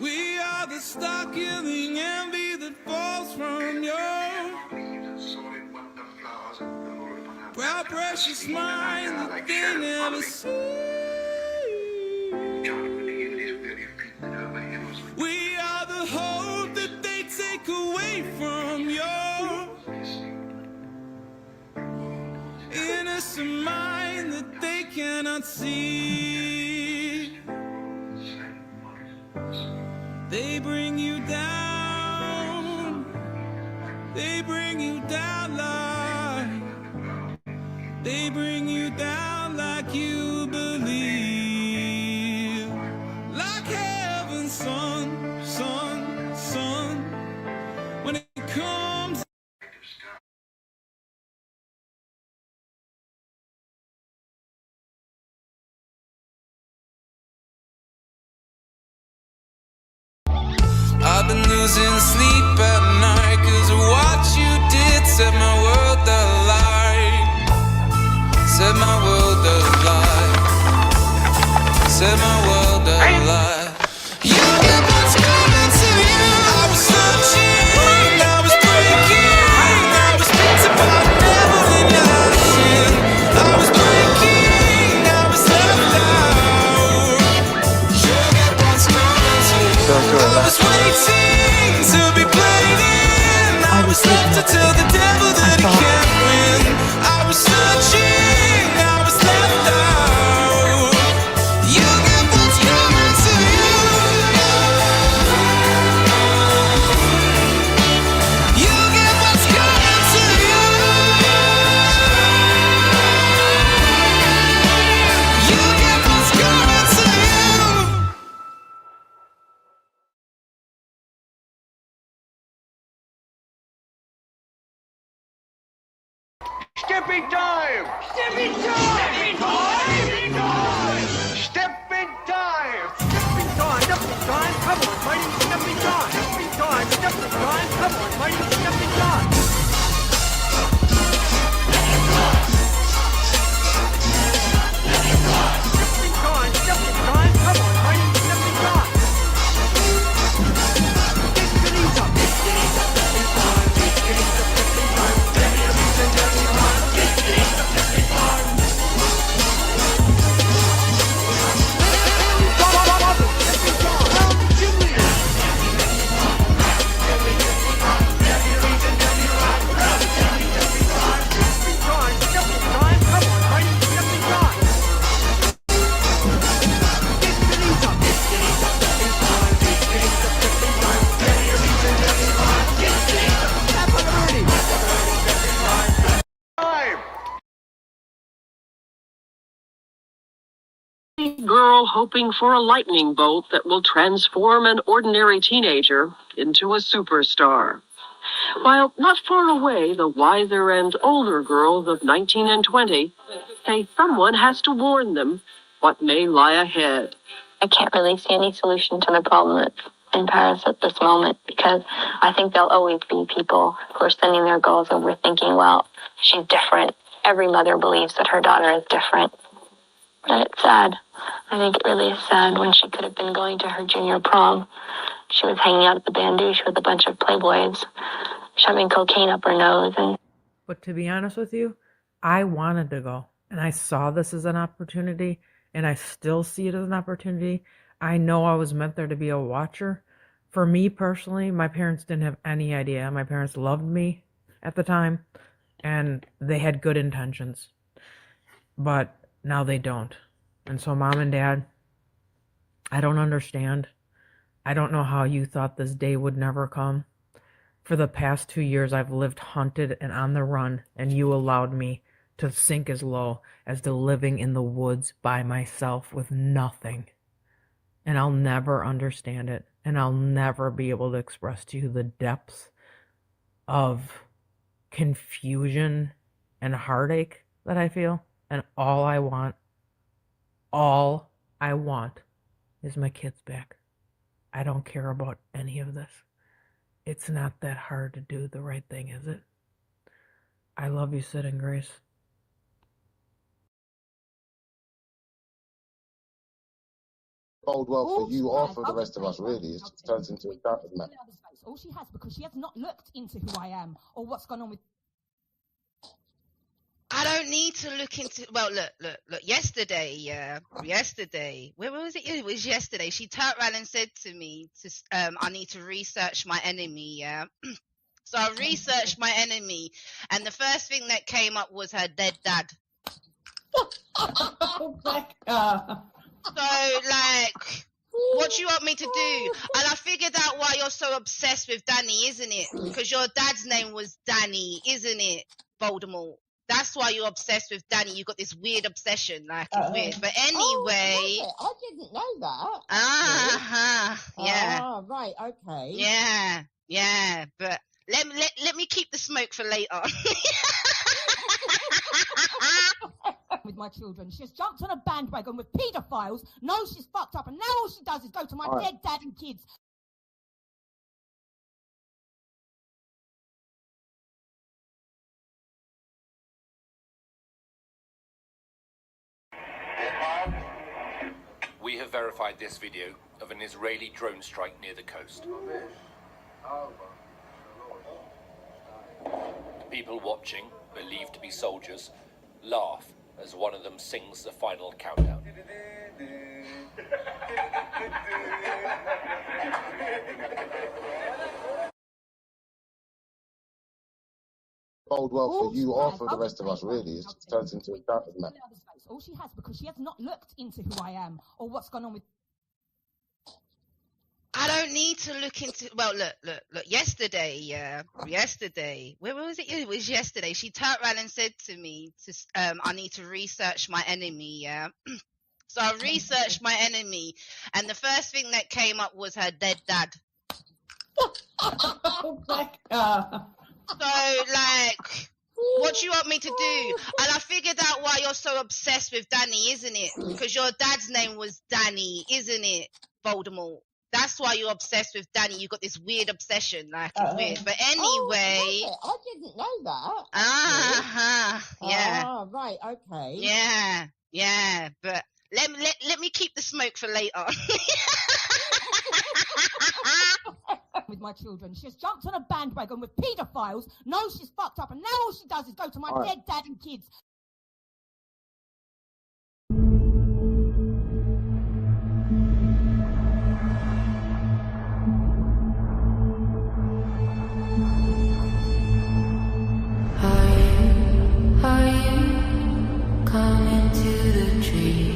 We are the stock in the envy that falls from your brow, precious mind that they never see. We are the hope that they take away from your innocent mind that they cannot see. They bring you down, they bring you down like, they bring you down like you believe. Like heaven's sun, sun, sun, when it comes. I've been losing sleep at night, 'cause what you did set my world alight. Set my world alight. Set my world alight. You get what's coming to you. I was searching, I was breaking, I was beaten by the devil in your sin. I was breaking, I was left out. You get what's coming to you. I was waiting to be played in. I was left to tell the devil that he can't win. I was searching, I was left out. You get what's coming to you. You get what's coming to you. You get what's coming to you. Stepping time! Stepping time! Stepping time! Stepping time! Stepping time! Stepping time! Come on, mighty! Stepping time! Stepping time! Stepping time! Come on, mighty! Stepping time! Stepping time! Stepping time! Come on, mighty! Stepping time! Girl hoping for a lightning bolt that will transform an ordinary teenager into a superstar. While not far away, the wiser and older girls of 19 and 20 say someone has to warn them what may lie ahead. I can't really see any solution to the problem that's in Paris at this moment, because I think there'll always be people who are sending their girls over thinking, well, she's different. Every mother believes that her daughter is different. And it's sad. I think it really is sad when she could have been going to her junior prom. She was hanging out at the bandouche with a bunch of playboys, shoving cocaine up her nose. But to be honest with you, I wanted to go. And I saw this as an opportunity. And I still see it as an opportunity. I know I was meant there to be a watcher. For me personally, my parents didn't have any idea. My parents loved me at the time. And they had good intentions. But now they don't. And so Mom and Dad, I don't understand. I don't know how you thought this day would never come. For the past 2 years, I've lived hunted and on the run, and you allowed me to sink as low as to living in the woods by myself with nothing. And I'll never understand it, and I'll never be able to express to you the depths of confusion and heartache that I feel. And all I want is my kids back. I don't care about any of this. It's not that hard to do the right thing, is it? I love you, Sid and Grace. bode well for you or for the rest of us, really. It just turns into a doubted man. All she has, because she has not looked into who I am or what's gone on with. I don't need to look into. Well, look. Yesterday, where was it? It was yesterday. She turned around and said to me, "I need to research my enemy." Yeah. So I researched my enemy, and the first thing that came up was her dead dad. Oh, Becca. So, like, what do you want me to do? And I figured out why you're so obsessed with Danny, isn't it? Because your dad's name was Danny, isn't it, Voldemort? That's why you're obsessed with Danny. You got this weird obsession, like it's weird. But anyway, I didn't know that. Yeah. Ah, right, okay. Yeah. But let me keep the smoke for later. With my children, she's jumped on a bandwagon with paedophiles, knows she's fucked up, and now all she does is go to my dead dad and kids. We have verified this video of an Israeli drone strike near the coast. The people watching, believed to be soldiers, laugh as one of them sings the final countdown. Bode well for you or for the rest of us, really. It just turns into a doubted man. All she has, because she has not looked into who I am or what's gone on with. I don't need to look into. Well, look. Yesterday, where was it? It was yesterday. She turned around and said to me, "I need to research my enemy." Yeah. So I researched my enemy, and the first thing that came up was her dead dad. Oh, Becca. So, like, what do you want me to do? And I figured out why you're so obsessed with Danny, isn't it? Because your dad's name was Danny, isn't it, Voldemort? That's why you're obsessed with Danny. You got this weird obsession, like it's weird. But anyway, I didn't know that. Yeah. Ah, right, okay. Yeah. But let me keep the smoke for later. With my children, she's jumped on a bandwagon with paedophiles, knows she's fucked up, and now all she does is go to my dead dad and kids. Are you coming to the tree?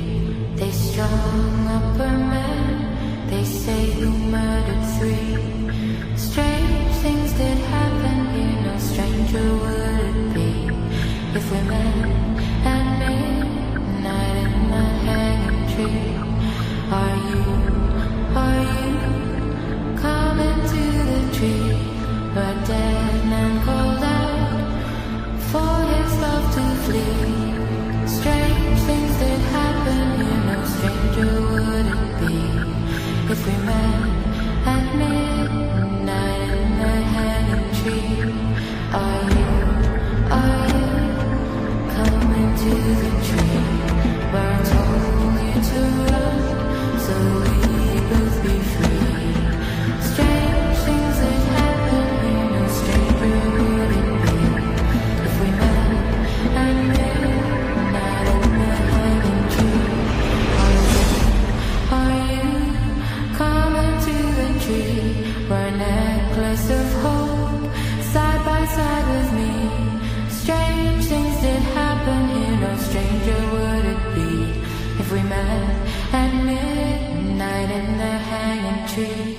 They strung up a man, they say who murdered 3. Strange things did happen here, no stranger would it be if we met at midnight in the hanging tree. Are you coming to the tree where dead man called out for his love to flee? Strange things did happen here, no stranger would it be if we met at midnight in the hanging tree. Are you coming to the tree where I told you to run so we both be free? Strange things that happen here, no stranger would it be if we met at midnight in the hanging tree. Are you coming to the tree where a necklace of hope side by side with me? Strange things did happen here, no stranger would it be if we met at midnight in the hanging tree.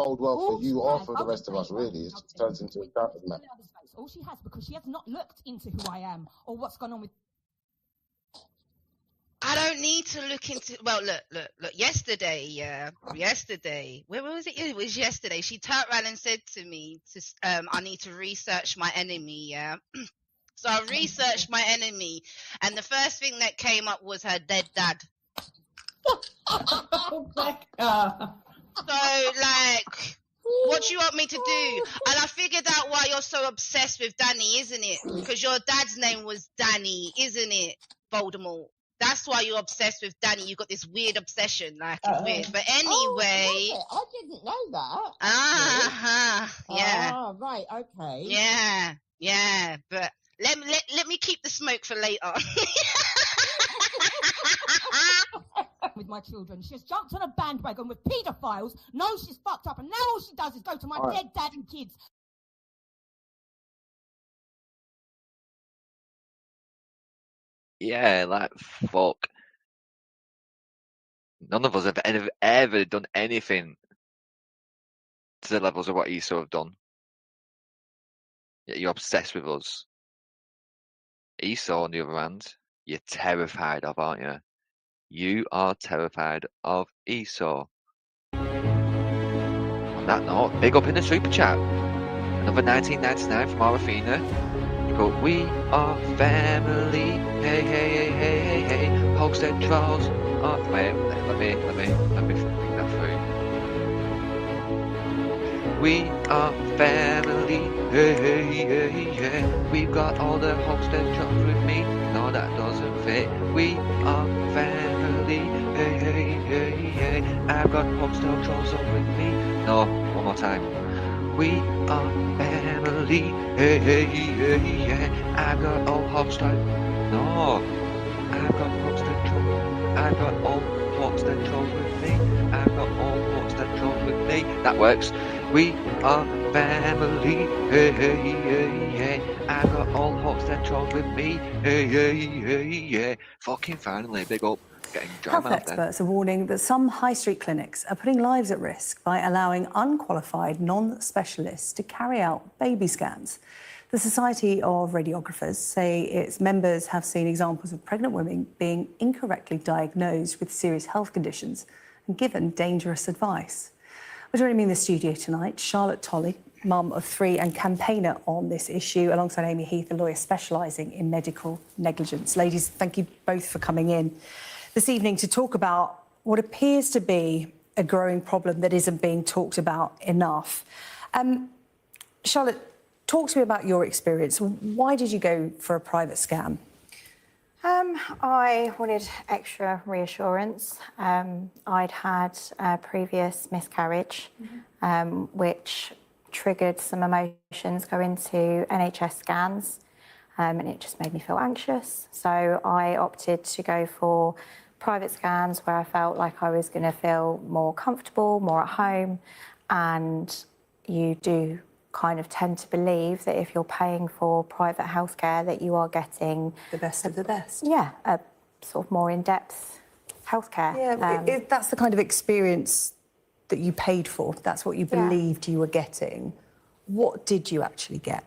bode well for All you she or has- for the rest of us, really. It just turns into a shouting match. All she has, because she has not looked into who I am or what's gone on with. I don't need to look into. Well, look. Yesterday, where was it? It was yesterday. She turned around and said to me, "I need to research my enemy." Yeah. So I researched my enemy, and the first thing that came up was her dead dad. Becca. So, like, what do you want me to do? And I figured out why you're so obsessed with Danny, isn't it? Because your dad's name was Danny, isn't it, Voldemort? That's why you're obsessed with Danny. You got this weird obsession, like it's weird. But anyway, I didn't know that. yeah, Ah, right, okay. yeah. But let me keep the smoke for later. With my children. She's jumped on a bandwagon with paedophiles, knows she's fucked up, and now all she does is go to my dead dad and kids. Yeah, like, fuck. None of us have ever done anything to the levels of what Esau have done. Yet you're obsessed with us. Esau, on the other hand, you're terrified of, aren't you? You are terrified of Esau. On that note, big up in the super chat. Another 1999 from Arafina. You go, we are family. Hey, hey, hey, hey, hey, hey. Hosted trolls. Oh, wait, let me think that through. We are family. Hey, hey, hey, hey. We've got all the hosted trolls with me. No, that doesn't fit. We are family. Hey, hey, hey, hey. I've got hosted trolls up with me. No, one more time. We are family. Hey, hey, hey, hey. I've got all hosted. No, I've got hosted trolls. I've got all hosted trolls with me. I've got all hosted trolls with me. That works. We are family. Hey, hey, hey, hey. I've got all hosted trolls with me. Hey, hey, hey, hey. Fucking finally, big up. Getting dry Health mouth experts are warning that some high street clinics are putting lives at risk by allowing unqualified non-specialists to carry out baby scans. The Society of Radiographers say its members have seen examples of pregnant women being incorrectly diagnosed with serious health conditions and given dangerous advice. We're joining me in the studio tonight, Charlotte Tolley, mum of 3 and campaigner on this issue, alongside Amy Heath, a lawyer specialising in medical negligence. Ladies, thank you both for coming in this evening to talk about what appears to be a growing problem that isn't being talked about enough. Charlotte, talk to me about your experience. Why did you go for a private scan? I wanted extra reassurance. I'd had a previous miscarriage, which triggered some emotions going to NHS scans, and it just made me feel anxious. So I opted to go for private scans where I felt like I was going to feel more comfortable, more at home, and you do kind of tend to believe that if you're paying for private healthcare that you are getting The best of the best. Yeah, a sort of more in-depth healthcare. Yeah, that's the kind of experience that you paid for. That's what you believed you were getting. What did you actually get?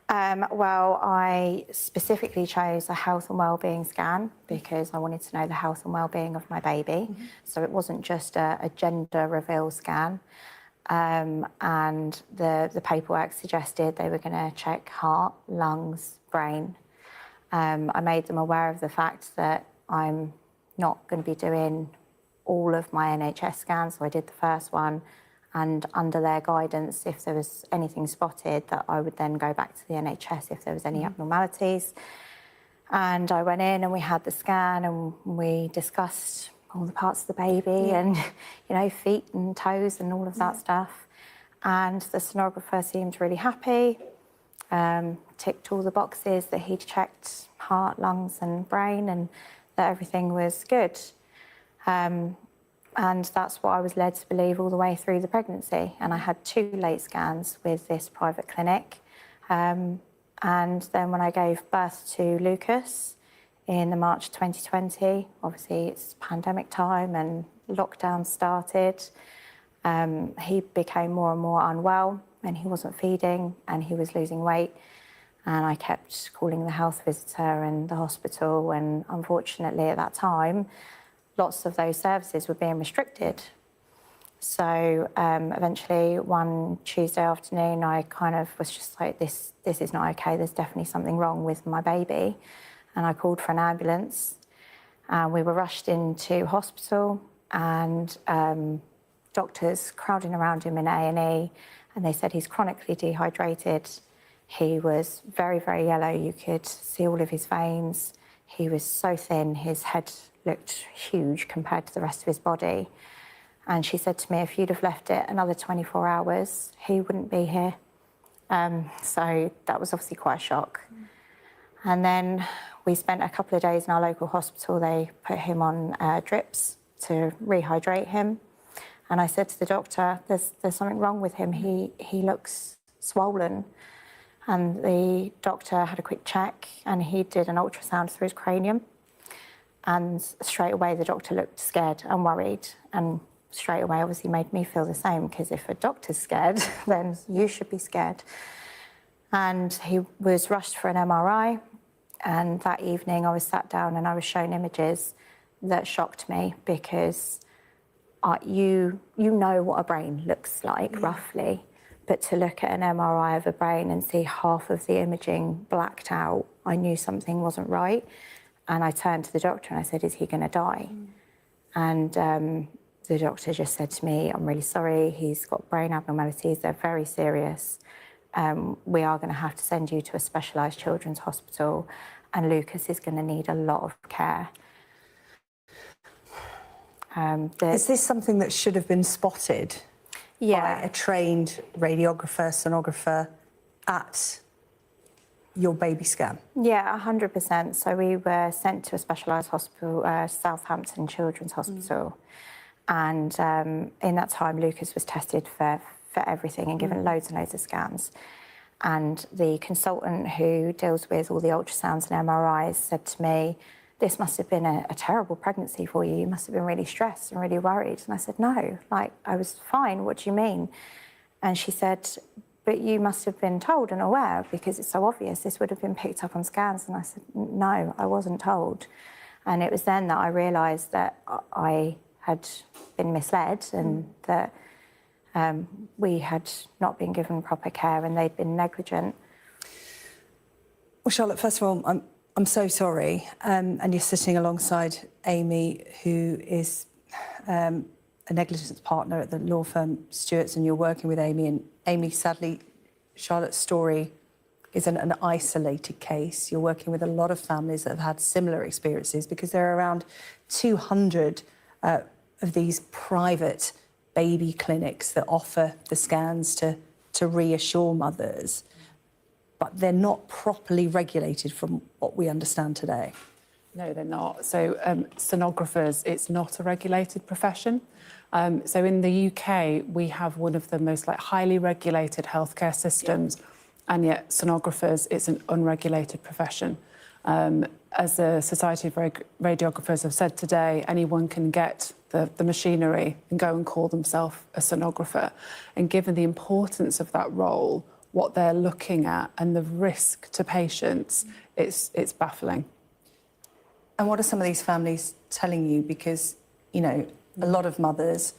Well, I specifically chose a health and wellbeing scan because I wanted to know the health and wellbeing of my baby. So it wasn't just a gender reveal scan. And the paperwork suggested they were going to check heart, lungs, brain. I made them aware of the fact that I'm not going to be doing all of my NHS scans, so I did the first one, and under their guidance, if there was anything spotted, that I would then go back to the NHS if there was any abnormalities. And I went in and we had the scan and we discussed all the parts of the baby and, you know, feet and toes and all of that stuff. And the sonographer seemed really happy, ticked all the boxes that he'd checked heart, lungs and brain, and that everything was good. And that's what I was led to believe all the way through the pregnancy. And I had 2 late scans with this private clinic. And then when I gave birth to Lucas in the March 2020, obviously it's pandemic time and lockdown started. He became more and more unwell, and he wasn't feeding, and he was losing weight. And I kept calling the health visitor and the hospital, and unfortunately at that time, lots of those services were being restricted. So eventually one Tuesday afternoon, I kind of was just like, this is not okay. There's definitely something wrong with my baby. And I called for an ambulance. We were rushed into hospital, and doctors crowding around him in A&E, and they said he's chronically dehydrated. He was very, very yellow. You could see all of his veins. He was so thin. His head looked huge compared to the rest of his body. And she said to me, if you'd have left it another 24 hours, he wouldn't be here. So that was obviously quite a shock. And then we spent a couple of days in our local hospital. They put him on drips to rehydrate him. And I said to the doctor, there's something wrong with him. He looks swollen. And the doctor had a quick check, and he did an ultrasound through his cranium. And straight away, the doctor looked scared and worried. And straight away, obviously, made me feel the same, because if a doctor's scared, then you should be scared. And he was rushed for an MRI. And that evening, I was sat down and I was shown images that shocked me, because you know what a brain looks like, roughly. But to look at an MRI of a brain and see half of the imaging blacked out, I knew something wasn't right. And I turned to the doctor and I said, is he going to die? And the doctor just said to me, I'm really sorry, he's got brain abnormalities, they're very serious. We are going to have to send you to a specialised children's hospital, and Lucas is going to need a lot of care. Is this something that should have been spotted by a trained radiographer, sonographer at your baby scan? Yeah, 100%. So we were sent to a specialised hospital, Southampton Children's Hospital. And in that time, Lucas was tested for everything and given loads and loads of scans. And the consultant who deals with all the ultrasounds and MRIs said to me, this must have been a terrible pregnancy for you. You must have been really stressed and really worried. And I said, no, like, I was fine. What do you mean? And she said, but you must have been told and aware, because it's so obvious. This would have been picked up on scans. And I said, no, I wasn't told. And it was then that I realised that I had been misled and that we had not been given proper care and they'd been negligent. Well, Charlotte, first of all, I'm so sorry. And you're sitting alongside Amy, who is a negligence partner at the law firm Stewart's, and you're working with Amy. And Amy, sadly, Charlotte's story isn't an isolated case. You're working with a lot of families that have had similar experiences, because there are around 200 of these private baby clinics that offer the scans to reassure mothers. But they're not properly regulated from what we understand today. No, they're not. So sonographers, it's not a regulated profession. So in the UK, we have one of the most highly regulated healthcare systems, and yet sonographers, it's an unregulated profession. As the Society of Radiographers have said today, anyone can get the machinery and go and call themselves a sonographer. And given the importance of that role, what they're looking at and the risk to patients, it's baffling. And what are some of these families telling you? Because, you know, a lot of mothers,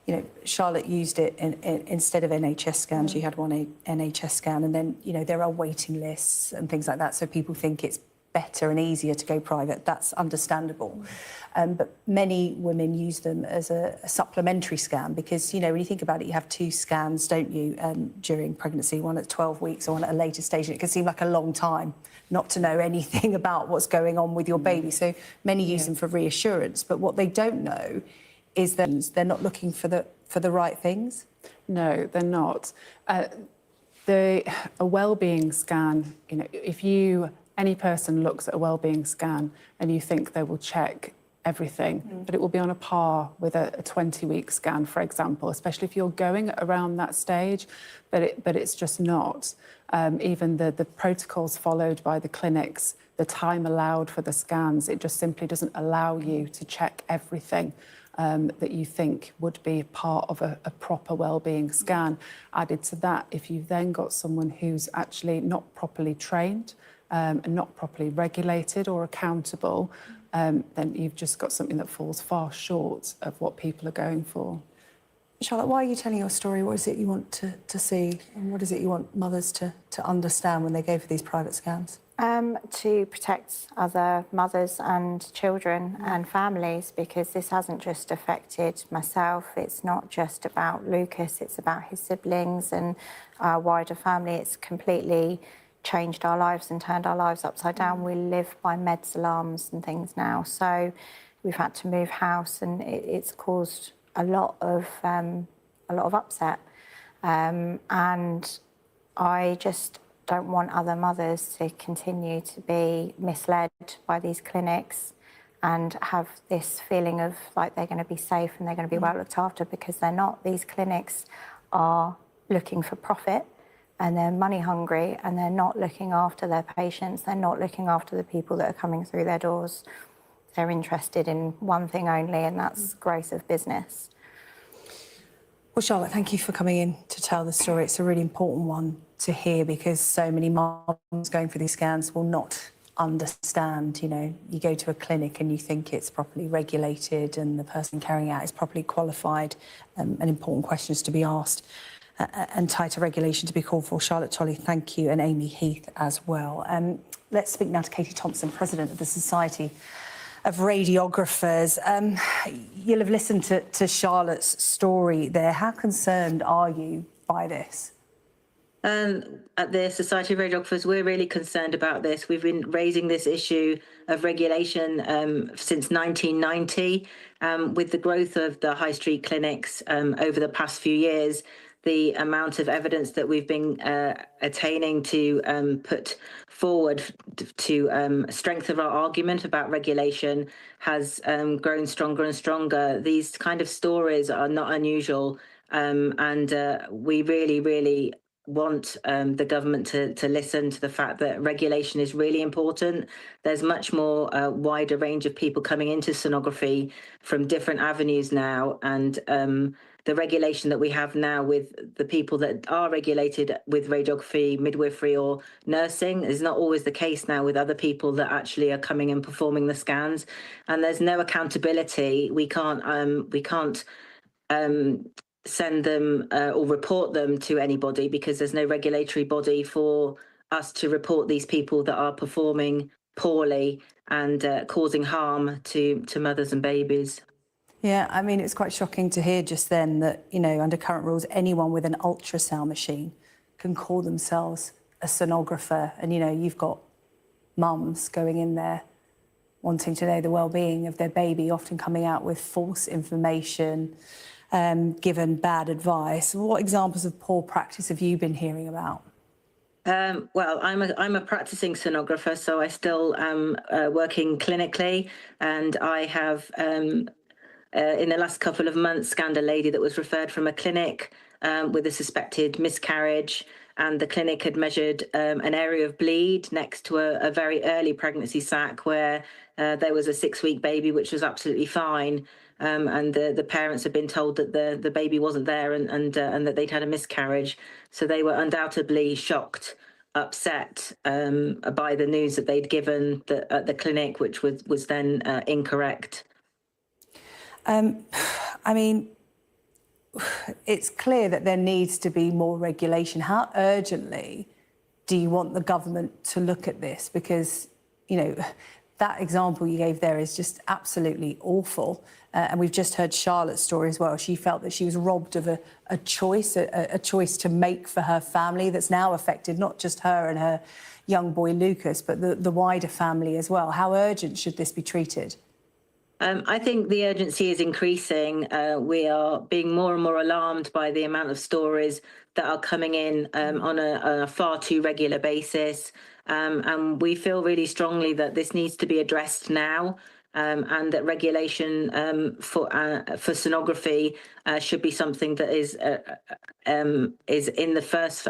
you know, Charlotte used it instead of NHS scans, she had one NHS scan, and then, you know, there are waiting lists and things like that, so people think it's better and easier to go private. That's understandable. But many women use them as a supplementary scan, because, you know, when you think about it, you have 2 scans, don't you, during pregnancy, one at 12 weeks or one at a later stage, and it can seem like a long time not to know anything about what's going on with your baby. So many use them for reassurance, but what they don't know is that they're not looking for the right things. No, they're not. A wellbeing scan, you know, if any person looks at a wellbeing scan and you think they will check everything, but it will be on a par with a 20-week scan, for example, especially if you're going around that stage, but it's just not. Even the protocols followed by the clinics, the time allowed for the scans, it just simply doesn't allow you to check everything. that you think would be part of a proper wellbeing scan. Added to that, if you've then got someone who's actually not properly trained and not properly regulated or accountable, then you've just got something that falls far short of what people are going for. Charlotte, why are you telling your story? What is it you want to see, and what is it you want mothers to understand when they go for these private scans? To protect other mothers and children and families, because this hasn't just affected myself. It's not just about Lucas, it's about his siblings and our wider family. It's completely changed our lives and turned our lives upside down. We live by meds alarms and things now, so we've had to move house, and it's caused a lot of upset, and I just don't want other mothers to continue to be misled by these clinics and have this feeling of like they're going to be safe and they're going to be well looked after, because they're not. These clinics are looking for profit and they're money hungry, and they're not looking after their patients. They're not looking after the people that are coming through their doors. They're interested in one thing only, and that's growth of business. Well, Charlotte, thank you for coming in to tell the story. It's a really important one to hear, because so many mums going for these scans will not understand. You know, you go to a clinic and you think it's properly regulated and the person carrying out is properly qualified, and important questions to be asked and tighter regulation to be called for. Charlotte Tolley, thank you, and Amy Heath as well. Let's speak now to Katie Thompson, President of the Society of Radiographers. You'll have listened to Charlotte's story there. How concerned are you by this? At the Society of Radiographers, we're really concerned about this. We've been raising this issue of regulation since 1990. With the growth of the high street clinics over the past few years, the amount of evidence that we've been attaining to put forward to strengthen our argument about regulation has grown stronger and stronger. These kind of stories are not unusual, and we really want the government to listen to the fact that regulation is really important. There's much more wider range of people coming into sonography from different avenues now, and the regulation that we have now with the people that are regulated with radiography, midwifery or nursing is not always the case now with other people that actually are coming and performing the scans, and there's no accountability. We can't send them or report them to anybody, because there's no regulatory body for us to report these people that are performing poorly and causing harm to mothers and babies. Yeah, I mean, it's quite shocking to hear just then that, you know, under current rules, anyone with an ultrasound machine can call themselves a sonographer. And, you know, you've got mums going in there wanting to know the well-being of their baby, often coming out with false information, given bad advice. What examples of poor practice have you been hearing about? Well, I'm a practicing sonographer, so I still am working clinically, and I have in the last couple of months scanned a lady that was referred from a clinic with a suspected miscarriage, and the clinic had measured an area of bleed next to a very early pregnancy sac where there was a 6-week baby, which was absolutely fine. And the parents had been told that the baby wasn't there, and that they'd had a miscarriage. So they were undoubtedly shocked, upset by the news that they'd given at the clinic, which was then incorrect. I mean, it's clear that there needs to be more regulation. How urgently do you want the government to look at this? Because, you know, that example you gave there is just absolutely awful. And we've just heard Charlotte's story as well. She felt that she was robbed of a choice to make for her family that's now affected not just her and her young boy Lucas, but the wider family as well. How urgent should this be treated? I think the urgency is increasing. We are being more and more alarmed by the amount of stories that are coming in on a far too regular basis. And we feel really strongly that this needs to be addressed now. and that regulation for sonography should be something that is in the first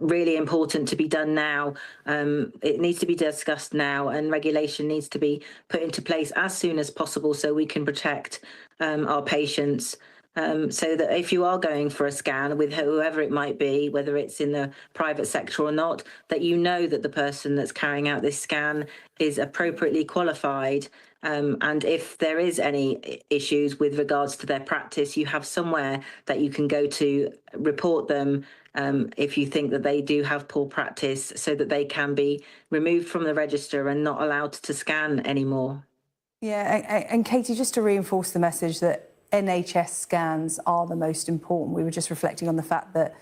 really important to be done now. It needs to be discussed now, and regulation needs to be put into place as soon as possible so we can protect our patients. So that if you are going for a scan with whoever it might be, whether it's in the private sector or not, that you know that the person that's carrying out this scan is appropriately qualified. And if there is any issues with regards to their practice, you have somewhere that you can go to report them if you think that they do have poor practice, so that they can be removed from the register and not allowed to scan anymore. Yeah, and Katie, just to reinforce the message that NHS scans are the most important. We were just reflecting on the fact that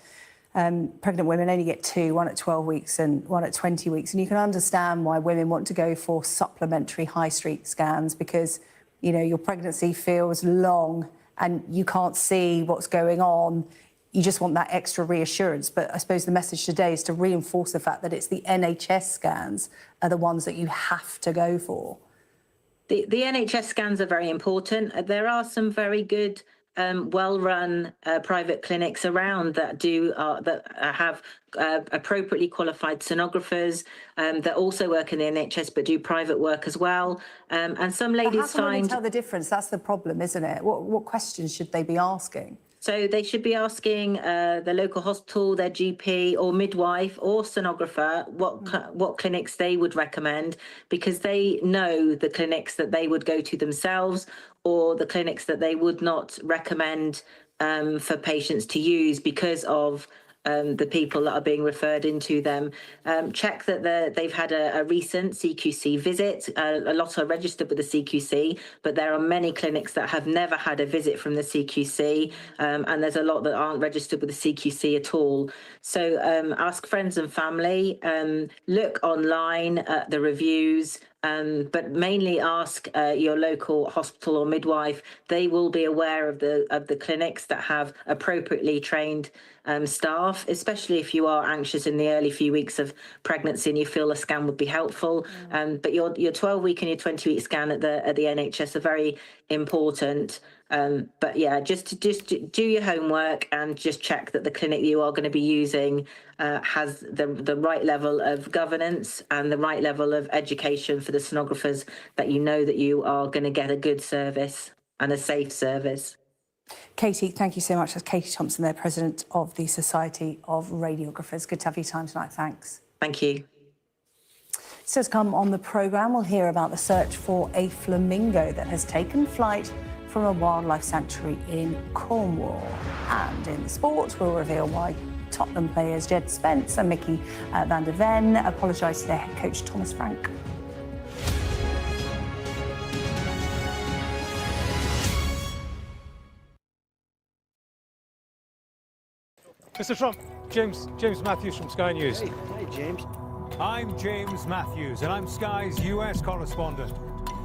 pregnant women only get two, one at 12 weeks and one at 20 weeks. And you can understand why women want to go for supplementary high street scans, because, you know, your pregnancy feels long and you can't see what's going on. You just want that extra reassurance. But I suppose the message today is to reinforce the fact that it's the NHS scans are the ones that you have to go for. The NHS scans are very important. There are some very good, well-run private clinics around that have appropriately qualified sonographers that also work in the NHS but do private work as well. And some ladies How can they tell the difference? That's the problem, isn't it? What questions should they be asking? So they should be asking the local hospital, their GP or midwife or sonographer what clinics they would recommend, because they know the clinics that they would go to themselves or the clinics that they would not recommend for patients to use because of the people that are being referred into them. Check that they've had a recent CQC visit. A lot are registered with the CQC, but there are many clinics that have never had a visit from the CQC, and there's a lot that aren't registered with the CQC at all. So ask friends and family, look online at the reviews, but mainly ask your local hospital or midwife. They will be aware of the clinics that have appropriately trained staff, especially if you are anxious in the early few weeks of pregnancy and you feel a scan would be helpful. But your 12-week and your 20-week scan at the NHS are very important. But yeah, just do your homework and just check that the clinic you are going to be using has the right level of governance and the right level of education for the sonographers, that you know that you are going to get a good service and a safe service. Katie, thank you so much. That's Katie Thompson, there, President of the Society of Radiographers. Good to have your time tonight. Thanks. Thank you. So to come on the programme, we'll hear about the search for a flamingo that has taken flight from a wildlife sanctuary in Cornwall. And in sport, we'll reveal why Tottenham players Jed Spence and Mickey van der Ven apologised to their head coach Thomas Frank. Mr. Trump, James Matthews from Sky News. Hey, James. I'm James Matthews, and I'm Sky's US correspondent,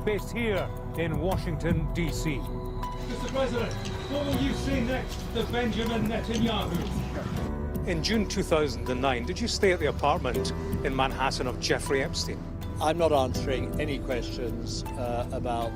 based here in Washington, D.C. Mr. President, what will you say next to Benjamin Netanyahu? In June 2009, did you stay at the apartment in Manhattan of Jeffrey Epstein? I'm not answering any questions about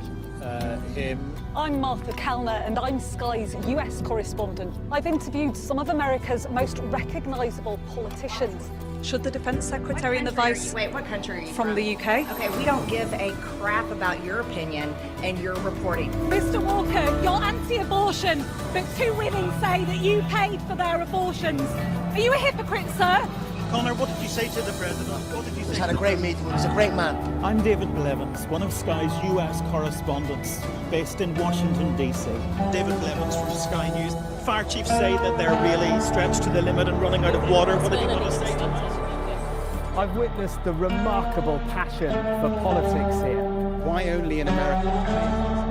him. I'm Martha Kellner and I'm Sky's US correspondent. I've interviewed some of America's most recognisable politicians. Should the Defence Secretary and the Vice... Wait, what country are you from the UK? Okay, we don't give a crap about your opinion and your reporting. Mr. Walker, you're anti-abortion, but two women say that you paid for their abortions. Are you a hypocrite, sir? Connor, what did you say to the President? What did you say? He's had a great meeting. He's a great man. I'm David Blevins, one of Sky's US correspondents, based in Washington, D.C. David Blevins from Sky News. Fire chiefs say that they're really stretched to the limit and running out of water. What did you want to say to that? I've witnessed the remarkable passion for politics here. Why only in America?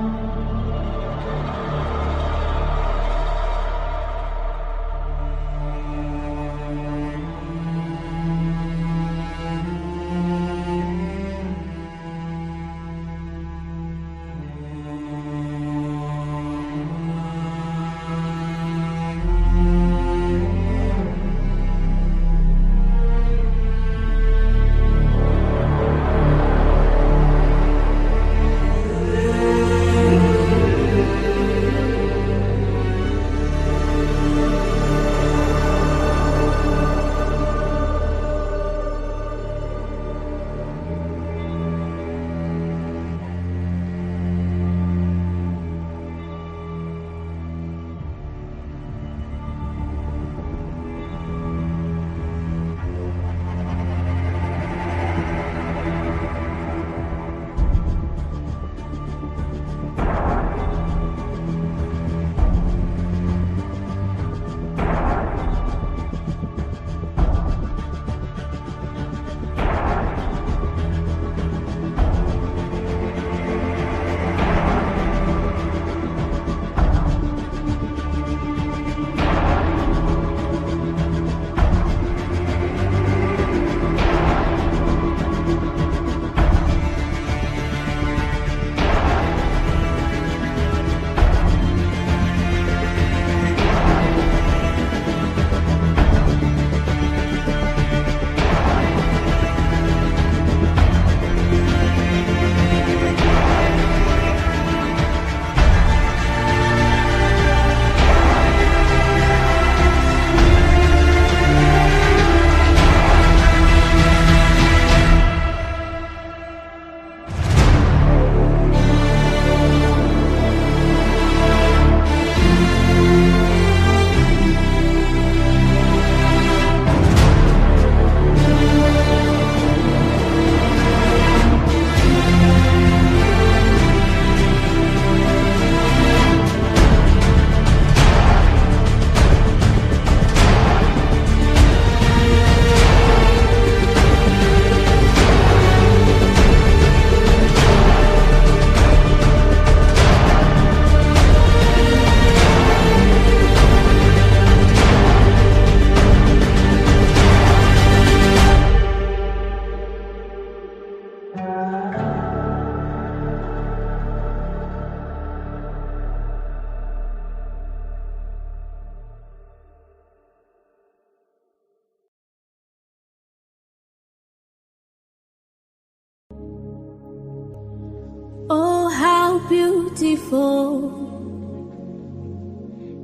how beautiful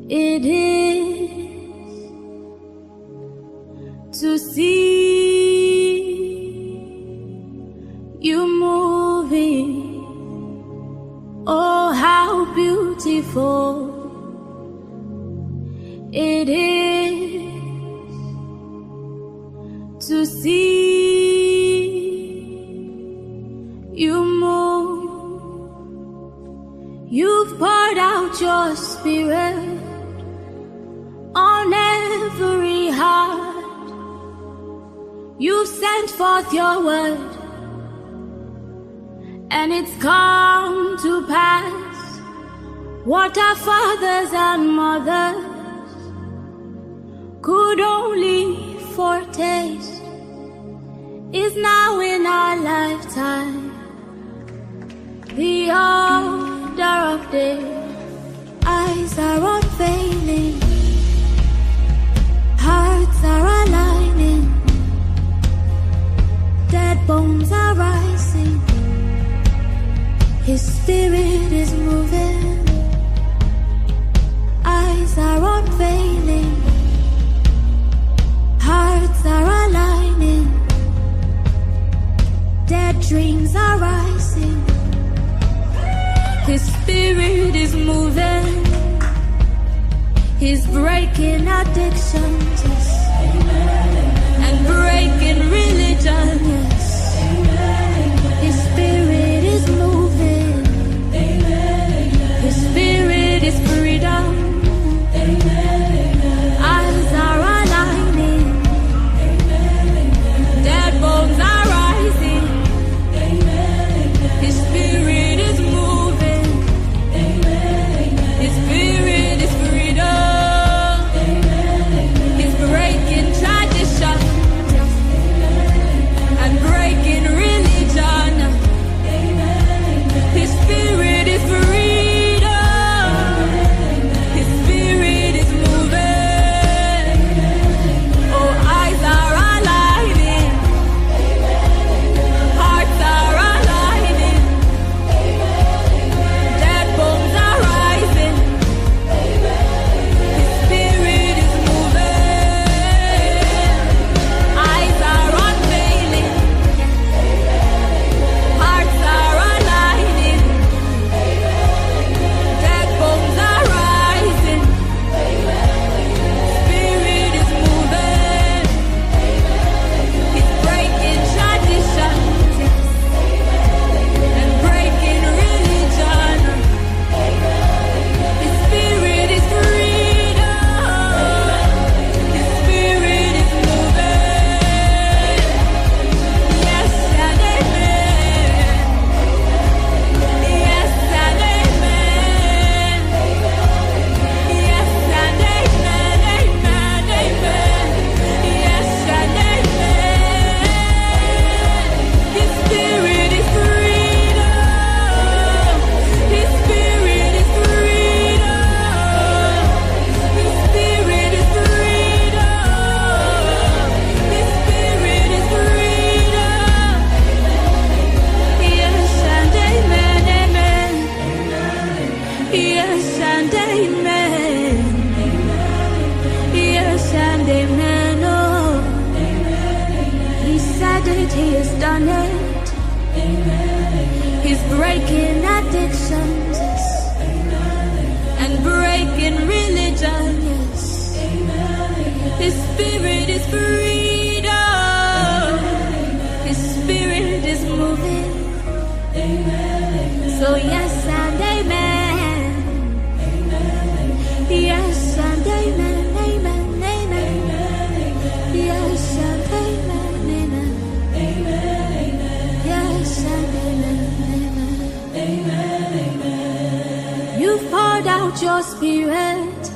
it is to see you moving. Oh, how beautiful it is to see you move. You've poured out your spirit on every heart. You've sent forth your word, and it's come to pass. What our fathers and mothers could only foretaste is now in our lifetime. The order of day, eyes are unveiling, hearts are aligning, dead bones are rising, His spirit is moving, eyes are unveiling, hearts are aligning, dead dreams are rising, His spirit is moving, He's breaking addictions, yes, and breaking religion, yes, His spirit is moving, His spirit is freedom, eyes are aligning, dead bones are rising, His spirit is moving, His spirit is freedom, He's breaking tradition and breaking religion, His spirit is freedom, His spirit is moving, oh, eyes are aligning, hearts are aligning, dead bones are rising, His spirit is moving, eyes are unveiling, hearts are aligning, dead bones are rising, spirit is moving, He's breaking traditions, yes, and breaking religion, His spirit is freedom, His spirit is moving, yes and amen, yes and amen, yes and amen, amen, amen, yes and amen, His spirit is freedom, His spirit is freedom, His spirit is freedom, His spirit is freedom, yes and amen, amen, yes and amen, yes and amen, oh, He said it, He has done it, He's breaking addictions, yes, and breaking religion, yes, His spirit is freedom, His spirit is moving, so yes and amen, yes and amen, amen, amen, yes and amen, amen, yes and amen, You've poured out your spirit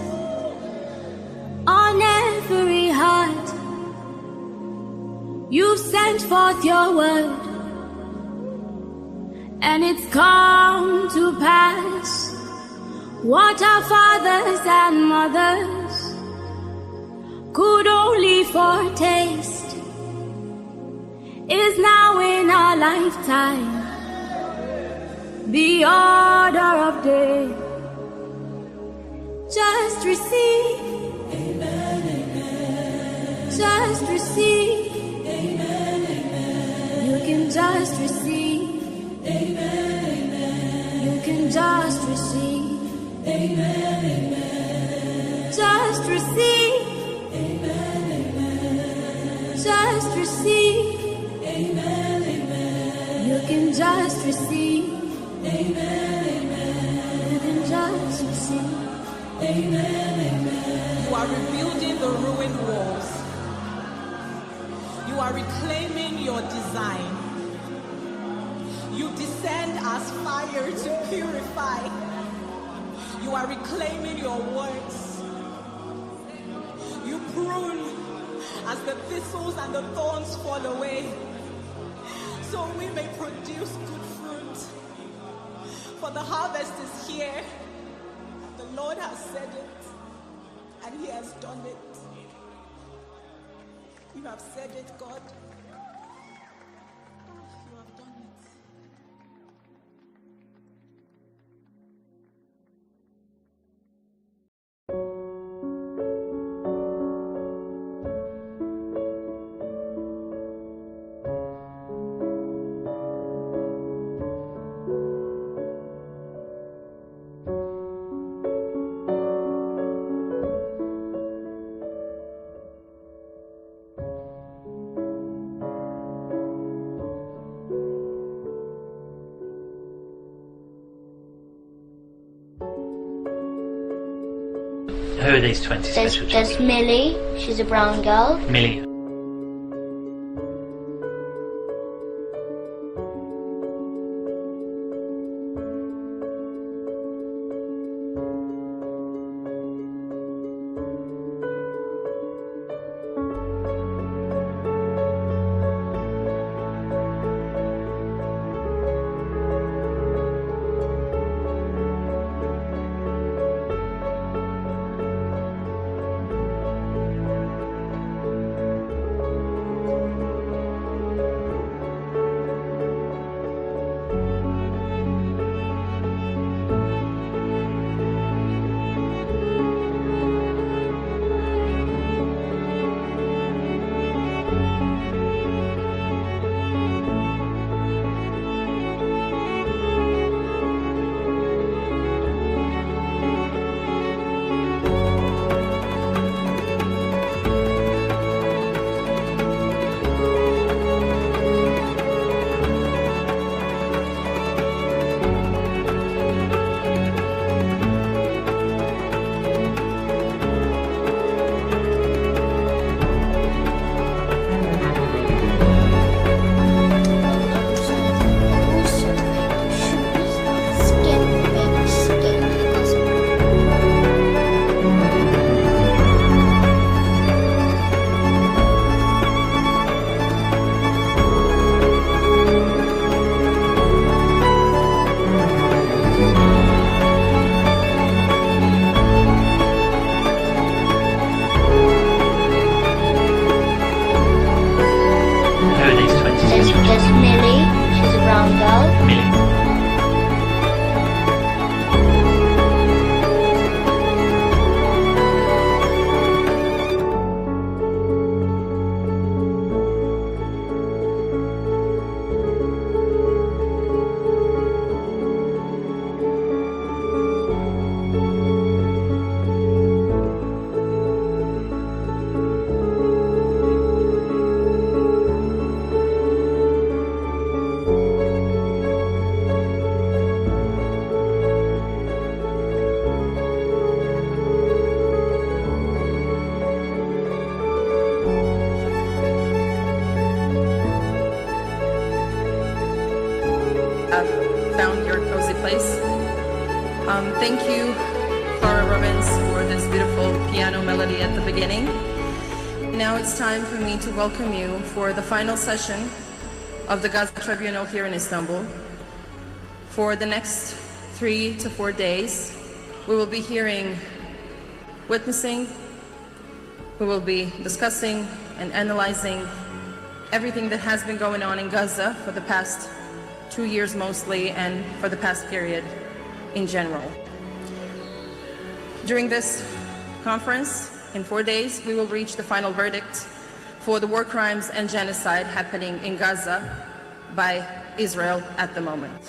on every heart. You've sent forth your word, and it's come to pass. What our fathers and mothers could only foretaste is now in our lifetime. the order of day. Just receive. Amen, amen. Just receive. Amen, amen. You can just receive. Amen, amen. You can just receive. Amen, amen. Just receive. Amen, amen. Just receive. Amen, amen. You can just receive. Amen, amen. You can just receive. Amen, amen. You are rebuilding the ruined walls. You are reclaiming your design. You descend as fire to purify. You are reclaiming your words. You prune as the thistles and the thorns fall away, so we may produce good fruit. For the harvest is here. The Lord has said it, and He has done it. You have said it, God. You have done it. Who are these 20 special children? There's Millie, she's a brown girl. Millie. There's Millie, she's a brown girl. Millie. Found your cozy place. Thank you, Clara Robbins, for this beautiful piano melody at the beginning. Now it's time for me to welcome you for the final session of the Gaza Tribunal here in Istanbul. For the next 3 to 4 days, we will be hearing, witnessing, we will be discussing and analyzing everything that has been going on in Gaza for the past 2 years mostly, and for the past period in general. During this conference, in 4 days, we will reach the final verdict for the war crimes and genocide happening in Gaza by Israel at the moment.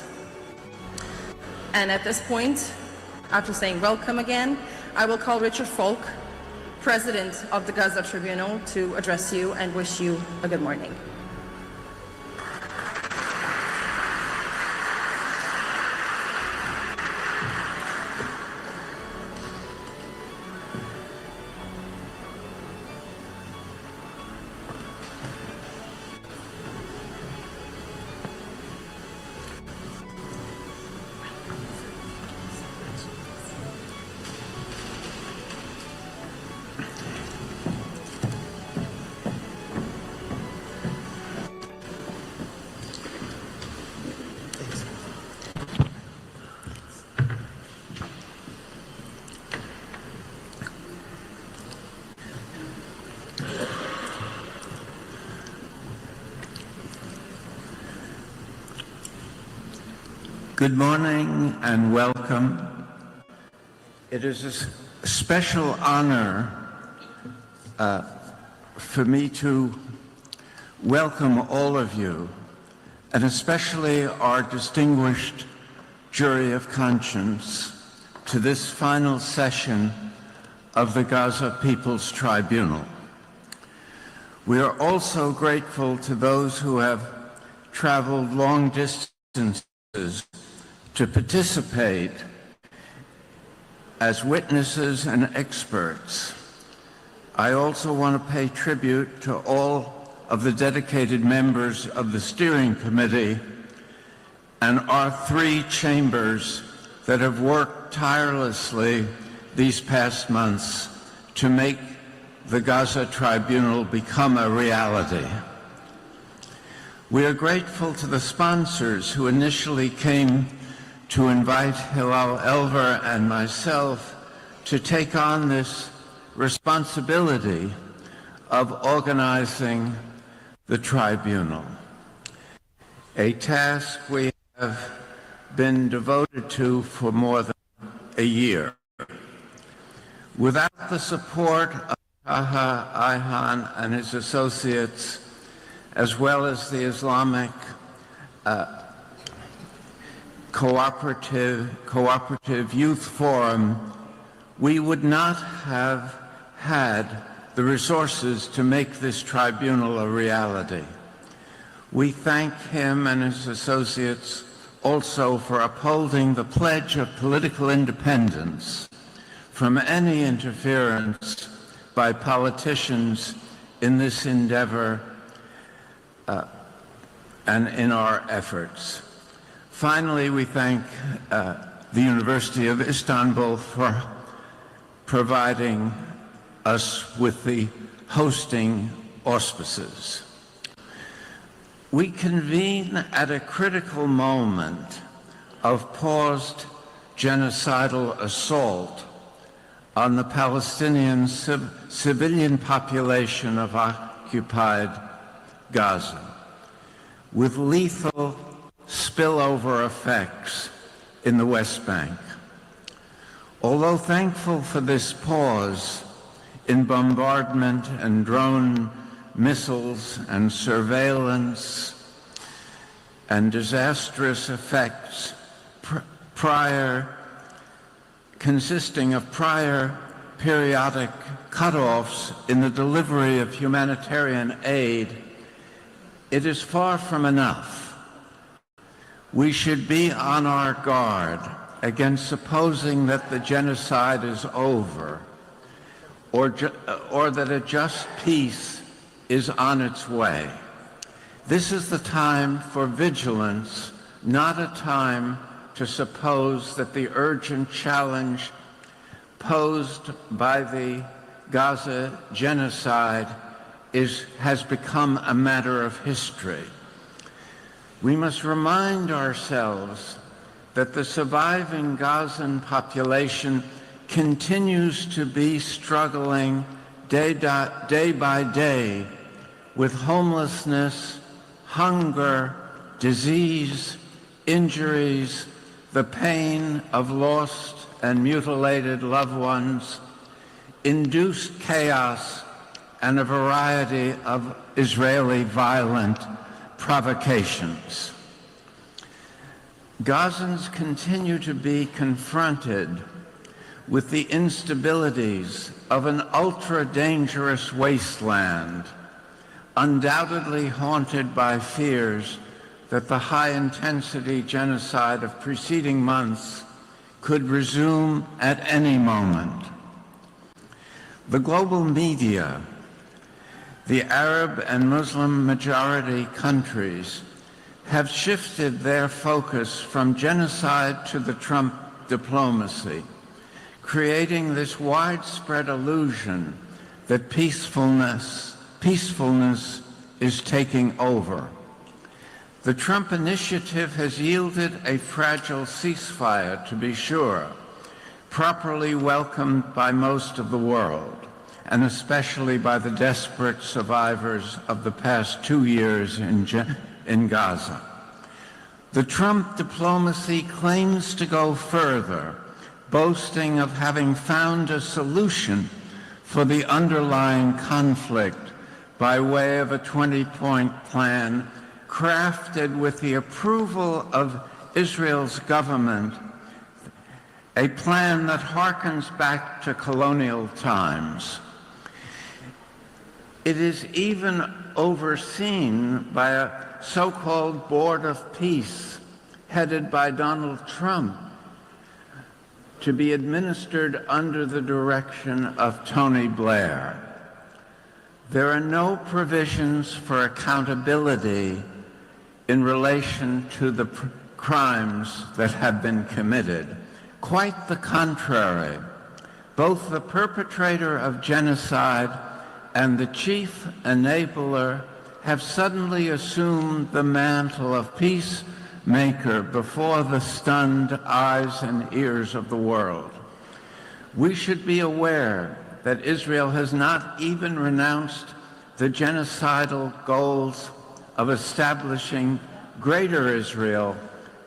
And at this point, after saying welcome again, I will call Richard Falk, President of the Gaza Tribunal, to address you and wish you a good morning. Good morning and welcome. It is a special honor for me to welcome all of you, and especially our distinguished jury of conscience, to this final session of the Gaza People's Tribunal. We are also grateful to those who have traveled long distances to participate as witnesses and experts. I also want to pay tribute to all of the dedicated members of the steering committee and our 3 chambers that have worked tirelessly these past months to make the Gaza Tribunal become a reality. We are grateful to the sponsors who initially came to invite Hillel Elver and myself to take on this responsibility of organizing the tribunal, a task we have been devoted to for more than a year. Without the support of Taha Ayhan and his associates, as well as the Islamic Cooperative Youth Forum, we would not have had the resources to make this tribunal a reality. We thank him and his associates also for upholding the pledge of political independence from any interference by politicians in this endeavor and in our efforts. Finally, we thank the University of Istanbul for providing us with the hosting auspices. We convene at a critical moment of paused genocidal assault on the Palestinian civilian population of occupied Gaza, with lethal spillover effects in the West Bank. Although thankful for this pause in bombardment and drone missiles and surveillance and disastrous effects consisting of prior periodic cutoffs in the delivery of humanitarian aid, it is far from enough. We should be on our guard against supposing that the genocide is over or that a just peace is on its way. This is the time for vigilance, not a time to suppose that the urgent challenge posed by the Gaza genocide has become a matter of history. We must remind ourselves that the surviving Gazan population continues to be struggling day by day with homelessness, hunger, disease, injuries, the pain of lost and mutilated loved ones, induced chaos, and a variety of Israeli violent provocations. Gazans continue to be confronted with the instabilities of an ultra-dangerous wasteland, undoubtedly haunted by fears that the high-intensity genocide of preceding months could resume at any moment. The global media, the Arab and Muslim majority countries, have shifted their focus from genocide to the Trump diplomacy, creating this widespread illusion that peacefulness is taking over. The Trump initiative has yielded a fragile ceasefire, to be sure, properly welcomed by most of the world, and especially by the desperate survivors of the past 2 years in Gaza. The Trump diplomacy claims to go further, boasting of having found a solution for the underlying conflict by way of a 20-point plan crafted with the approval of Israel's government, a plan that harkens back to colonial times. It is even overseen by a so-called Board of Peace headed by Donald Trump, to be administered under the direction of Tony Blair. There are no provisions for accountability in relation to the crimes that have been committed. Quite the contrary. Both the perpetrator of genocide and the chief enabler have suddenly assumed the mantle of peacemaker before the stunned eyes and ears of the world. We should be aware that Israel has not even renounced the genocidal goals of establishing Greater Israel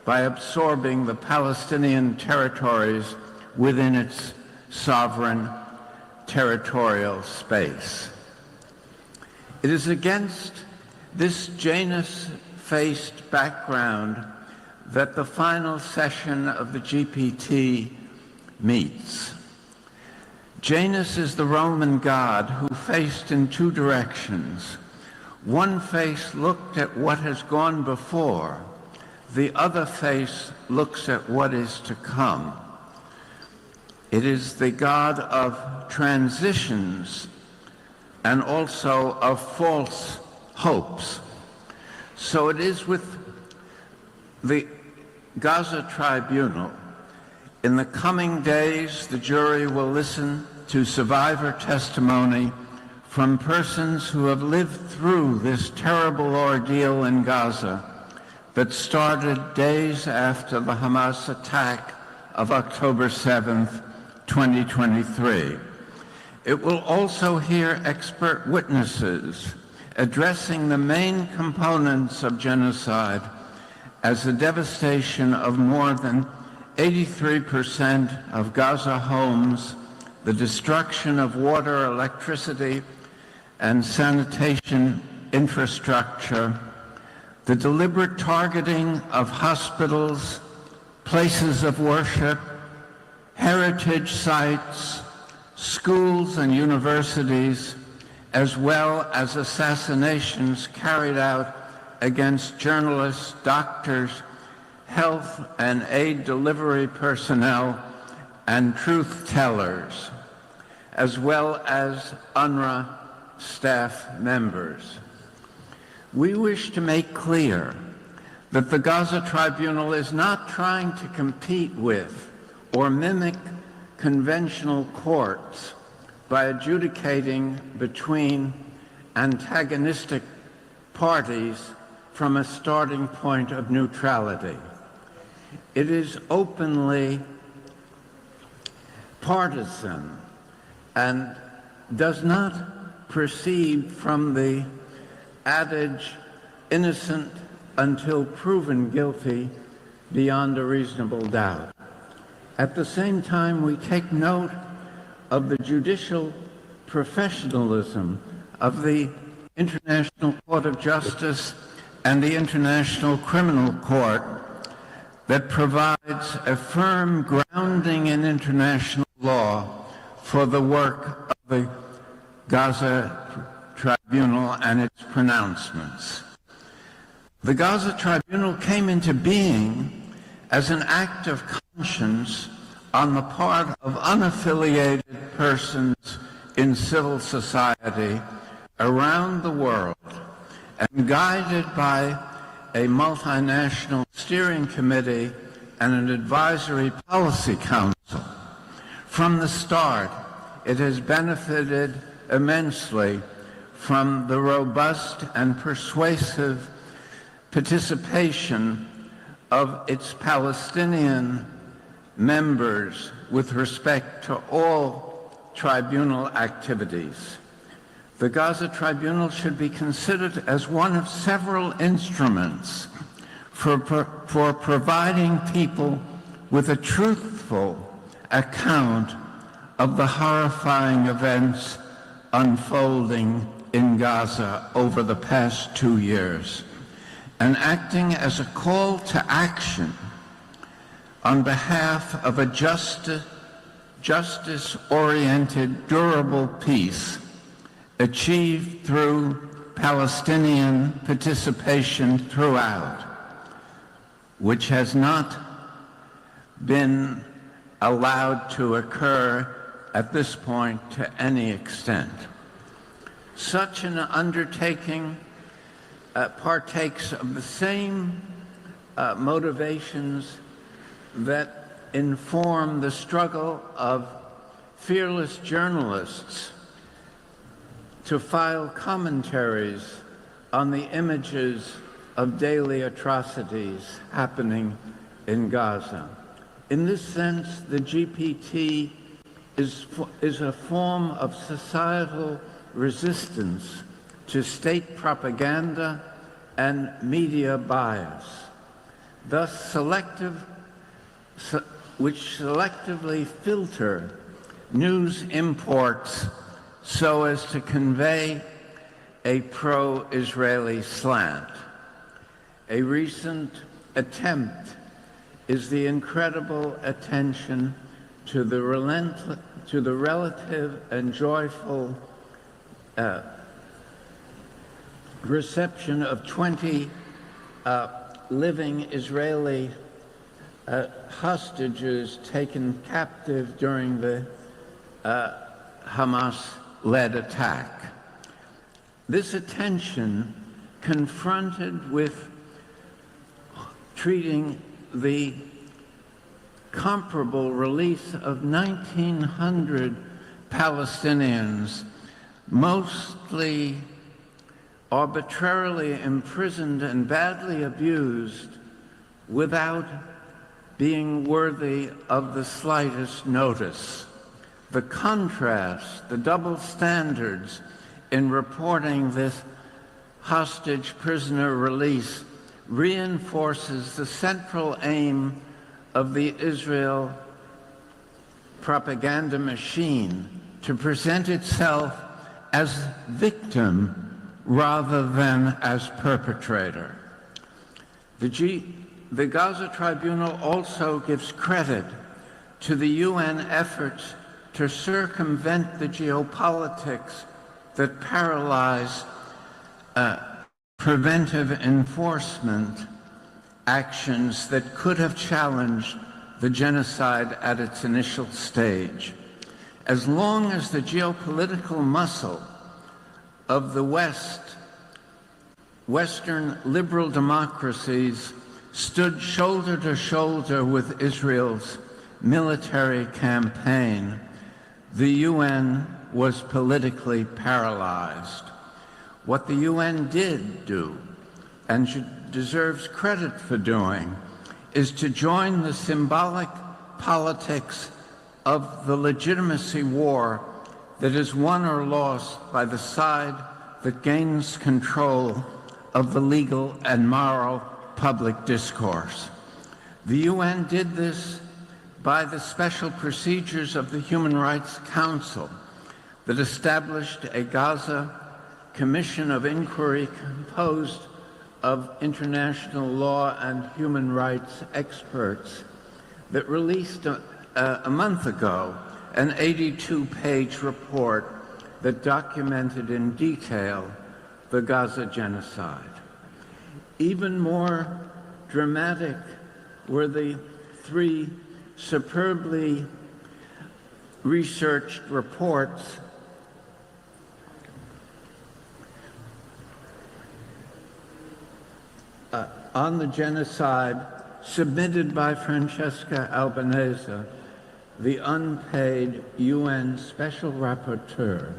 by absorbing the Palestinian territories within its sovereign territorial space. It is against this Janus-faced background that the final session of the GPT meets. Janus is the Roman god who faced in two directions. One face looked at what has gone before. The other face looks at what is to come. It is the god of transitions and also of false hopes. So it is with the Gaza Tribunal. In the coming days, the jury will listen to survivor testimony from persons who have lived through this terrible ordeal in Gaza that started days after the Hamas attack of October 7th, 2023. It will also hear expert witnesses addressing the main components of genocide as the devastation of more than 83% of Gaza homes, the destruction of water, electricity, and sanitation infrastructure, the deliberate targeting of hospitals, places of worship, heritage sites, schools and universities, as well as assassinations carried out against journalists, doctors, health and aid delivery personnel, and truth tellers, as well as UNRWA staff members. We wish to make clear that the Gaza Tribunal is not trying to compete with or mimic conventional courts by adjudicating between antagonistic parties from a starting point of neutrality. It is openly partisan and does not proceed from the adage, innocent until proven guilty, beyond a reasonable doubt. At the same time, we take note of the judicial professionalism of the International Court of Justice and the International Criminal Court that provides a firm grounding in international law for the work of the Gaza Tribunal and its pronouncements. The Gaza Tribunal came into being as an act of conscience on the part of unaffiliated persons in civil society around the world, and guided by a multinational steering committee and an advisory policy council. From the start, it has benefited immensely from the robust and persuasive participation of its Palestinian members with respect to all tribunal activities. The Gaza Tribunal should be considered as one of several instruments for providing people with a truthful account of the horrifying events unfolding in Gaza over the past 2 years, and acting as a call to action on behalf of a justice-oriented, durable peace achieved through Palestinian participation throughout, which has not been allowed to occur at this point to any extent. Such an undertaking partakes of the same motivations that inform the struggle of fearless journalists to file commentaries on the images of daily atrocities happening in Gaza. In this sense, the GPT is a form of societal resistance to state propaganda and media bias, thus which selectively filter news imports so as to convey a pro-Israeli slant. A recent attempt is the incredible attention to the relative and joyful reception of 20 living Israeli hostages taken captive during the Hamas-led attack. This attention, confronted with treating the comparable release of 1,900 Palestinians, mostly arbitrarily imprisoned and badly abused, without being worthy of the slightest notice. The contrast, the double standards in reporting this hostage prisoner release reinforces the central aim of the Israel propaganda machine to present itself as victim rather than as perpetrator. The Gaza Tribunal also gives credit to the UN efforts to circumvent the geopolitics that paralyze preventive enforcement actions that could have challenged the genocide at its initial stage. As long as the geopolitical muscle of the Western liberal democracies stood shoulder to shoulder with Israel's military campaign, the UN was politically paralyzed. What the UN did do, and deserves credit for doing, is to join the symbolic politics of the legitimacy war that is won or lost by the side that gains control of the legal and moral public discourse. The UN did this by the special procedures of the Human Rights Council that established a Gaza Commission of Inquiry composed of international law and human rights experts that released a month ago an 82-page report that documented in detail the Gaza genocide. Even more dramatic were the 3 superbly researched reports on the genocide submitted by Francesca Albanese, the unpaid UN Special Rapporteur.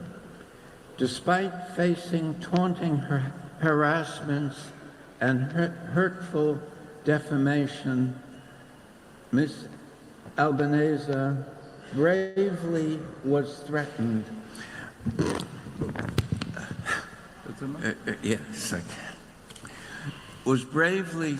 Despite facing taunting harassments and hurtful defamation, Ms. Albanese bravely was threatened. Yes, I can. Was bravely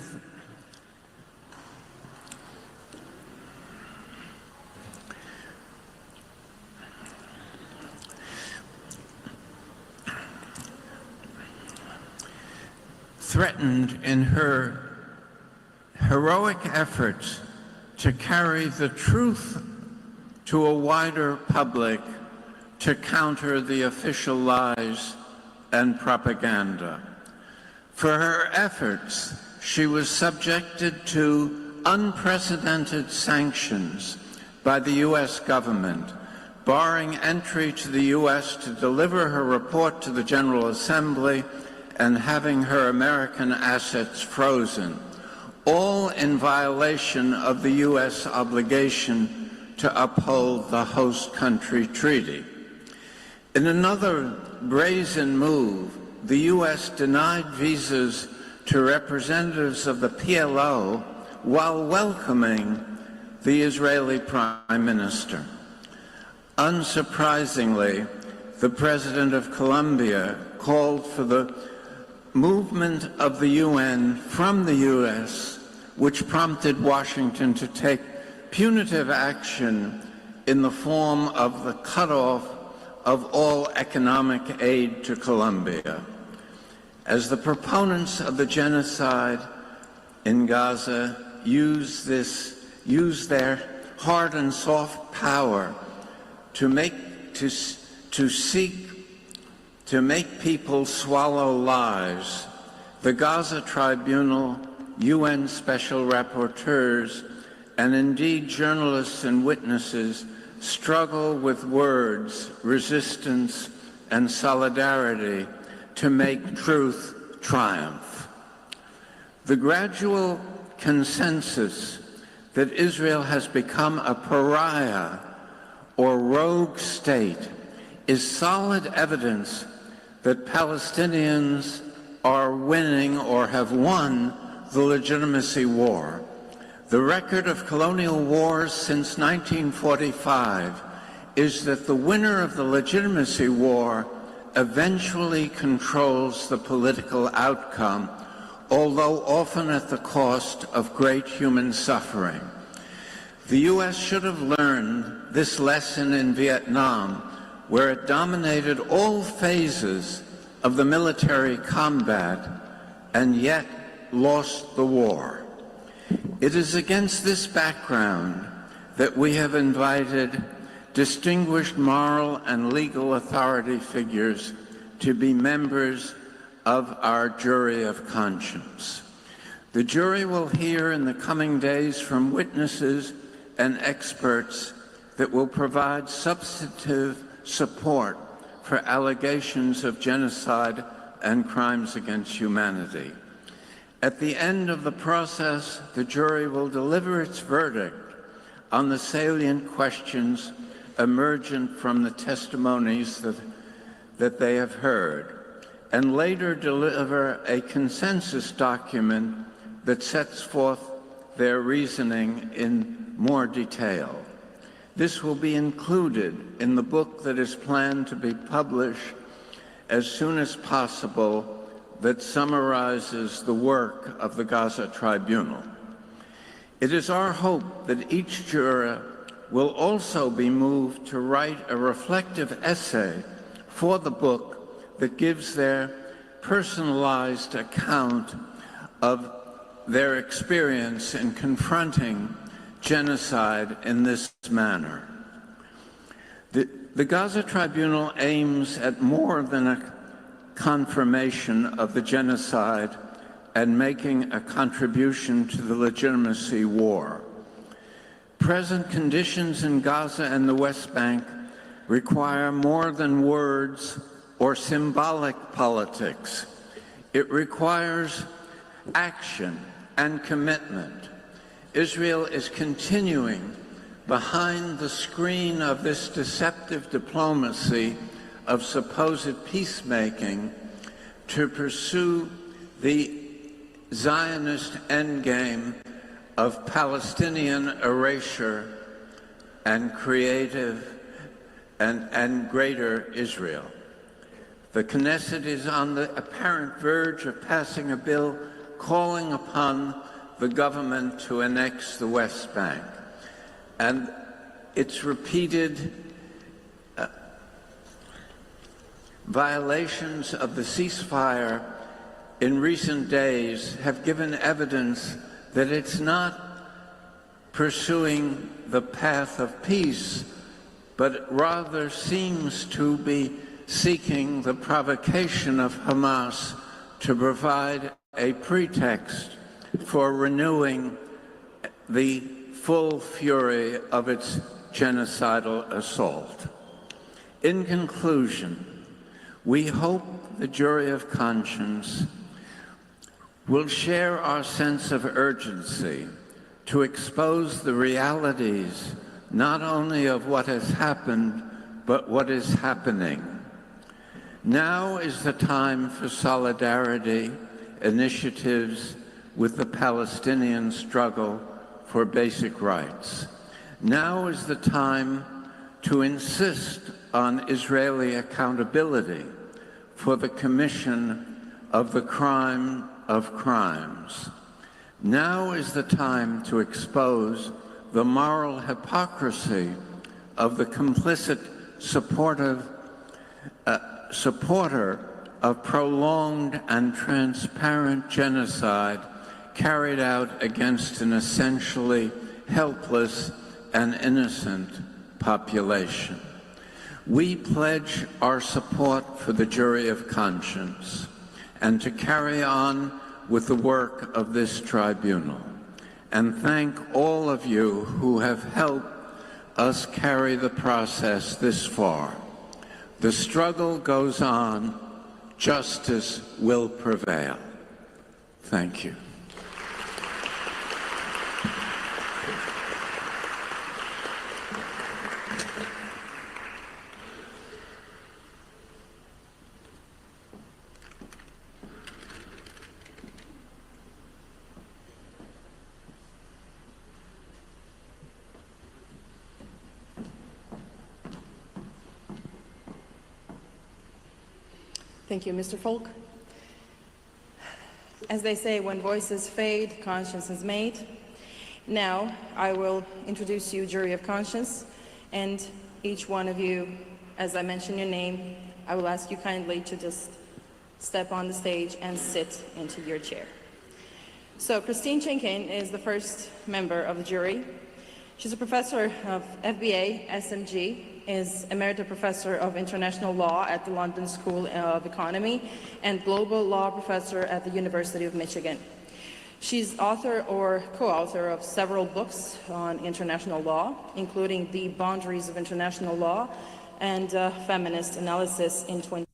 threatened in her heroic efforts to carry the truth to a wider public to counter the official lies and propaganda. For her efforts, she was subjected to unprecedented sanctions by the U.S. government, barring entry to the U.S. to deliver her report to the General Assembly and having her American assets frozen, all in violation of the U.S. obligation to uphold the host country treaty. In another brazen move, the U.S. denied visas to representatives of the PLO while welcoming the Israeli Prime Minister. Unsurprisingly, the President of Colombia called for the movement of the UN from the U.S., which prompted Washington to take punitive action in the form of the cutoff of all economic aid to Colombia. As the proponents of the genocide in Gaza use their hard and soft power to seek to make people swallow lies, the Gaza Tribunal, UN Special Rapporteurs, and indeed journalists and witnesses struggle with words, resistance, and solidarity to make truth triumph. The gradual consensus that Israel has become a pariah or rogue state is solid evidence that Palestinians are winning or have won the legitimacy war. The record of colonial wars since 1945 is that the winner of the legitimacy war eventually controls the political outcome, although often at the cost of great human suffering. The U.S. should have learned this lesson in Vietnam, where it dominated all phases of the military combat and yet lost the war. It is against this background that we have invited distinguished moral and legal authority figures to be members of our jury of conscience. The jury will hear in the coming days from witnesses and experts that will provide substantive support for allegations of genocide and crimes against humanity. At the end of the process, the jury will deliver its verdict on the salient questions emergent from the testimonies that they have heard, and later deliver a consensus document that sets forth their reasoning in more detail. This will be included in the book that is planned to be published as soon as possible that summarizes the work of the Gaza Tribunal. It is our hope that each juror will also be moved to write a reflective essay for the book that gives their personalized account of their experience in confronting genocide in this manner. The Gaza Tribunal aims at more than a confirmation of the genocide and making a contribution to the legitimacy war. Present conditions in Gaza and the West Bank require more than words or symbolic politics. It requires action and commitment. Israel is continuing behind the screen of this deceptive diplomacy of supposed peacemaking to pursue the Zionist endgame of Palestinian erasure and creative and greater Israel. The Knesset is on the apparent verge of passing a bill calling upon the government to annex the West Bank. And its repeated violations of the ceasefire in recent days have given evidence that it's not pursuing the path of peace, but rather seems to be seeking the provocation of Hamas to provide a pretext for renewing the full fury of its genocidal assault. In conclusion, we hope the jury of conscience will share our sense of urgency to expose the realities not only of what has happened, but what is happening. Now is the time for solidarity initiatives with the Palestinian struggle for basic rights. Now is the time to insist on Israeli accountability for the commission of the crime of crimes. Now is the time to expose the moral hypocrisy of the complicit supporter of prolonged and transparent genocide carried out against an essentially helpless and innocent population. We pledge our support for the jury of conscience and to carry on with the work of this tribunal, and thank all of you who have helped us carry the process this far. The struggle goes on. Justice will prevail. Thank you. Thank you, Mr. Folk. As they say, when voices fade, conscience is made. Now, I will introduce you, jury of conscience, and each one of you, as I mention your name, I will ask you kindly to just step on the stage and sit into your chair. So, Christine Chenkin is the first member of the jury. She's a professor of FBA, SMG, is Emerita Professor of International Law at the London School of Economy and Global Law Professor at the University of Michigan. She's author or co-author of several books on international law, including The Boundaries of International Law and Feminist Analysis in 20.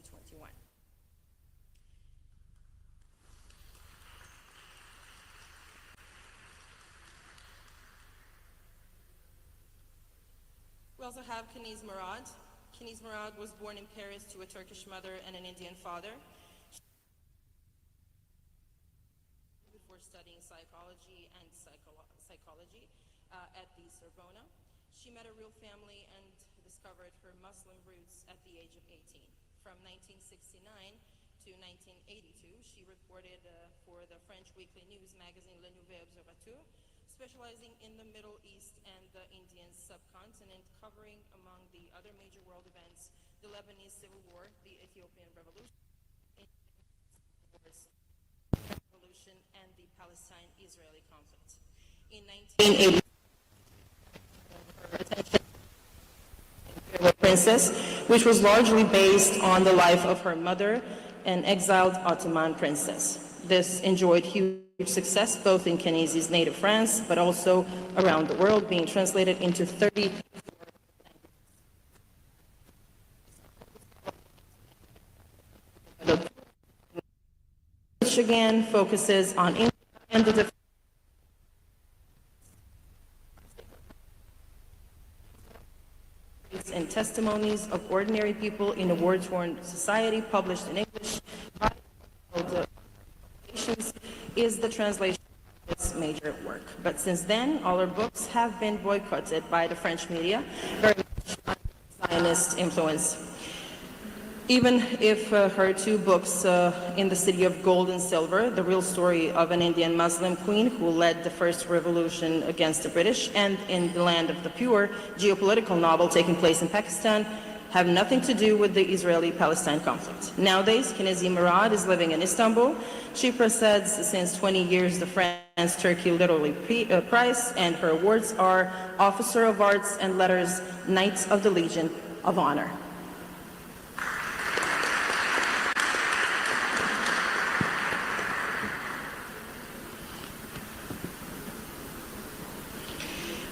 2021. We also have Kaniz Murad. Kaniz Murad was born in Paris to a Turkish mother and an Indian father. Before studying psychology and psychology at the Sorbonne, she met a real family and discovered her Muslim roots at the age of 18. From 1969 to 1982, she reported for the French weekly news magazine Le Nouvel Observateur, specializing in the Middle East and the Indian subcontinent, covering, among the other major world events, the Lebanese Civil War, the Ethiopian Revolution, and the Palestine-Israeli conflict. In 1980, Princess, which was largely based on the life of her mother, an exiled Ottoman princess. This enjoyed huge success both in Kaniz's native France, but also around the world, being translated into 30. Which again focuses on India and the and testimonies of ordinary people in a war-torn society, published in English by is the translation of its major work. But since then, all her books have been boycotted by the French media, very much under Zionist influence. Even if her two books, In the City of Gold and Silver, the real story of an Indian Muslim queen who led the first revolution against the British, and In the Land of the Pure, geopolitical novel taking place in Pakistan, have nothing to do with the Israeli-Palestine conflict. Nowadays, Kaniz Murad is living in Istanbul. She precedes since 20 years the France-Turkey Literary Prize, and her awards are Officer of Arts and Letters, Knight of the Legion of Honor.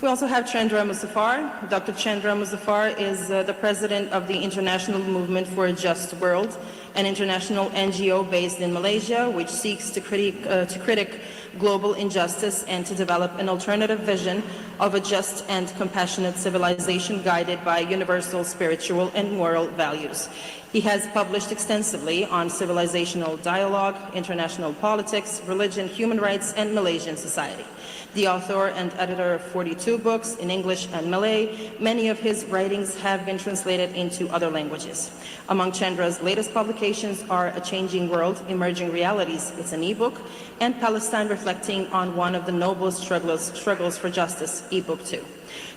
We also have Chandra Muzaffar. Dr. Chandra Muzaffar is the president of the International Movement for a Just World, an international NGO based in Malaysia, which seeks to critic global injustice and to develop an alternative vision of a just and compassionate civilization guided by universal spiritual and moral values. He has published extensively on civilizational dialogue, international politics, religion, human rights, and Malaysian society. The author and editor of 42 books in English and Malay, many of his writings have been translated into other languages. Among Chandra's latest publications are A Changing World, Emerging Realities, it's an ebook, and Palestine Reflecting on One of the Noblest Struggles for Justice, ebook 2.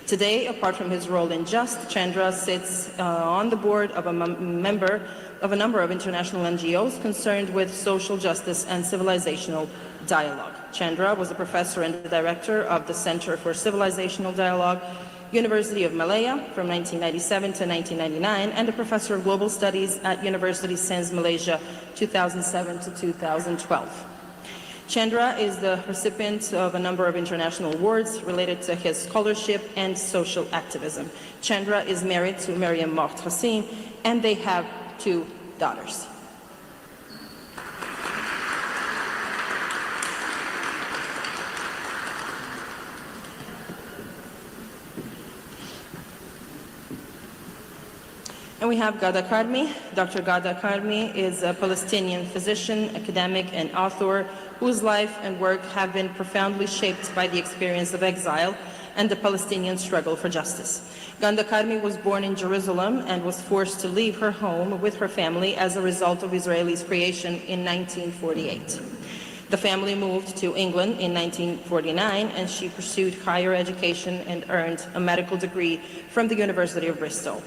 Today, apart from his role in JUST, Chandra sits on the board of a member of a number of international NGOs concerned with social justice and civilizational dialogue. Chandra was a professor and the director of the Center for Civilizational Dialogue, University of Malaya from 1997 to 1999, and a professor of global studies at University Sens Malaysia 2007 to 2012. Chandra is the recipient of a number of international awards related to his scholarship and social activism. Chandra is married to Mariam Mokhtarsin, and they have 2 daughters. And we have Ghada Karmi. Dr. Ghada Karmi is a Palestinian physician, academic, and author whose life and work have been profoundly shaped by the experience of exile and the Palestinian struggle for justice. Ghada Karmi was born in Jerusalem and was forced to leave her home with her family as a result of Israelis' creation in 1948. The family moved to England in 1949, and she pursued higher education and earned a medical degree from the University of Bristol.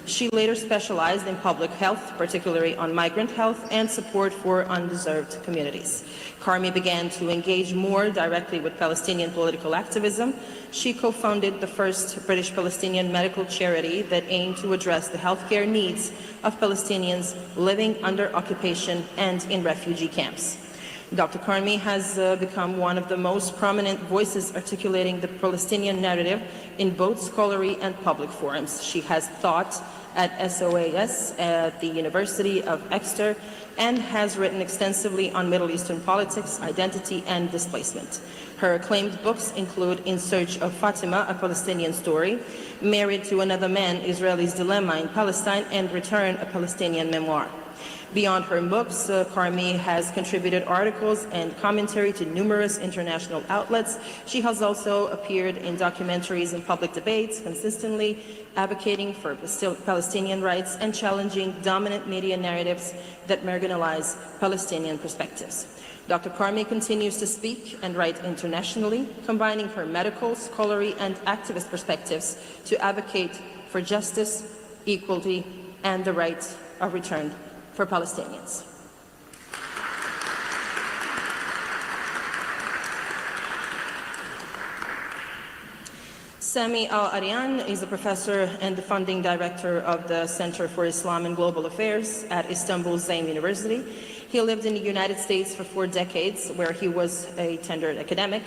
She later specialized in public health, particularly on migrant health and support for undeserved communities. Karmi began to engage more directly with Palestinian political activism. She co-founded the first British-Palestinian medical charity that aimed to address the healthcare needs of Palestinians living under occupation and in refugee camps. Dr. Karmi has become one of the most prominent voices articulating the Palestinian narrative in both scholarly and public forums. She has taught at SOAS at the University of Exeter and has written extensively on Middle Eastern politics, identity, and displacement. Her acclaimed books include In Search of Fatima, A Palestinian Story, Married to Another Man, Israeli's Dilemma in Palestine, and Return, A Palestinian Memoir. Beyond her books, Karmi has contributed articles and commentary to numerous international outlets. She has also appeared in documentaries and public debates, consistently advocating for Palestinian rights and challenging dominant media narratives that marginalize Palestinian perspectives. Dr. Karmi continues to speak and write internationally, combining her medical, scholarly, and activist perspectives to advocate for justice, equality, and the right of return for Palestinians. Sami Al-Aryan is a professor and the founding director of the Center for Islam and Global Affairs at Istanbul Zaim University. He lived in the United States for 4 decades, where he was a tenured academic.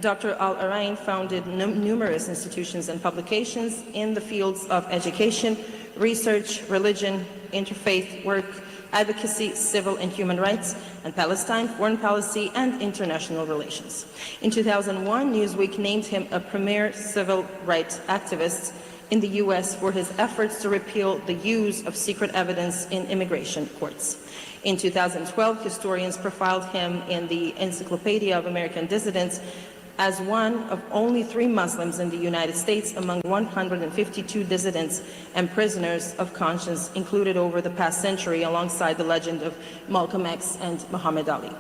Dr. Al-Aryan founded numerous institutions and publications in the fields of education, research, religion, interfaith work, advocacy, civil and human rights, and Palestine, foreign policy, and international relations. In 2001, Newsweek named him a premier civil rights activist in the US for his efforts to repeal the use of secret evidence in immigration courts. In 2012, historians profiled him in the Encyclopedia of American Dissidents as one of only 3 Muslims in the United States among 152 dissidents and prisoners of conscience included over the past century, alongside the legend of Malcolm X and Muhammad Ali.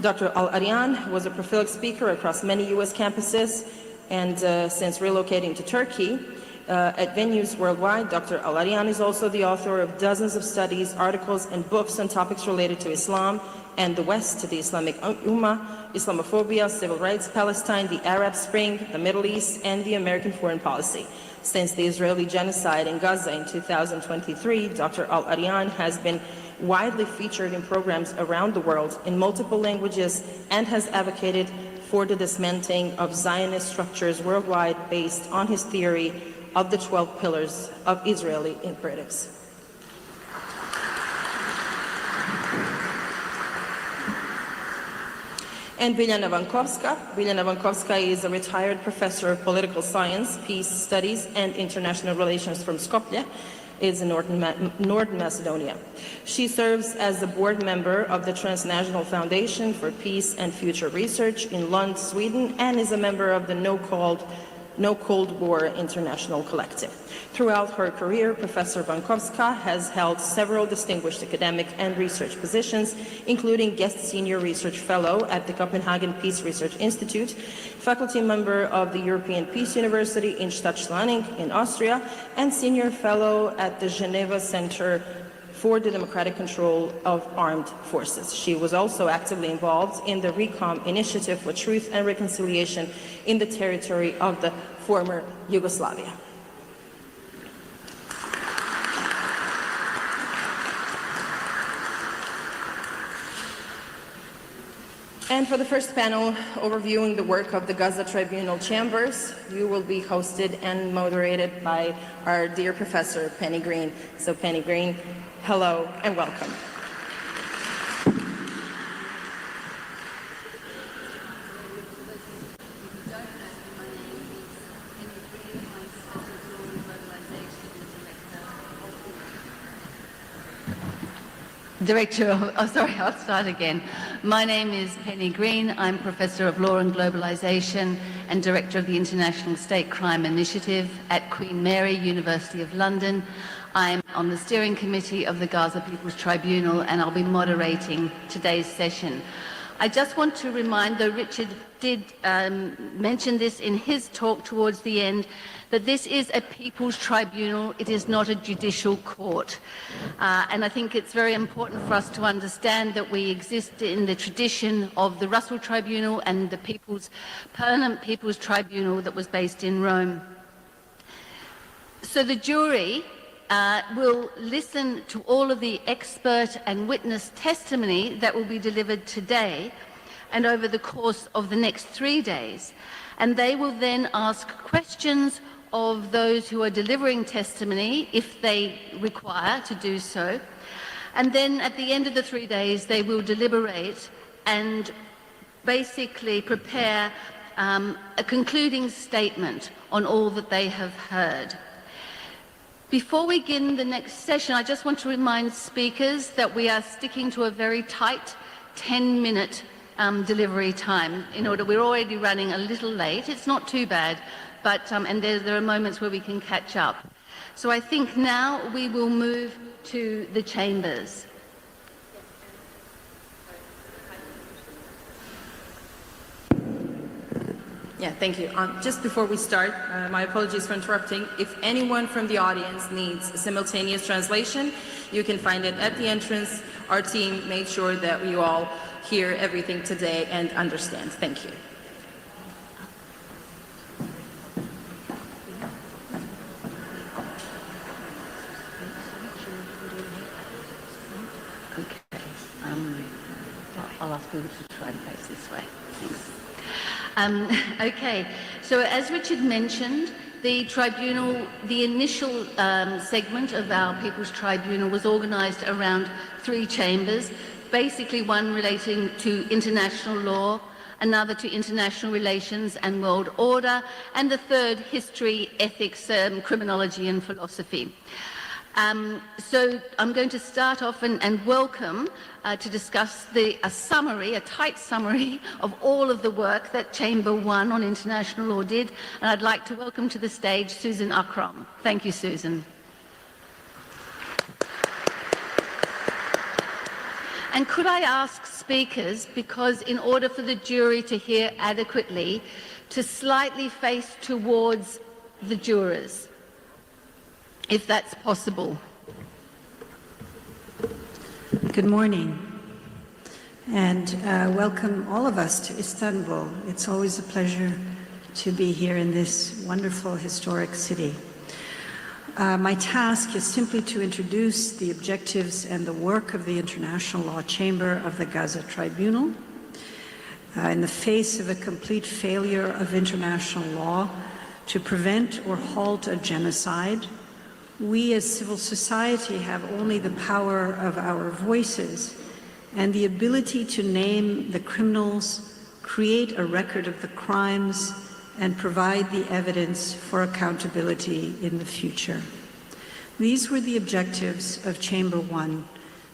Dr. Al-Aryan was a prolific speaker across many US campuses, and since relocating to Turkey, at venues worldwide, Dr. Al-Aryan is also the author of dozens of studies, articles, and books on topics related to Islam and the West, the Islamic Ummah, Islamophobia, civil rights, Palestine, the Arab Spring, the Middle East, and the American foreign policy. Since the Israeli genocide in Gaza in 2023, Dr. Al-Aryan has been widely featured in programs around the world in multiple languages and has advocated for the dismantling of Zionist structures worldwide based on his theory of the 12 pillars of Israeli imperatives. And Biljana Vankovska. Biljana Vankovska is a retired professor of political science, peace studies, and international relations from Skopje, is in North Macedonia. She serves as the board member of the Transnational Foundation for Peace and Future Research in Lund, Sweden, and is a member of the No Cold War International Collective. Throughout her career, Professor Vankovska has held several distinguished academic and research positions, including guest senior research fellow at the Copenhagen Peace Research Institute, faculty member of the European Peace University in Stadtschlaning in Austria, and senior fellow at the Geneva Center for the Democratic Control of Armed Forces. She was also actively involved in the RECOM Initiative for Truth and Reconciliation in the territory of the former Yugoslavia. And for the first panel, overviewing the work of the Gaza Tribunal Chambers, you will be hosted and moderated by our dear professor, Penny Green. So Penny Green, hello and welcome. I'll start again. My name is Penny Green. I'm Professor of Law and Globalisation and Director of the International State Crime Initiative at Queen Mary, University of London. I'm on the steering committee of the Gaza People's Tribunal, and I'll be moderating today's session. I just want to remind, though Richard did mention this in his talk towards the end, that this is a people's tribunal. It is not a judicial court. And I think it's very important for us to understand that we exist in the tradition of the Russell Tribunal and the Permanent People's Tribunal that was based in Rome. So the jury will listen to all of the expert and witness testimony that will be delivered today and over the course of the next 3 days. And they will then ask questions of those who are delivering testimony, if they require to do so. And then at the end of the 3 days, they will deliberate and basically prepare a concluding statement on all that they have heard. Before we begin the next session, I just want to remind speakers that we are sticking to a very tight 10-minute delivery time. We're already running a little late. It's not too bad, but and there are moments where we can catch up. So I think now we will move to the chambers. Yeah, thank you. Just before we start, my apologies for interrupting. If anyone from the audience needs a simultaneous translation, you can find it at the entrance. Our team made sure that you all hear everything today and understand. Thank you. Okay. I'll ask people to try and face this way. Thanks. Okay, so as Richard mentioned, the tribunal, the initial segment of our People's Tribunal was organised around 3 chambers, basically one relating to international law, another to international relations and world order, and the third, history, ethics, criminology and philosophy. So I'm going to start off and welcome to discuss a tight summary of all of the work that Chamber 1 on international law did. And I'd like to welcome to the stage Susan Akram. Thank you, Susan. And could I ask speakers, because in order for the jury to hear adequately, to slightly face towards the jurors, if that's possible. Good morning, and welcome all of us to Istanbul. It's always a pleasure to be here in this wonderful historic city. My task is simply to introduce the objectives and the work of the International Law Chamber of the Gaza Tribunal. In the face of a complete failure of international law to prevent or halt a genocide, we as civil society have only the power of our voices and the ability to name the criminals, create a record of the crimes, and provide the evidence for accountability in the future. These were the objectives of Chamber 1,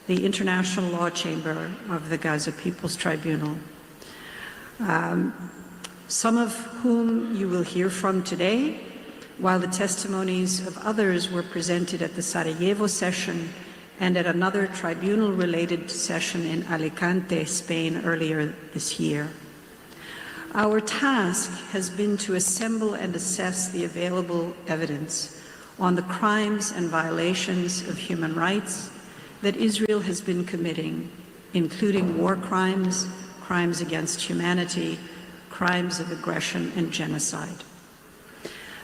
the International Law Chamber of the Gaza People's Tribunal, some of whom you will hear from today, while the testimonies of others were presented at the Sarajevo session and at another tribunal-related session in Alicante, Spain, earlier this year. Our task has been to assemble and assess the available evidence on the crimes and violations of human rights that Israel has been committing, including war crimes, crimes against humanity, crimes of aggression and genocide.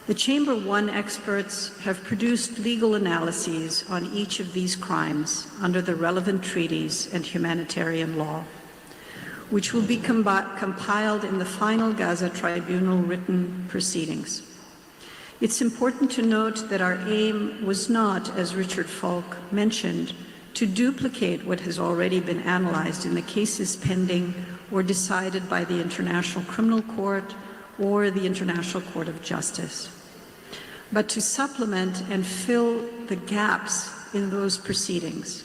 The Chamber 1 experts have produced legal analyses on each of these crimes under the relevant treaties and humanitarian law, which will be compiled in the final Gaza Tribunal written proceedings. It's important to note that our aim was not, as Richard Falk mentioned, to duplicate what has already been analyzed in the cases pending or decided by the International Criminal Court or the International Court of Justice, but to supplement and fill the gaps in those proceedings.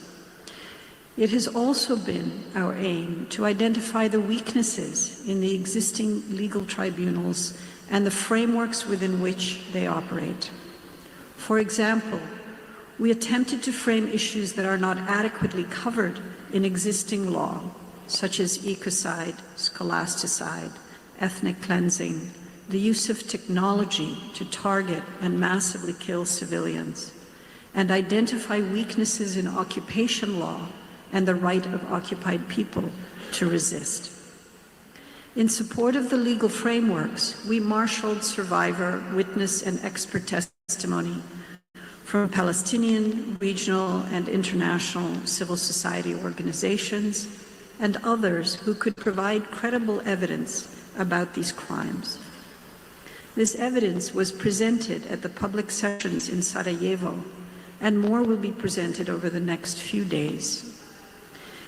It has also been our aim to identify the weaknesses in the existing legal tribunals and the frameworks within which they operate. For example, we attempted to frame issues that are not adequately covered in existing law, such as ecocide, scholasticide, ethnic cleansing, the use of technology to target and massively kill civilians, and identify weaknesses in occupation law and the right of occupied people to resist. In support of the legal frameworks, we marshaled survivor, witness, and expert testimony from Palestinian, regional, and international civil society organizations and others who could provide credible evidence about these crimes. This evidence was presented at the public sessions in Sarajevo, and more will be presented over the next few days.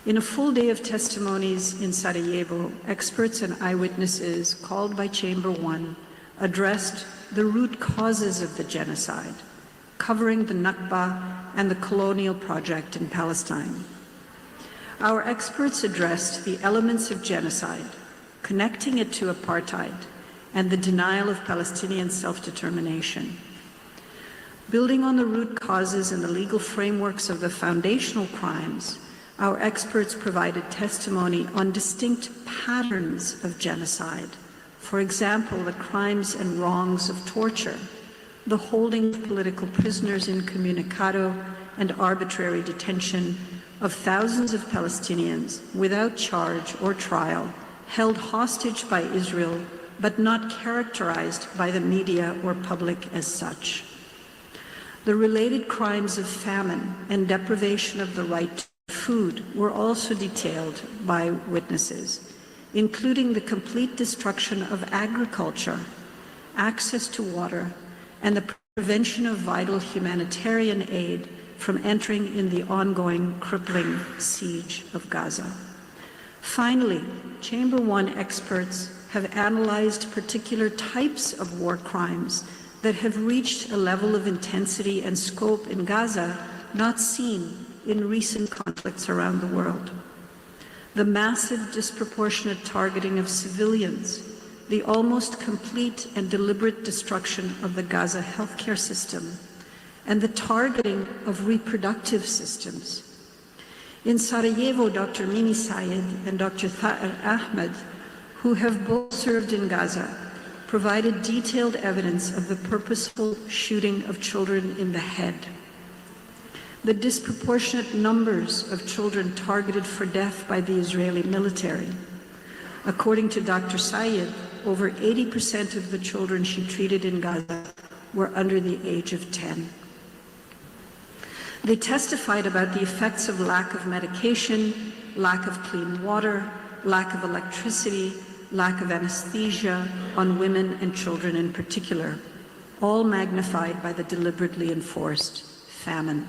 In a full day of testimonies in Sarajevo, experts and eyewitnesses called by Chamber 1 addressed the root causes of the genocide, covering the Nakba and the colonial project in Palestine. Our experts addressed the elements of genocide, connecting it to apartheid and the denial of Palestinian self-determination. Building on the root causes and the legal frameworks of the foundational crimes, our experts provided testimony on distinct patterns of genocide. For example, the crimes and wrongs of torture, the holding of political prisoners incommunicado, and arbitrary detention of thousands of Palestinians without charge or trial, held hostage by Israel, but not characterized by the media or public as such. The related crimes of famine and deprivation of the right to food were also detailed by witnesses, including the complete destruction of agriculture, access to water, and the prevention of vital humanitarian aid from entering in the ongoing crippling siege of Gaza. Finally, Chamber 1 experts have analyzed particular types of war crimes that have reached a level of intensity and scope in Gaza not seen in recent conflicts around the world. The massive disproportionate targeting of civilians, the almost complete and deliberate destruction of the Gaza healthcare system, and the targeting of reproductive systems. In Sarajevo, Dr. Mimi Sayed and Dr. Tha'er Ahmed, who have both served in Gaza, provided detailed evidence of the purposeful shooting of children in the head, the disproportionate numbers of children targeted for death by the Israeli military. According to Dr. Sayed, over 80% of the children she treated in Gaza were under the age of 10. They testified about the effects of lack of medication, lack of clean water, lack of electricity, lack of anesthesia on women and children in particular, all magnified by the deliberately enforced famine.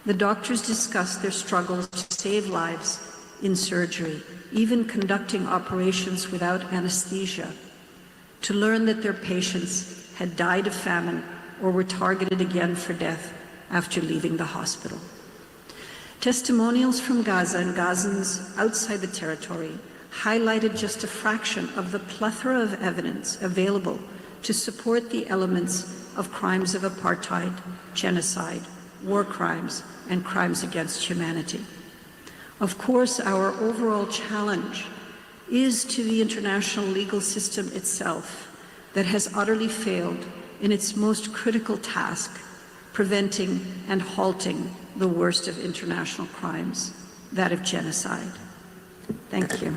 The doctors discussed their struggles to save lives in surgery, even conducting operations without anesthesia, to learn that their patients had died of famine or were targeted again for death after leaving the hospital. Testimonials from Gaza and Gazans outside the territory highlighted just a fraction of the plethora of evidence available to support the elements of crimes of apartheid, genocide, war crimes, and crimes against humanity. Of course, our overall challenge is to the international legal system itself that has utterly failed in its most critical task, preventing and halting the worst of international crimes, that of genocide. Thank you.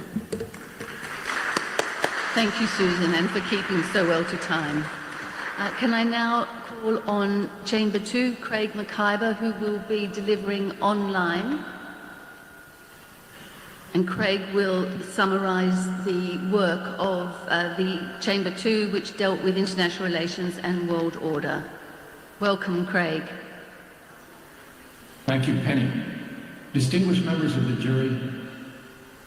Thank you, Susan, and for keeping so well to time. Can I now call on Chamber 2, Craig McIver, who will be delivering online. And Craig will summarise the work of the Chamber 2, which dealt with international relations and world order. Welcome, Craig. Thank you, Penny. Distinguished members of the jury,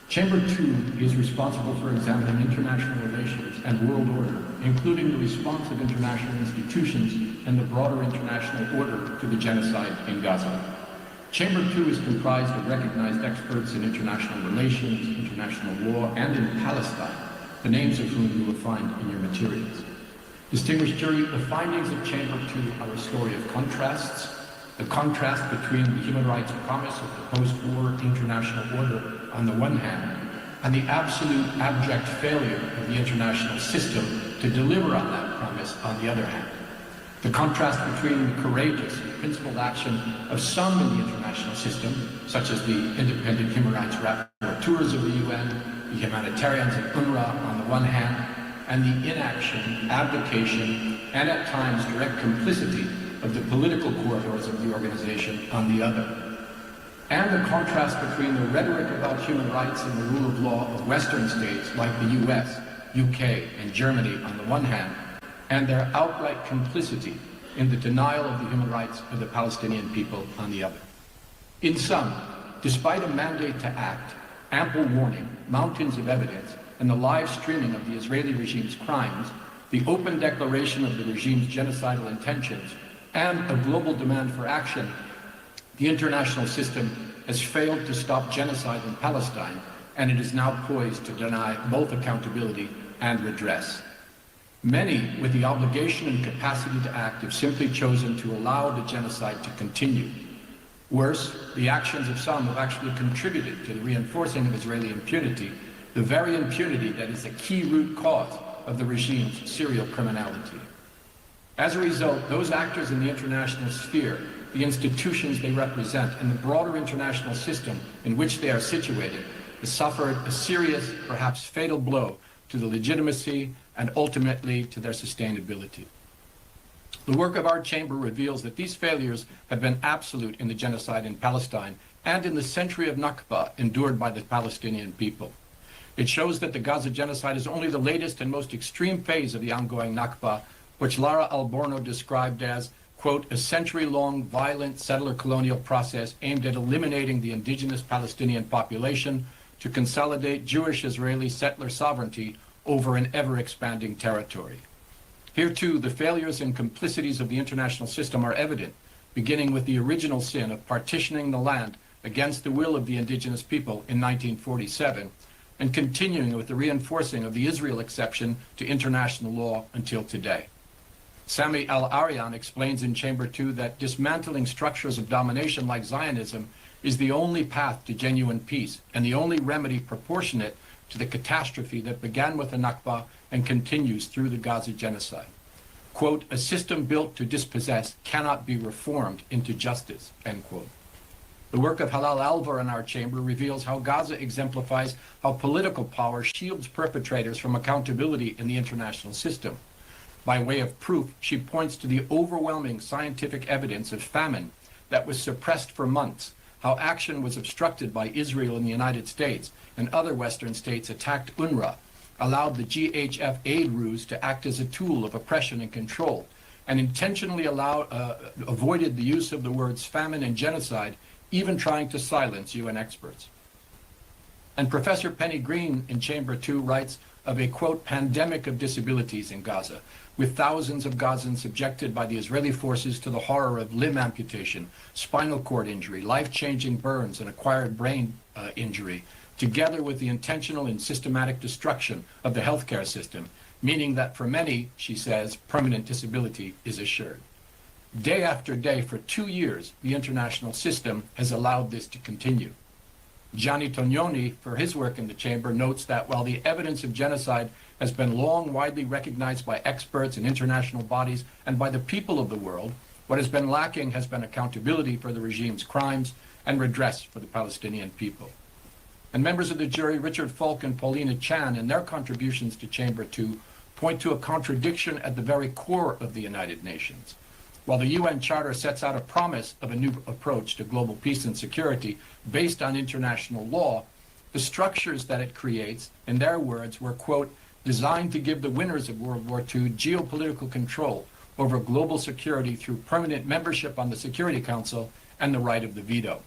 Chamber 2 is responsible for examining international relations and world order, including the response of international institutions and the broader international order to the genocide in Gaza. Chamber 2 is comprised of recognized experts in international relations, international law, and in Palestine, the names of whom you will find in your materials. Distinguished jury, the findings of Chamber 2 are a story of contrasts, the contrast between the human rights promise of the post-war international order on the one hand, and the absolute abject failure of the international system to deliver on that promise on the other hand. The contrast between the courageous and principled action of some in the international system, such as the independent human rights rapporteurs of the UN, the humanitarians of UNRWA on the one hand, and the inaction, abdication, and at times direct complicity of the political corridors of the organization on the other. And the contrast between the rhetoric about human rights and the rule of law of Western states like the US, UK, and Germany on the one hand, and their outright complicity in the denial of the human rights of the Palestinian people on the other. In sum, despite a mandate to act, ample warning, mountains of evidence, and the live streaming of the Israeli regime's crimes, the open declaration of the regime's genocidal intentions, and a global demand for action, the international system has failed to stop genocide in Palestine, and it is now poised to deny both accountability and redress. Many, with the obligation and capacity to act, have simply chosen to allow the genocide to continue. Worse, the actions of some have actually contributed to the reinforcing of Israeli impunity, the very impunity that is the key root cause of the regime's serial criminality. As a result, those actors in the international sphere, the institutions they represent, and the broader international system in which they are situated, have suffered a serious, perhaps fatal blow to the legitimacy and ultimately to their sustainability. The work of our chamber reveals that these failures have been absolute in the genocide in Palestine and in the century of Nakba endured by the Palestinian people. It shows that the Gaza genocide is only the latest and most extreme phase of the ongoing Nakba, which Lara Alborno described as, quote, a century-long violent settler colonial process aimed at eliminating the indigenous Palestinian population to consolidate Jewish-Israeli settler sovereignty over an ever-expanding territory. Here, too, the failures and complicities of the international system are evident, beginning with the original sin of partitioning the land against the will of the indigenous people in 1947, and continuing with the reinforcing of the Israel exception to international law until today. Sami Al-Aryan explains in Chamber 2 that dismantling structures of domination like Zionism is the only path to genuine peace and the only remedy proportionate to the catastrophe that began with the Nakba and continues through the Gaza genocide. Quote, a system built to dispossess cannot be reformed into justice, end quote. The work of Halal Alvar in our chamber reveals how Gaza exemplifies how political power shields perpetrators from accountability in the international system. By way of proof, she points to the overwhelming scientific evidence of famine that was suppressed for months, how action was obstructed by Israel and the United States, and other Western states attacked UNRWA, allowed the GHF aid ruse to act as a tool of oppression and control, and intentionally avoided the use of the words famine and genocide, even trying to silence UN experts. And Professor Penny Green in Chamber 2 writes of a, quote, pandemic of disabilities in Gaza, with thousands of Gazans subjected by the Israeli forces to the horror of limb amputation, spinal cord injury, life-changing burns, and acquired brain injury, together with the intentional and systematic destruction of the healthcare system, meaning that for many, she says, permanent disability is assured. Day after day, for 2 years, the international system has allowed this to continue. Gianni Tognoni, for his work in the chamber, notes that while the evidence of genocide has been long widely recognized by experts and international bodies and by the people of the world, what has been lacking has been accountability for the regime's crimes and redress for the Palestinian people. And members of the jury, Richard Falk and Paulina Chan, in their contributions to Chamber 2, point to a contradiction at the very core of the United Nations. While the UN Charter sets out a promise of a new approach to global peace and security based on international law, the structures that it creates, in their words, were, quote, designed to give the winners of World War II geopolitical control over global security through permanent membership on the Security Council and the right of the veto.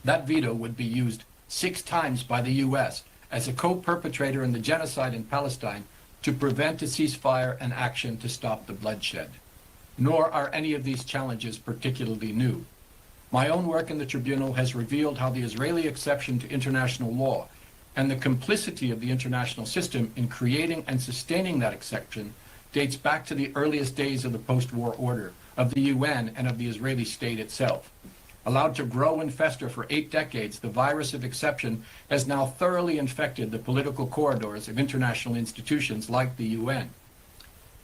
That veto would be used 6 times by the US as a co-perpetrator in the genocide in Palestine to prevent a ceasefire and action to stop the bloodshed. Nor are any of these challenges particularly new. My own work in the tribunal has revealed how the Israeli exception to international law and the complicity of the international system in creating and sustaining that exception dates back to the earliest days of the post-war order, of the UN, and of the Israeli state itself. Allowed to grow and fester for 8 decades, the virus of exception has now thoroughly infected the political corridors of international institutions like the UN.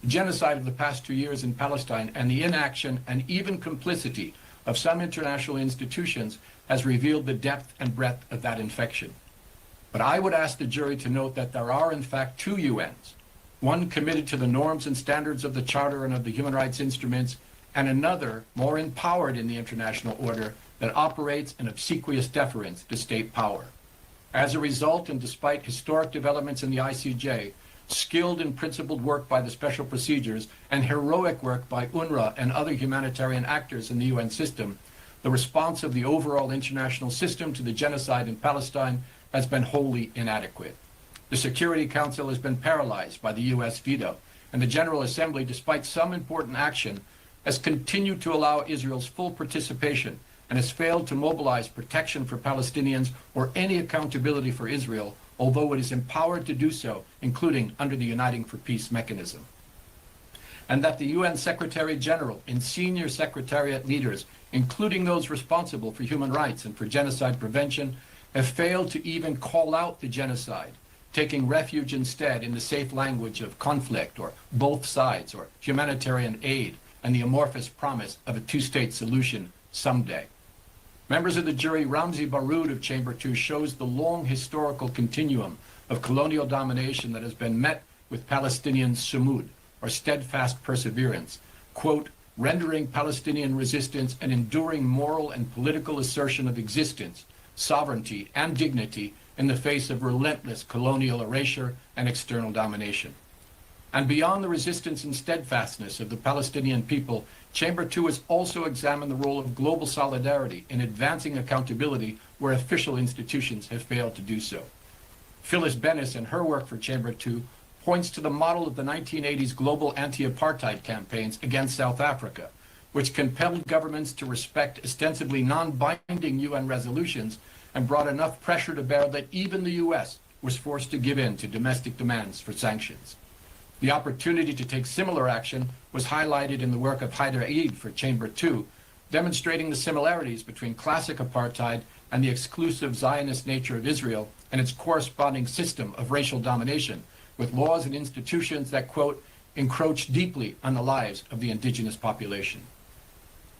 The genocide of the past 2 years in Palestine and the inaction and even complicity of some international institutions has revealed the depth and breadth of that infection. But I would ask the jury to note that there are in fact 2 UNs, one committed to the norms and standards of the Charter and of the human rights instruments, and another more empowered in the international order that operates in obsequious deference to state power. As a result, and despite historic developments in the ICJ, skilled and principled work by the special procedures, and heroic work by UNRWA and other humanitarian actors in the UN system, the response of the overall international system to the genocide in Palestine has been wholly inadequate. The Security Council has been paralyzed by the US veto, and the General Assembly, despite some important action, has continued to allow Israel's full participation and has failed to mobilize protection for Palestinians or any accountability for Israel, although it is empowered to do so, including under the Uniting for Peace mechanism. And that the UN Secretary General and senior secretariat leaders, including those responsible for human rights and for genocide prevention, have failed to even call out the genocide, taking refuge instead in the safe language of conflict or both sides or humanitarian aid and the amorphous promise of a two-state solution someday. Members of the jury, Ramzi Baroud of Chamber 2 shows the long historical continuum of colonial domination that has been met with Palestinian sumud, or steadfast perseverance, quote, rendering Palestinian resistance an enduring moral and political assertion of existence, sovereignty, and dignity in the face of relentless colonial erasure and external domination. And beyond the resistance and steadfastness of the Palestinian people, Chamber 2 has also examined the role of global solidarity in advancing accountability where official institutions have failed to do so. Phyllis Bennis, in her work for Chamber 2, points to the model of the 1980s global anti-apartheid campaigns against South Africa, which compelled governments to respect ostensibly non-binding UN resolutions and brought enough pressure to bear that even the US was forced to give in to domestic demands for sanctions. The opportunity to take similar action was highlighted in the work of Haider Eid for Chamber 2, demonstrating the similarities between classic apartheid and the exclusive Zionist nature of Israel and its corresponding system of racial domination, with laws and institutions that, quote, encroach deeply on the lives of the indigenous population.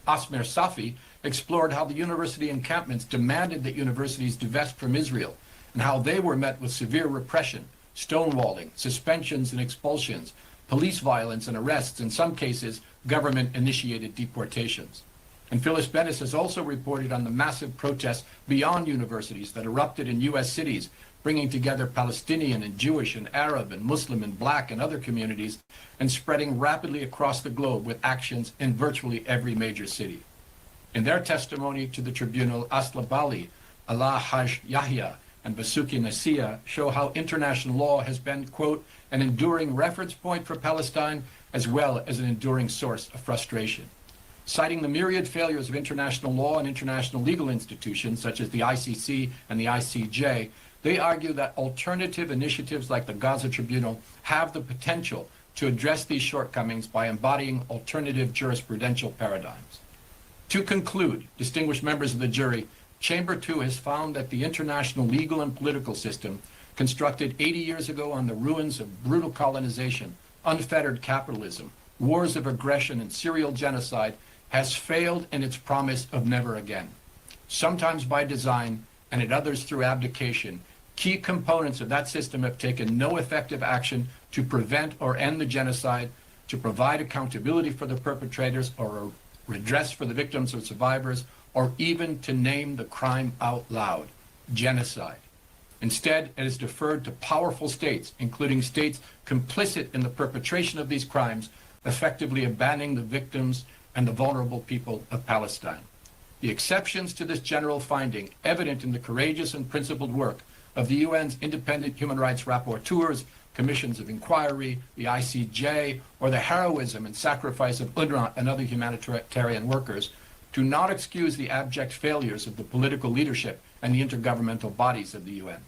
Asmer Safi explored how the university encampments demanded that universities divest from Israel and how they were met with severe repression, stonewalling, suspensions and expulsions, police violence and arrests, in some cases, government-initiated deportations. And Phyllis Bennis has also reported on the massive protests beyond universities that erupted in U.S. cities, bringing together Palestinian and Jewish and Arab and Muslim and Black and other communities, and spreading rapidly across the globe with actions in virtually every major city. In their testimony to the tribunal, Asla Bali, Allah Haj Yahya, and Basuki Nasia show how international law has been, quote, an enduring reference point for Palestine, as well as an enduring source of frustration. Citing the myriad failures of international law and international legal institutions, such as the ICC and the ICJ, they argue that alternative initiatives like the Gaza Tribunal have the potential to address these shortcomings by embodying alternative jurisprudential paradigms. To conclude, distinguished members of the jury, Chamber 2 has found that the international legal and political system, constructed 80 years ago on the ruins of brutal colonization, unfettered capitalism, wars of aggression, and serial genocide, has failed in its promise of never again. Sometimes by design, and at others through abdication, key components of that system have taken no effective action to prevent or end the genocide, to provide accountability for the perpetrators or a redress for the victims or survivors, or even to name the crime out loud, genocide. Instead, it has deferred to powerful states, including states complicit in the perpetration of these crimes, effectively abandoning the victims and the vulnerable people of Palestine. The exceptions to this general finding, evident in the courageous and principled work of the UN's independent human rights rapporteurs, commissions of inquiry, the ICJ, or the heroism and sacrifice of UNRWA and other humanitarian workers, do not excuse the abject failures of the political leadership and the intergovernmental bodies of the UN.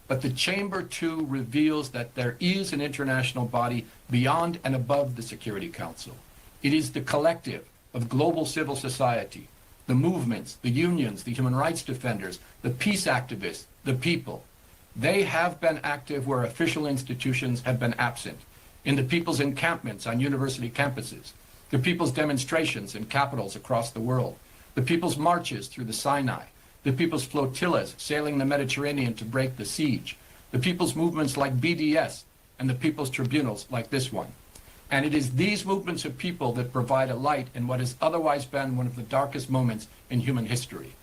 But the Chamber 2 reveals that there is an international body beyond and above the Security Council. It is the collective of global civil society, the movements, the unions, the human rights defenders, the peace activists, the people. They have been active where official institutions have been absent, in the people's encampments on university campuses, the people's demonstrations in capitals across the world, the people's marches through the Sinai, the people's flotillas sailing the Mediterranean to break the siege, the people's movements like BDS, and the people's tribunals like this one. And it is these movements of people that provide a light in what has otherwise been one of the darkest moments in human history.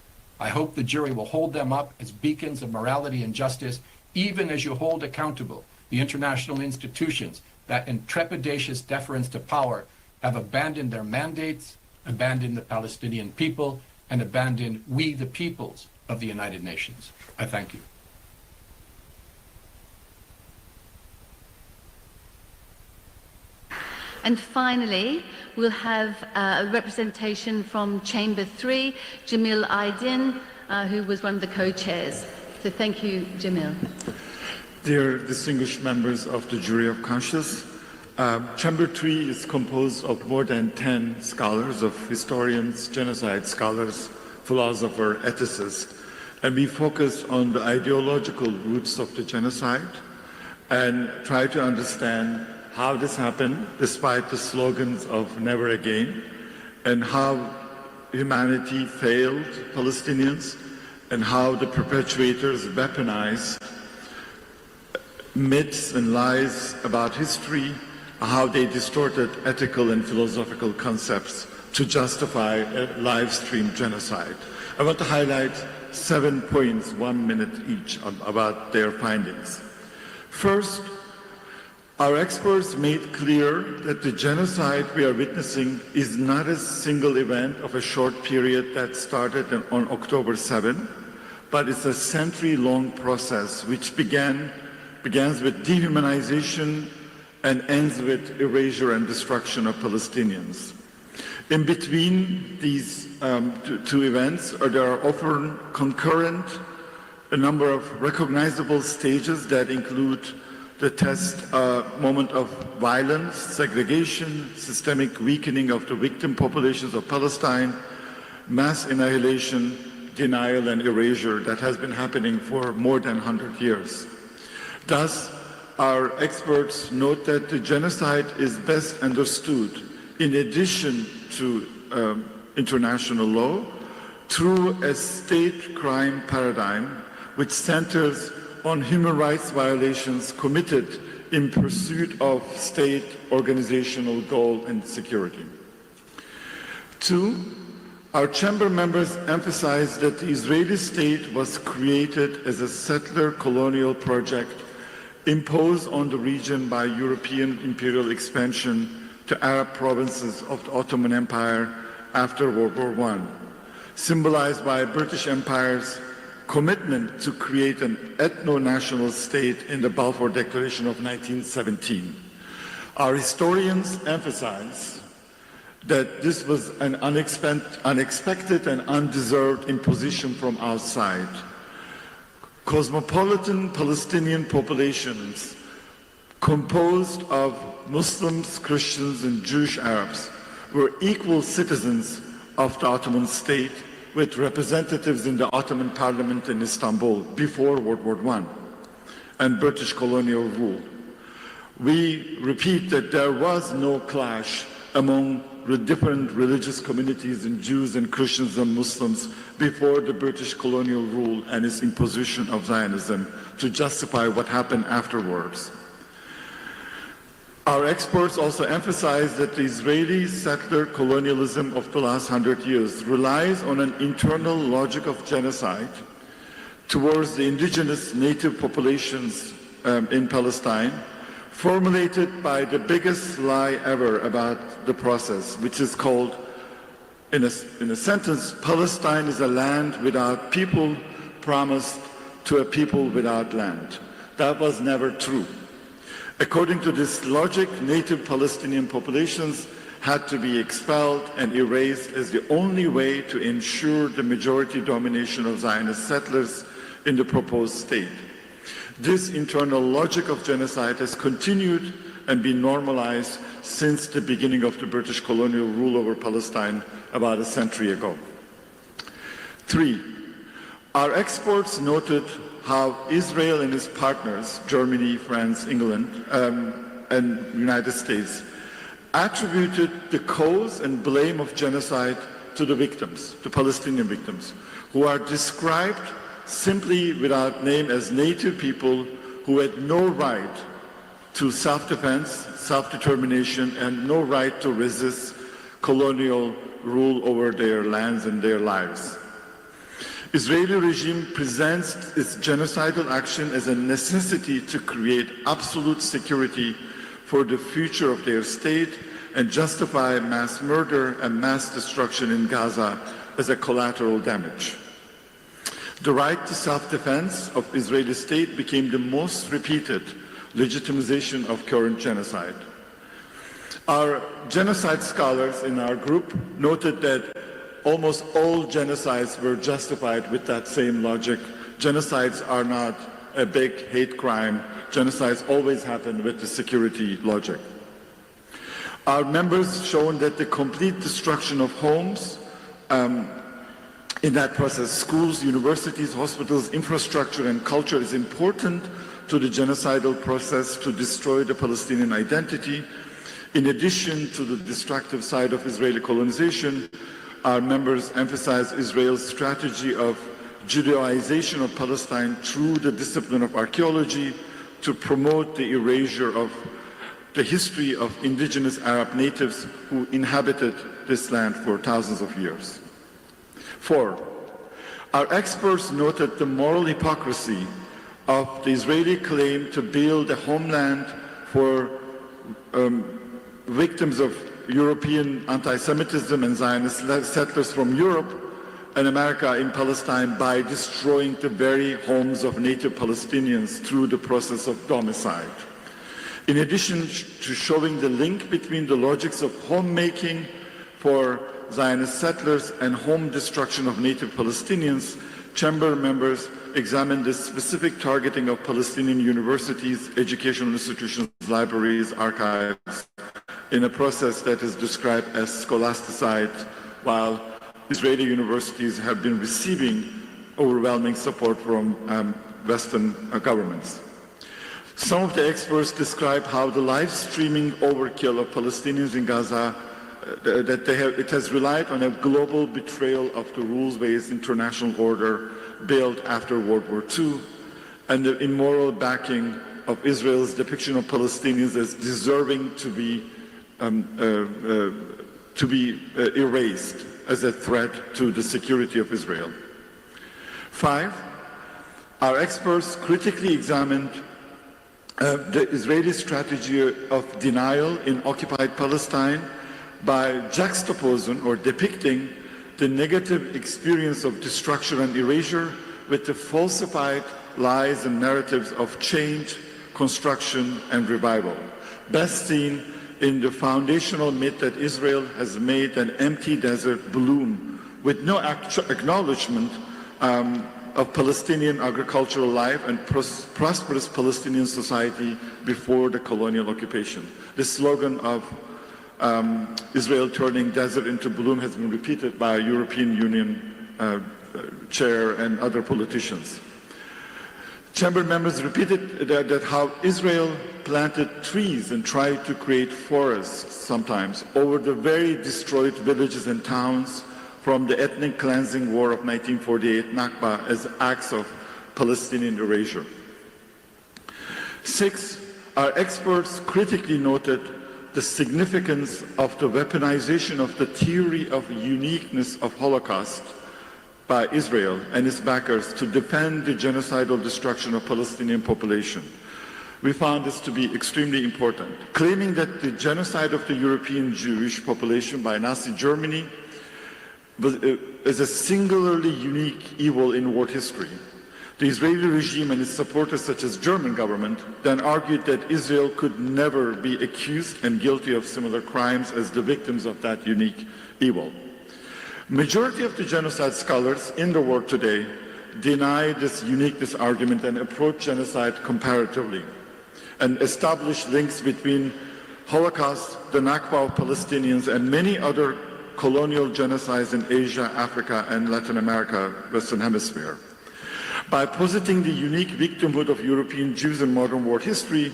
I hope the jury will hold them up as beacons of morality and justice, even as you hold accountable the international institutions that in trepidatious deference to power have abandoned their mandates, abandoned the Palestinian people, and abandoned we the peoples of the United Nations. I thank you. And finally, we'll have a representation from Chamber 3, Jamil Aydin, who was one of the co-chairs. So thank you, Jamil. Dear distinguished members of the Jury of Conscience, Chamber 3 is composed of more than 10 scholars, of historians, genocide scholars, philosophers, ethicists, and we focus on the ideological roots of the genocide and try to understand how this happened despite the slogans of never again, and how humanity failed Palestinians, and how the perpetrators weaponized myths and lies about history, how they distorted ethical and philosophical concepts to justify a live-stream genocide. I want to highlight 7 points, 1 minute each, about their findings. First, our experts made clear that the genocide we are witnessing is not a single event of a short period that started on October 7, but it's a century-long process which begins with dehumanization and ends with erasure and destruction of Palestinians. In between these two events, there are often concurrent a number of recognizable stages that include the test moment of violence, segregation, systemic weakening of the victim populations of Palestine, mass annihilation, denial and erasure that has been happening for more than 100 years. Thus, our experts note that the genocide is best understood, in addition to international law, through a state crime paradigm which centers on human rights violations committed in pursuit of state organizational goal and security. 2, our chamber members emphasize that the Israeli state was created as a settler colonial project imposed on the region by European imperial expansion to Arab provinces of the Ottoman Empire after World War I, symbolized by British Empire's commitment to create an ethno-national state in the Balfour Declaration of 1917. Our historians emphasize that this was an unexpected and undeserved imposition from outside. Cosmopolitan Palestinian populations composed of Muslims, Christians, and Jewish Arabs were equal citizens of the Ottoman state, with representatives in the Ottoman Parliament in Istanbul before World War I and British colonial rule. We repeat that there was no clash among the different religious communities in Jews and Christians and Muslims before the British colonial rule and its imposition of Zionism to justify what happened afterwards. Our experts also emphasize that the Israeli settler colonialism of the last 100 years relies on an internal logic of genocide towards the indigenous native populations in Palestine, formulated by the biggest lie ever about the process, which is called, in a sentence, Palestine is a land without people promised to a people without land. That was never true. According to this logic, native Palestinian populations had to be expelled and erased as the only way to ensure the majority domination of Zionist settlers in the proposed state. This internal logic of genocide has continued and been normalized since the beginning of the British colonial rule over Palestine about a century ago. 3, our experts noted how Israel and its partners, Germany, France, England, and United States, attributed the cause and blame of genocide to the victims, the Palestinian victims, who are described simply without name as native people who had no right to self-defense, self-determination, and no right to resist colonial rule over their lands and their lives. Israeli regime presents its genocidal action as a necessity to create absolute security for the future of their state and justify mass murder and mass destruction in Gaza as a collateral damage. The right to self-defense of Israeli state became the most repeated legitimization of current genocide. Our genocide scholars in our group noted that almost all genocides were justified with that same logic. Genocides are not a big hate crime. Genocides always happen with the security logic. Our members shown that the complete destruction of homes, in that process, schools, universities, hospitals, infrastructure, and culture is important to the genocidal process to destroy the Palestinian identity. In addition to the destructive side of Israeli colonization, our members emphasize Israel's strategy of Judaization of Palestine through the discipline of archaeology to promote the erasure of the history of indigenous Arab natives who inhabited this land for thousands of years. 4, our experts noted the moral hypocrisy of the Israeli claim to build a homeland for victims of European anti-Semitism and Zionist settlers from Europe and America in Palestine by destroying the very homes of native Palestinians through the process of domicide. In addition to showing the link between the logics of homemaking for Zionist settlers and home destruction of native Palestinians, chamber members examined the specific targeting of Palestinian universities, educational institutions, libraries, archives, in a process that is described as scholasticide, while Israeli universities have been receiving overwhelming support from Western governments. Some of the experts describe how the live streaming overkill of Palestinians in Gaza it has relied on a global betrayal of the rules-based international order built after World War II and the immoral backing of Israel's depiction of Palestinians as deserving to be erased as a threat to the security of Israel. 5, our experts critically examined the Israeli strategy of denial in occupied Palestine by juxtaposing or depicting the negative experience of destruction and erasure with the falsified lies and narratives of change, construction, and revival, best seen in the foundational myth that Israel has made an empty desert bloom with no acknowledgement of Palestinian agricultural life and prosperous Palestinian society before the colonial occupation. The slogan of Israel turning desert into bloom has been repeated by European Union chair and other politicians. Chamber members repeated that how Israel planted trees and tried to create forests sometimes over the very destroyed villages and towns from the ethnic cleansing war of 1948 Nakba as acts of Palestinian erasure. 6, our experts critically noted the significance of the weaponization of the theory of uniqueness of Holocaust by Israel and its backers to defend the genocidal destruction of Palestinian population. We found this to be extremely important, claiming that the genocide of the European Jewish population by Nazi Germany is a singularly unique evil in world history. The Israeli regime and its supporters, such as German government, then argued that Israel could never be accused and guilty of similar crimes as the victims of that unique evil. Majority of the genocide scholars in the world today deny this uniqueness argument and approach genocide comparatively and establish links between Holocaust, the Nakba of Palestinians, and many other colonial genocides in Asia, Africa, and Latin America, Western Hemisphere. By positing the unique victimhood of European Jews in modern world history,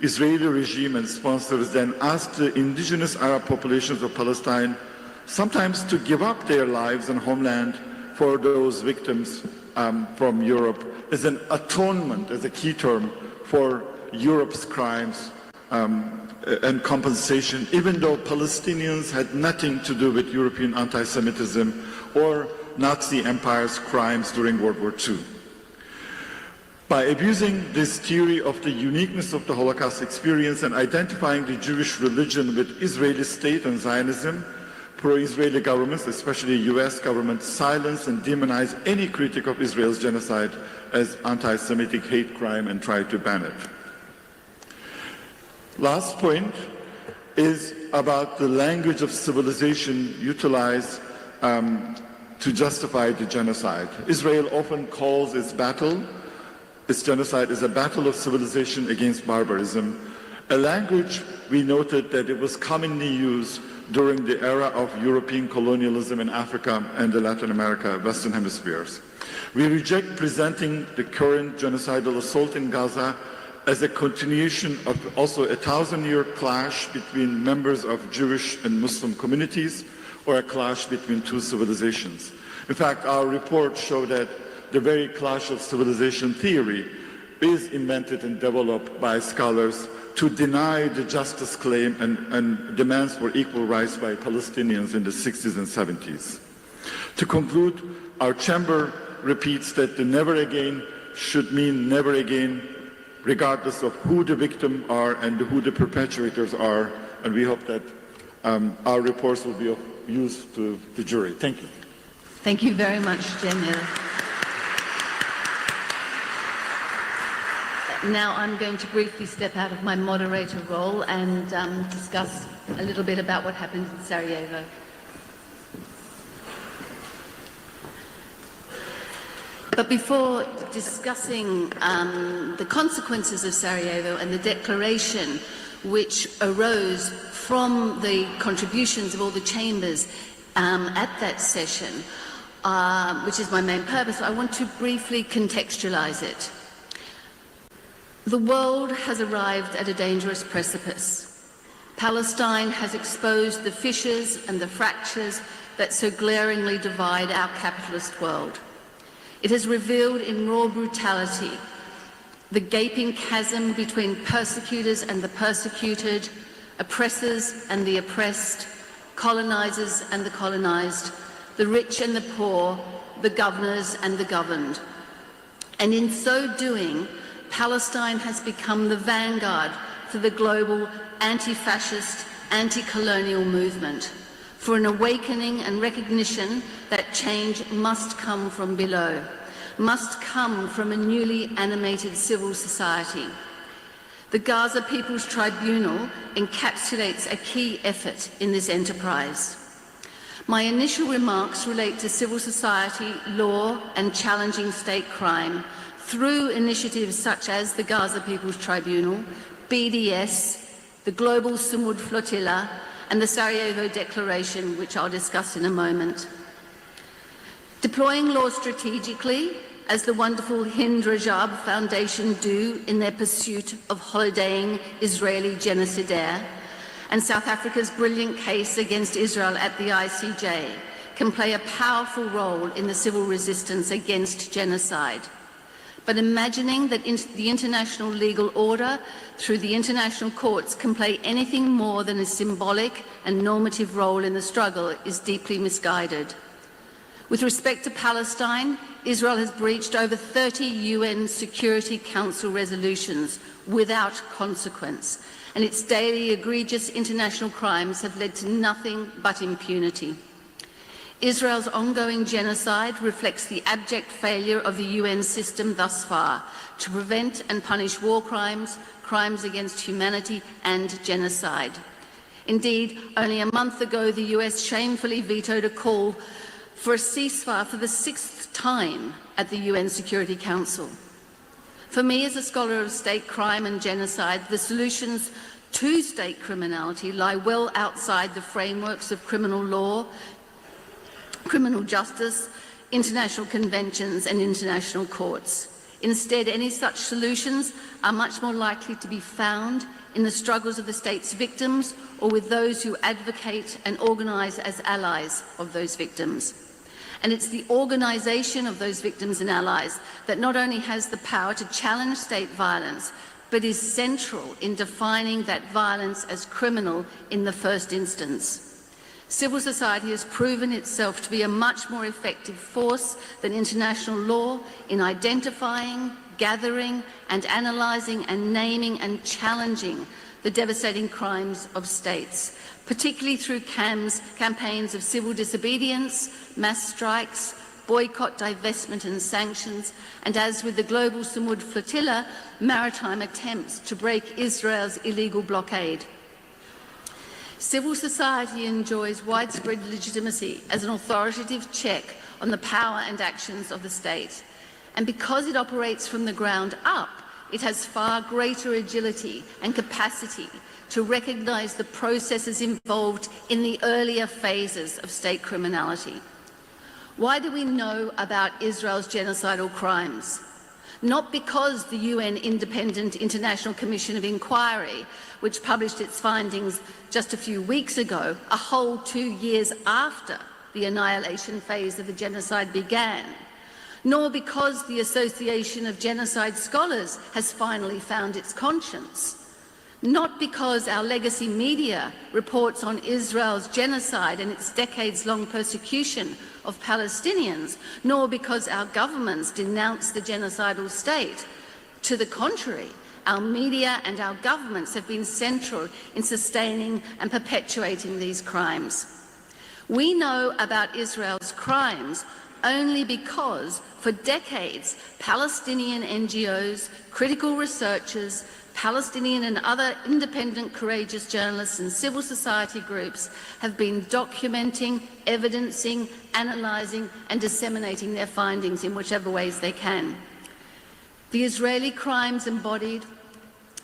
Israeli regime and sponsors then asked the indigenous Arab populations of Palestine sometimes to give up their lives and homeland for those victims from Europe as an atonement, as a key term, for Europe's crimes and compensation, even though Palestinians had nothing to do with European anti-Semitism or Nazi Empire's crimes during World War II. By abusing this theory of the uniqueness of the Holocaust experience and identifying the Jewish religion with Israeli state and Zionism, pro-Israeli governments, especially the US government, silence and demonize any critic of Israel's genocide as anti-Semitic hate crime and try to ban it. Last point is about the language of civilization utilized to justify the genocide. Israel often calls its genocide is a battle of civilization against barbarism, a language we noted that it was commonly used during the era of European colonialism in Africa and the Latin America, Western hemispheres. We reject presenting the current genocidal assault in Gaza as a continuation of also a 1,000-year clash between members of Jewish and Muslim communities, or a clash between two civilizations. In fact, our reports show that the very clash of civilization theory is invented and developed by scholars to deny the justice claim and demands for equal rights by Palestinians in the 60s and 70s. To conclude, our chamber repeats that the never again should mean never again, regardless of who the victims are and who the perpetrators are, and we hope that our reports will be of use to the jury. Thank you. Thank you very much, Jamil. Now I'm going to briefly step out of my moderator role and discuss a little bit about what happened in Sarajevo. But before discussing the consequences of Sarajevo and the declaration which arose from the contributions of all the chambers at that session, which is my main purpose, I want to briefly contextualize it. The world has arrived at a dangerous precipice. Palestine has exposed the fissures and the fractures that so glaringly divide our capitalist world. It has revealed in raw brutality the gaping chasm between persecutors and the persecuted, oppressors and the oppressed, colonizers and the colonized, the rich and the poor, the governors and the governed. And in so doing, Palestine has become the vanguard for the global anti-fascist, anti-colonial movement, for an awakening and recognition that change must come from below, must come from a newly animated civil society. The Gaza People's Tribunal encapsulates a key effort in this enterprise. My initial remarks relate to civil society, law, and challenging state crime through initiatives such as the Gaza People's Tribunal, BDS, the Global Sumud Flotilla, and the Sarajevo Declaration, which I'll discuss in a moment. Deploying law strategically, as the wonderful Hind Rajab Foundation do in their pursuit of holidaying Israeli genocidaire, and South Africa's brilliant case against Israel at the ICJ, can play a powerful role in the civil resistance against genocide. But imagining that the international legal order through the international courts can play anything more than a symbolic and normative role in the struggle is deeply misguided. With respect to Palestine, Israel has breached over 30 UN Security Council resolutions without consequence, and its daily egregious international crimes have led to nothing but impunity. Israel's ongoing genocide reflects the abject failure of the UN system thus far to prevent and punish war crimes, crimes against humanity, and genocide. Indeed, only a month ago, the US shamefully vetoed a call for a ceasefire for the 6th time at the UN Security Council. For me, as a scholar of state crime and genocide, the solutions to state criminality lie well outside the frameworks of criminal law, criminal justice, international conventions and international courts. Instead, any such solutions are much more likely to be found in the struggles of the state's victims or with those who advocate and organize as allies of those victims. And it's the organization of those victims and allies that not only has the power to challenge state violence, but is central in defining that violence as criminal in the first instance. Civil society has proven itself to be a much more effective force than international law in identifying, gathering and analysing and naming and challenging the devastating crimes of states, particularly through campaigns of civil disobedience, mass strikes, boycott, divestment and sanctions, and as with the global Samud flotilla, maritime attempts to break Israel's illegal blockade. Civil society enjoys widespread legitimacy as an authoritative check on the power and actions of the state. And because it operates from the ground up, it has far greater agility and capacity to recognise the processes involved in the earlier phases of state criminality. Why do we know about Israel's genocidal crimes? Not because the UN Independent International Commission of Inquiry, which published its findings just a few weeks ago, a whole 2 years after the annihilation phase of the genocide began, nor because the Association of Genocide Scholars has finally found its conscience. Not because our legacy media reports on Israel's genocide and its decades-long persecution of Palestinians, nor because our governments denounce the genocidal state. To the contrary, our media and our governments have been central in sustaining and perpetuating these crimes. We know about Israel's crimes only because, for decades, Palestinian NGOs, critical researchers, Palestinian and other independent, courageous journalists and civil society groups have been documenting, evidencing, analysing and disseminating their findings in whichever ways they can. The Israeli crimes embodied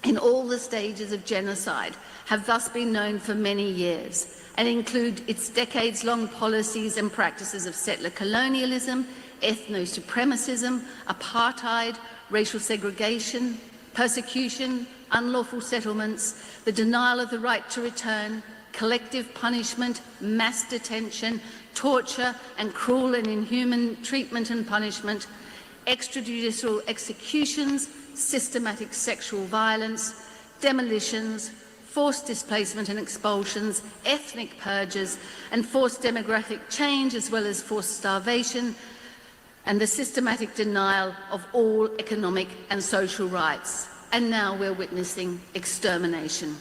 in all the stages of genocide have thus been known for many years and include its decades-long policies and practices of settler colonialism, ethno-supremacism, apartheid, racial segregation, persecution, unlawful settlements, the denial of the right to return, collective punishment, mass detention, torture and cruel and inhuman treatment and punishment, extrajudicial executions, systematic sexual violence, demolitions, forced displacement and expulsions, ethnic purges and forced demographic change, as well as forced starvation, and the systematic denial of all economic and social rights. And now we're witnessing extermination.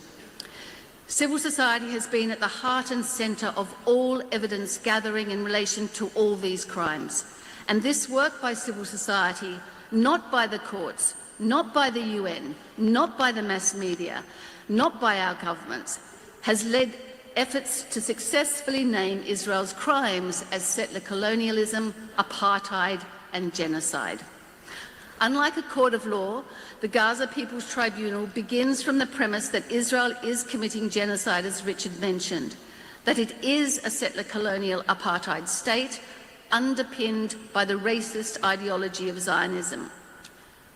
Civil society has been at the heart and centre of all evidence gathering in relation to all these crimes. And this work by civil society, not by the courts, not by the UN, not by the mass media, not by our governments, has led efforts to successfully name Israel's crimes as settler colonialism, apartheid and genocide. Unlike a court of law, the Gaza People's Tribunal begins from the premise that Israel is committing genocide, as Richard mentioned, that it is a settler colonial apartheid state underpinned by the racist ideology of Zionism.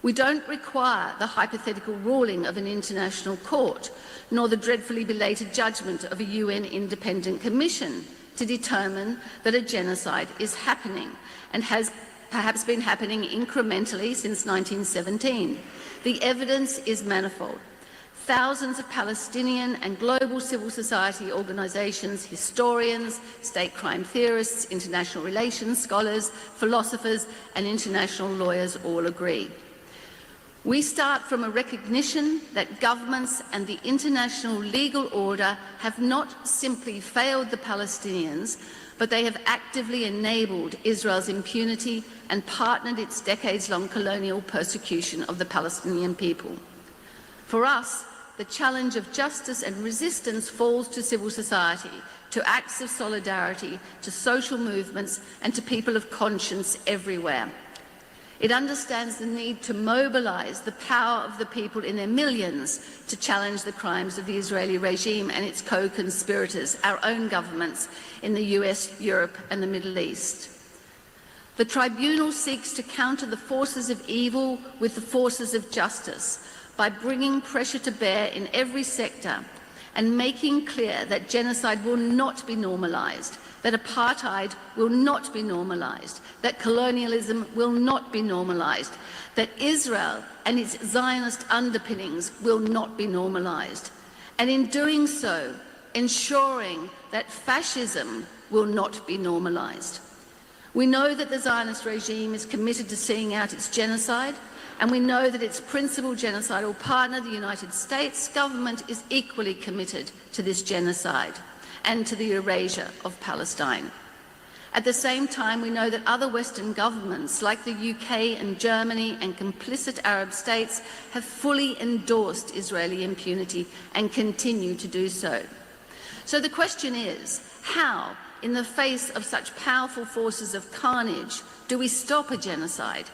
We don't require the hypothetical ruling of an international court, nor the dreadfully belated judgment of a UN independent commission to determine that a genocide is happening and has perhaps been happening incrementally since 1917. The evidence is manifold. Thousands of Palestinian and global civil society organisations, historians, state crime theorists, international relations scholars, philosophers and international lawyers all agree. We start from a recognition that governments and the international legal order have not simply failed the Palestinians, but they have actively enabled Israel's impunity and partnered its decades-long colonial persecution of the Palestinian people. For us, the challenge of justice and resistance falls to civil society, to acts of solidarity, to social movements and to people of conscience everywhere. It understands the need to mobilise the power of the people in their millions to challenge the crimes of the Israeli regime and its co-conspirators, our own governments in the US, Europe and the Middle East. The tribunal seeks to counter the forces of evil with the forces of justice by bringing pressure to bear in every sector and making clear that genocide will not be normalised, that apartheid will not be normalised, that colonialism will not be normalised, that Israel and its Zionist underpinnings will not be normalised. And in doing so, ensuring that fascism will not be normalized. We know that the Zionist regime is committed to seeing out its genocide, and we know that its principal genocidal partner, the United States government, is equally committed to this genocide and to the erasure of Palestine. At the same time, we know that other Western governments, like the UK and Germany and complicit Arab states, have fully endorsed Israeli impunity and continue to do so. So the question is, how, in the face of such powerful forces of carnage, do we stop a genocide?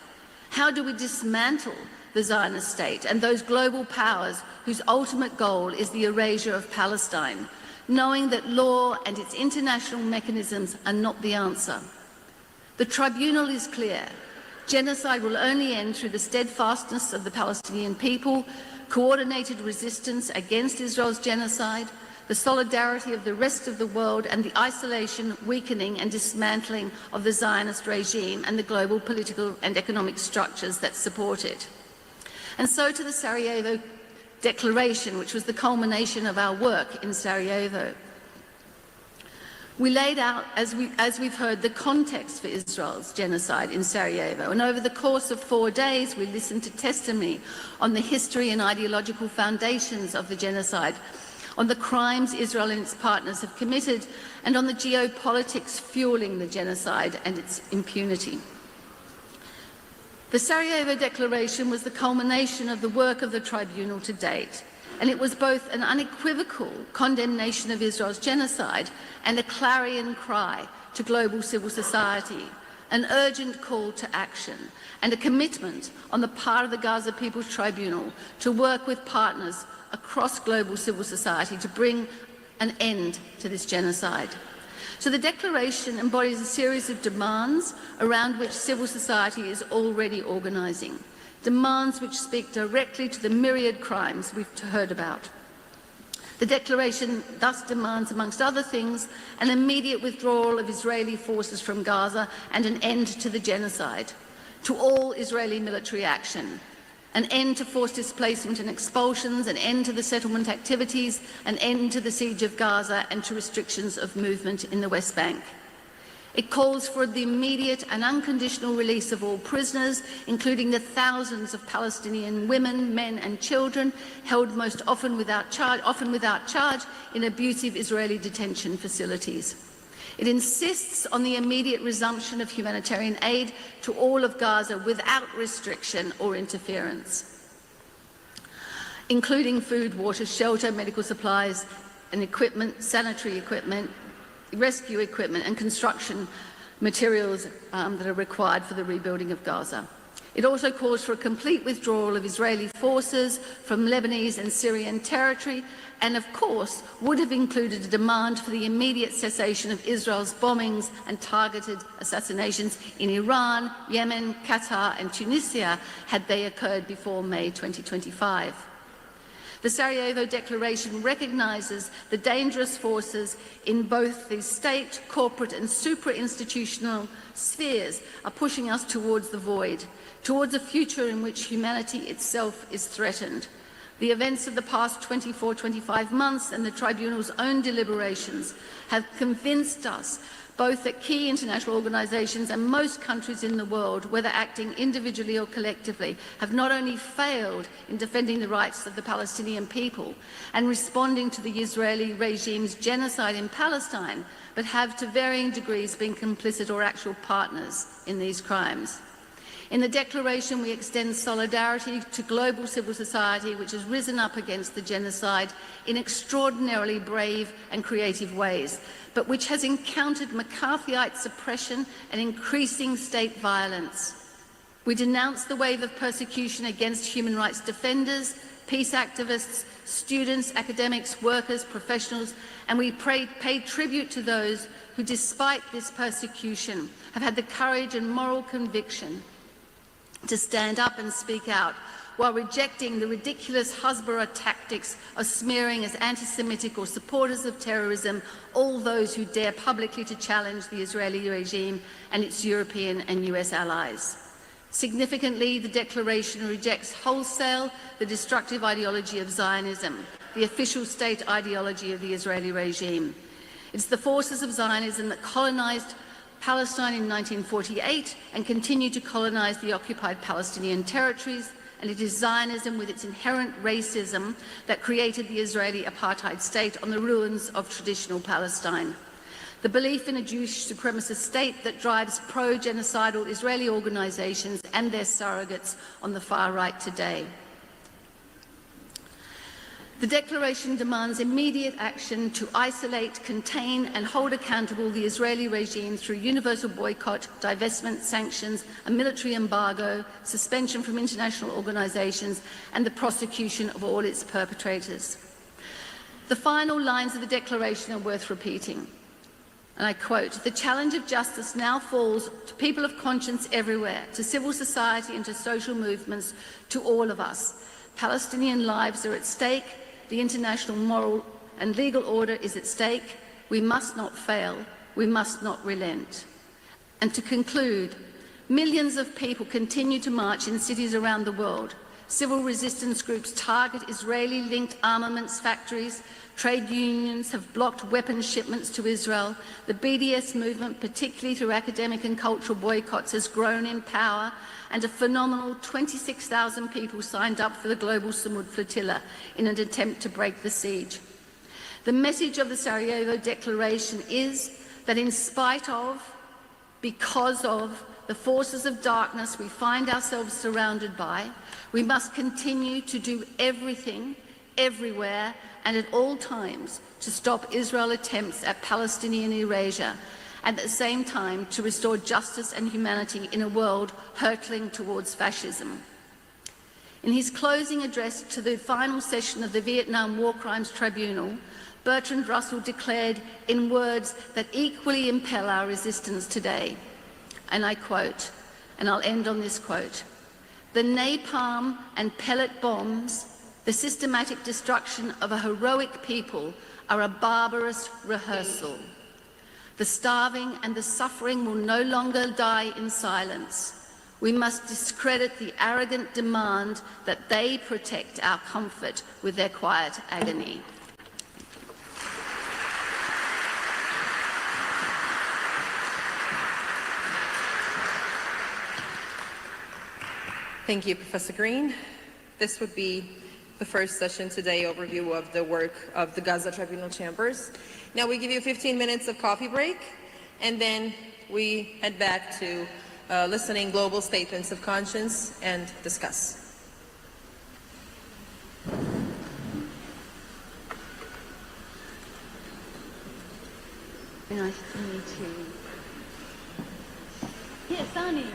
How do we dismantle the Zionist state and those global powers whose ultimate goal is the erasure of Palestine, knowing that law and its international mechanisms are not the answer? The tribunal is clear. Genocide will only end through the steadfastness of the Palestinian people, coordinated resistance against Israel's genocide, the solidarity of the rest of the world, and the isolation, weakening and dismantling of the Zionist regime and the global political and economic structures that support it. And so to the Sarajevo Declaration, which was the culmination of our work in Sarajevo. We laid out, as we've heard, the context for Israel's genocide in Sarajevo. And over the course of 4 days, we listened to testimony on the history and ideological foundations of the genocide, on the crimes Israel and its partners have committed, and on the geopolitics fueling the genocide and its impunity. The Sarajevo Declaration was the culmination of the work of the tribunal to date, and it was both an unequivocal condemnation of Israel's genocide and a clarion cry to global civil society, an urgent call to action, and a commitment on the part of the Gaza People's Tribunal to work with partners across global civil society to bring an end to this genocide. So the declaration embodies a series of demands around which civil society is already organising, demands which speak directly to the myriad crimes we've heard about. The declaration thus demands, amongst other things, an immediate withdrawal of Israeli forces from Gaza and an end to the genocide, to all Israeli military action, an end to forced displacement and expulsions, an end to the settlement activities, an end to the siege of Gaza and to restrictions of movement in the West Bank. It calls for the immediate and unconditional release of all prisoners, including the thousands of Palestinian women, men and children held most often without charge in abusive Israeli detention facilities. It insists on the immediate resumption of humanitarian aid to all of Gaza without restriction or interference, including food, water, shelter, medical supplies and equipment, sanitary equipment, rescue equipment and construction materials that are required for the rebuilding of Gaza. It also calls for a complete withdrawal of Israeli forces from Lebanese and Syrian territory, and of course would have included a demand for the immediate cessation of Israel's bombings and targeted assassinations in Iran, Yemen, Qatar and Tunisia had they occurred before May 2025. The Sarajevo Declaration recognises the dangerous forces in both the state, corporate and supra-institutional spheres are pushing us towards the void, towards a future in which humanity itself is threatened. The events of the past 24-25 months and the Tribunal's own deliberations have convinced us both that key international organisations and most countries in the world, whether acting individually or collectively, have not only failed in defending the rights of the Palestinian people and responding to the Israeli regime's genocide in Palestine, but have to varying degrees been complicit or actual partners in these crimes. In the Declaration, we extend solidarity to global civil society, which has risen up against the genocide in extraordinarily brave and creative ways, but which has encountered McCarthyite suppression and increasing state violence. We denounce the wave of persecution against human rights defenders, peace activists, students, academics, workers, professionals, and we pay tribute to those who, despite this persecution, have had the courage and moral conviction to stand up and speak out, while rejecting the ridiculous Hasbara tactics of smearing as anti-Semitic or supporters of terrorism all those who dare publicly to challenge the Israeli regime and its European and US allies. Significantly, the Declaration rejects wholesale the destructive ideology of Zionism, the official state ideology of the Israeli regime. It's the forces of Zionism that colonized Palestine in 1948 and continue to colonize the occupied Palestinian territories, and it is Zionism with its inherent racism that created the Israeli apartheid state on the ruins of traditional Palestine. The belief in a Jewish supremacist state that drives pro-genocidal Israeli organizations and their surrogates on the far right today. The declaration demands immediate action to isolate, contain and hold accountable the Israeli regime through universal boycott, divestment, sanctions, a military embargo, suspension from international organizations and the prosecution of all its perpetrators. The final lines of the declaration are worth repeating. And I quote, "The challenge of justice now falls to people of conscience everywhere, to civil society and to social movements, to all of us. Palestinian lives are at stake. The international moral and legal order is at stake. We must not fail. We must not relent." And to conclude, millions of people continue to march in cities around the world. Civil resistance groups target Israeli-linked armaments factories. Trade unions have blocked weapons shipments to Israel. The BDS movement, particularly through academic and cultural boycotts, has grown in power, and a phenomenal 26,000 people signed up for the global Samud flotilla in an attempt to break the siege. The message of the Sarajevo Declaration is that in spite of, because of, the forces of darkness we find ourselves surrounded by, we must continue to do everything, everywhere, and at all times to stop Israel's attempts at Palestinian erasure, and at the same time to restore justice and humanity in a world hurtling towards fascism. In his closing address to the final session of the Vietnam War Crimes Tribunal, Bertrand Russell declared in words that equally impel our resistance today, and I quote, and I'll end on this quote, "The napalm and pellet bombs, the systematic destruction of a heroic people, are a barbarous rehearsal. The starving and the suffering will no longer die in silence. We must discredit the arrogant demand that they protect our comfort with their quiet agony." Thank you, Professor Green. This would be the first session today, overview of the work of the Gaza Tribunal Chambers. Now we give you 15 minutes of coffee break, and then we head back to listening global statements of conscience and discuss. Nice to meet you. Yes, Annie.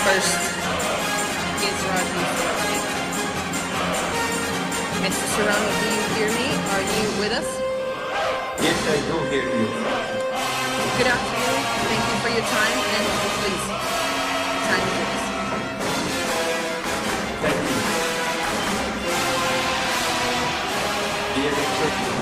first is Raji Sarani. Mr. Sarani, do you hear me? Are you with us? Yes, I do hear you. Good afternoon. Thank you for your time, and please, time is yours. Thank you. Dear Richard,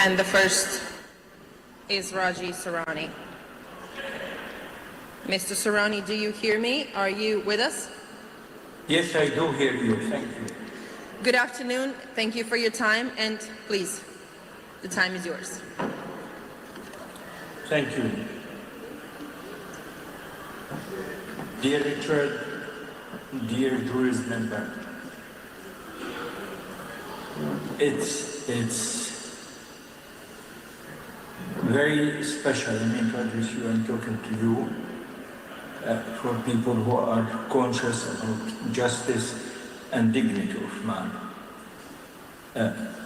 And the first is Raji Sarani. Mr. Sarani, do you hear me? Are you with us? yes, I do hear you. Thank you. Good afternoon. Thank you for your time, and please, the time is yours. Thank you. Dear Richard, dear jury's member, it's very special in introduce you and talking to you for people who are conscious about justice and dignity of man,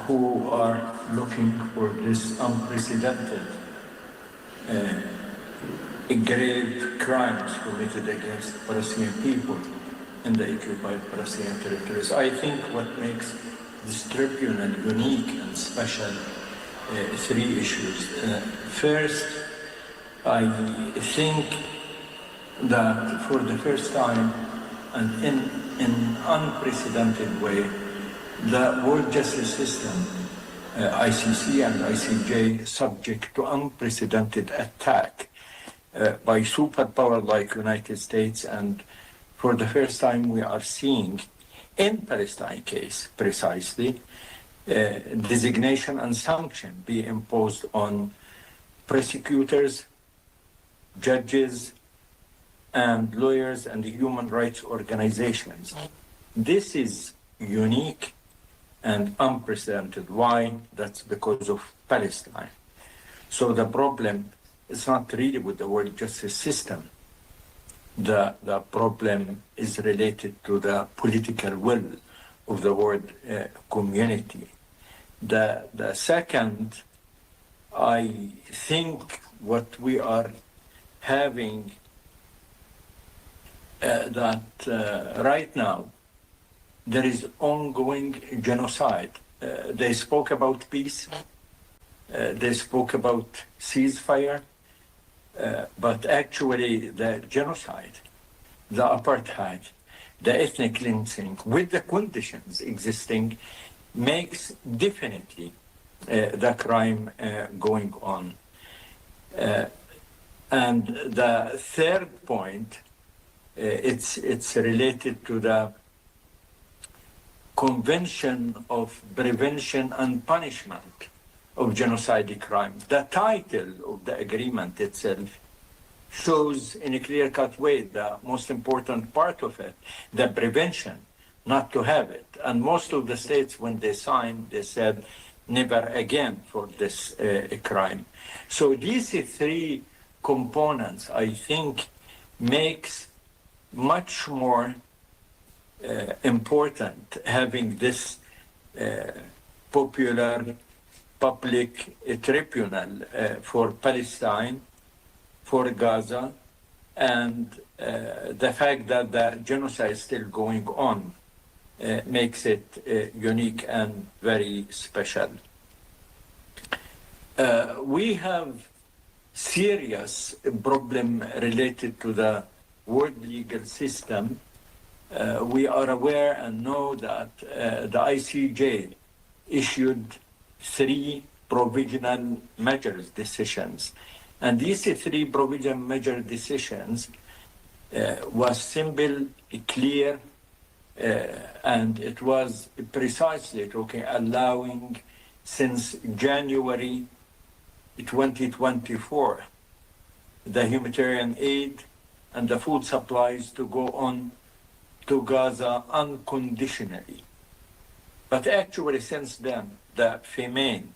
who are looking for this unprecedented grave crimes committed against Palestinian people in the occupied Palestinian territories. I think what makes this tribunal unique and special, three issues. First, I think that for the first time and in an unprecedented way, the world justice system, ICC and ICJ, subject to unprecedented attack by superpower like United States, and for the first time we are seeing, in Palestine case precisely, designation and sanction be imposed on prosecutors, judges, and lawyers and human rights organizations. This is unique and unprecedented. Why? That's because of Palestine. So the problem is not really with the world justice system. The problem is related to the political will of the world community. The second, I think what we are having right now, there is ongoing genocide. They spoke about peace, they spoke about ceasefire, but actually the genocide, the apartheid, the ethnic cleansing with the conditions existing makes definitely the crime going on. And the third point, it's related to the Convention of Prevention and Punishment of Genocidal Crime. The title of the agreement itself shows in a clear-cut way the most important part of it, the prevention, not to have it. And most of the states, when they signed, they said, never again for this crime. So these three components, I think, makes much more important having this popular public tribunal for Palestine, for Gaza, and the fact that the genocide is still going on makes it unique and very special. We have serious problem related to the world legal system. We are aware and know that the ICJ issued 3 provisional measures decisions. And these 3 provisional measure decisions was simple, clear, and it was precisely allowing since January 2024 the humanitarian aid and the food supplies to go on to Gaza unconditionally. But actually since then, the famine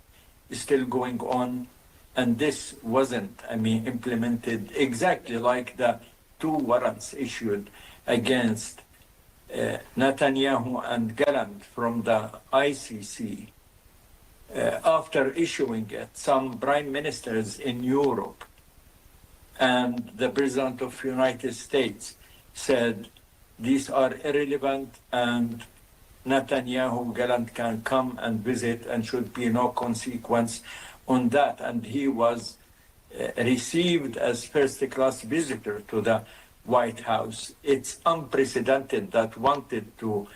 is still going on, and this wasn't, implemented exactly like the 2 warrants issued against Netanyahu and Gallant from the ICC. After issuing it, some prime ministers in Europe and the President of the United States said these are irrelevant and Netanyahu Gallant can come and visit and should be no consequence on that. And he was received as first-class visitor to the White House. It's unprecedented that wanted to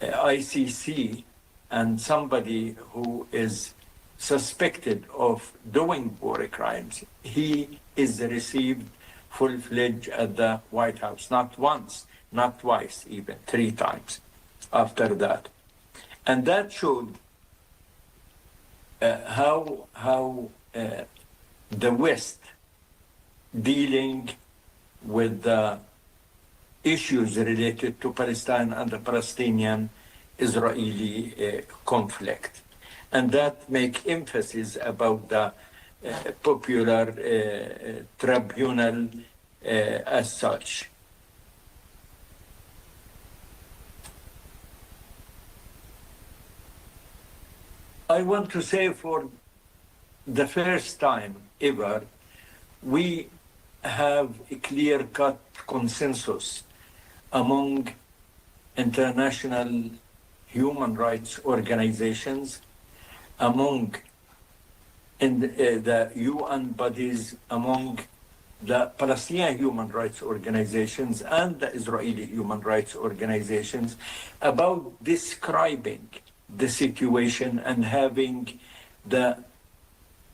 ICC and somebody who is suspected of doing war crimes, he is received full-fledged at the White House, not once, not twice, even 3 times after that. And that showed how the West dealing with the issues related to Palestine and the Palestinian-Israeli conflict. And that make emphasis about the popular tribunal as such. I want to say for the first time ever, we have a clear-cut consensus among international human rights organizations, among the UN bodies, among the Palestinian human rights organizations and the Israeli human rights organizations about describing the situation and having the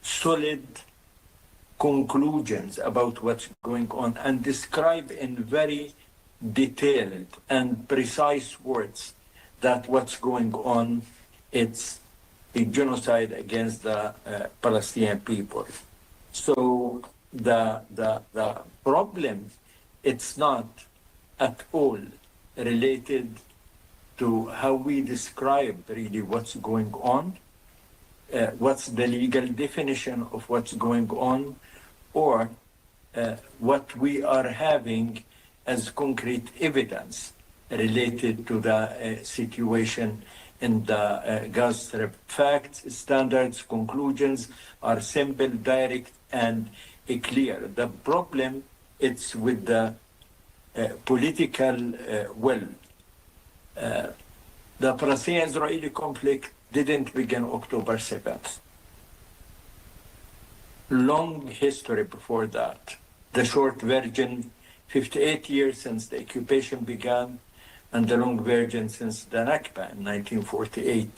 solid conclusions about what's going on and describe in very detailed and precise words that what's going on, it's a genocide against the Palestinian people. So the problem, it's not at all related to how we describe really what's going on, what's the legal definition of what's going on, or what we are having as concrete evidence related to the situation in the Gaza Strip. Facts, standards, conclusions are simple, direct, and clear. The problem, it's with the political will. The Palestinian-Israeli conflict didn't begin October 7th. Long history before that. The short version, 58 years since the occupation began, and the long version since the Nakba in 1948.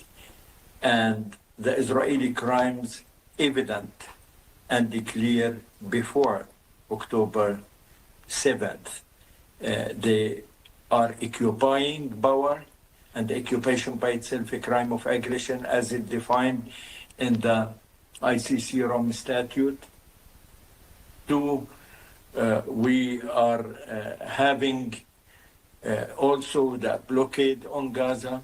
And the Israeli crimes evident and clear before October 7th. They are occupying power, and the occupation by itself a crime of aggression as it defined in the ICC Rome Statute. 2, we are having also the blockade on Gaza.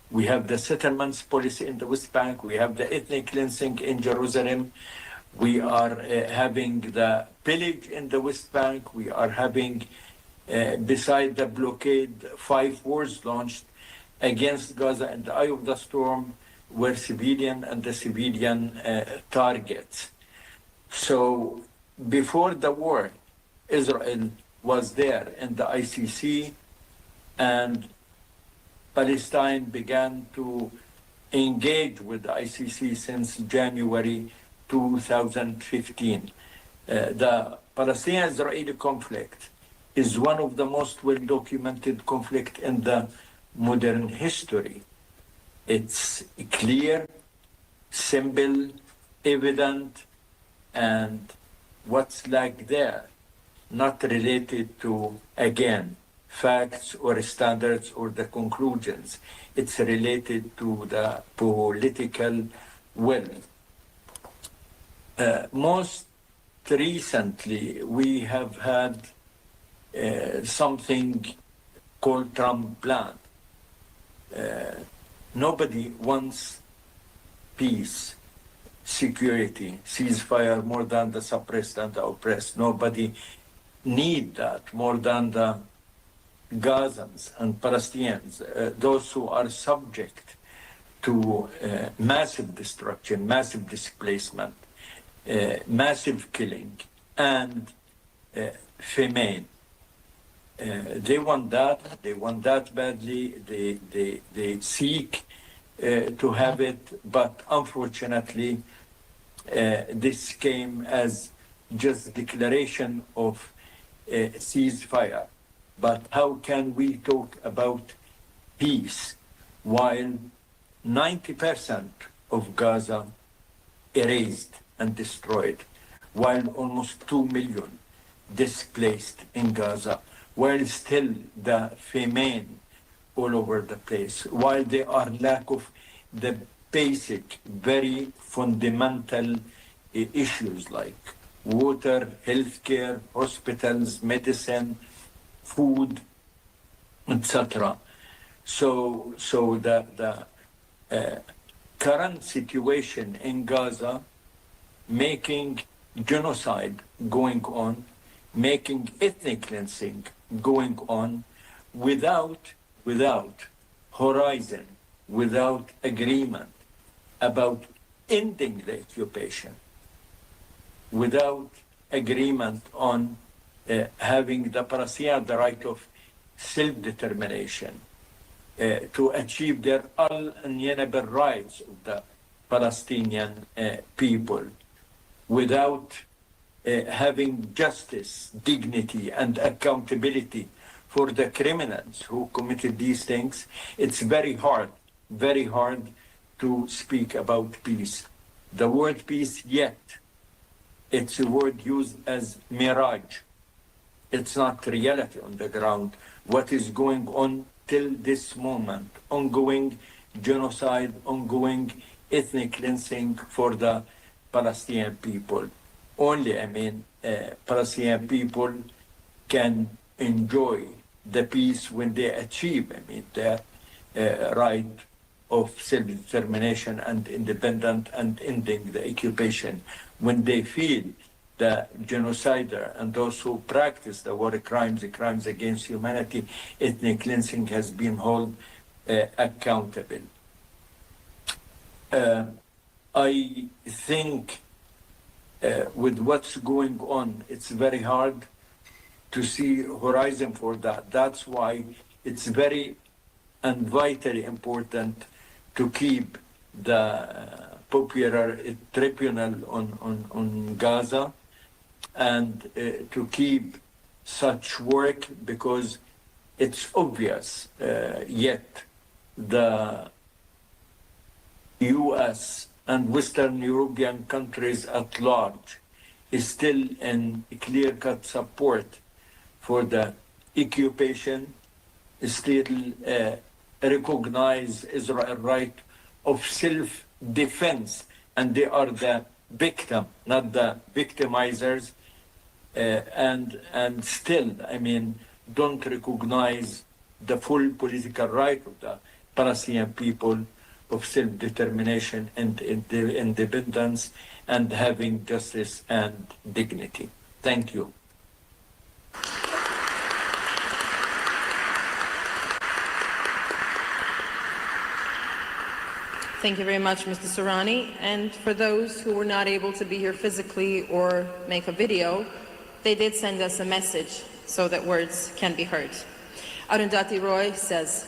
We have the settlements policy in the West Bank. We have the ethnic cleansing in Jerusalem. We are having the pillage in the West Bank. We are having, beside the blockade, 5 wars launched against Gaza in the eye of the storm, were civilian and the civilian targets. So before the war, Israel was there in the ICC, and Palestine began to engage with the ICC since January 2015. The Palestinian-Israeli conflict is one of the most well-documented conflicts in the modern history. It's clear, simple, evident, and what's like there not related to, again, facts or standards or the conclusions. It's related to the political will. Most recently, we have had something called Trump plan. Nobody wants peace, security, ceasefire more than the suppressed and the oppressed. Nobody need that more than the Gazans and Palestinians, those who are subject to massive destruction, massive displacement, massive killing, and famine. They want that badly. They seek to have it, but unfortunately, this came as just declaration of ceasefire. But how can we talk about peace while 90% of Gaza erased and destroyed, while almost 2 million displaced in Gaza, while still the famine all over the place, while there are lack of the basic, very fundamental issues like water, healthcare, hospitals, medicine, food, etc. So the current situation in Gaza, making genocide going on, making ethnic cleansing going on, without horizon, without agreement about ending the occupation, without agreement on having the Palestinians the right of self-determination, to achieve their unalienable rights of the Palestinian people, without having justice, dignity, and accountability for the criminals who committed these things. It's very hard to speak about peace. The word peace, yet, it's a word used as mirage. It's not reality on the ground. What is going on till this moment, ongoing genocide, ongoing ethnic cleansing for the Palestinian people. Only, Palestinian people can enjoy the peace when they achieve, their right of self-determination and independence and ending the occupation. When they feel the genocider and those who practice the war crimes, the crimes against humanity, ethnic cleansing has been held accountable. I think with what's going on, it's very hard to see horizon for that. That's why it's very and vitally important to keep the popular tribunal on Gaza and to keep such work, because it's obvious yet the US and Western European countries at large is still in clear-cut support for the occupation, still recognize Israel's right of self-defense, and they are the victim, not the victimizers, and still, don't recognize the full political right of the Palestinian people of self-determination and independence and having justice and dignity. Thank you. Thank you very much, Mr. Serrani. And for those who were not able to be here physically or make a video, they did send us a message so that words can be heard. Arundhati Roy says,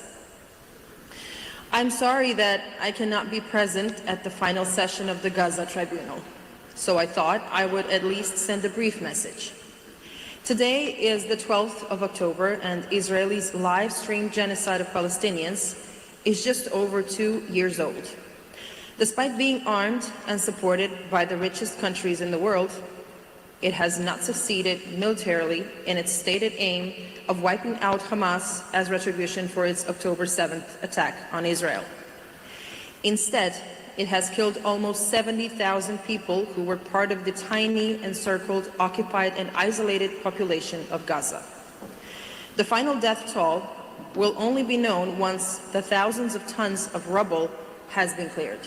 I'm sorry that I cannot be present at the final session of the Gaza Tribunal, so I thought I would at least send a brief message. Today is the 12th of October, and Israel's live-streamed genocide of Palestinians is just over 2 years old. Despite being armed and supported by the richest countries in the world, It has not succeeded militarily in its stated aim of wiping out Hamas as retribution for its October 7th attack on Israel. Instead, it has killed almost 70,000 people who were part of the tiny, encircled, occupied, and isolated population of Gaza. The final death toll will only be known once the thousands of tons of rubble has been cleared.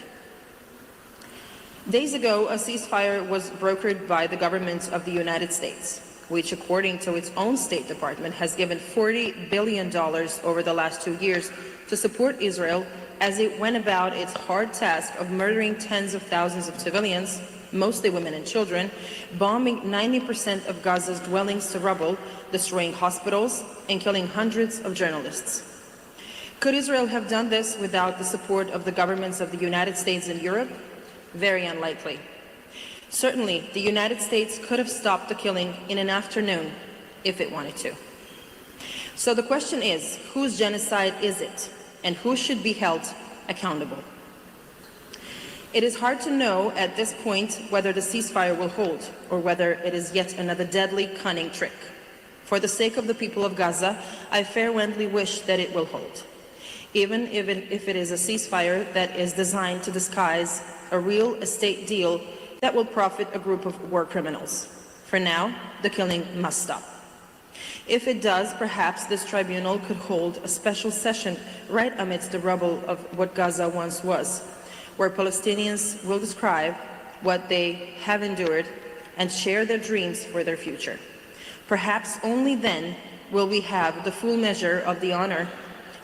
Days ago, a ceasefire was brokered by the government of the United States, which, according to its own State Department, has given $40 billion over the last 2 years to support Israel as it went about its hard task of murdering tens of thousands of civilians, mostly women and children, bombing 90% of Gaza's dwellings to rubble, destroying hospitals, and killing hundreds of journalists. Could Israel have done this without the support of the governments of the United States and Europe? Very unlikely. Certainly, the United States could have stopped the killing in an afternoon if it wanted to. So the question is, whose genocide is it, and who should be held accountable? It is hard to know at this point whether the ceasefire will hold, or whether it is yet another deadly, cunning trick. For the sake of the people of Gaza, I fervently wish that it will hold, even if it is a ceasefire that is designed to disguise a real estate deal that will profit a group of war criminals. For now, the killing must stop. If it does, perhaps this tribunal could hold a special session right amidst the rubble of what Gaza once was, where Palestinians will describe what they have endured and share their dreams for their future. Perhaps only then will we have the full measure of the honor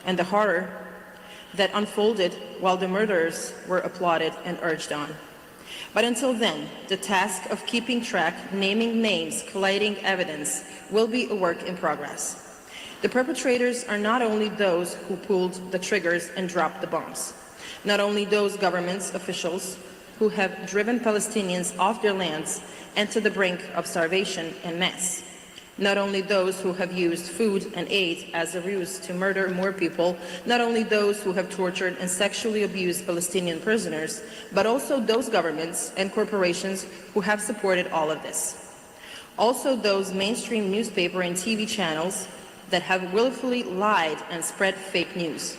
and the horror that unfolded while the murderers were applauded and urged on. But until then, the task of keeping track, naming names, collating evidence will be a work in progress. The perpetrators are not only those who pulled the triggers and dropped the bombs, not only those governments officials who have driven Palestinians off their lands and to the brink of starvation and mass, not only those who have used food and aid as a ruse to murder more people, not only those who have tortured and sexually abused Palestinian prisoners, but also those governments and corporations who have supported all of this. Also those mainstream newspaper and TV channels that have willfully lied and spread fake news.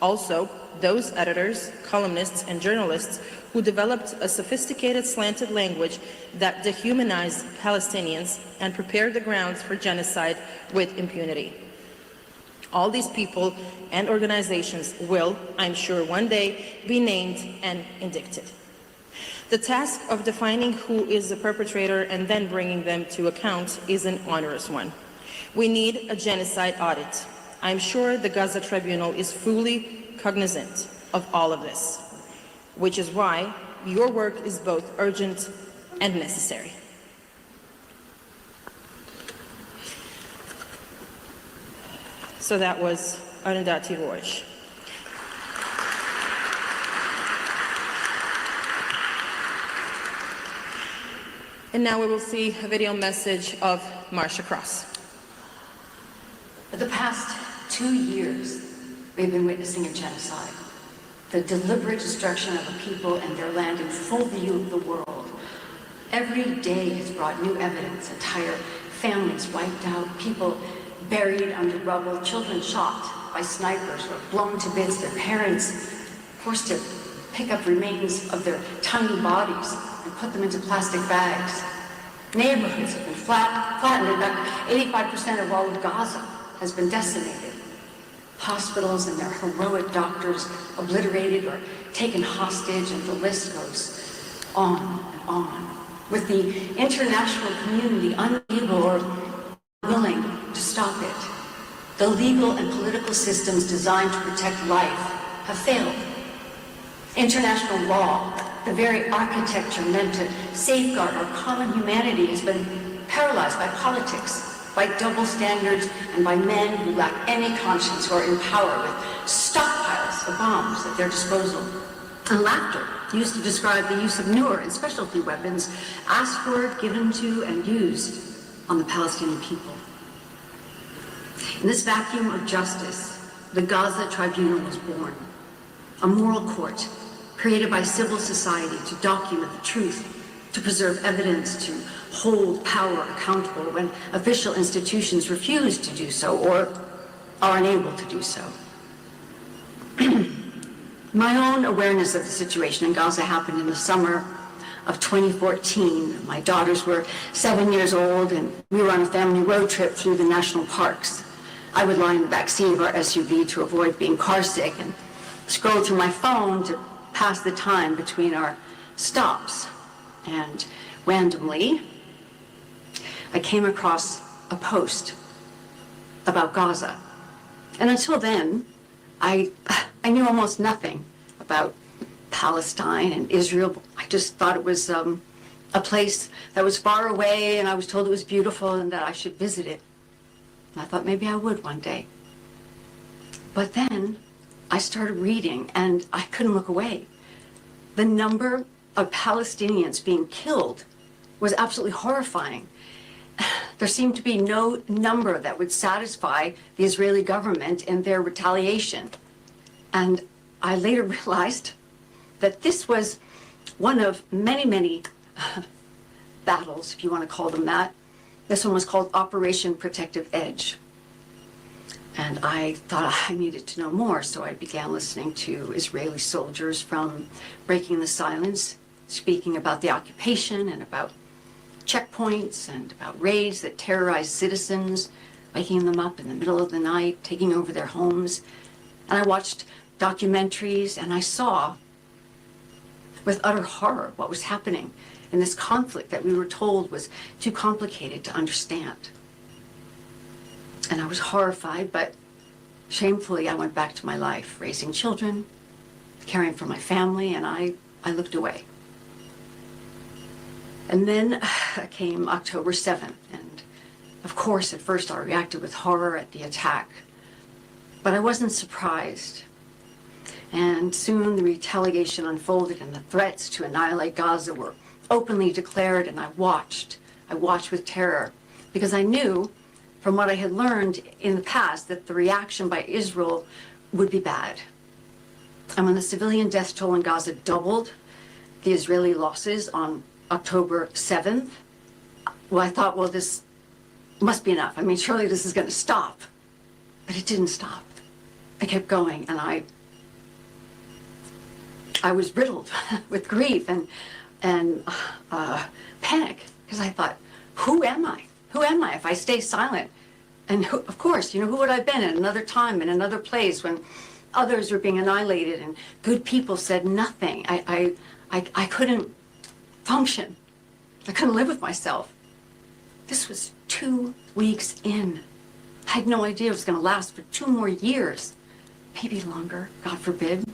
Also those editors, columnists, and journalists who developed a sophisticated slanted language that dehumanized Palestinians and prepared the grounds for genocide with impunity. All these people and organizations will, I'm sure, one day be named and indicted. The task of defining who is the perpetrator and then bringing them to account is an onerous one. We need a genocide audit. I'm sure the Gaza Tribunal is fully cognizant of all of this, which is why your work is both urgent and necessary. So that was Arundhati Roy. And now we will see a video message of Marcia Cross. For the past 2 years, we've been witnessing a genocide, the deliberate destruction of a people and their land in full view of the world. Every day has brought new evidence, entire families wiped out, people buried under rubble, children shot by snipers or blown to bits, their parents forced to pick up remains of their tiny bodies and put them into plastic bags. Neighborhoods have been flattened. In fact, 85% of all of Gaza has been decimated. Hospitals and their heroic doctors obliterated or taken hostage, and the list goes on and on. With the international community unable or willing to stop it, the legal and political systems designed to protect life have failed. International law, the very architecture meant to safeguard our common humanity, has been paralyzed by politics, by double standards, and by men who lack any conscience, who are in power with stockpiles of bombs at their disposal. And laughter, used to describe the use of newer and specialty weapons, asked for, given to, and used on the Palestinian people. In this vacuum of justice, the Gaza Tribunal was born, a moral court created by civil society to document the truth to preserve evidence, to hold power accountable when official institutions refuse to do so or are unable to do so. My own awareness of the situation in Gaza happened in the summer of 2014. My daughters were 7 years old and we were on a family road trip through the national parks. I would lie in the back seat of our SUV to avoid being car sick and scroll through my phone to pass the time between our stops. And randomly, I came across a post about Gaza. And until then, I knew almost nothing about Palestine and Israel. I just thought it was a place that was far away, and I was told it was beautiful and that I should visit it. And I thought maybe I would one day. But then I started reading, and I couldn't look away. The number of Palestinians being killed was absolutely horrifying. There seemed to be no number that would satisfy the Israeli government in their retaliation. And I later realized that this was one of many, many battles, if you want to call them that. This one was called Operation Protective Edge. And I thought I needed to know more, so I began listening to Israeli soldiers from Breaking the Silence, speaking about the occupation and about checkpoints and about raids that terrorized citizens, waking them up in the middle of the night, taking over their homes. And I watched documentaries, and I saw with utter horror what was happening in this conflict that we were told was too complicated to understand. And I was horrified, but shamefully I went back to my life, raising children, caring for my family, and I looked away. And then came October 7th, and of course at first I reacted with horror at the attack, but I wasn't surprised. And soon the retaliation unfolded and the threats to annihilate Gaza were openly declared, and I watched with terror, because I knew from what I had learned in the past that the reaction by Israel would be bad. And when the civilian death toll in Gaza doubled the Israeli losses on October 7th, well, I thought, well, this must be enough. I mean, surely this is going to stop. But it didn't stop. I kept going, and I was riddled with grief and panic, because I thought, who am I? Who am I if I stay silent? And who, of course, who would I have been at another time, in another place, when others were being annihilated and good people said nothing? I couldn't function. I couldn't live with myself. This was 2 weeks in. I had no idea it was going to last for 2 more years, maybe longer, God forbid.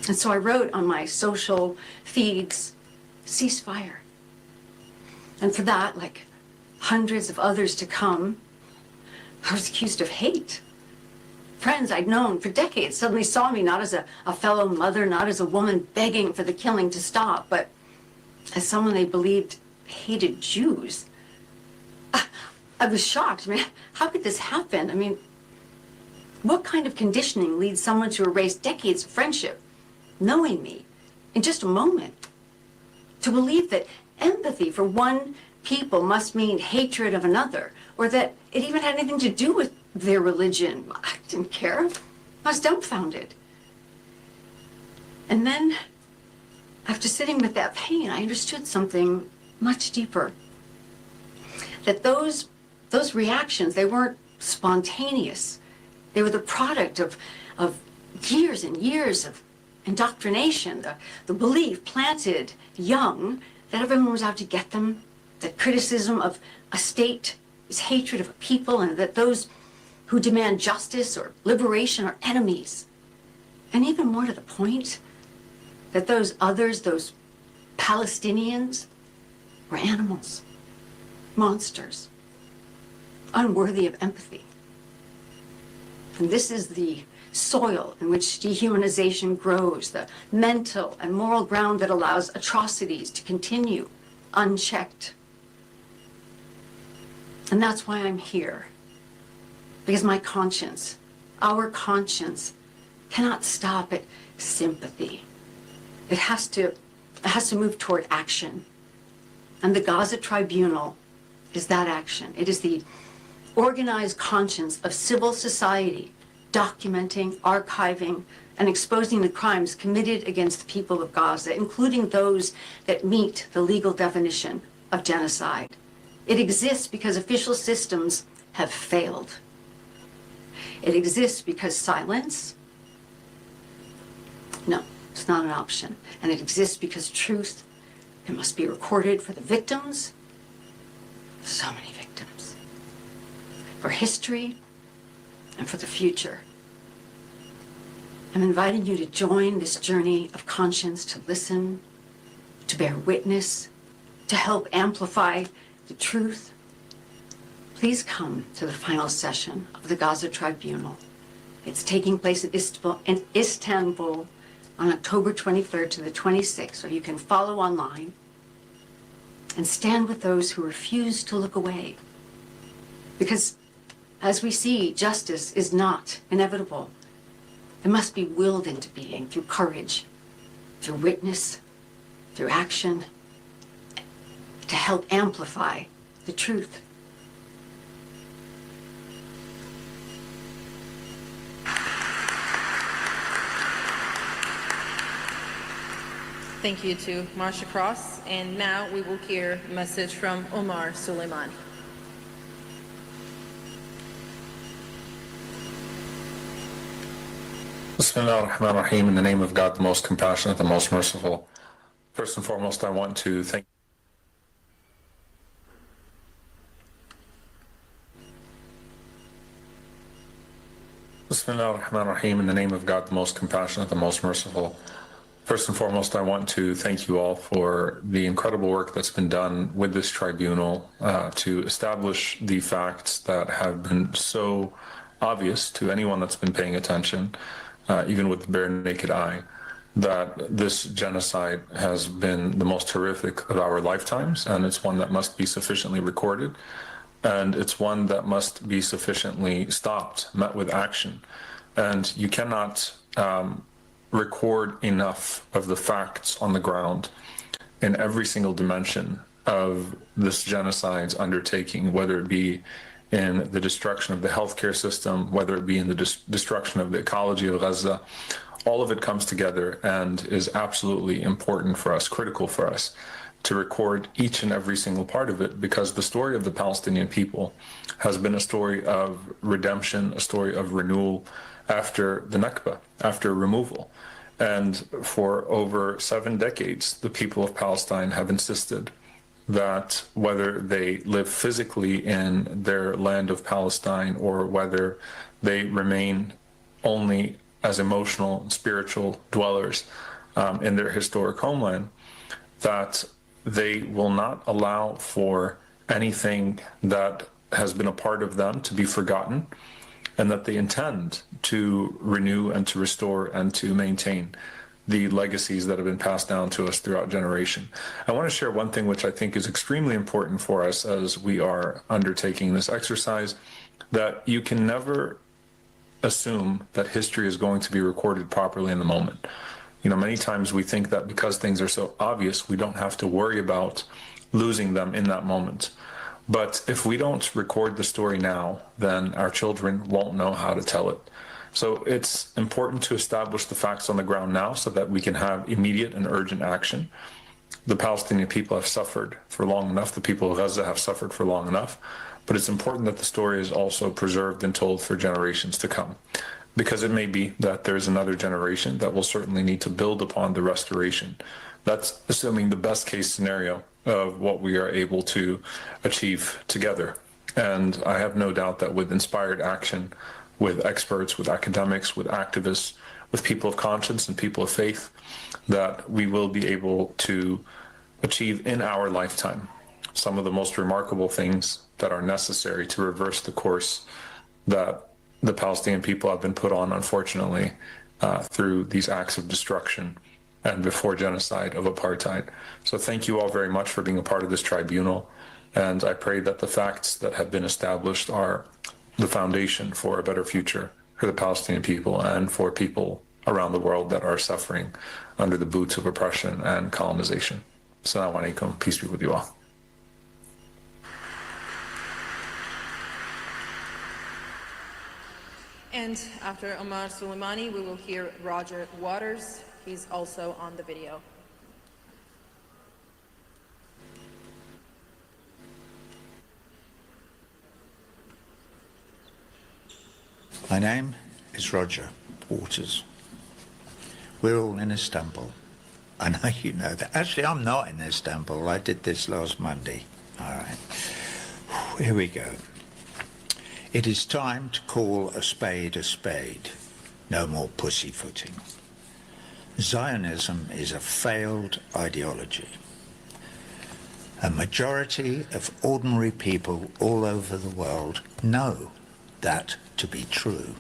And so I wrote on my social feeds, ceasefire. And for that, like hundreds of others to come, I was accused of hate. Friends I'd known for decades suddenly saw me not as a fellow mother, not as a woman begging for the killing to stop, but as someone they believed hated Jews. I was shocked. I mean, how could this happen? I mean, what kind of conditioning leads someone to erase decades of friendship, knowing me, in just a moment? To believe that empathy for one people must mean hatred of another, or that it even had anything to do with their religion. I didn't care. I was dumbfounded. And then, after sitting with that pain, I understood something much deeper. That those reactions, they weren't spontaneous. They were the product of years and years of indoctrination, the belief planted young that everyone was out to get them, that criticism of a state is hatred of a people, and that those who demand justice or liberation are enemies. And even more to the point, that those others, those Palestinians, were animals, monsters, unworthy of empathy. And this is the soil in which dehumanization grows, the mental and moral ground that allows atrocities to continue unchecked. And that's why I'm here. Because my conscience, our conscience, cannot stop at sympathy. It has to It has to move toward action. And the Gaza Tribunal is that action. It is the organized conscience of civil society, documenting, archiving, and exposing the crimes committed against the people of Gaza, including those that meet the legal definition of genocide. It exists because official systems have failed. It exists because silence, no, it's not an option. And it exists because truth, it must be recorded for the victims, so many victims, for history, and for the future. I'm inviting you to join this journey of conscience, to listen, to bear witness, to help amplify the truth. Please come to the final session of the Gaza Tribunal. It's taking place in Istanbul on October 23rd to the 26th, or you can follow online and stand with those who refuse to look away. Because as we see, justice is not inevitable. It must be willed into being through courage, through witness, through action, to help amplify the truth. Thank you to Marsha Cross. And now we will hear a message from Omar Suleiman. Bismillah ar-Rahman ar-Rahim, in the name of God, the most compassionate, the most merciful. First and foremost, I want to thank Bismillah ar-Rahman ar-Rahim, in the name of God, the most compassionate, the most merciful. First and foremost, I want to thank you all for the incredible work that's been done with this tribunal to establish the facts that have been so obvious to anyone that's been paying attention, even with the bare naked eye, that this genocide has been the most horrific of our lifetimes, and it's one that must be sufficiently recorded, and it's one that must be sufficiently stopped, met with action. And you cannot record enough of the facts on the ground in every single dimension of this genocide's undertaking, whether it be in the destruction of the healthcare system, whether it be in the destruction of the ecology of Gaza. All of it comes together and is absolutely important for us, critical for us, to record each and every single part of it, because the story of the Palestinian people has been a story of redemption, a story of renewal after the Nakba, after removal. And for over 7 decades, the people of Palestine have insisted that whether they live physically in their land of Palestine or whether they remain only as emotional and spiritual dwellers in their historic homeland, that they will not allow for anything that has been a part of them to be forgotten, and that they intend to renew and to restore and to maintain the legacies that have been passed down to us throughout generation. I want to share one thing which I think is extremely important for us as we are undertaking this exercise, that you can never assume that history is going to be recorded properly in the moment. You know, many times we think that because things are so obvious, we don't have to worry about losing them in that moment. But if we don't record the story now, then our children won't know how to tell it. So it's important to establish the facts on the ground now so that we can have immediate and urgent action. The Palestinian people have suffered for long enough. The people of Gaza have suffered for long enough. But it's important that the story is also preserved and told for generations to come, because it may be that there's another generation that will certainly need to build upon the restoration. That's assuming the best case scenario of what we are able to achieve together. And I have no doubt that with inspired action, with experts, with academics, with activists, with people of conscience and people of faith, that we will be able to achieve in our lifetime some of the most remarkable things that are necessary to reverse the course that the Palestinian people have been put on, unfortunately, through these acts of destruction and before genocide of apartheid. So thank you all very much for being a part of this tribunal. And I pray that the facts that have been established are the foundation for a better future for the Palestinian people and for people around the world that are suffering under the boots of oppression and colonization. Assalamu alaikum. Peace be with you all. And after Omar Soleimani, we will hear Roger Waters. He's also on the video. My name is Roger Waters. We're all in Istanbul. I know you know that. Actually, I'm not in Istanbul. I did this last Monday. All right. Here we go. It is time to call a spade a spade. No more pussyfooting. Zionism is a failed ideology. A majority of ordinary people all over the world know that to be true.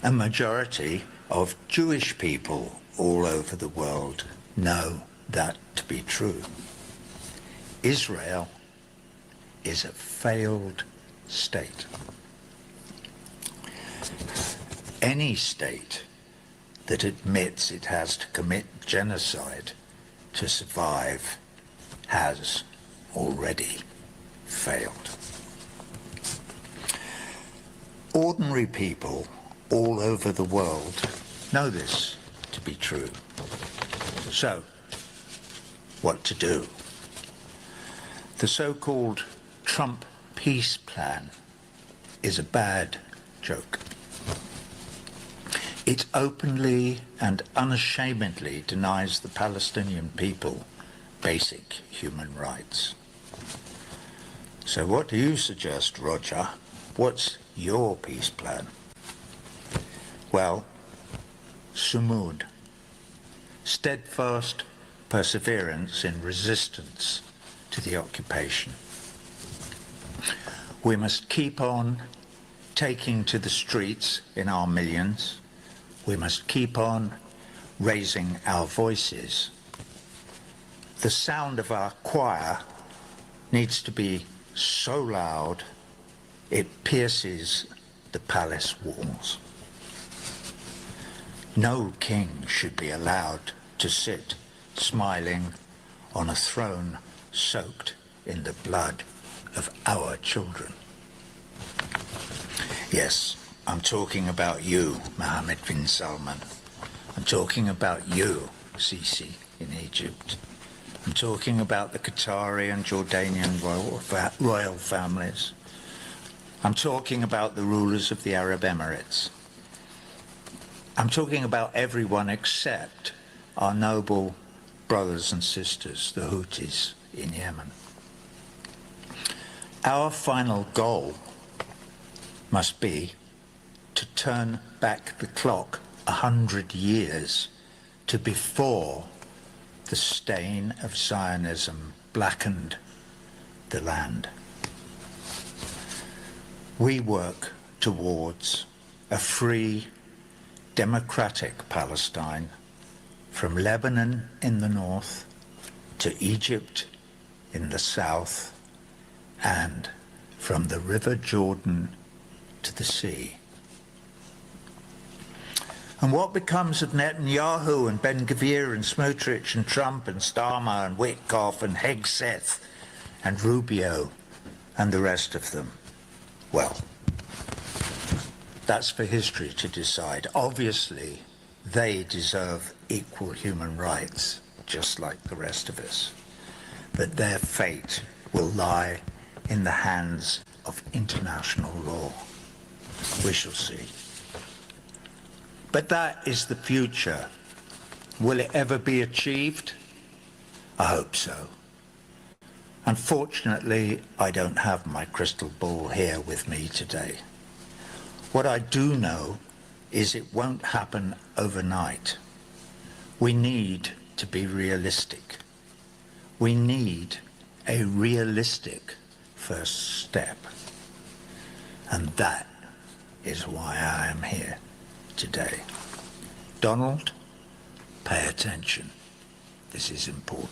A majority of Jewish people all over the world know that to be true. Israel is a failed state. Any state that admits it has to commit genocide to survive has already failed. Ordinary people all over the world know this to be true. So, what to do? The so-called Trump peace plan is a bad joke. It openly and unashamedly denies the Palestinian people basic human rights. So what do you suggest, Roger? What's your peace plan? Well, sumud, steadfast perseverance in resistance to the occupation. We must keep on taking to the streets in our millions. We must keep on raising our voices. The sound of our choir needs to be so loud it pierces the palace walls. No king should be allowed to sit smiling on a throne soaked in the blood of our children. Yes, I'm talking about you, Mohammed bin Salman. I'm talking about you, Sisi, in Egypt. I'm talking about the Qatari and Jordanian royal families. I'm talking about the rulers of the Arab Emirates. I'm talking about everyone except our noble brothers and sisters, the Houthis in Yemen. Our final goal must be to turn back the clock 100 years to before the stain of Zionism blackened the land. We work towards a free, democratic Palestine from Lebanon in the north to Egypt in the south and from the River Jordan to the sea. And what becomes of Netanyahu and Ben-Gvir and Smotrich and Trump and Starmer and Witkoff and Hegseth and Rubio and the rest of them? Well, that's for history to decide. Obviously, they deserve equal human rights, just like the rest of us. But their fate will lie in the hands of international law. We shall see. But that is the future. Will it ever be achieved? I hope so. Unfortunately, I don't have my crystal ball here with me today. What I do know is it won't happen overnight. We need to be realistic. We need a realistic first step. And that is why I am here today. Donald, pay attention. This is important.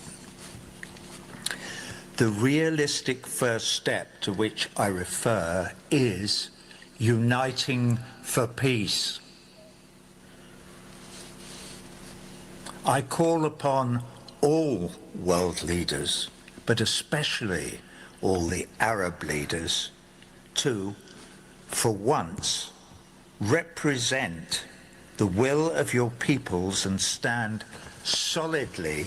The realistic first step to which I refer is uniting for peace. I call upon all world leaders, but especially all the Arab leaders, to, for once, represent the will of your peoples and stand solidly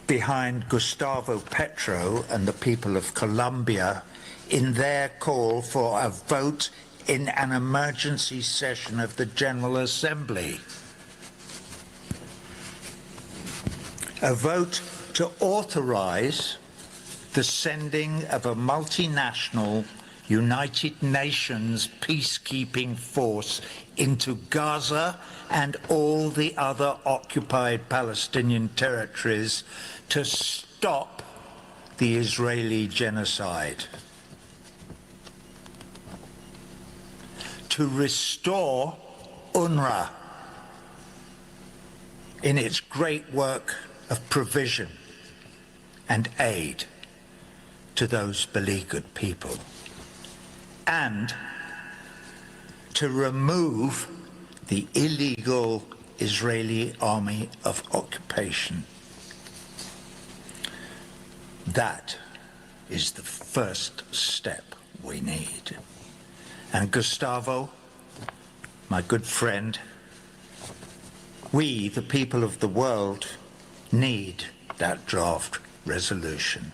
behind Gustavo Petro and the people of Colombia in their call for a vote in an emergency session of the General Assembly. A vote to authorize the sending of a multinational United Nations peacekeeping force into Gaza and all the other occupied Palestinian territories to stop the Israeli genocide, to restore UNRWA in its great work of provision and aid to those beleaguered people, and to remove the illegal Israeli army of occupation. That is the first step we need. And Gustavo, my good friend, we, the people of the world, need that draft resolution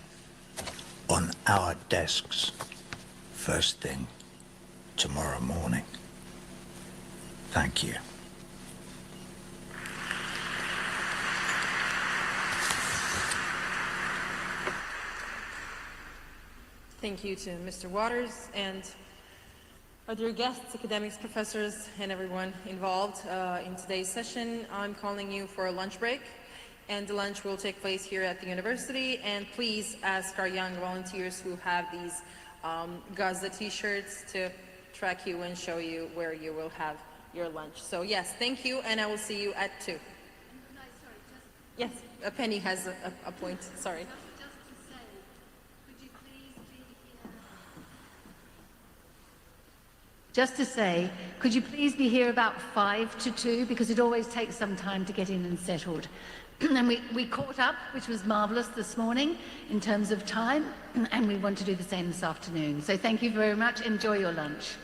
on our desks first thing tomorrow morning. Thank you. Thank you to Mr. Waters and our dear guests, academics, professors, and everyone involved in today's session. I'm calling you for a lunch break, and the lunch will take place here at the university. And please ask our young volunteers who have these Gaza t-shirts to track you and show you where you will have your lunch. So yes, thank you, and I will see you at 2. Yes, Penny has a point, sorry. Just to say, could you please be here about 5 to 2, because it always takes some time to get in and settled. And we caught up, which was marvellous this morning in terms of time, and we want to do the same this afternoon. So thank you very much. Enjoy your lunch.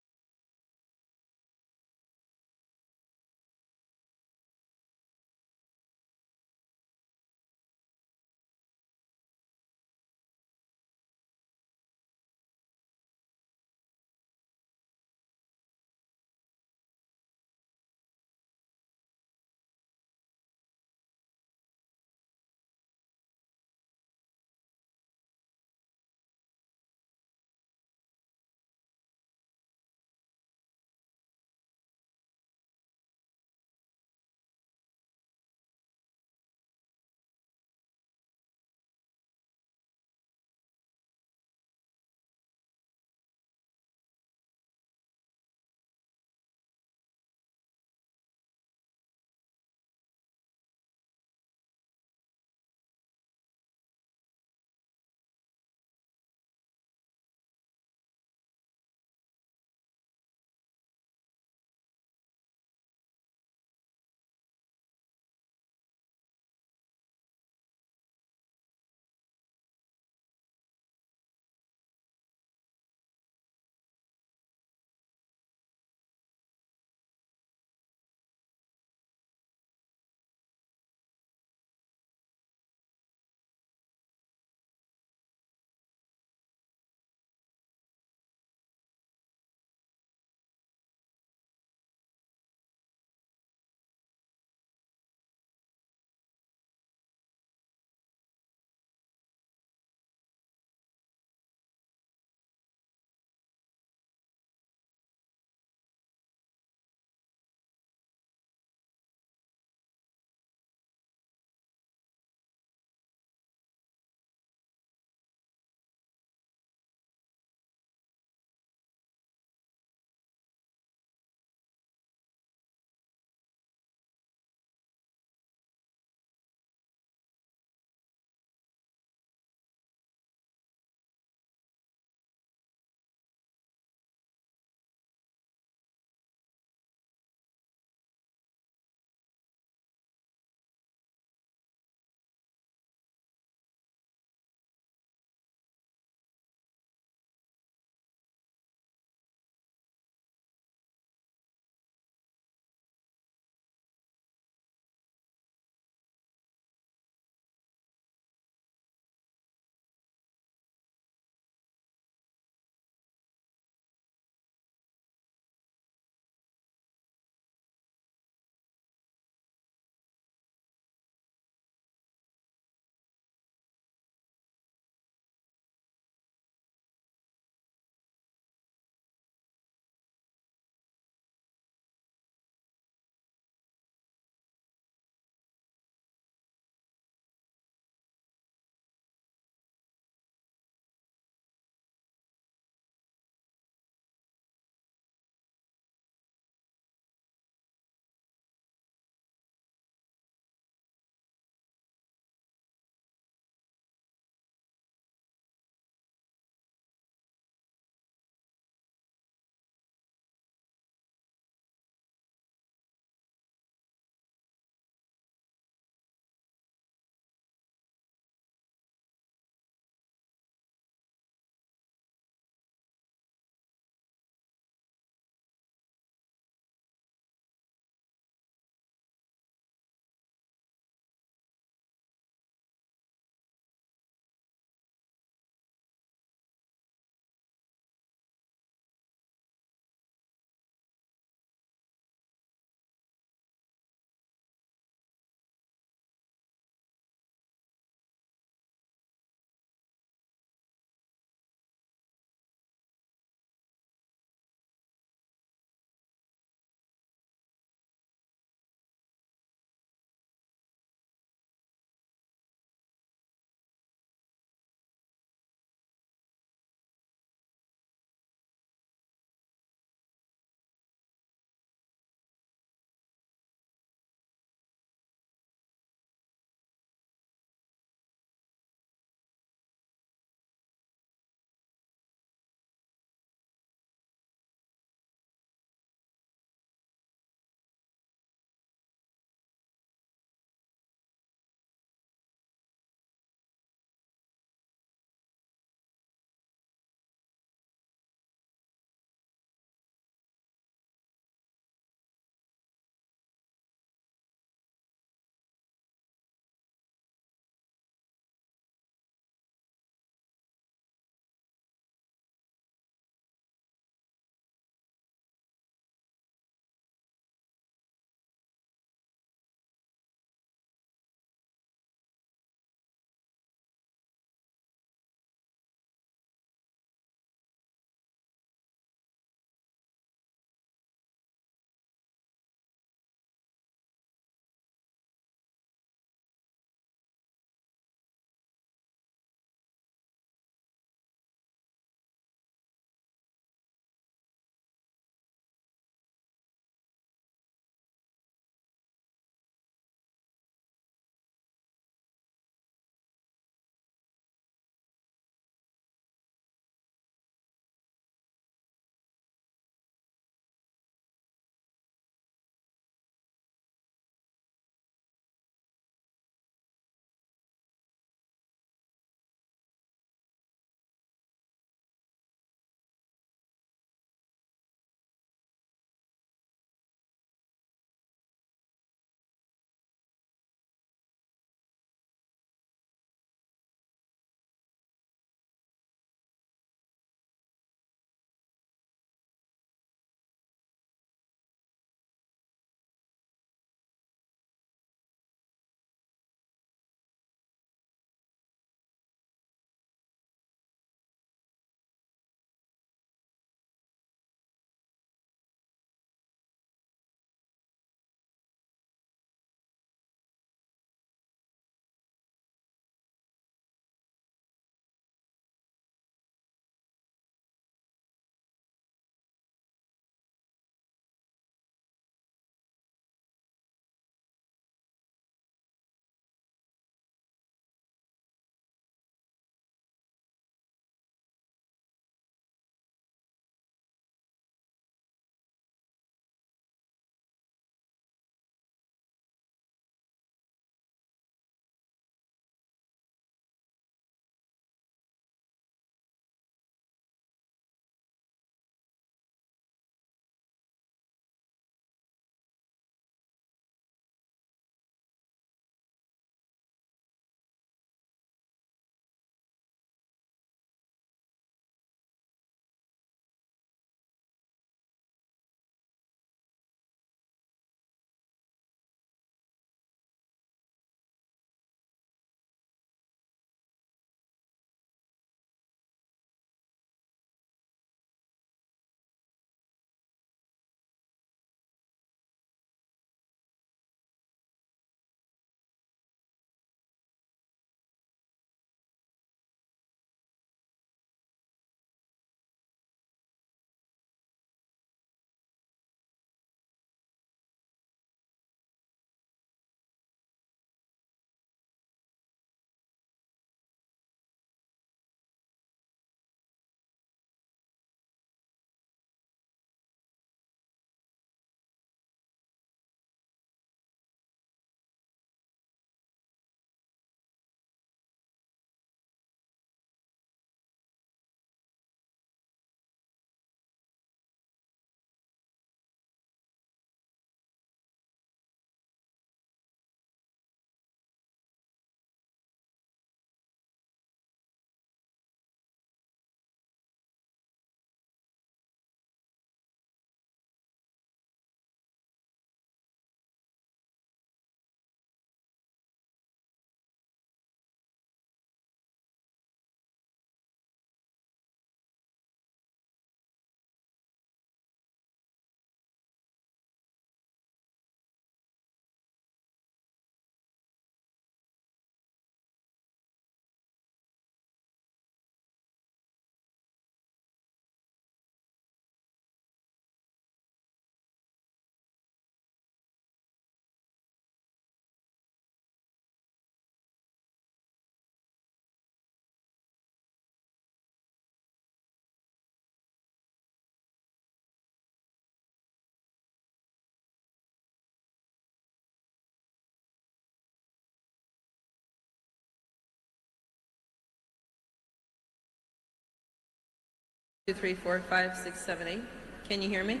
2, 3, 4, 5, 6, 7, 8. Can you hear me?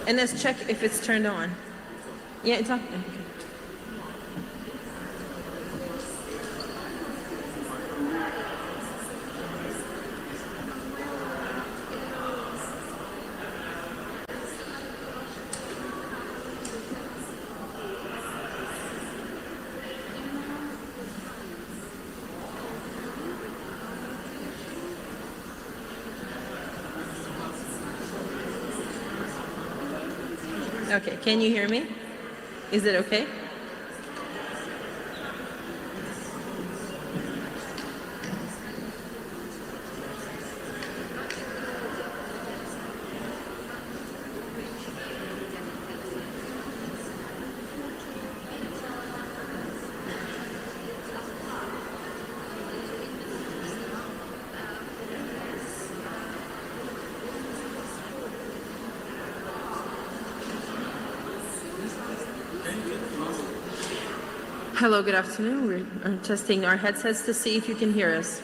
And let's check if it's turned on. Yeah, it's on. Okay. Okay, can you hear me? Is it okay? Hello, good afternoon. We're testing our headsets to see if you can hear us.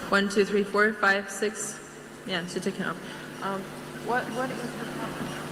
One, two, three, 4, 5, 6. Yeah, it's taking off. What is the problem?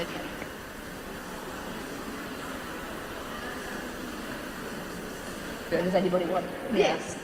heard yet. Does anybody want? Yes.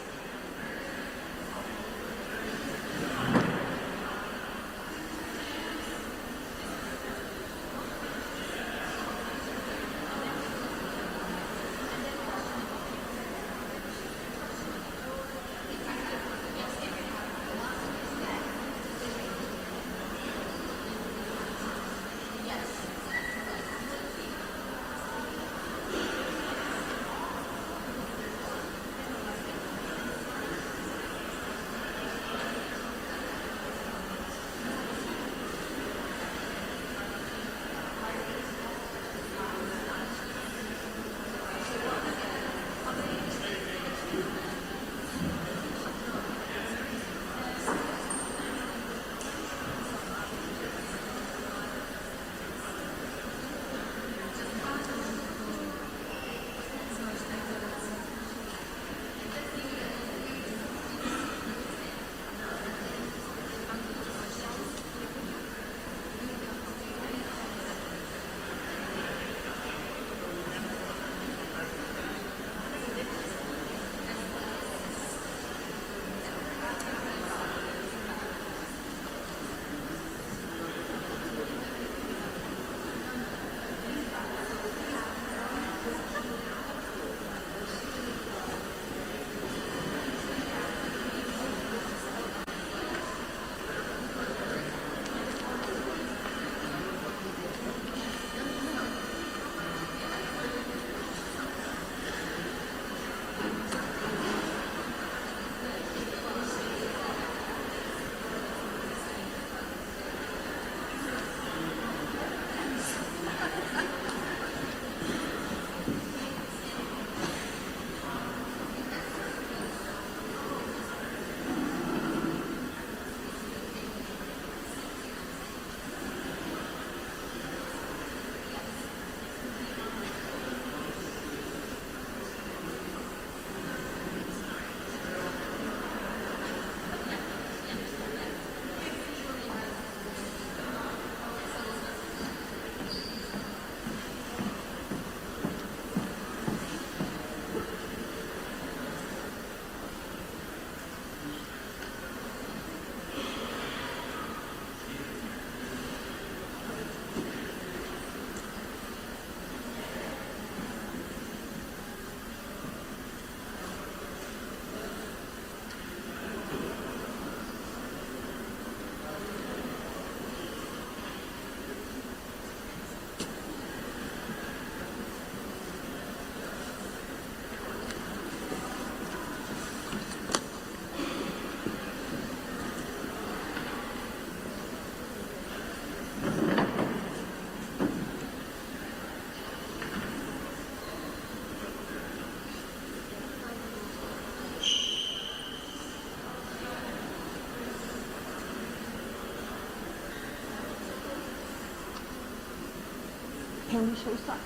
Can we show start?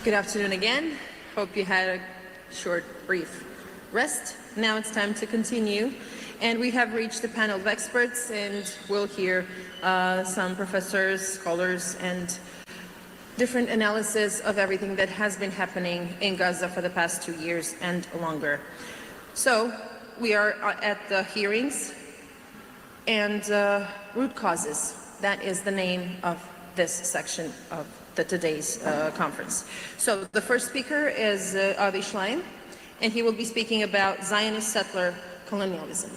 Good afternoon again. Hope you had a short, brief rest. Now it's time to continue. And we have reached the panel of experts, and we'll hear some professors, scholars, and different analysis of everything that has been happening in Gaza for the past 2 years and longer. So we are at the hearings and root causes. That is the name of this section of today's conference. So the first speaker is Avi Schleim, and he will be speaking about Zionist settler colonialism.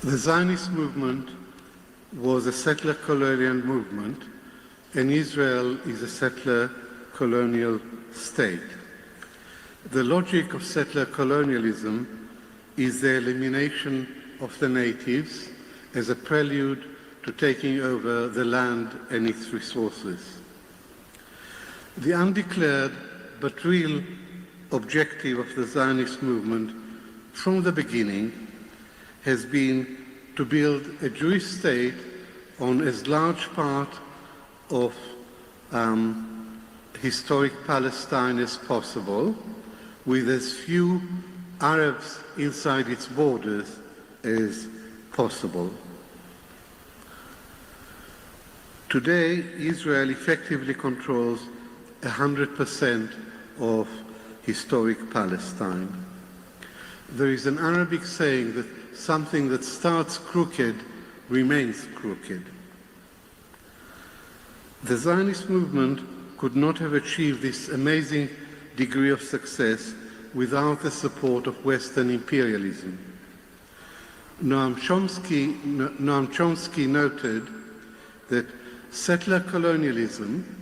The Zionist movement was a settler colonial movement, and Israel is a settler colonial state. The logic of settler colonialism is the elimination of the natives as a prelude to taking over the land and its resources. The undeclared but real objective of the Zionist movement from the beginning has been to build a Jewish state on as large part of historic Palestine as possible, with as few Arabs inside its borders as possible. Today, Israel effectively controls 100% of historic Palestine. There is an Arabic saying that something that starts crooked remains crooked. The Zionist movement could not have achieved this amazing degree of success without the support of Western imperialism. Noam Chomsky noted that settler colonialism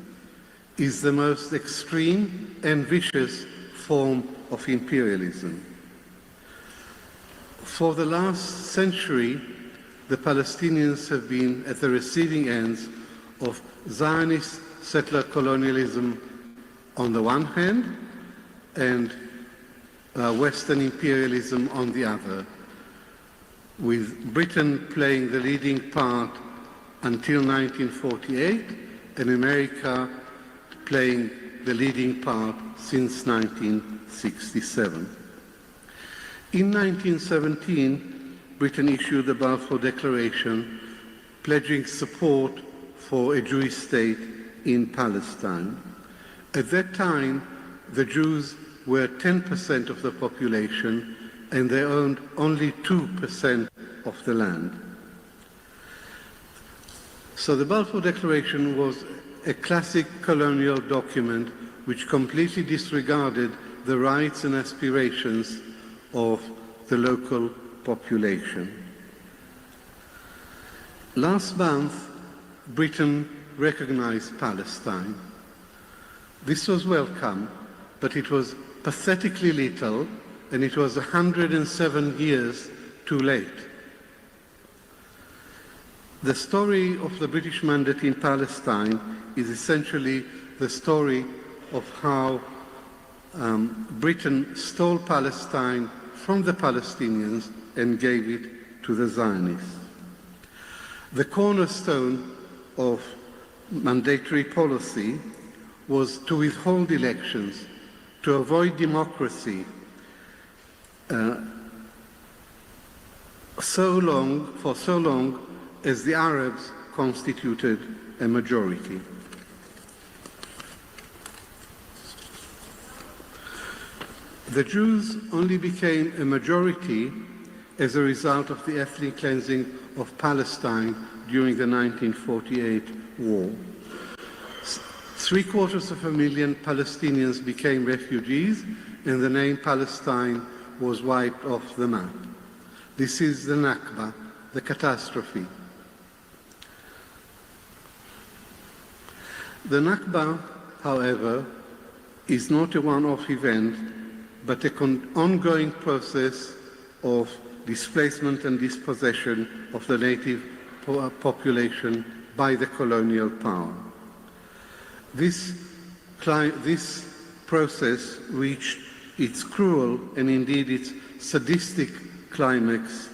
is the most extreme and vicious form of imperialism. For the last century, the Palestinians have been at the receiving ends of Zionist settler colonialism on the one hand and Western imperialism on the other, with Britain playing the leading part until 1948 and America playing the leading part since 1967. In 1917, Britain issued the Balfour Declaration pledging support for a Jewish state in Palestine. At that time, the Jews were 10% of the population and they owned only 2% of the land. So the Balfour Declaration was a classic colonial document which completely disregarded the rights and aspirations of the local population. Last month, Britain recognized Palestine. This was welcome, but it was pathetically little, and it was 107 years too late. The story of the British mandate in Palestine is essentially the story of how Britain stole Palestine from the Palestinians and gave it to the Zionists. The cornerstone of mandatory policy was to withhold elections, to avoid democracy, for so long as the Arabs constituted a majority. The Jews only became a majority as a result of the ethnic cleansing of Palestine during the 1948 war. 750,000 Palestinians became refugees, and the name Palestine was wiped off the map. This is the Nakba, the catastrophe. The Nakba, however, is not a one-off event, but an ongoing process of displacement and dispossession of the native population by the colonial power. This process reached its cruel and indeed its sadistic climax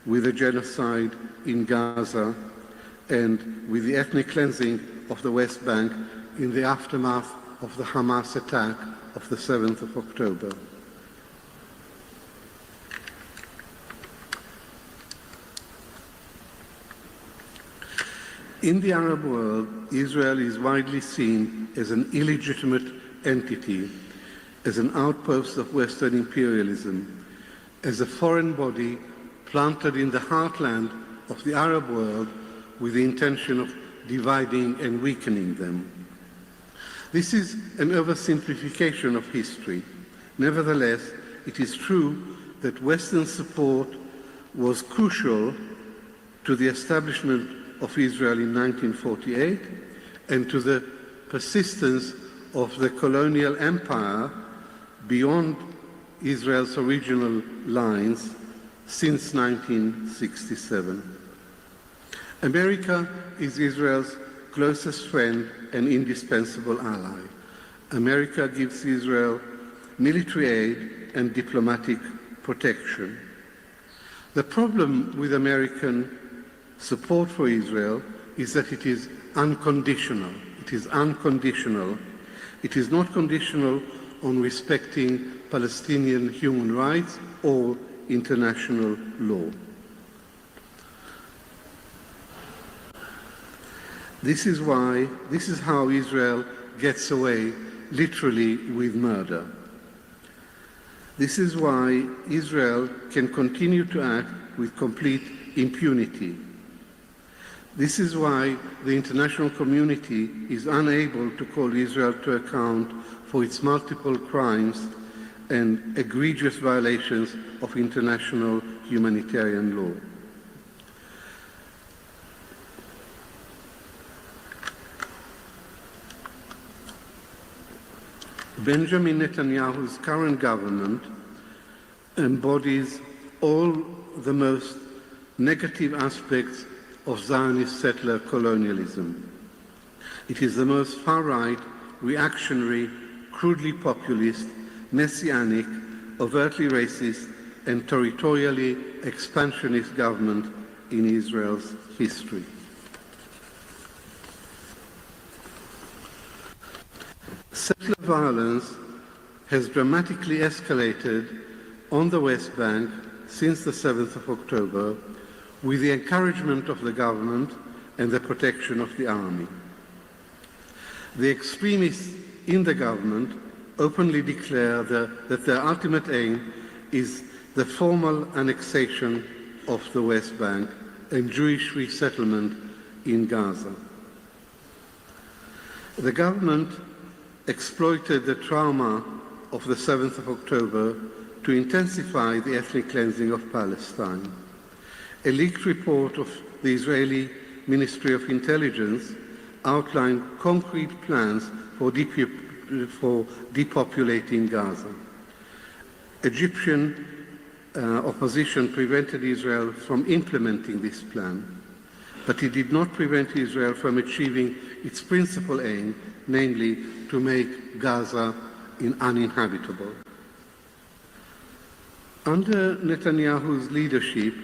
with the genocide in Gaza and with the ethnic cleansing of the West Bank in the aftermath of the Hamas attack of the 7th of October. In the Arab world, Israel is widely seen as an illegitimate entity, as an outpost of Western imperialism, as a foreign body planted in the heartland of the Arab world with the intention of dividing and weakening them. This is an oversimplification of history. Nevertheless, it is true that Western support was crucial to the establishment of Israel in 1948 and to the persistence of the colonial empire beyond Israel's original lines since 1967. America is Israel's closest friend and indispensable ally. America gives Israel military aid and diplomatic protection. The problem with American support for Israel is that it is unconditional. It is unconditional. It is not conditional on respecting Palestinian human rights or international law. This is how Israel gets away literally with murder. This is why Israel can continue to act with complete impunity. This is why the international community is unable to call Israel to account for its multiple crimes and egregious violations of international humanitarian law. Benjamin Netanyahu's current government embodies all the most negative aspects of Zionist settler colonialism. It is the most far-right, reactionary, crudely populist, messianic, overtly racist, and territorially expansionist government in Israel's history. Settler violence has dramatically escalated on the West Bank since the 7th of October with the encouragement of the government and the protection of the army. The extremists in the government openly declare that their ultimate aim is the formal annexation of the West Bank and Jewish resettlement in Gaza. The government exploited the trauma of the 7th of October to intensify the ethnic cleansing of Palestine. A leaked report of the Israeli Ministry of Intelligence outlined concrete plans for depopulating Gaza. Egyptian opposition prevented Israel from implementing this plan, but it did not prevent Israel from achieving its principal aim, namely to make Gaza uninhabitable. Under Netanyahu's leadership,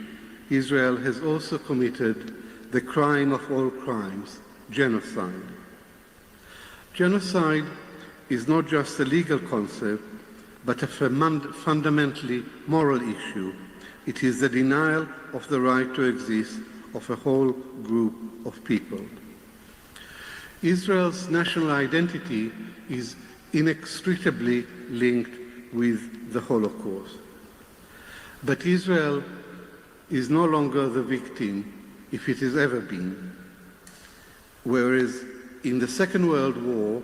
Israel has also committed the crime of all crimes, genocide. Genocide is not just a legal concept, but a fundamentally moral issue. It is the denial of the right to exist of a whole group of people. Israel's national identity is inextricably linked with the Holocaust. But Israel is no longer the victim, if it has ever been. Whereas in the Second World War,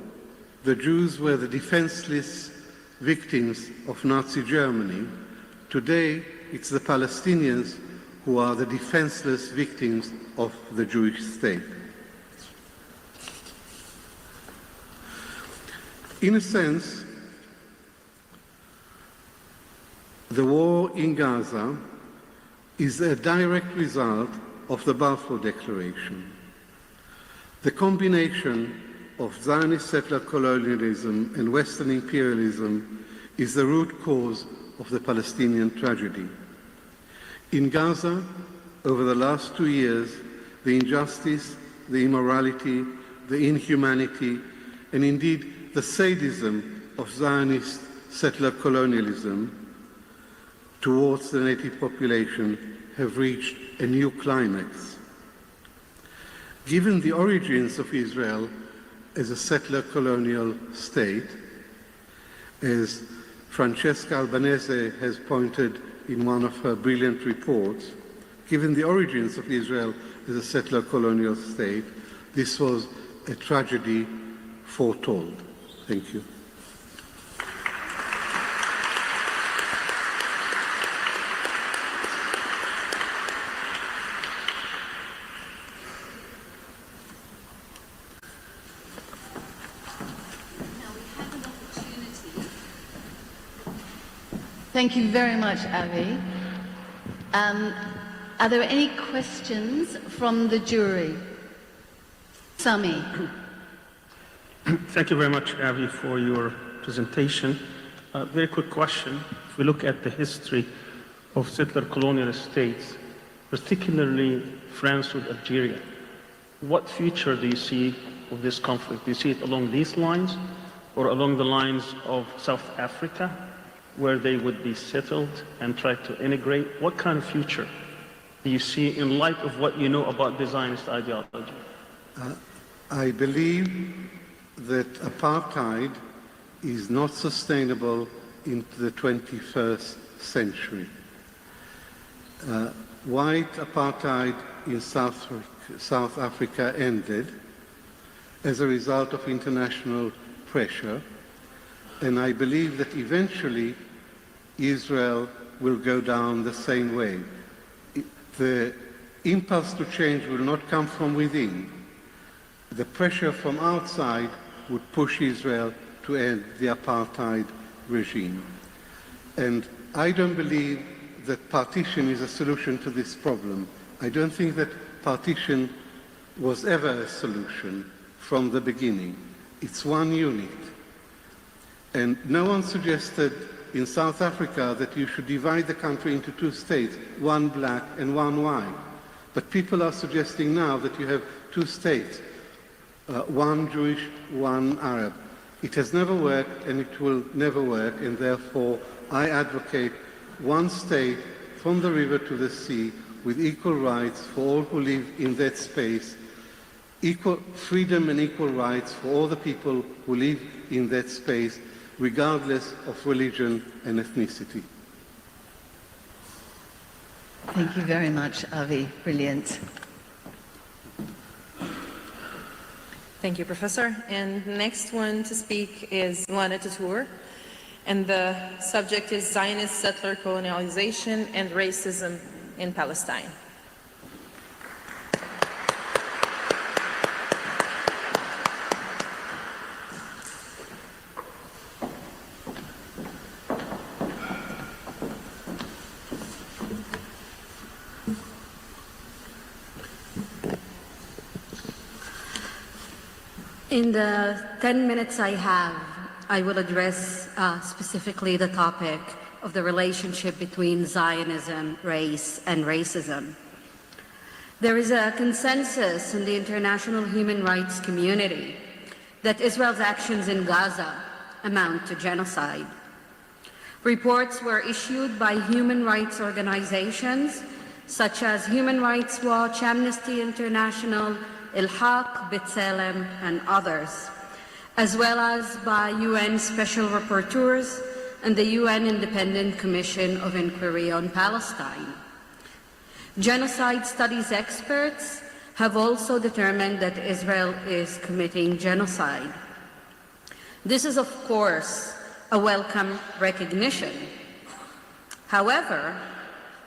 the Jews were the defenseless victims of Nazi Germany, today it's the Palestinians who are the defenseless victims of the Jewish state. In a sense, the war in Gaza is a direct result of the Balfour Declaration. The combination of Zionist settler colonialism and Western imperialism is the root cause of the Palestinian tragedy. In Gaza, over the last 2 years, the injustice, the immorality, the inhumanity, and indeed the sadism of Zionist settler colonialism towards the native population have reached a new climax. Given the origins of Israel as a settler colonial state, as Francesca Albanese has pointed in one of her brilliant reports, given the origins of Israel as a settler colonial state, this was a tragedy foretold. Thank you. Thank you very much, Avi. Are there any questions from the jury? Sami. Thank you very much, Avi, for your presentation. Very quick question. If we look at the history of settler colonial states, particularly France with Algeria, what future do you see of this conflict? Do you see it along these lines or along the lines of South Africa, where they would be settled and try to integrate? What kind of future do you see in light of what you know about the Zionist ideology? I believe that apartheid is not sustainable into the 21st century. White apartheid in South Africa ended as a result of international pressure, and I believe that eventually Israel will go down the same way. The impulse to change will not come from within. The pressure from outside would push Israel to end the apartheid regime. And I don't believe that partition is a solution to this problem. I don't think that partition was ever a solution from the beginning. It's one unit. And no one suggested in South Africa that you should divide the country into two states, one black and one white. But people are suggesting now that you have two states, one Jewish, one Arab. It has never worked and it will never work, and therefore I advocate one state from the river to the sea with equal rights for all who live in that space, equal freedom and equal rights for all the people who live in that space, regardless of religion and ethnicity. Thank you very much, Avi. Brilliant. Thank you, Professor. And next one to speak is Lana Tatour. And the subject is Zionist settler colonialization and racism in Palestine. In the 10 minutes I have, I will address specifically the topic of the relationship between Zionism, race, and racism. There is a consensus in the international human rights community that Israel's actions in Gaza amount to genocide. Reports were issued by human rights organizations such as Human Rights Watch, Amnesty International, Il-Haq, B'Tselem, and others, as well as by UN Special Rapporteurs and the UN Independent Commission of Inquiry on Palestine. Genocide studies experts have also determined that Israel is committing genocide. This is, of course, a welcome recognition. However,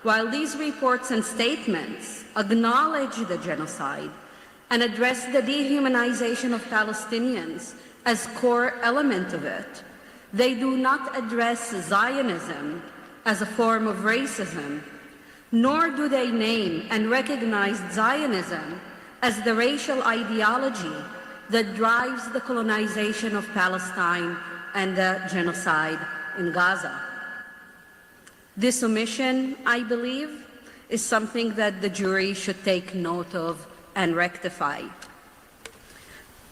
while these reports and statements acknowledge the genocide and address the dehumanization of Palestinians as core element of it, they do not address Zionism as a form of racism, nor do they name and recognize Zionism as the racial ideology that drives the colonization of Palestine and the genocide in Gaza. This omission, I believe, is something that the jury should take note of and rectify.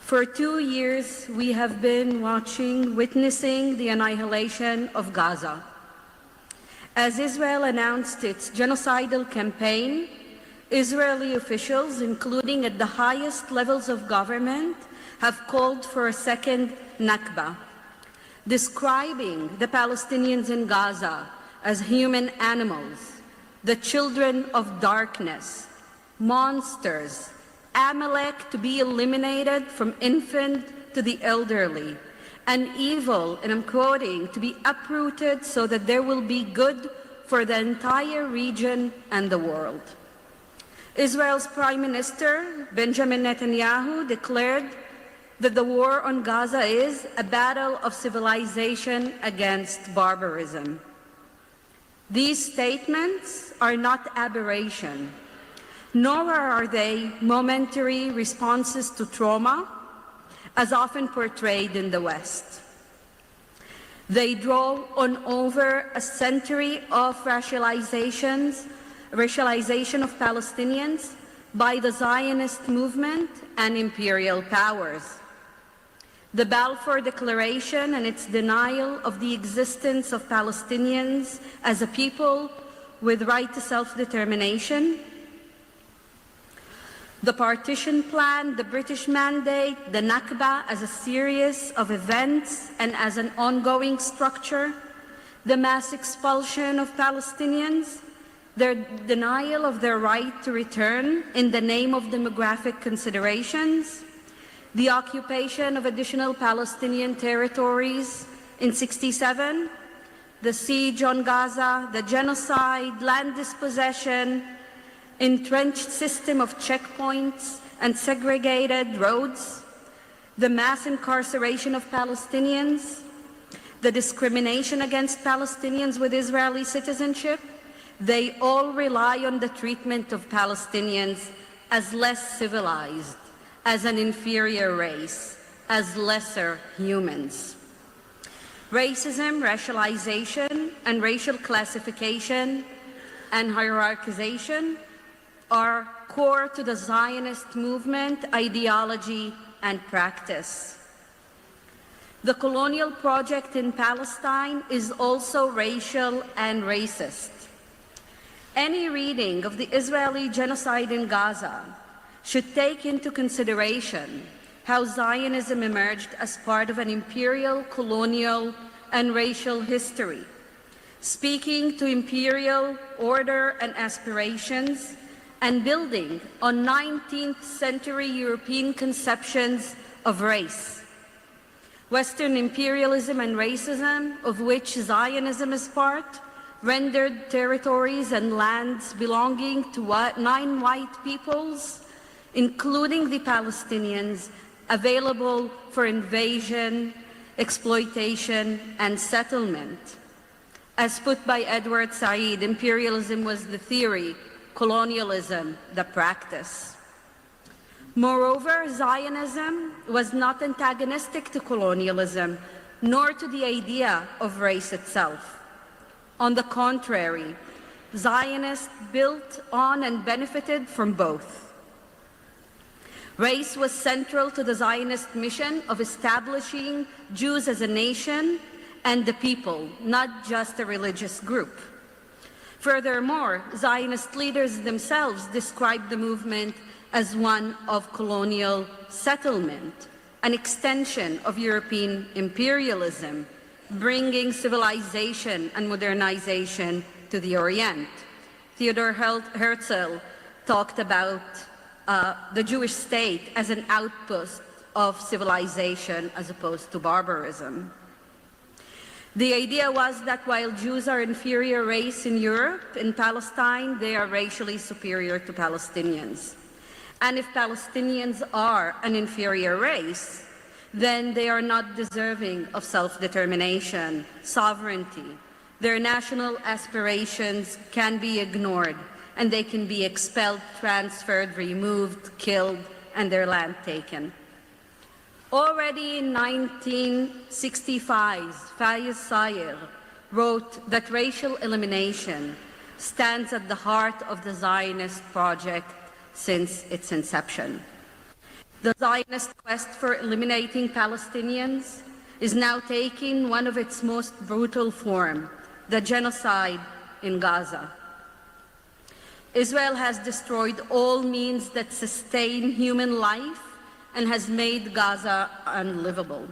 For 2 years, we have been witnessing the annihilation of Gaza. As Israel announced its genocidal campaign, Israeli officials, including at the highest levels of government, have called for a second Nakba, describing the Palestinians in Gaza as human animals, the children of darkness, monsters, Amalek to be eliminated from infant to the elderly, and evil, and I'm quoting, to be uprooted so that there will be good for the entire region and the world. Israel's Prime Minister, Benjamin Netanyahu, declared that the war on Gaza is a battle of civilization against barbarism. These statements are not aberration, nor are they momentary responses to trauma, as often portrayed in the West. They draw on over a century of racialization of Palestinians by the Zionist movement and imperial powers. The Balfour Declaration and its denial of the existence of Palestinians as a people with right to self-determination, the partition plan, the British Mandate, the Nakba as a series of events and as an ongoing structure, the mass expulsion of Palestinians, their denial of their right to return in the name of demographic considerations, the occupation of additional Palestinian territories in '67, the siege on Gaza, the genocide, land dispossession, entrenched system of checkpoints and segregated roads, the mass incarceration of Palestinians, the discrimination against Palestinians with Israeli citizenship, they all rely on the treatment of Palestinians as less civilized, as an inferior race, as lesser humans. Racism, racialization, and racial classification and hierarchization are core to the Zionist movement, ideology, and practice. The colonial project in Palestine is also racial and racist. Any reading of the Israeli genocide in Gaza should take into consideration how Zionism emerged as part of an imperial, colonial, and racial history, speaking to imperial order and aspirations, and building on 19th century European conceptions of race. Western imperialism and racism, of which Zionism is part, rendered territories and lands belonging to 9 white peoples, including the Palestinians, available for invasion, exploitation, and settlement. As put by Edward Said, imperialism was the theory, colonialism, the practice. Moreover, Zionism was not antagonistic to colonialism, nor to the idea of race itself. On the contrary, Zionists built on and benefited from both. Race was central to the Zionist mission of establishing Jews as a nation and the people, not just a religious group. Furthermore, Zionist leaders themselves described the movement as one of colonial settlement, an extension of European imperialism, bringing civilization and modernization to the Orient. Theodor Herzl talked about the Jewish state as an outpost of civilization as opposed to barbarism. The idea was that while Jews are inferior race in Europe, in Palestine, they are racially superior to Palestinians. And if Palestinians are an inferior race, then they are not deserving of self-determination, sovereignty. Their national aspirations can be ignored, and they can be expelled, transferred, removed, killed, and their land taken. Already in 1965, Fayez Sayer wrote that racial elimination stands at the heart of the Zionist project since its inception. The Zionist quest for eliminating Palestinians is now taking one of its most brutal forms, the genocide in Gaza. Israel has destroyed all means that sustain human life and has made Gaza unlivable.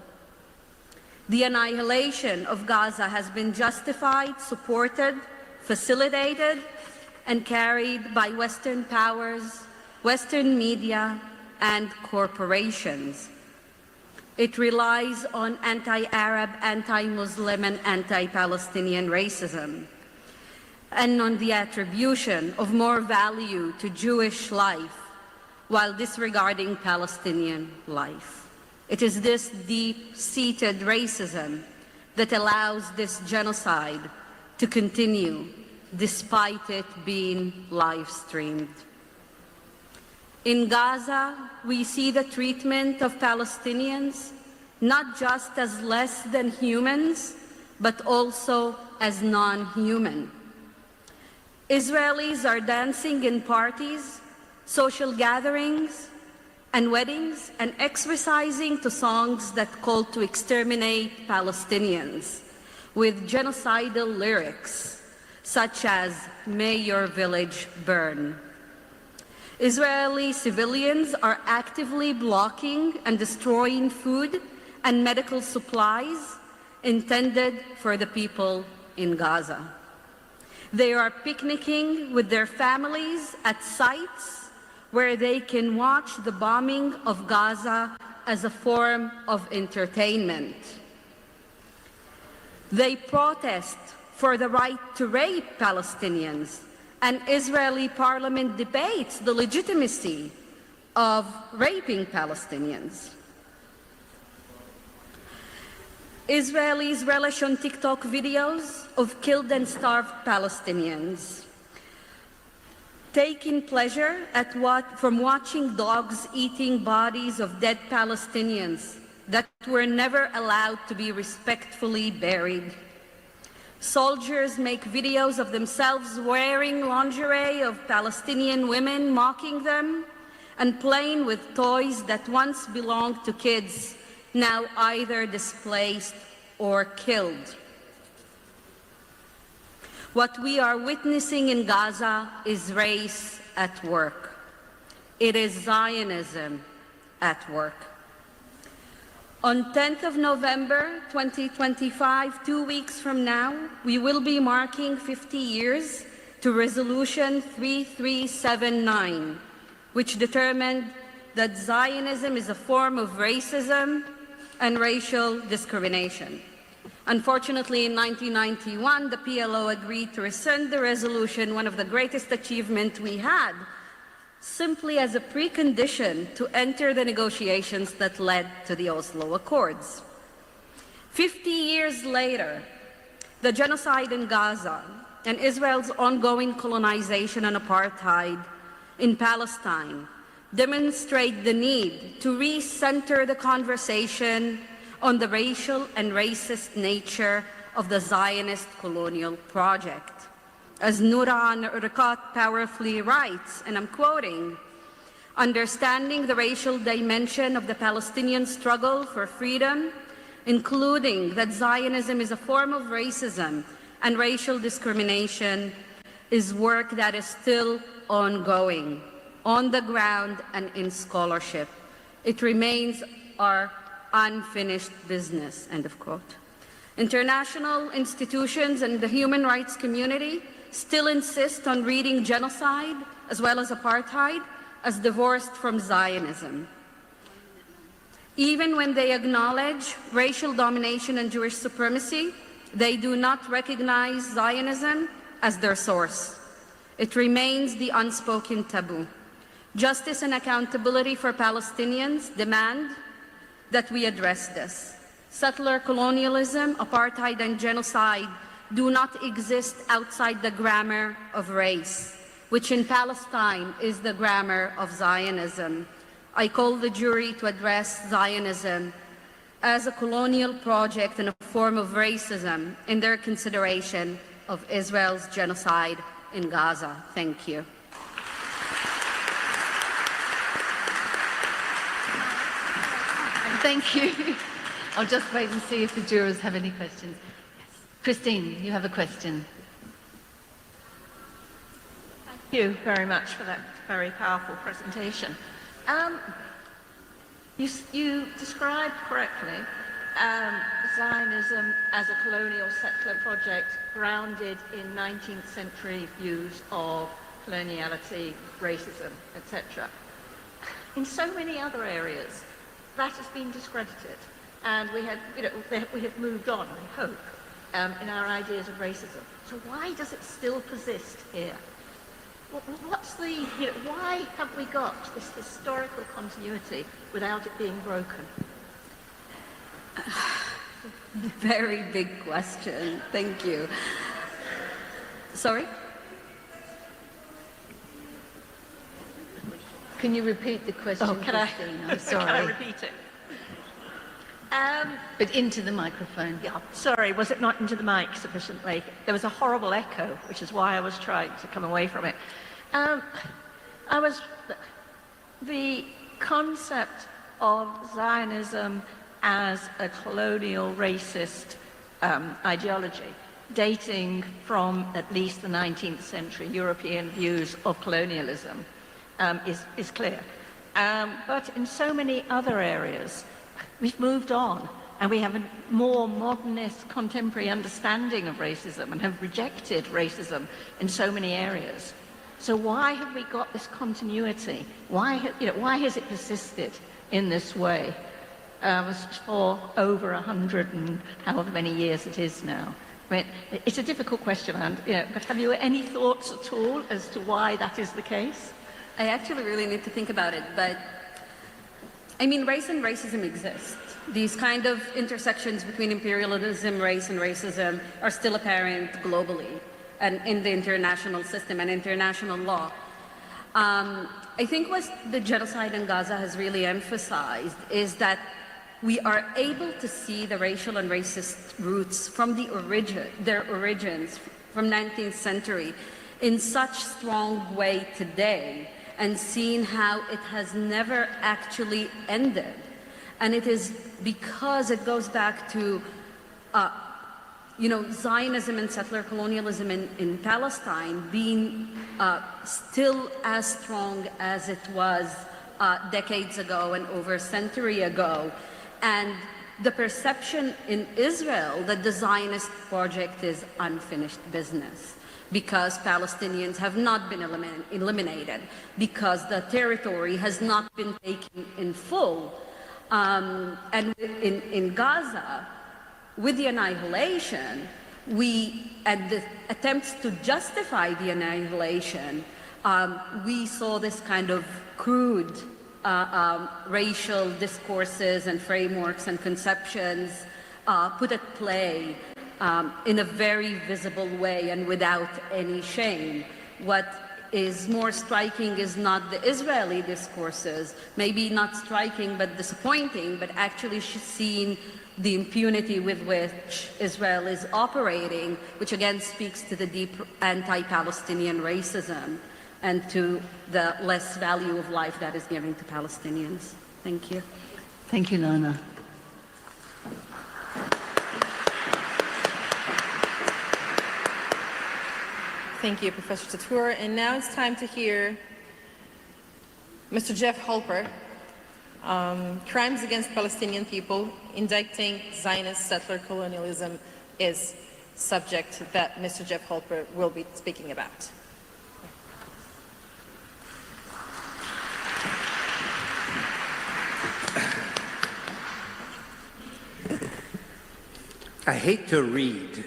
The annihilation of Gaza has been justified, supported, facilitated, and carried by Western powers, Western media, and corporations. It relies on anti-Arab, anti-Muslim, and anti-Palestinian racism, and on the attribution of more value to Jewish life while disregarding Palestinian life. It is this deep-seated racism that allows this genocide to continue despite it being live-streamed. In Gaza, we see the treatment of Palestinians not just as less than humans, but also as non-human. Israelis are dancing in parties, social gatherings, and weddings, and exercising to songs that call to exterminate Palestinians with genocidal lyrics, such as "May your village burn." Israeli civilians are actively blocking and destroying food and medical supplies intended for the people in Gaza. They are picnicking with their families at sites where they can watch the bombing of Gaza as a form of entertainment. They protest for the right to rape Palestinians, and Israeli parliament debates the legitimacy of raping Palestinians. Israelis relish on TikTok videos of killed and starved Palestinians, taking pleasure from watching dogs eating bodies of dead Palestinians that were never allowed to be respectfully buried. Soldiers make videos of themselves wearing lingerie of Palestinian women, mocking them, and playing with toys that once belonged to kids, now either displaced or killed. What we are witnessing in Gaza is race at work. It is Zionism at work. On 10th of November 2025, 2 weeks from now, we will be marking 50 years to Resolution 3379, which determined that Zionism is a form of racism and racial discrimination. Unfortunately, in 1991, the PLO agreed to rescind the resolution, one of the greatest achievements we had, simply as a precondition to enter the negotiations that led to the Oslo Accords. 50 years later, the genocide in Gaza and Israel's ongoing colonization and apartheid in Palestine demonstrate the need to recenter the conversation on the racial and racist nature of the Zionist colonial project. As Noura Rikat powerfully writes, and I'm quoting, "Understanding the racial dimension of the Palestinian struggle for freedom, including that Zionism is a form of racism and racial discrimination, is work that is still ongoing, on the ground and in scholarship. It remains our unfinished business," end of quote. International institutions and the human rights community still insist on reading genocide as well as apartheid as divorced from Zionism. Even when they acknowledge racial domination and Jewish supremacy, they do not recognize Zionism as their source. It remains the unspoken taboo. Justice and accountability for Palestinians demand that we address this. Settler colonialism, apartheid, and genocide do not exist outside the grammar of race, which in Palestine is the grammar of Zionism. I call the jury to address Zionism as a colonial project and a form of racism in their consideration of Israel's genocide in Gaza. Thank you. Thank you. I'll just wait and see if the jurors have any questions. Yes. Christine, you have a question. Thank you very much for that very powerful presentation. You described correctly Zionism as a colonial settler project grounded in 19th century views of coloniality, racism, etc. In so many other areas, that has been discredited, and we have moved on, I hope, in our ideas of racism. So why does it still persist here? Why have we got this historical continuity without it being broken? Very big question. Thank you. Sorry? Can you repeat the question, Christine? I'm sorry. Can I repeat it? But into the microphone. Yeah, sorry, was it not into the mic sufficiently? There was a horrible echo, which is why I was trying to come away from it. The concept of Zionism as a colonial racist ideology, dating from at least the 19th century European views of colonialism, is clear. But in so many other areas, we've moved on, and we have a more modernist, contemporary understanding of racism and have rejected racism in so many areas. So why have we got this continuity? Why has it persisted in this way for over 100 and however many years it is now? I mean, it's a difficult question, and but have you any thoughts at all as to why that is the case? I actually really need to think about it, but I mean, race and racism exist. These kind of intersections between imperialism, race, and racism are still apparent globally and in the international system and international law. I think what the genocide in Gaza has really emphasized is that we are able to see the racial and racist roots from their origins from 19th century in such strong way today, and seeing how it has never actually ended. And it is because it goes back to Zionism and settler colonialism in Palestine being still as strong as it was decades ago and over a century ago. And the perception in Israel that the Zionist project is unfinished business, because Palestinians have not been eliminated, because the territory has not been taken in full. And in Gaza, with the annihilation, and the attempts to justify the annihilation, we saw this kind of crude racial discourses and frameworks and conceptions put at play in a very visible way and without any shame. What is more striking is not the Israeli discourses, maybe not striking but disappointing, but actually seeing the impunity with which Israel is operating, which again speaks to the deep anti-Palestinian racism and to the less value of life that is given to Palestinians. Thank you. Thank you, Lana. Thank you, Professor Tatour. And now it's time to hear Mr. Jeff Halper, Crimes Against Palestinian People, Indicting Zionist Settler Colonialism is subject that Mr. Jeff Halper will be speaking about. I hate to read,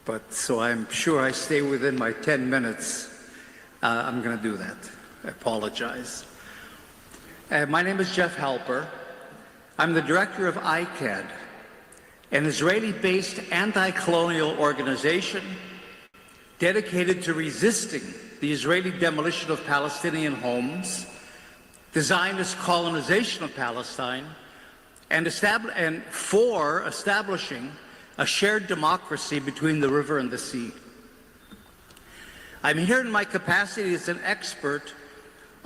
but so I'm sure I stay within my 10 minutes. I'm going to do that. I apologize. My name is Jeff Halper. I'm the director of ICAD, an Israeli-based anti-colonial organization dedicated to resisting the Israeli demolition of Palestinian homes, the Zionist colonization of Palestine, and for establishing a shared democracy between the river and the sea. I'm here in my capacity as an expert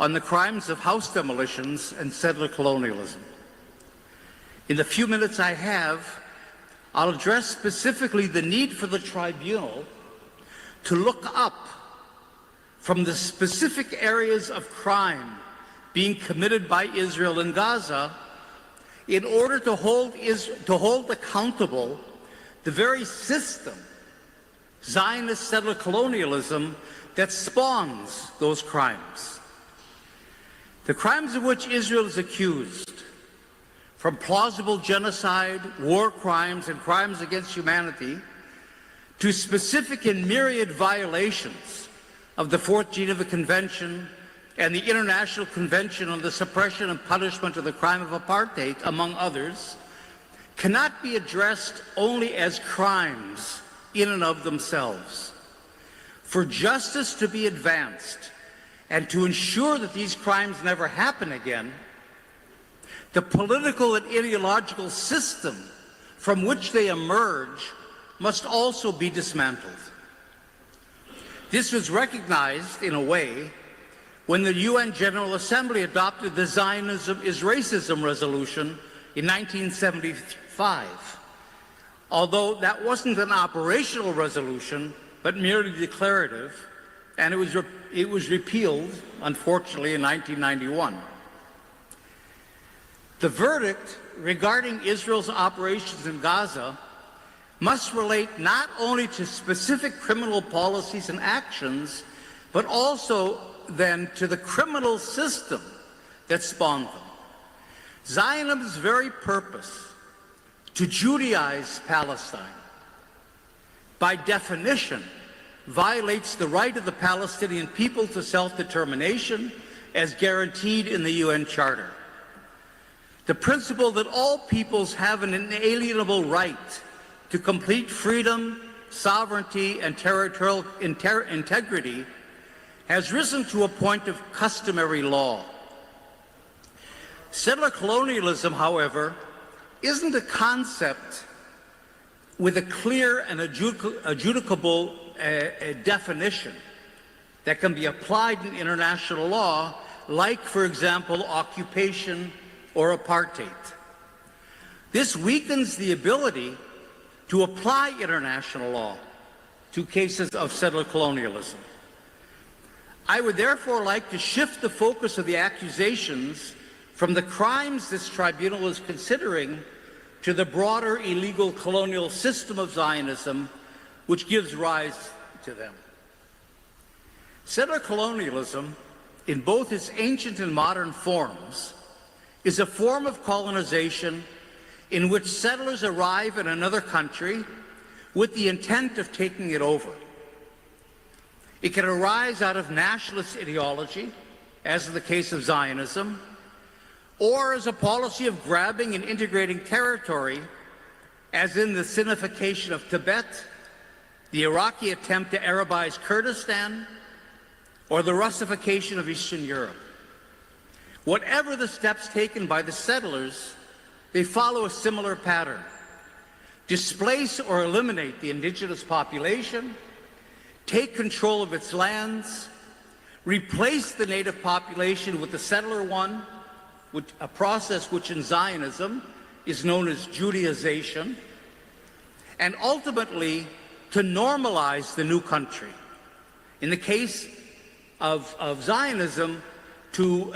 on the crimes of house demolitions and settler colonialism. In the few minutes I have, I'll address specifically the need for the tribunal to look up from the specific areas of crime being committed by Israel in Gaza in order to hold accountable the very system, Zionist settler colonialism, that spawns those crimes. The crimes of which Israel is accused, from plausible genocide, war crimes, and crimes against humanity, to specific and myriad violations of the Fourth Geneva Convention and the International Convention on the Suppression and Punishment of the Crime of Apartheid, among others, cannot be addressed only as crimes in and of themselves. For justice to be advanced And to ensure that these crimes never happen again, the political and ideological system from which they emerge must also be dismantled. This was recognized in a way when the UN General Assembly adopted the Zionism is Racism resolution in 1975. Although that wasn't an operational resolution, but merely declarative, and it was repealed, unfortunately, in 1991. The verdict regarding Israel's operations in Gaza must relate not only to specific criminal policies and actions, but also then to the criminal system that spawned them. Zionism's very purpose, to Judaize Palestine, by definition, violates the right of the Palestinian people to self-determination as guaranteed in the UN Charter. The principle that all peoples have an inalienable right to complete freedom, sovereignty, and territorial integrity has risen to a point of customary law. Settler colonialism, however, isn't a concept with a clear and adjudicable definition that can be applied in international law, like, for example, occupation or apartheid. This weakens the ability to apply international law to cases of settler colonialism. I would therefore like to shift the focus of the accusations from the crimes this tribunal is considering to the broader illegal colonial system of Zionism, which gives rise to them. Settler colonialism, in both its ancient and modern forms, is a form of colonization in which settlers arrive in another country with the intent of taking it over. It can arise out of nationalist ideology, as in the case of Zionism, or as a policy of grabbing and integrating territory, as in the Sinification of Tibet, the Iraqi attempt to Arabize Kurdistan, or the Russification of Eastern Europe. Whatever the steps taken by the settlers, they follow a similar pattern. Displace or eliminate the indigenous population, take control of its lands, replace the native population with the settler one, a process which in Zionism is known as Judaization, and ultimately to normalize the new country. In the case of Zionism, to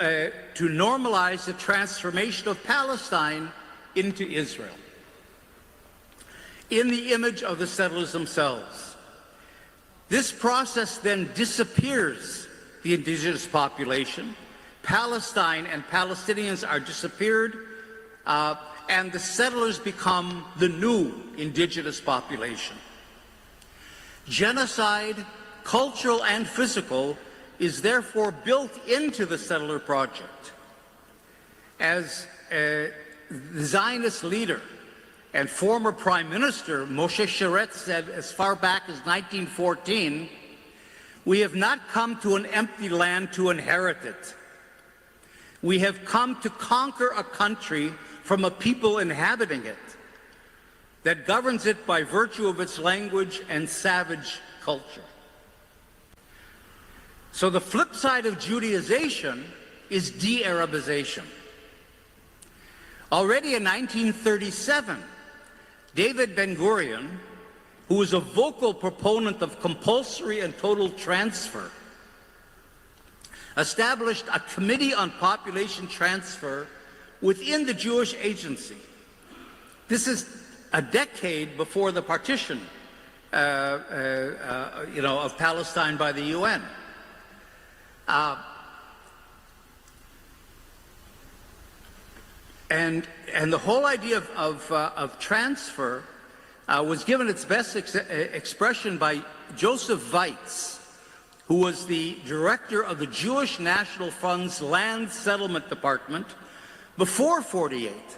normalize the transformation of Palestine into Israel, in the image of the settlers themselves. This process then disappears the indigenous population. Palestine and Palestinians are disappeared, and the settlers become the new indigenous population. Genocide, cultural and physical, is therefore built into the settler project. As the Zionist leader and former Prime Minister Moshe Sharett said as far back as 1914, "We have not come to an empty land to inherit it. We have come to conquer a country from a people inhabiting it that governs it by virtue of its language and savage culture." So the flip side of Judaization is de-Arabization. Already in 1937, David Ben-Gurion, who was a vocal proponent of compulsory and total transfer, established a committee on population transfer within the Jewish Agency. This is a decade before the partition, of Palestine by the UN. And the whole idea of transfer was given its best expression by Joseph Weitz, who was the director of the Jewish National Fund's Land Settlement Department before '48.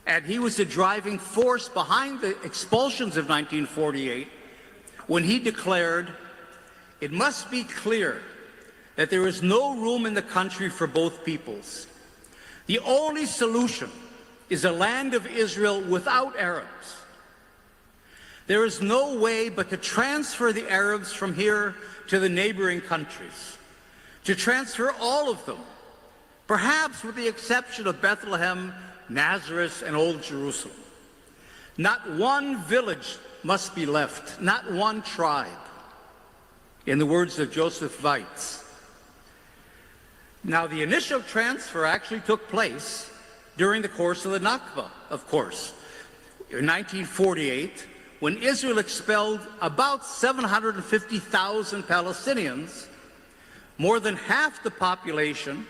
And he was the driving force behind the expulsions of 1948 when he declared, "It must be clear that there is no room in the country for both peoples. The only solution is a land of Israel without Arabs. There is no way but to transfer the Arabs from here to the neighboring countries, to transfer all of them, perhaps with the exception of Bethlehem, Nazareth, and Old Jerusalem. Not one village must be left, not one tribe, in the words of Joseph Weitz. Now, the initial transfer actually took place during the course of the Nakba, of course, in 1948, when Israel expelled about 750,000 Palestinians, more than half the population,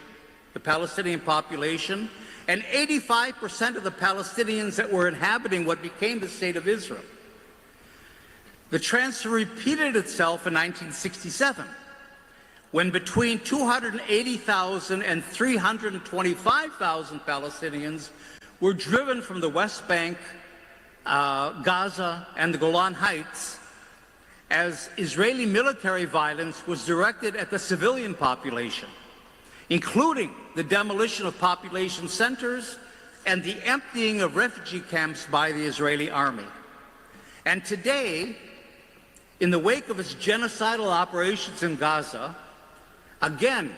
the Palestinian population, and 85% of the Palestinians that were inhabiting what became the State of Israel. The transfer repeated itself in 1967, when between 280,000 and 325,000 Palestinians were driven from the West Bank, Gaza, and the Golan Heights, as Israeli military violence was directed at the civilian population, including the demolition of population centers and the emptying of refugee camps by the Israeli army. And today, in the wake of its genocidal operations in Gaza, again,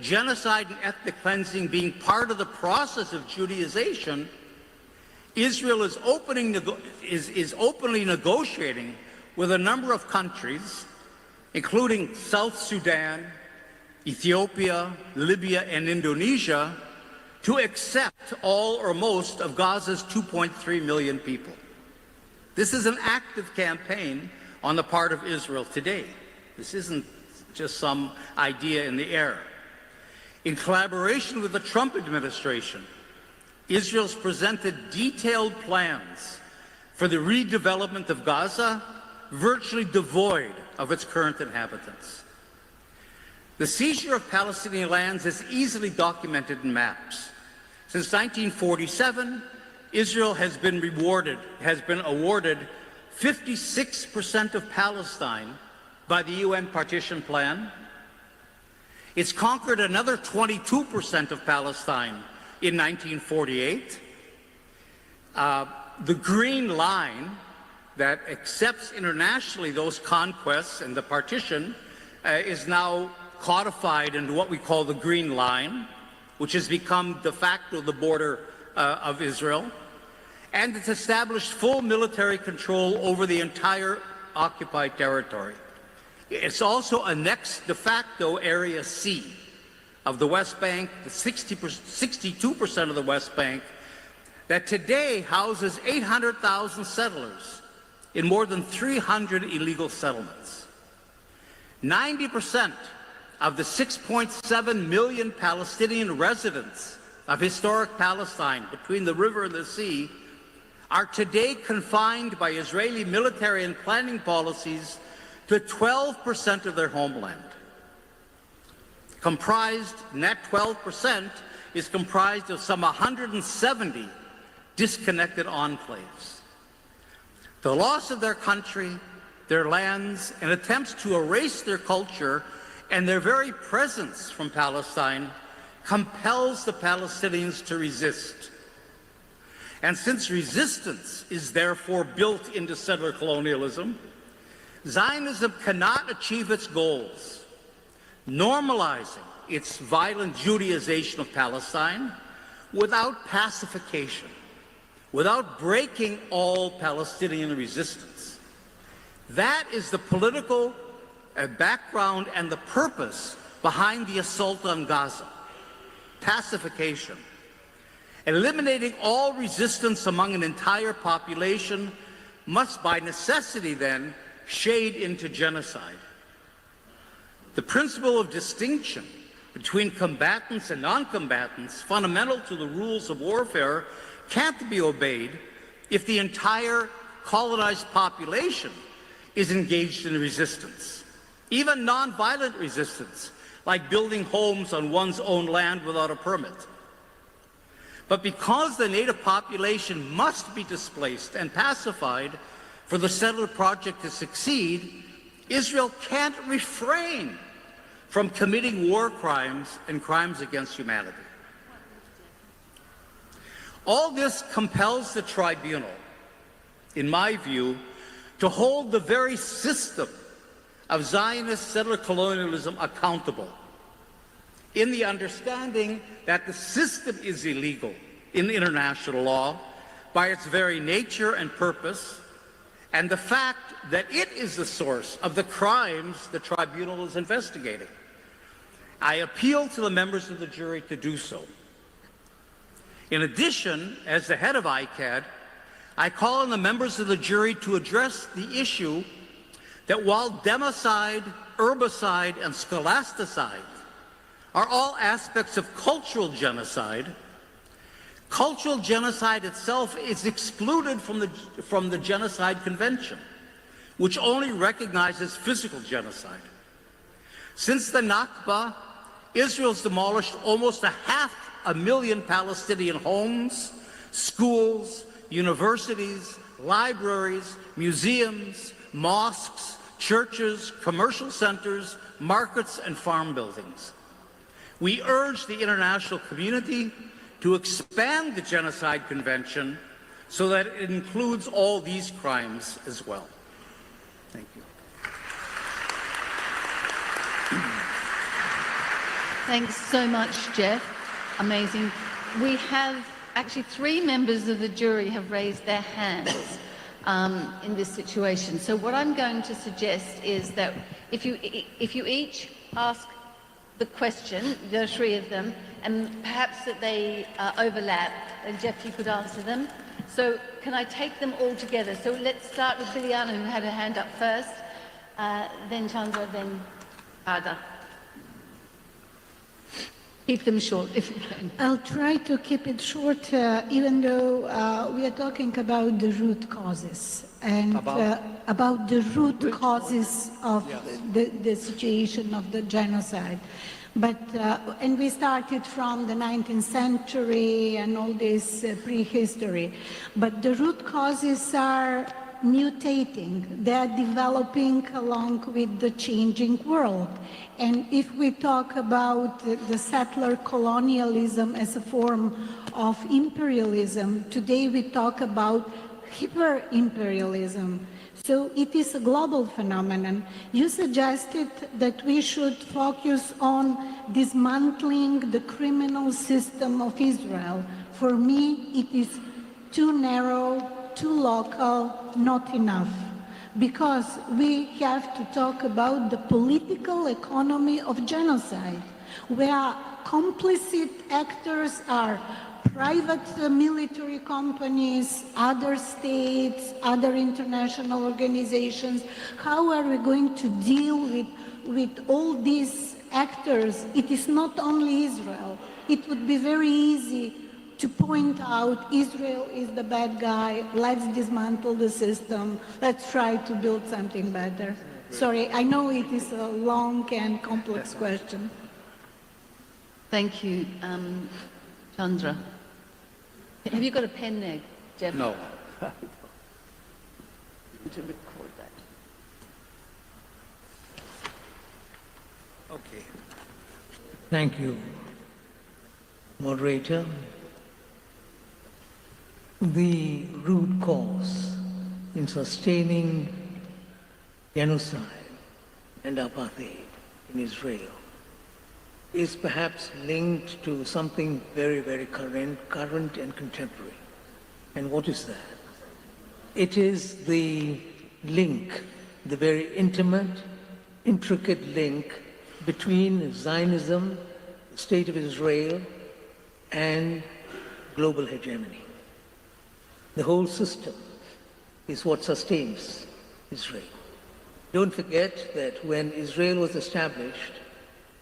genocide and ethnic cleansing being part of the process of Judaization, Israel is openly negotiating with a number of countries, including South Sudan, Ethiopia, Libya, and Indonesia, to accept all or most of Gaza's 2.3 million people. This is an active campaign on the part of Israel today. This isn't just some idea in the air. In collaboration with the Trump administration, Israel's presented detailed plans for the redevelopment of Gaza, virtually devoid of its current inhabitants. The seizure of Palestinian lands is easily documented in maps. Since 1947, Israel has been awarded 56% of Palestine by the UN partition plan. It's conquered another 22% of Palestine in 1948. The Green Line that accepts internationally those conquests and the partition is now codified into what we call the Green Line, which has become de facto the border of Israel. And it's established full military control over the entire occupied territory. It's also annexed de facto Area C of the West Bank, the 62% of the West Bank, that today houses 800,000 settlers in more than 300 illegal settlements. 90% of the 6.7 million Palestinian residents of historic Palestine between the river and the sea are today confined by Israeli military and planning policies to 12% of their homeland. That 12% is comprised of some 170 disconnected enclaves. The loss of their country, their lands, and attempts to erase their culture and their very presence from Palestine compels the Palestinians to resist. And since resistance is therefore built into settler colonialism, Zionism cannot achieve its goals, normalizing its violent Judaization of Palestine, without pacification, without breaking all Palestinian resistance. That is the political background and the purpose behind the assault on Gaza. Pacification. Eliminating all resistance among an entire population must by necessity then shade into genocide. The principle of distinction between combatants and non-combatants, fundamental to the rules of warfare, can't be obeyed if the entire colonized population is engaged in resistance. Even non-violent resistance, like building homes on one's own land without a permit. But because the native population must be displaced and pacified for the settler project to succeed, Israel can't refrain from committing war crimes and crimes against humanity. All this compels the tribunal, in my view, to hold the very system of Zionist settler colonialism accountable, in the understanding that the system is illegal in international law by its very nature and purpose, and the fact that it is the source of the crimes the tribunal is investigating. I appeal to the members of the jury to do so. In addition, as the head of ICAD, I call on the members of the jury to address the issue that while democide, herbicide, and scholasticide are all aspects of cultural genocide itself is excluded from the Genocide Convention, which only recognizes physical genocide. Since the Nakba, Israel's demolished almost 500,000 Palestinian homes, schools, universities, libraries, museums, mosques, churches, commercial centers, markets, and farm buildings. We urge the international community to expand the Genocide Convention so that it includes all these crimes as well. Thank you. Thanks so much, Jeff. Amazing. We have actually 3 members of the jury have raised their hands in this situation. So what I'm going to suggest is that if you each ask the question, there are 3 of them, and perhaps that they overlap, and Jeff, you could answer them. So can I take them all together? So let's start with Biljana, who had her hand up first, then Chandra, then Ada. Keep them short, if you can. I'll try to keep it short, even though we are talking about the root causes and about the root causes of the situation of the genocide. But, and we started from the 19th century and all this prehistory. But the root causes are mutating. They are developing along with the changing world. And if we talk about the settler colonialism as a form of imperialism, today we talk about hyper-imperialism. So it is a global phenomenon. You suggested that we should focus on dismantling the criminal system of Israel. For me, it is too narrow, too local, not enough. Because we have to talk about the political economy of genocide, where complicit actors are private military companies, other states, other international organizations. How are we going to deal with all these actors? It is not only Israel. It would be very easy to point out Israel is the bad guy, let's dismantle the system, let's try to build something better. Sorry, I know it is a long and complex question. Thank you. Chandra. Have you got a pen there, Jeff? No. To record that. Okay. Thank you, moderator. The root cause in sustaining genocide and apartheid in Israel is perhaps linked to something very, very current and contemporary. And what is that? It is the link, the very intimate, intricate link between Zionism, the State of Israel, and global hegemony. The whole system is what sustains Israel. Don't forget that when Israel was established,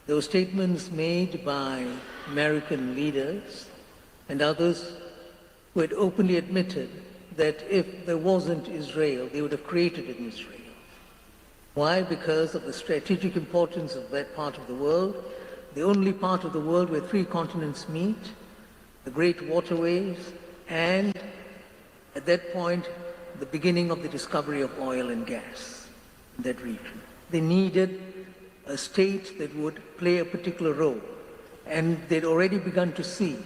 there were statements made by American leaders and others who had openly admitted that if there wasn't Israel, they would have created an Israel. Why? Because of the strategic importance of that part of the world, the only part of the world where 3 continents meet, the great waterways, and at that point, the beginning of the discovery of oil and gas in that region. They needed a state that would play a particular role. And they'd already begun to see,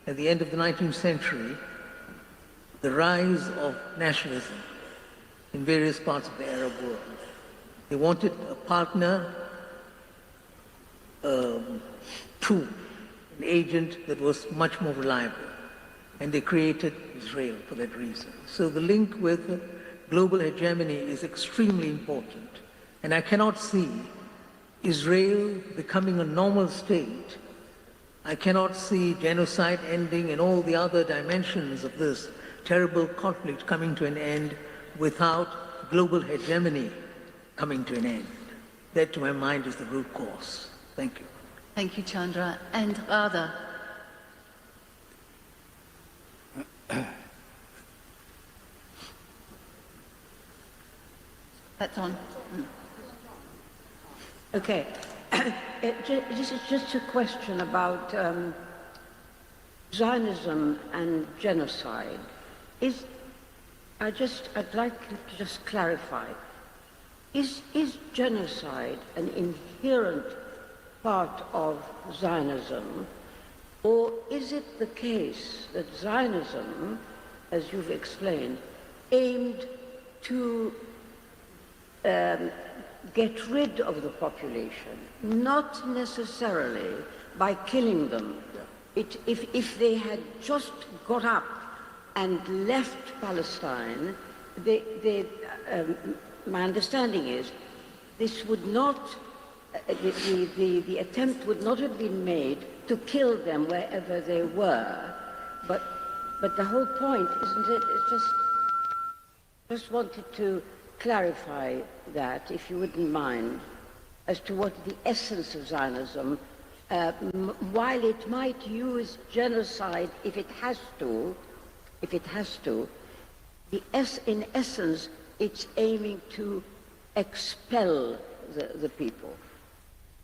at the end of the 19th century, the rise of nationalism in various parts of the Arab world. They wanted a partner, tool, an agent that was much more reliable. And they created Israel for that reason. So the link with global hegemony is extremely important. And I cannot see Israel becoming a normal state. I cannot see genocide ending and all the other dimensions of this terrible conflict coming to an end without global hegemony coming to an end. That, to my mind, is the root cause. Thank you. Thank you, Chandra. And Radha. That's on. Okay. This is just a question about Zionism and genocide. I'd like to just clarify. Is genocide an inherent part of Zionism, or is it the case that Zionism, as you've explained, aimed to get rid of the population, not necessarily by killing them? If they had just got up and left Palestine, my understanding is this would not, the attempt would not have been made to kill them wherever they were. But the whole point, isn't it? It's just wanted to clarify that, if you wouldn't mind, as to what the essence of Zionism, while it might use genocide if it has to, in essence, it's aiming to expel the people.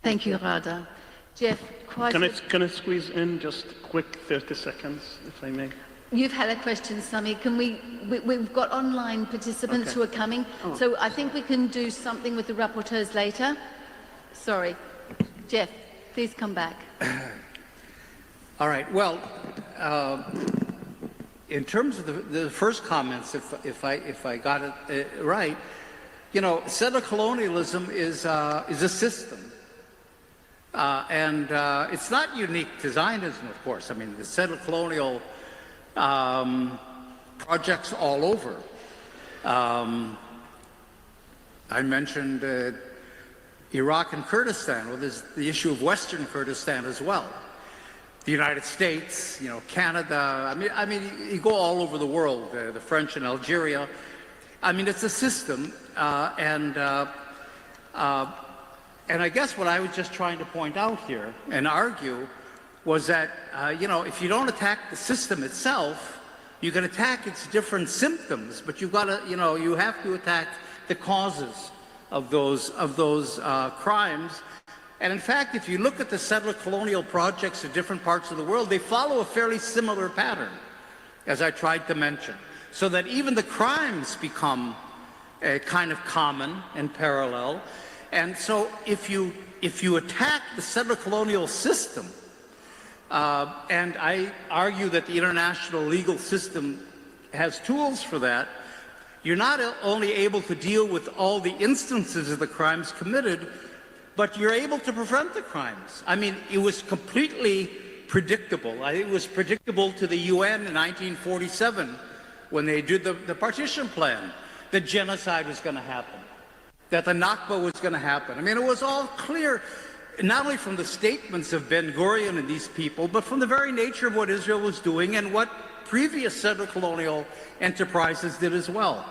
Thank you, Radha. Jeff, Can I squeeze in just a quick 30 seconds, if I may? You've had a question, Sami. Can we've got online participants who are coming, so I think we can do something with the rapporteurs later. Sorry. Jeff, please come back. All right. Well, in terms of the first comments, if I got it right, you know, settler colonialism is a system. And it's not unique to Zionism, of course. I mean, the settler colonial projects all over. I mentioned Iraq and Kurdistan. Well, there's the issue of Western Kurdistan as well. The United States, you know, Canada. I mean, you go all over the world. The French in Algeria. I mean, it's a system, and I guess what I was just trying to point out here and argue was that, you know, if you don't attack the system itself, you can attack its different symptoms, but you've got to, you know, you have to attack the causes of those crimes. And in fact, if you look at the settler colonial projects in different parts of the world, they follow a fairly similar pattern, as I tried to mention, so that even the crimes become kind of common and parallel. And so if you attack the settler colonial system, and I argue that the international legal system has tools for that, you're not only able to deal with all the instances of the crimes committed, but you're able to prevent the crimes. I mean, it was completely predictable. It was predictable to the UN in 1947 when they did the partition plan, that genocide was going to happen, that the Nakba was going to happen. I mean, it was all clear, not only from the statements of Ben-Gurion and these people, but from the very nature of what Israel was doing and what previous settler colonial enterprises did as well.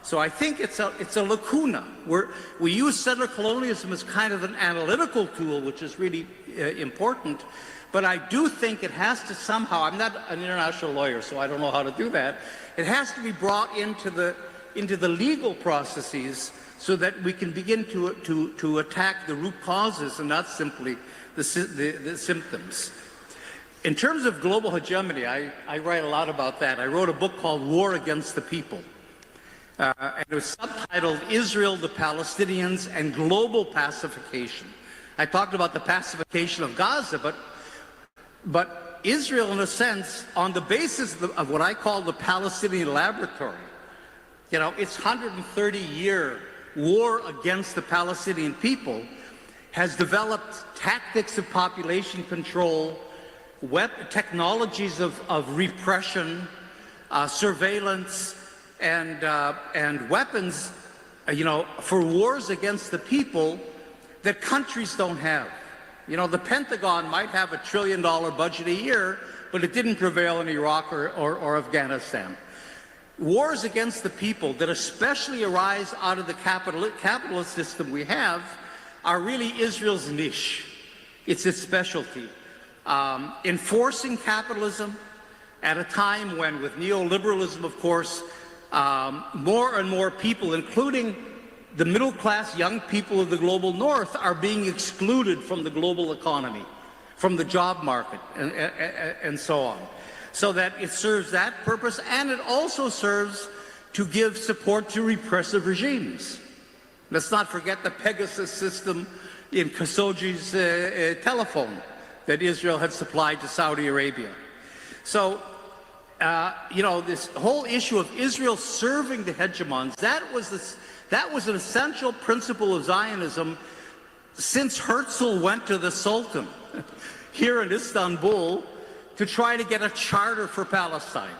So I think it's a lacuna. We use settler colonialism as kind of an analytical tool, which is really important, but I do think it has to somehow, I'm not an international lawyer, so I don't know how to do that, it has to be brought into the legal processes so that we can begin to attack the root causes and not simply the symptoms. In terms of global hegemony, I write a lot about that. I wrote a book called War Against the People. and it was subtitled Israel, the Palestinians, and Global Pacification. I talked about the pacification of Gaza, but Israel, in a sense, on the basis of what I call the Palestinian laboratory, you know, its 130-year war against the Palestinian people has developed tactics of population control, technologies of repression, surveillance, and weapons, you know, for wars against the people that countries don't have. You know, the Pentagon might have $1 trillion budget a year, but it didn't prevail in Iraq or Afghanistan. Wars against the people that especially arise out of the capitalist system we have are really Israel's niche. It's its specialty. Enforcing capitalism at a time when, with neoliberalism, of course, more and more people, including the middle-class young people of the global north, are being excluded from the global economy, from the job market, and so on. So that it serves that purpose, and it also serves to give support to repressive regimes. Let's not forget the Pegasus system in Khashoggi's telephone that Israel had supplied to Saudi Arabia. So, you know, this whole issue of Israel serving the hegemons, that was an essential principle of Zionism since Herzl went to the Sultan here in Istanbul to try to get a charter for Palestine.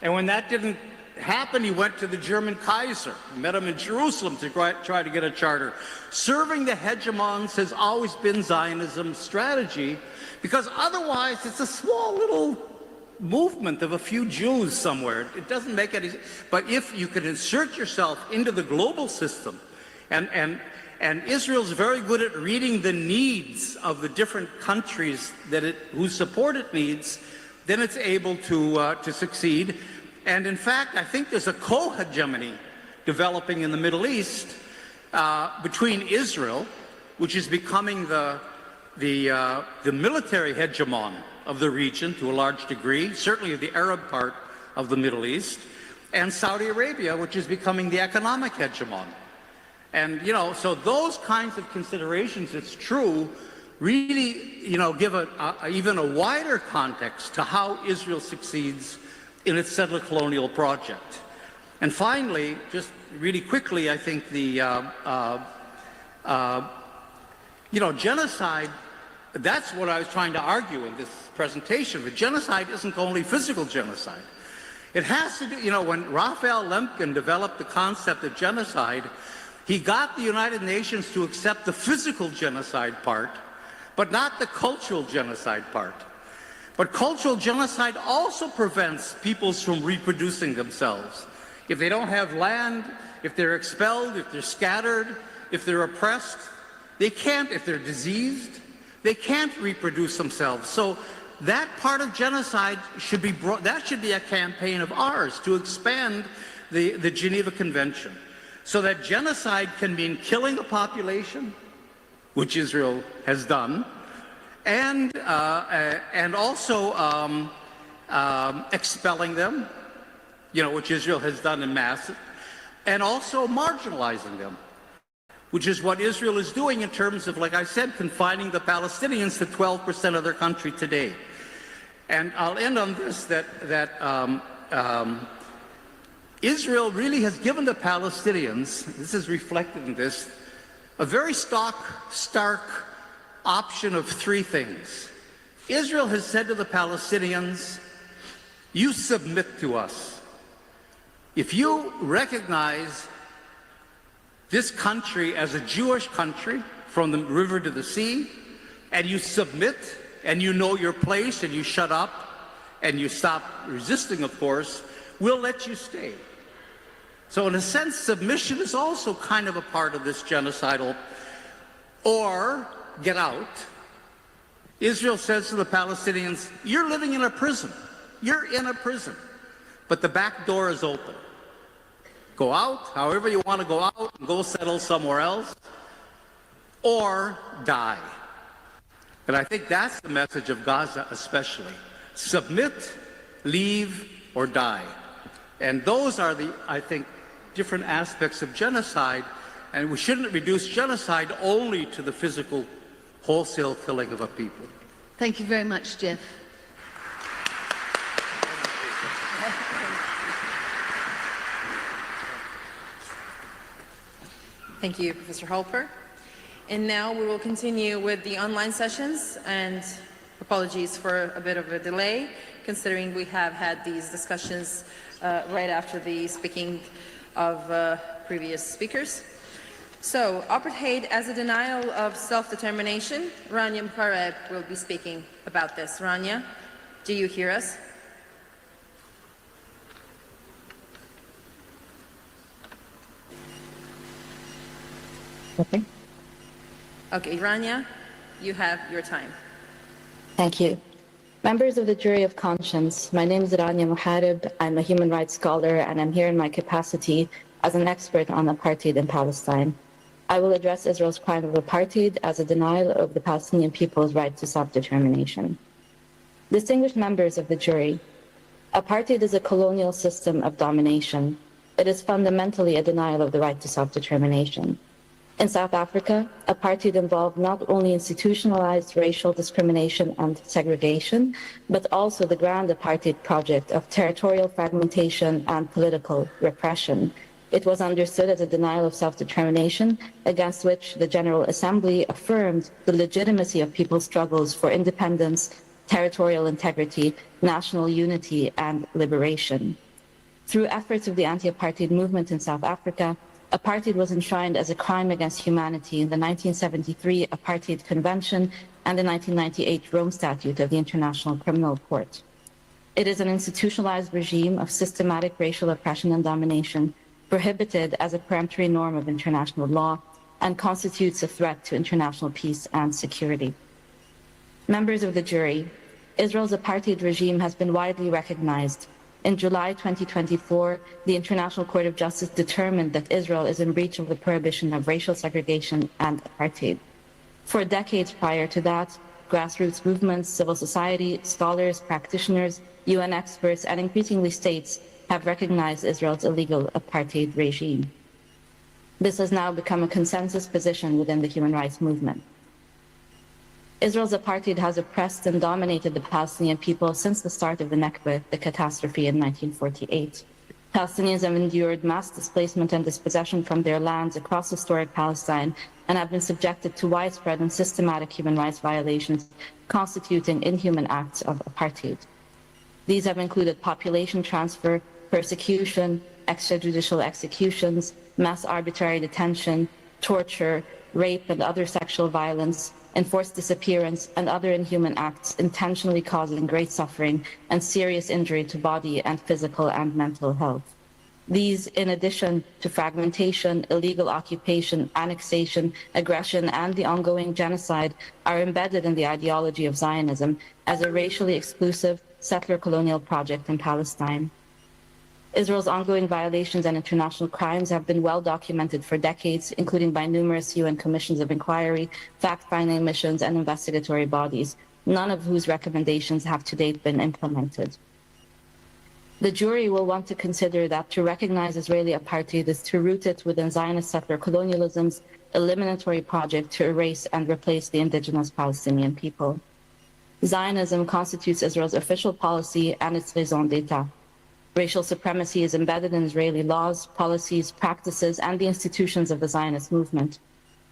And when that didn't happen, he went to the German Kaiser, met him in Jerusalem to try to get a charter. Serving the hegemons has always been Zionism's strategy, because otherwise it's a small little movement of a few Jews somewhere. It doesn't make any sense. But if you could insert yourself into the global system, and Israel's very good at reading the needs of the different countries whose support it needs, then it's able to succeed. And in fact, I think there's a co-hegemony developing in the Middle East between Israel, which is becoming the military hegemon of the region to a large degree, certainly the Arab part of the Middle East, and Saudi Arabia, which is becoming the economic hegemon. And, you know, so those kinds of considerations, it's true, really, you know, give even a wider context to how Israel succeeds in its settler colonial project. And finally, just really quickly, I think the, you know, genocide, that's what I was trying to argue in this presentation, but genocide isn't only physical genocide. It has to do, you know, when Raphael Lemkin developed the concept of genocide, he got the United Nations to accept the physical genocide part, but not the cultural genocide part. But cultural genocide also prevents peoples from reproducing themselves. If they don't have land, if they're expelled, if they're scattered, if they're oppressed, they can't, if they're diseased, they can't reproduce themselves. So that part of genocide should be brought, that should be a campaign of ours to expand the Geneva Convention, so that genocide can mean killing a population, which Israel has done, and also expelling them, you know, which Israel has done in mass, and also marginalizing them, which is what Israel is doing in terms of, like I said, confining the Palestinians to 12% of their country today. And I'll end on this, that Israel really has given the Palestinians, this is reflected in this, a very stark option of three things. Israel has said to the Palestinians, you submit to us. If you recognize this country as a Jewish country from the river to the sea, and you submit, and you know your place, and you shut up, and you stop resisting, of course, we'll let you stay. So in a sense, submission is also kind of a part of this genocidal, or get out. Israel says to the Palestinians, you're living in a prison. You're in a prison, but the back door is open. Go out, however you want to go out, and go settle somewhere else, or die. And I think that's the message of Gaza especially. Submit, leave, or die. And those are the, I think, different aspects of genocide, and we shouldn't reduce genocide only to the physical wholesale killing of a people. Thank you very much, Jeff. Thank you, Professor Halper. And now we will continue with the online sessions, and apologies for a bit of a delay, considering we have had these discussions right after the speaking of previous speakers. So, apartheid as a denial of self-determination. Rania Mkareb will be speaking about this. Rania, do you hear us? Okay. Okay, Rania, you have your time. Thank you. Members of the Jury of Conscience, my name is Rania Muharib. I'm a human rights scholar, and I'm here in my capacity as an expert on apartheid in Palestine. I will address Israel's crime of apartheid as a denial of the Palestinian people's right to self-determination. Distinguished members of the jury, apartheid is a colonial system of domination. It is fundamentally a denial of the right to self-determination. In South Africa, apartheid involved not only institutionalized racial discrimination and segregation, but also the grand apartheid project of territorial fragmentation and political repression. It was understood as a denial of self-determination against which the General Assembly affirmed the legitimacy of people's struggles for independence, territorial integrity, national unity, and liberation. Through efforts of the anti-apartheid movement in South Africa, apartheid was enshrined as a crime against humanity in the 1973 Apartheid Convention and the 1998 Rome Statute of the International Criminal Court. It is an institutionalized regime of systematic racial oppression and domination, prohibited as a peremptory norm of international law, and constitutes a threat to international peace and security. Members of the jury, Israel's apartheid regime has been widely recognized. In July 2024, the International Court of Justice determined that Israel is in breach of the prohibition of racial segregation and apartheid. For decades prior to that, grassroots movements, civil society, scholars, practitioners, UN experts, and increasingly states have recognized Israel's illegal apartheid regime. This has now become a consensus position within the human rights movement. Israel's apartheid has oppressed and dominated the Palestinian people since the start of the Nakba, the catastrophe in 1948. Palestinians have endured mass displacement and dispossession from their lands across historic Palestine and have been subjected to widespread and systematic human rights violations constituting inhuman acts of apartheid. These have included population transfer, persecution, extrajudicial executions, mass arbitrary detention, torture, rape and other sexual violence, enforced disappearance, and other inhuman acts intentionally causing great suffering and serious injury to body and physical and mental health. These, in addition to fragmentation, illegal occupation, annexation, aggression, and the ongoing genocide, are embedded in the ideology of Zionism as a racially exclusive settler colonial project in Palestine. Israel's ongoing violations and international crimes have been well documented for decades, including by numerous UN commissions of inquiry, fact-finding missions, and investigatory bodies, none of whose recommendations have to date been implemented. The jury will want to consider that to recognize Israeli apartheid is to root it within Zionist settler colonialism's eliminatory project to erase and replace the indigenous Palestinian people. Zionism constitutes Israel's official policy and its raison d'etat. Racial supremacy is embedded in Israeli laws, policies, practices, and the institutions of the Zionist movement.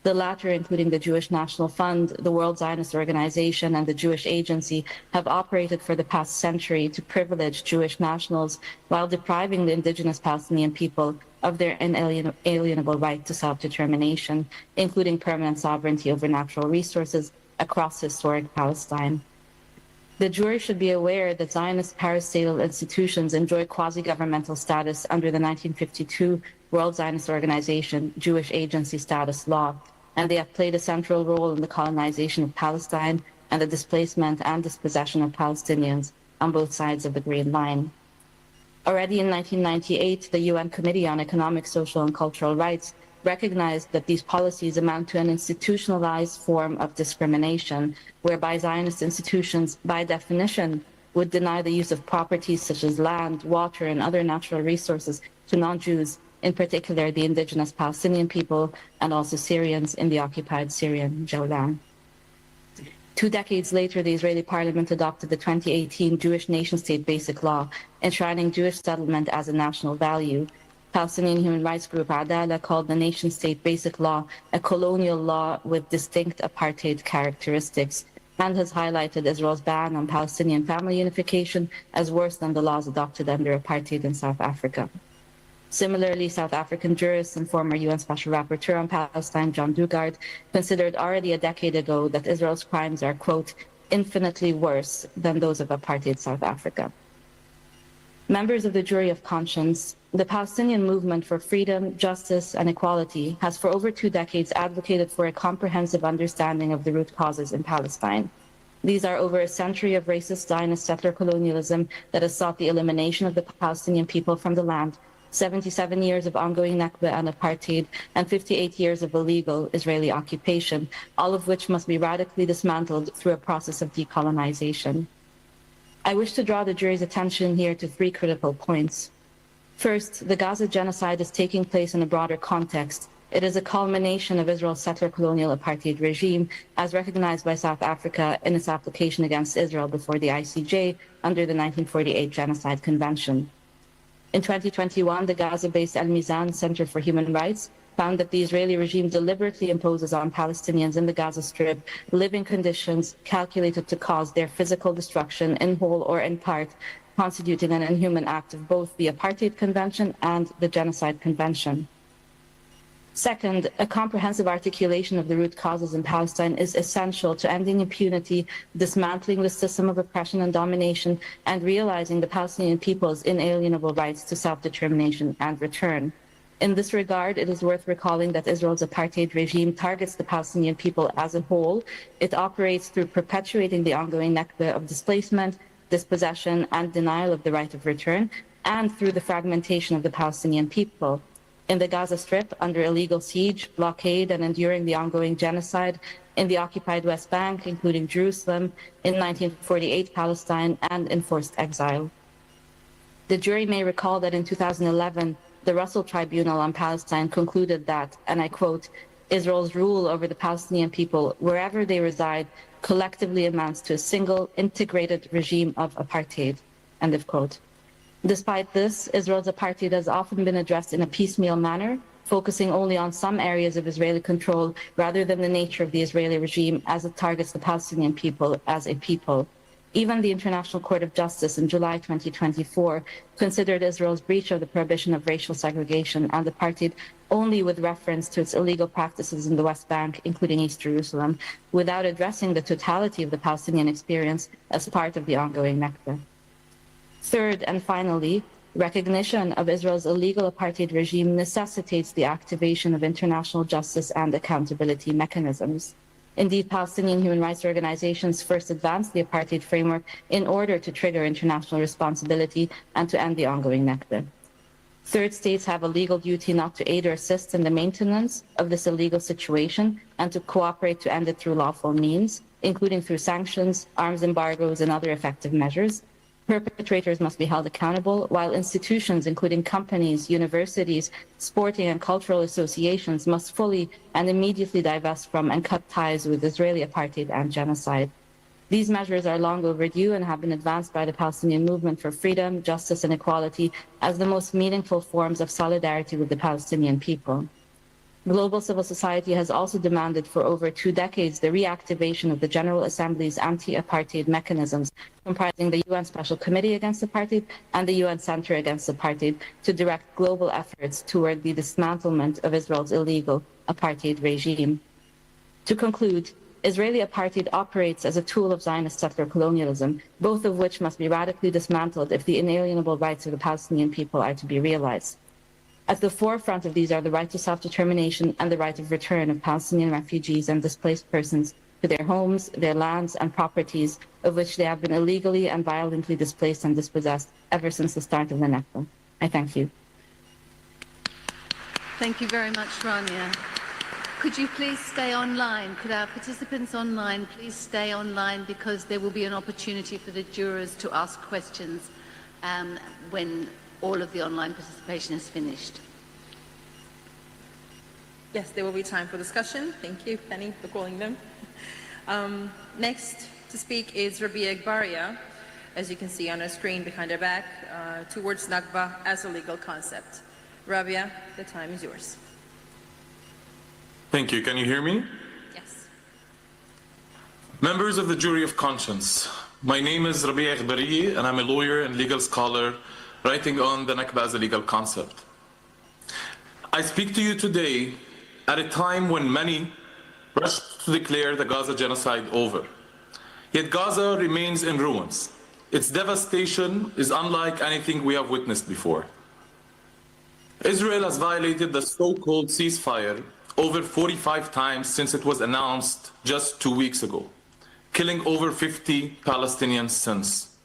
The latter, including the Jewish National Fund, the World Zionist Organization, and the Jewish Agency, have operated for the past century to privilege Jewish nationals while depriving the indigenous Palestinian people of their inalienable right to self-determination, including permanent sovereignty over natural resources across historic Palestine. The jury should be aware that Zionist parastatal institutions enjoy quasi-governmental status under the 1952 World Zionist Organization Jewish Agency Status Law, and they have played a central role in the colonization of Palestine and the displacement and dispossession of Palestinians on both sides of the Green Line. Already in 1998, the UN Committee on Economic, Social, and Cultural Rights recognized that these policies amount to an institutionalized form of discrimination, whereby Zionist institutions, by definition, would deny the use of properties such as land, water, and other natural resources to non-Jews in particular the indigenous Palestinian people and also Syrians in the occupied Syrian Jordan. 2 decades later, the Israeli parliament adopted the 2018 Jewish nation-state basic law, enshrining Jewish settlement as a national value. Palestinian human rights group Adala called the nation-state basic law a colonial law with distinct apartheid characteristics, and has highlighted Israel's ban on Palestinian family unification as worse than the laws adopted under apartheid in South Africa. Similarly, South African jurist and former UN Special Rapporteur on Palestine, John Dugard, considered already a decade ago that Israel's crimes are, quote, infinitely worse than those of apartheid South Africa. Members of the jury of conscience, the Palestinian movement for freedom, justice, and equality has for over 2 decades advocated for a comprehensive understanding of the root causes in Palestine. These are over a century of racist Zionist settler colonialism that has sought the elimination of the Palestinian people from the land, 77 years of ongoing Nakba and apartheid, and 58 years of illegal Israeli occupation, all of which must be radically dismantled through a process of decolonization. I wish to draw the jury's attention here to 3 critical points. First, the Gaza genocide is taking place in a broader context. It is a culmination of Israel's settler colonial apartheid regime, as recognized by South Africa in its application against Israel before the ICJ under the 1948 Genocide Convention. In 2021, the Gaza-based Al Mizan Center for Human Rights found that the Israeli regime deliberately imposes on Palestinians in the Gaza Strip living conditions calculated to cause their physical destruction in whole or in part, constituting an inhuman act of both the Apartheid Convention and the Genocide Convention. Second, a comprehensive articulation of the root causes in Palestine is essential to ending impunity, dismantling the system of oppression and domination, and realizing the Palestinian people's inalienable rights to self-determination and return. In this regard, it is worth recalling that Israel's apartheid regime targets the Palestinian people as a whole. It operates through perpetuating the ongoing Nakba of displacement, dispossession, and denial of the right of return, and through the fragmentation of the Palestinian people. In the Gaza Strip, under illegal siege, blockade, and enduring the ongoing genocide, in the occupied West Bank, including Jerusalem, in 1948 Palestine, and in forced exile. The jury may recall that in 2011, the Russell Tribunal on Palestine concluded that, and I quote, Israel's rule over the Palestinian people, wherever they reside, collectively amounts to a single integrated regime of apartheid, end of quote. Despite this, Israel's apartheid has often been addressed in a piecemeal manner, focusing only on some areas of Israeli control rather than the nature of the Israeli regime as it targets the Palestinian people as a people. Even the International Court of Justice in July 2024 considered Israel's breach of the prohibition of racial segregation and apartheid only with reference to its illegal practices in the West Bank, including East Jerusalem, without addressing the totality of the Palestinian experience as part of the ongoing Nakba. Third, and finally, recognition of Israel's illegal apartheid regime necessitates the activation of international justice and accountability mechanisms. Indeed, Palestinian human rights organizations first advanced the apartheid framework in order to trigger international responsibility and to end the ongoing Nakba. Third states have a legal duty not to aid or assist in the maintenance of this illegal situation and to cooperate to end it through lawful means, including through sanctions, arms embargoes, and other effective measures. Perpetrators must be held accountable, while institutions, including companies, universities, sporting and cultural associations, must fully and immediately divest from and cut ties with Israeli apartheid and genocide. These measures are long overdue and have been advanced by the Palestinian movement for freedom, justice, and equality as the most meaningful forms of solidarity with the Palestinian people. Global civil society has also demanded for over 2 decades the reactivation of the General Assembly's anti-apartheid mechanisms, comprising the UN Special Committee Against Apartheid and the UN Center Against Apartheid, to direct global efforts toward the dismantlement of Israel's illegal apartheid regime. To conclude, Israeli apartheid operates as a tool of Zionist settler colonialism, both of which must be radically dismantled if the inalienable rights of the Palestinian people are to be realized. At the forefront of these are the right to self-determination and the right of return of Palestinian refugees and displaced persons to their homes, their lands, and properties, of which they have been illegally and violently displaced and dispossessed ever since the start of the Nakba. I thank you. Thank you very much, Rania. Could you please stay online? Could our participants online please stay online, because there will be an opportunity for the jurors to ask questions when all of the online participation is finished. Yes, there will be time for discussion. Thank you, Penny, for calling them. Next to speak is Rabia Agbaria, as you can see on our screen behind our back, towards Nakba as a legal concept. Rabia, the time is yours. Thank you. Can you hear me? Yes. Members of the Jury of Conscience, my name is Rabia Agbaria, and I'm a lawyer and legal scholar writing on the Nakba as a legal concept. I speak to you today at a time when many rushed to declare the Gaza genocide over. Yet Gaza remains in ruins. Its devastation is unlike anything we have witnessed before. Israel has violated the so-called ceasefire over 45 times since it was announced just 2 weeks ago, killing over 50 Palestinians since.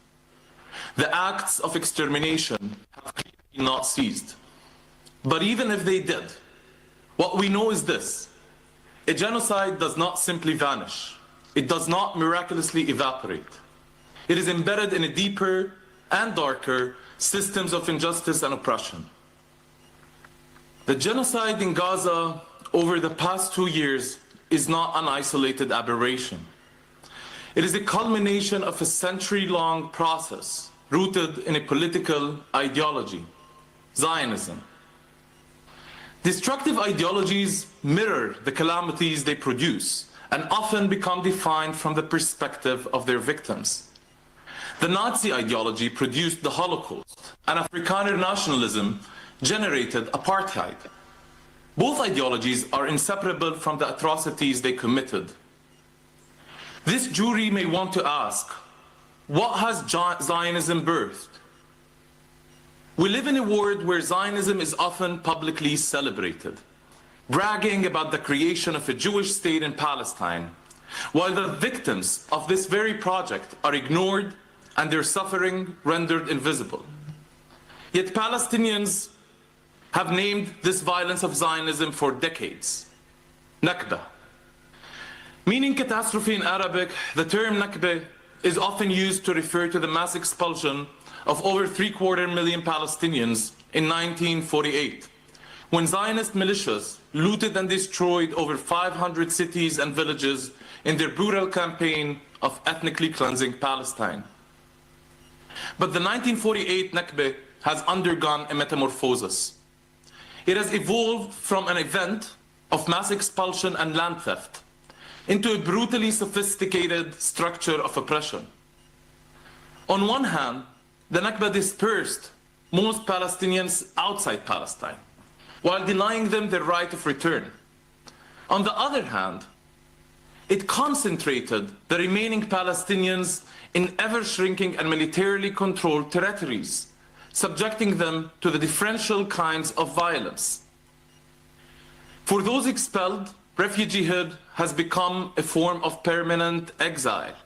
The acts of extermination have clearly not ceased. But even if they did, what we know is this: a genocide does not simply vanish. It does not miraculously evaporate. It is embedded in a deeper and darker systems of injustice and oppression. The genocide in Gaza over the past 2 years is not an isolated aberration. It is a culmination of a century-long process rooted in a political ideology, Zionism. Destructive ideologies mirror the calamities they produce and often become defined from the perspective of their victims. The Nazi ideology produced the Holocaust, and Afrikaner nationalism generated apartheid. Both ideologies are inseparable from the atrocities they committed. This jury may want to ask, what has Zionism birthed? We live in a world where Zionism is often publicly celebrated, bragging about the creation of a Jewish state in Palestine, while the victims of this very project are ignored and their suffering rendered invisible. Yet Palestinians have named this violence of Zionism for decades, Nakba. Meaning catastrophe in Arabic, the term Nakba is often used to refer to the mass expulsion of over 750,000 Palestinians in 1948, when Zionist militias looted and destroyed over 500 cities and villages in their brutal campaign of ethnically cleansing Palestine. But the 1948 Nakba has undergone a metamorphosis. It has evolved from an event of mass expulsion and land theft into a brutally sophisticated structure of oppression. On one hand, the Nakba dispersed most Palestinians outside Palestine, while denying them their right of return. On the other hand, it concentrated the remaining Palestinians in ever-shrinking and militarily controlled territories, subjecting them to the differential kinds of violence. For those expelled, refugeehood has become a form of permanent exile.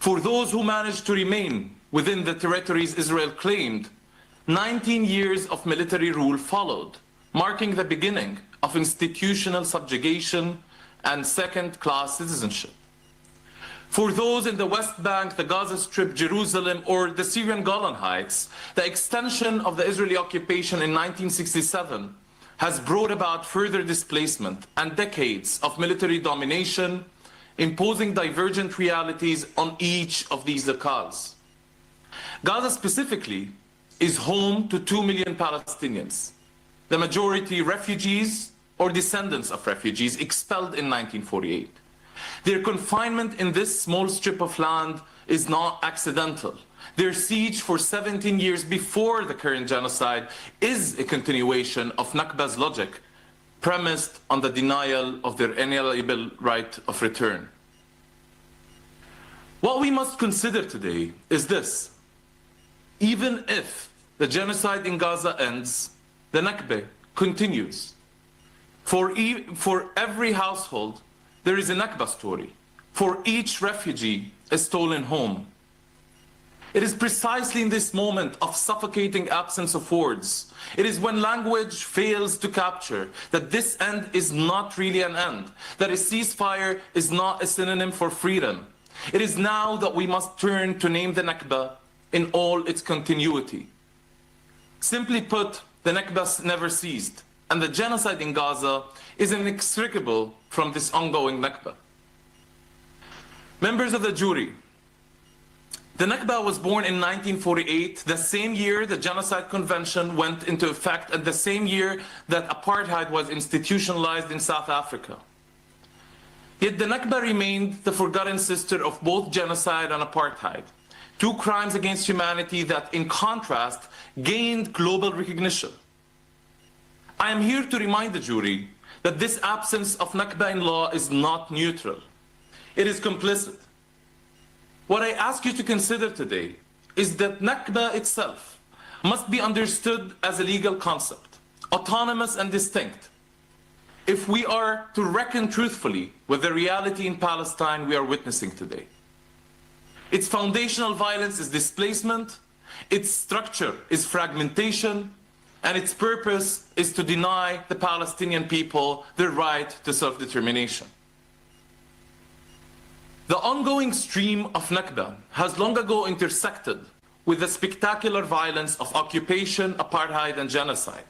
For those who managed to remain within the territories Israel claimed, 19 years of military rule followed, marking the beginning of institutional subjugation and second-class citizenship. For those in the West Bank, the Gaza Strip, Jerusalem, or the Syrian Golan Heights, the extension of the Israeli occupation in 1967 has brought about further displacement and decades of military domination, imposing divergent realities on each of these locales. Gaza specifically is home to 2 million Palestinians, the majority refugees or descendants of refugees expelled in 1948. Their confinement in this small strip of land is not accidental. Their siege for 17 years before the current genocide is a continuation of Nakba's logic, premised on the denial of their inalienable right of return. What we must consider today is this: even if the genocide in Gaza ends, the Nakba continues. For every household, there is a Nakba story. For each refugee, a stolen home. It is precisely in this moment of suffocating absence of words, it is when language fails to capture that this end is not really an end, that a ceasefire is not a synonym for freedom. It is now that we must turn to name the Nakba in all its continuity. Simply put, the Nakba never ceased. and the genocide in Gaza is inextricable from this ongoing Nakba. Members of the jury, the Nakba was born in 1948, the same year the Genocide Convention went into effect, and the same year that apartheid was institutionalized in South Africa. Yet the Nakba remained the forgotten sister of both genocide and apartheid, two crimes against humanity that, in contrast, gained global recognition. I am here to remind the jury that this absence of Nakba in law is not neutral. It is complicit. What I ask you to consider today is that Nakba itself must be understood as a legal concept, autonomous and distinct, if we are to reckon truthfully with the reality in Palestine we are witnessing today. Its foundational violence is displacement, its structure is fragmentation, and its purpose is to deny the Palestinian people their right to self-determination. The ongoing stream of Nakba has long ago intersected with the spectacular violence of occupation, apartheid, and genocide.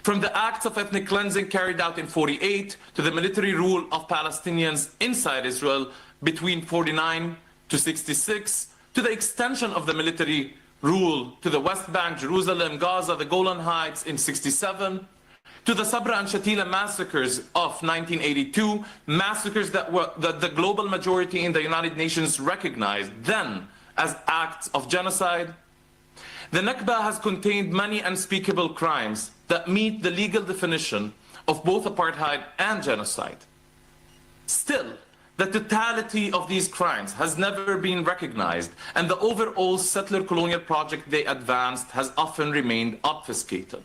From the acts of ethnic cleansing carried out in 48 to the military rule of Palestinians inside Israel between 49 to 66, to the extension of the military rule to the West Bank, Jerusalem, Gaza, the Golan Heights in 67, to the Sabra and Shatila massacres of 1982, massacres that the global majority in the United Nations recognized then as acts of genocide. The Nakba has contained many unspeakable crimes that meet the legal definition of both apartheid and genocide. Still, the totality of these crimes has never been recognized, and the overall settler colonial project they advanced has often remained obfuscated.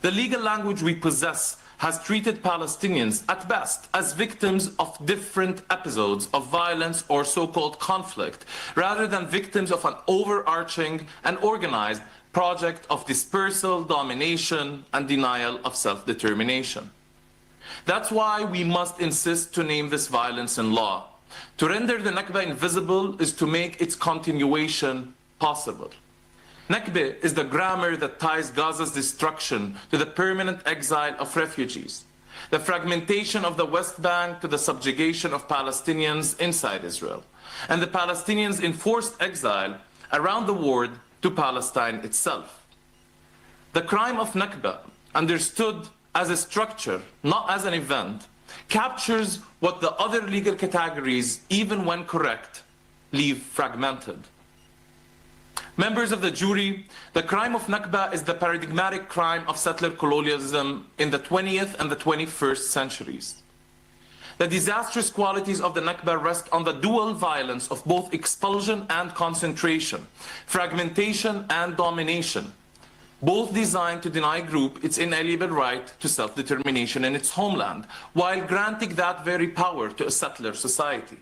The legal language we possess has treated Palestinians at best as victims of different episodes of violence or so-called conflict, rather than victims of an overarching and organized project of dispersal, domination, and denial of self-determination. That's why we must insist to name this violence in law. To render the Nakba invisible is to make its continuation possible. Nakba is the grammar that ties Gaza's destruction to the permanent exile of refugees, the fragmentation of the West Bank to the subjugation of Palestinians inside Israel, and the Palestinians' enforced exile around the world to Palestine itself. The crime of Nakba, understood as a structure, not as an event, captures what the other legal categories, even when correct, leave fragmented. Members of the jury, the crime of Nakba is the paradigmatic crime of settler colonialism in the 20th and the 21st centuries. The disastrous qualities of the Nakba rest on the dual violence of both expulsion and concentration, fragmentation and domination, both designed to deny a group its inalienable right to self-determination in its homeland, while granting that very power to a settler society.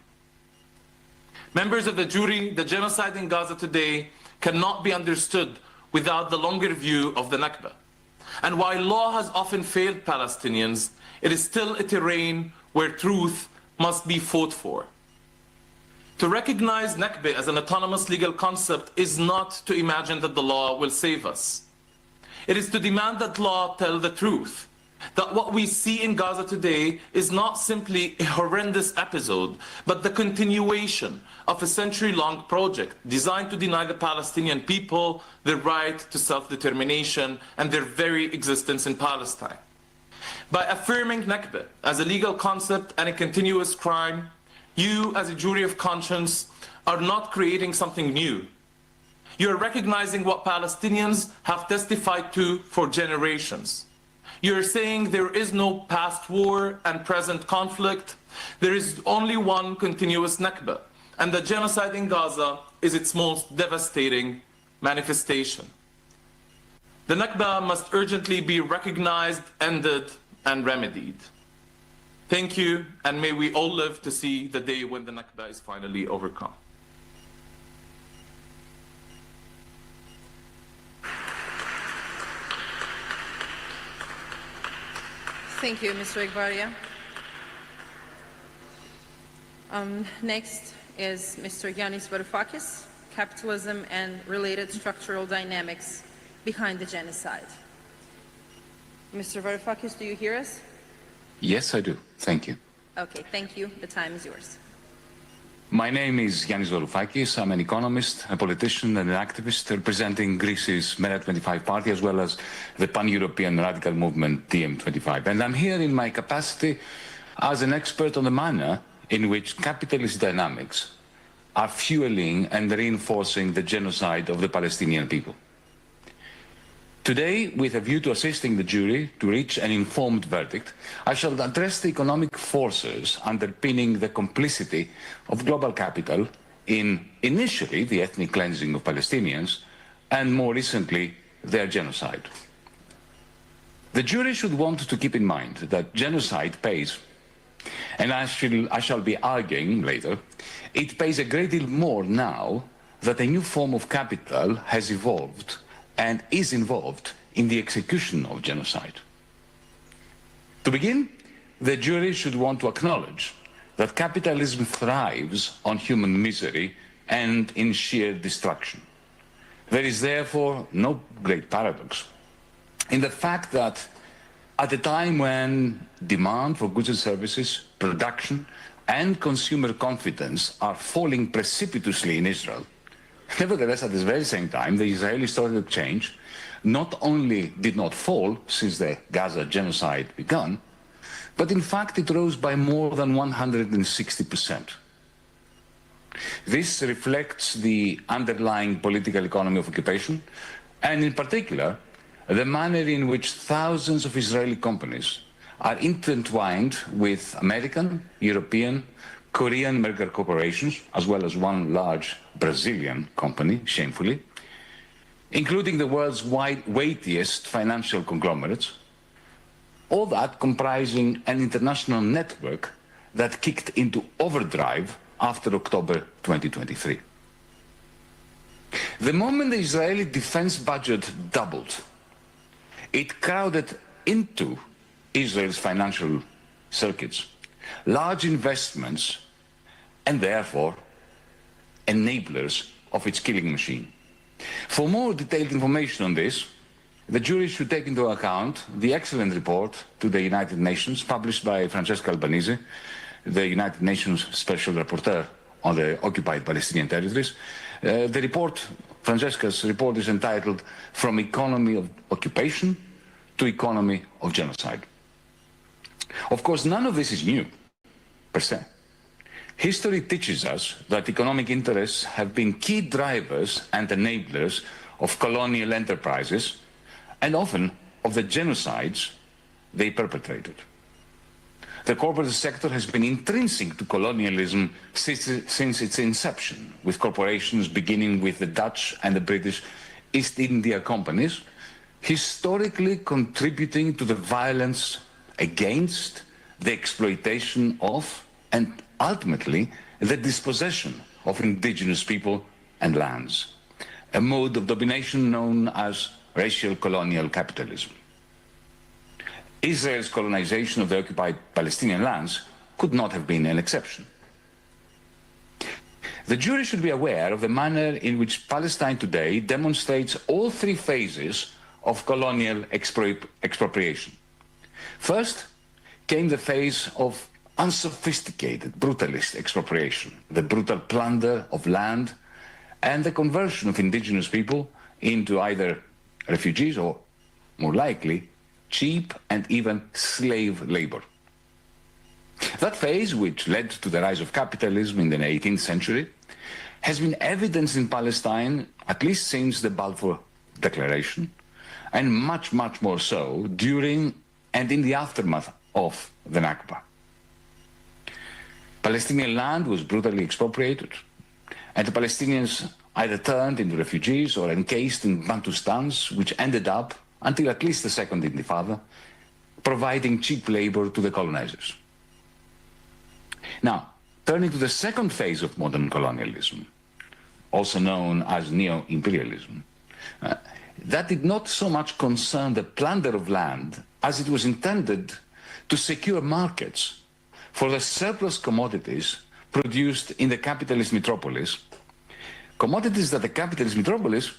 Members of the jury, the genocide in Gaza today cannot be understood without the longer view of the Nakba. And while law has often failed Palestinians, it is still a terrain where truth must be fought for. To recognize Nakba as an autonomous legal concept is not to imagine that the law will save us. It is to demand that law tell the truth, that what we see in Gaza today is not simply a horrendous episode, but the continuation of a century-long project designed to deny the Palestinian people their right to self-determination and their very existence in Palestine. By affirming Nakba as a legal concept and a continuous crime, you, as a jury of conscience, are not creating something new. You're recognizing what Palestinians have testified to for generations. You're saying there is no past war and present conflict. There is only one continuous Nakba, and the genocide in Gaza is its most devastating manifestation. The Nakba must urgently be recognized, ended, and remedied. Thank you, and may we all live to see the day when the Nakba is finally overcome. Thank you, Mr. Igbaria. Next is Mr. Yanis Varoufakis, Capitalism and Related Structural Dynamics Behind the Genocide. Mr. Varoufakis, do you hear us? Yes, I do. Thank you. Okay, thank you. The time is yours. My name is Yannis Varoufakis. I'm an economist, a politician, and an activist representing Greece's Mera25 party, as well as the pan-European radical movement TM25. And I'm here in my capacity as an expert on the manner in which capitalist dynamics are fueling and reinforcing the genocide of the Palestinian people. Today, with a view to assisting the jury to reach an informed verdict, I shall address the economic forces underpinning the complicity of global capital in initially the ethnic cleansing of Palestinians and more recently their genocide. The jury should want to keep in mind that genocide pays, and I shall be arguing later, it pays a great deal more now that a new form of capital has evolved and is involved in the execution of genocide. To begin, the jury should want to acknowledge that capitalism thrives on human misery and in sheer destruction. There is therefore no great paradox in the fact that at a time when demand for goods and services, production, and consumer confidence are falling precipitously in Israel, nevertheless, at this very same time, the Israeli story of change not only did not fall since the Gaza genocide began, but in fact it rose by more than 160%. This reflects the underlying political economy of occupation, and in particular, the manner in which thousands of Israeli companies are intertwined with American, European, Korean mega corporations, as well as one large Brazilian company, shamefully, including the world's weightiest financial conglomerates, all that comprising an international network that kicked into overdrive after October 2023. The moment the Israeli defense budget doubled, it crowded into Israel's financial circuits large investments and therefore enablers of its killing machine. For more detailed information on this, the jury should take into account the excellent report to the United Nations published by Francesca Albanese, the United Nations Special Rapporteur on the occupied Palestinian territories. Francesca's report is entitled From Economy of Occupation to Economy of Genocide. Of course, none of this is new, per se. History teaches us that economic interests have been key drivers and enablers of colonial enterprises, and often of the genocides they perpetrated. The corporate sector has been intrinsic to colonialism since its inception, with corporations beginning with the Dutch and the British East India companies, historically contributing to the violence against, the exploitation of, and ultimately the dispossession of indigenous people and lands, a mode of domination known as racial colonial capitalism. Israel's colonization of the occupied Palestinian lands could not have been an exception. The jury should be aware of the manner in which Palestine today demonstrates all three phases of colonial expropriation. First came the phase of unsophisticated, brutalist expropriation, the brutal plunder of land and the conversion of indigenous people into either refugees or, more likely, cheap and even slave labor. That phase, which led to the rise of capitalism in the 18th century, has been evidenced in Palestine at least since the Balfour Declaration, and much, much more so during and in the aftermath of the Nakba. Palestinian land was brutally expropriated, and the Palestinians either turned into refugees or encased in Bantustans, which ended up, until at least the Second Intifada, providing cheap labor to the colonizers. Now, turning to the second phase of modern colonialism, also known as neo-imperialism, that did not so much concern the plunder of land as it was intended to secure markets for the surplus commodities produced in the capitalist metropolis, commodities that the capitalist metropolis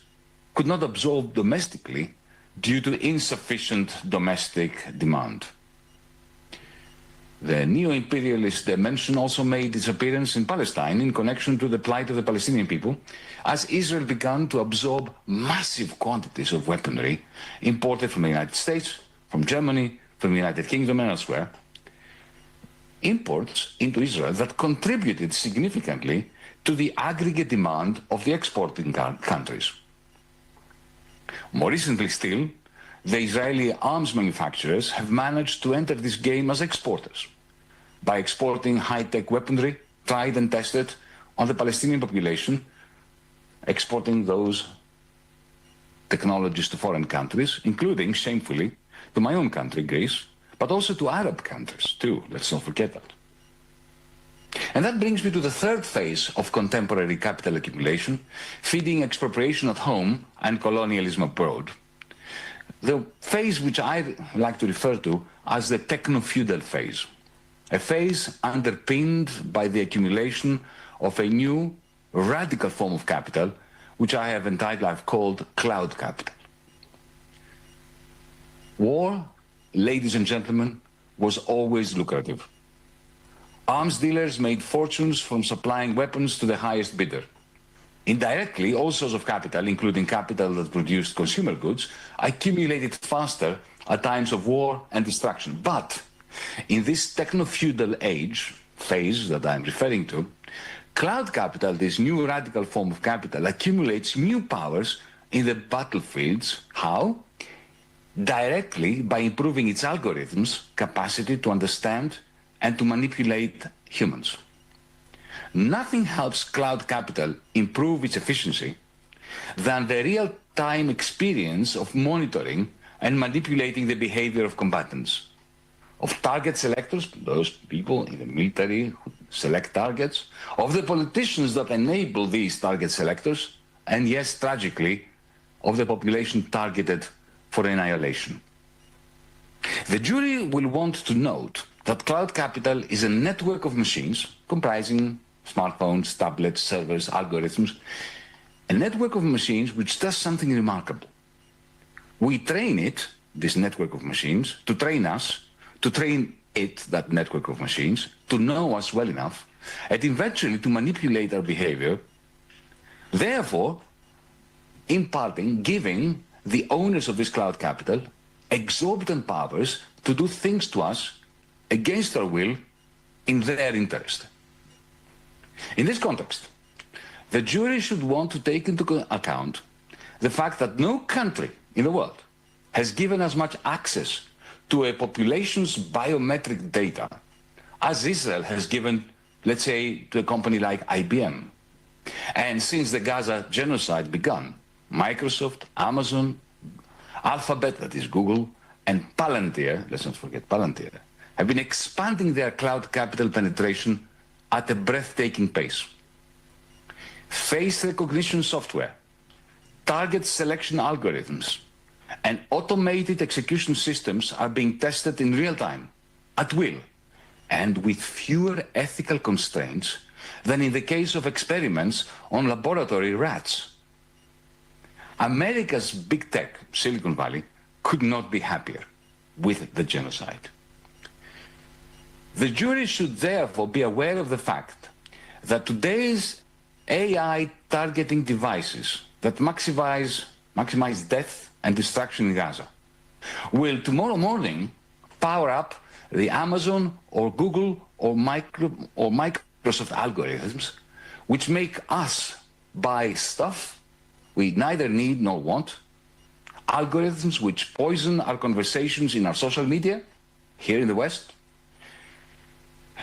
could not absorb domestically due to insufficient domestic demand. The neo-imperialist dimension also made its appearance in Palestine in connection to the plight of the Palestinian people, as Israel began to absorb massive quantities of weaponry imported from the United States, from Germany, from the United Kingdom and elsewhere, imports into Israel that contributed significantly to the aggregate demand of the exporting countries. More recently still, the Israeli arms manufacturers have managed to enter this game as exporters by exporting high-tech weaponry tried and tested on the Palestinian population, exporting those technologies to foreign countries, including, shamefully, to my own country, Greece, but also to Arab countries too. Let's not forget that. And that brings me to the third phase of contemporary capital accumulation, feeding expropriation at home and colonialism abroad. The phase which I like to refer to as the techno-feudal phase, a phase underpinned by the accumulation of a new radical form of capital, which I've called cloud capital. War, ladies and gentlemen, was always lucrative. Arms dealers made fortunes from supplying weapons to the highest bidder. Indirectly, all sorts of capital, including capital that produced consumer goods, accumulated faster at times of war and destruction. But in this techno-feudal age phase that I'm referring to, cloud capital, this new radical form of capital, accumulates new powers in the battlefields. How? Directly by improving its algorithms' capacity to understand and to manipulate humans. Nothing helps cloud capital improve its efficiency than the real-time experience of monitoring and manipulating the behavior of combatants, of target selectors, those people in the military who select targets, of the politicians that enable these target selectors, and yes, tragically, of the population targeted for annihilation. The jury will want to note that cloud capital is a network of machines comprising smartphones, tablets, servers, algorithms, a network of machines which does something remarkable. We train it, this network of machines, to train us, to train it, that network of machines, to know us well enough, and eventually to manipulate our behavior, therefore imparting, giving the owners of this cloud capital exorbitant powers to do things to us against our will in their interest. In this context, the jury should want to take into account the fact that no country in the world has given as much access to a population's biometric data as Israel has given, let's say, to a company like IBM. And since the Gaza genocide began, Microsoft, Amazon, Alphabet, that is Google, and Palantir, let's not forget Palantir, have been expanding their cloud capital penetration at a breathtaking pace. Face recognition software, target selection algorithms, and automated execution systems are being tested in real time, at will, and with fewer ethical constraints than in the case of experiments on laboratory rats. America's big tech, Silicon Valley, could not be happier with the genocide. The jury should therefore be aware of the fact that today's AI targeting devices that maximize death and destruction in Gaza will tomorrow morning power up the Amazon or Google or Microsoft algorithms, which make us buy stuff we neither need nor want, algorithms which poison our conversations in our social media here in the West,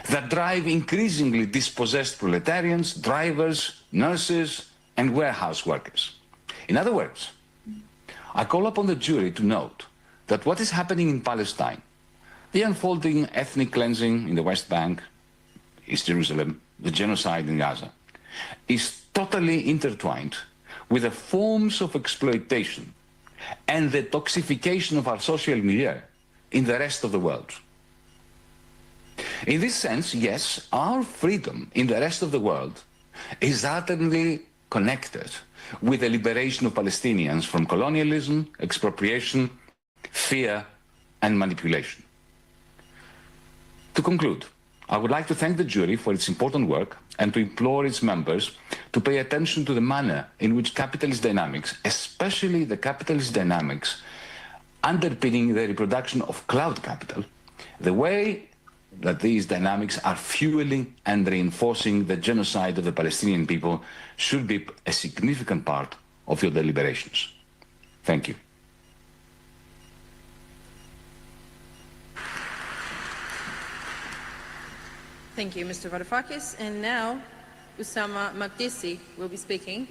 that drive increasingly dispossessed proletarians, drivers, nurses, and warehouse workers. In other words, I call upon the jury to note that what is happening in Palestine, the unfolding ethnic cleansing in the West Bank, East Jerusalem, the genocide in Gaza, is totally intertwined with the forms of exploitation and the toxification of our social milieu in the rest of the world. In this sense, yes, our freedom in the rest of the world is certainly connected with the liberation of Palestinians from colonialism, expropriation, fear, and manipulation. To conclude, I would like to thank the jury for its important work and to implore its members to pay attention to the manner in which capitalist dynamics, especially the capitalist dynamics underpinning the reproduction of cloud capital, the way that these dynamics are fueling and reinforcing the genocide of the Palestinian people should be a significant part of your deliberations. Thank you. Thank you, Mr. Varoufakis. And now, Oussama Makdisi will be speaking,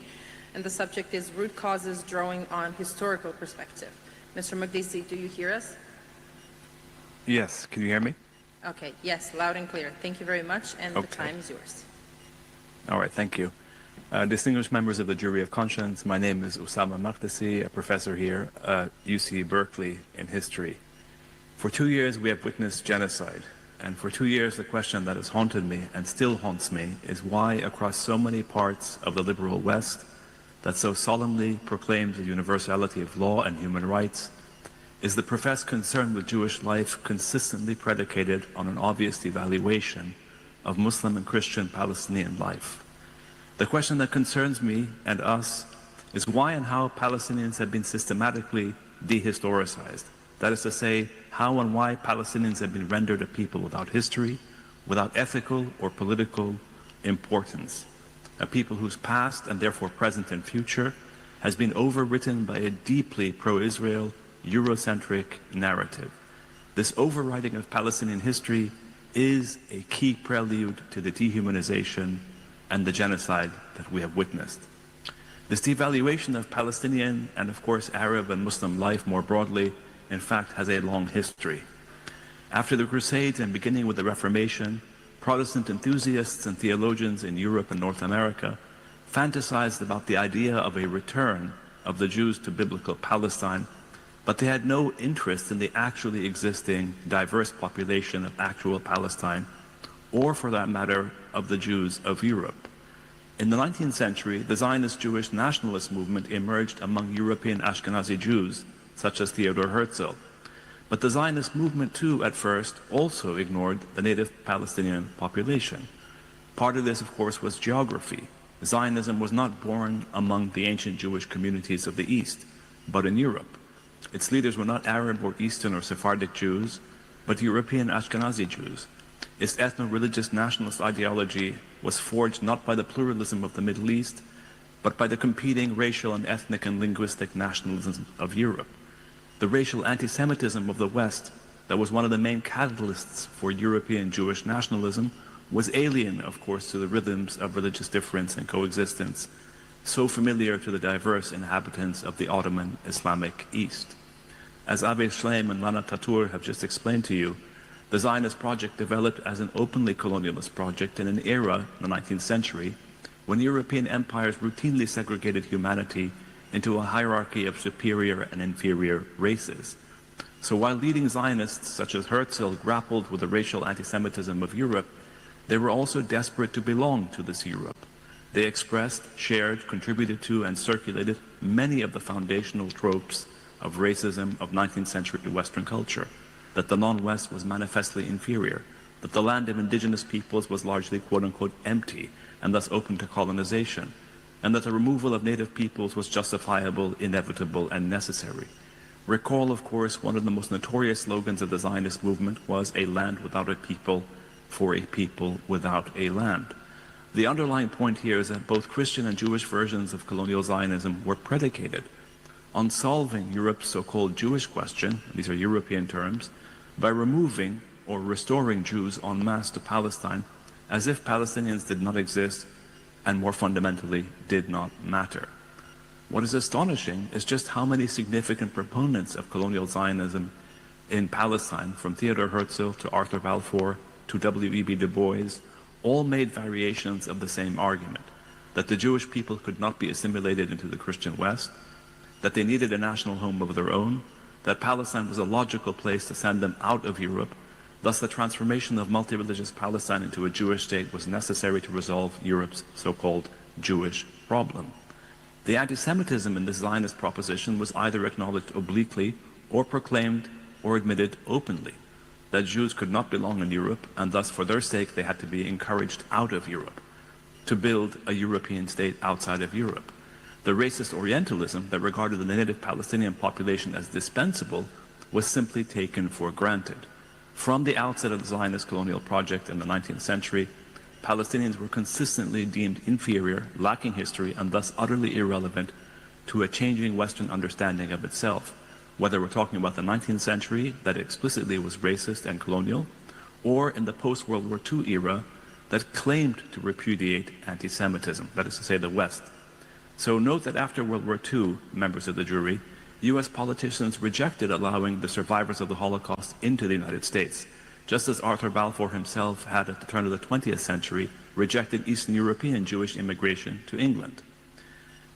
and the subject is root causes drawing on historical perspective. Mr. Makdisi, do you hear us? Yes, can you hear me? Okay, yes, loud and clear. Thank you very much, and the time is yours. All right, thank you. Distinguished members of the Jury of Conscience, my name is Oussama Makdisi, a professor here at UC Berkeley in history. For 2 years, we have witnessed genocide. And for 2 years, the question that has haunted me and still haunts me is why across so many parts of the liberal West that so solemnly proclaims the universality of law and human rights is the professed concern with Jewish life consistently predicated on an obvious devaluation of Muslim and Christian Palestinian life. The question that concerns me and us is why and how Palestinians have been systematically dehistoricized. That is to say, how and why Palestinians have been rendered a people without history, without ethical or political importance. A people whose past, and therefore present and future, has been overwritten by a deeply pro-Israel, Eurocentric narrative. This overwriting of Palestinian history is a key prelude to the dehumanization and the genocide that we have witnessed. This devaluation of Palestinian and, of course, Arab and Muslim life more broadly in fact, has a long history. After the Crusades and beginning with the Reformation, Protestant enthusiasts and theologians in Europe and North America fantasized about the idea of a return of the Jews to biblical Palestine, but they had no interest in the actually existing diverse population of actual Palestine, or for that matter, of the Jews of Europe. In the 19th century, the Zionist Jewish nationalist movement emerged among European Ashkenazi Jews, such as Theodor Herzl. But the Zionist movement too, at first, also ignored the native Palestinian population. Part of this, of course, was geography. Zionism was not born among the ancient Jewish communities of the East, but in Europe. Its leaders were not Arab or Eastern or Sephardic Jews, but European Ashkenazi Jews. Its ethno-religious nationalist ideology was forged not by the pluralism of the Middle East, but by the competing racial and ethnic and linguistic nationalism of Europe. The racial anti-Semitism of the West, that was one of the main catalysts for European Jewish nationalism, was alien, of course, to the rhythms of religious difference and coexistence, so familiar to the diverse inhabitants of the Ottoman Islamic East. As Abe Shleim and Lana Tatur have just explained to you, the Zionist project developed as an openly colonialist project in an era, in the 19th century, when European empires routinely segregated humanity into a hierarchy of superior and inferior races. So while leading Zionists such as Herzl grappled with the racial anti-Semitism of Europe, they were also desperate to belong to this Europe. They expressed, shared, contributed to, and circulated many of the foundational tropes of racism of 19th century Western culture, that the non-West was manifestly inferior, that the land of indigenous peoples was largely quote-unquote empty and thus open to colonization, and that the removal of native peoples was justifiable, inevitable, and necessary. Recall, of course, one of the most notorious slogans of the Zionist movement was "a land without a people for a people without a land." The underlying point here is that both Christian and Jewish versions of colonial Zionism were predicated on solving Europe's so-called Jewish question, these are European terms, by removing or restoring Jews en masse to Palestine as if Palestinians did not exist and more fundamentally did not matter. What is astonishing is just how many significant proponents of colonial Zionism in Palestine, from Theodor Herzl to Arthur Balfour to W.E.B. Du Bois, all made variations of the same argument, that the Jewish people could not be assimilated into the Christian West, that they needed a national home of their own, that Palestine was a logical place to send them out of Europe. Thus, the transformation of multi-religious Palestine into a Jewish state was necessary to resolve Europe's so-called Jewish problem. The anti-Semitism in the Zionist proposition was either acknowledged obliquely or proclaimed or admitted openly, that Jews could not belong in Europe, and thus for their sake they had to be encouraged out of Europe, to build a European state outside of Europe. The racist Orientalism that regarded the native Palestinian population as dispensable was simply taken for granted. From the outset of the Zionist colonial project in the 19th century, Palestinians were consistently deemed inferior, lacking history, and thus utterly irrelevant to a changing Western understanding of itself, whether we're talking about the 19th century, that explicitly was racist and colonial, or in the post-World War II era that claimed to repudiate anti-Semitism, that is to say the West. So note that after World War II, members of the jury, US politicians rejected allowing the survivors of the Holocaust into the United States, just as Arthur Balfour himself had at the turn of the 20th century rejected Eastern European Jewish immigration to England.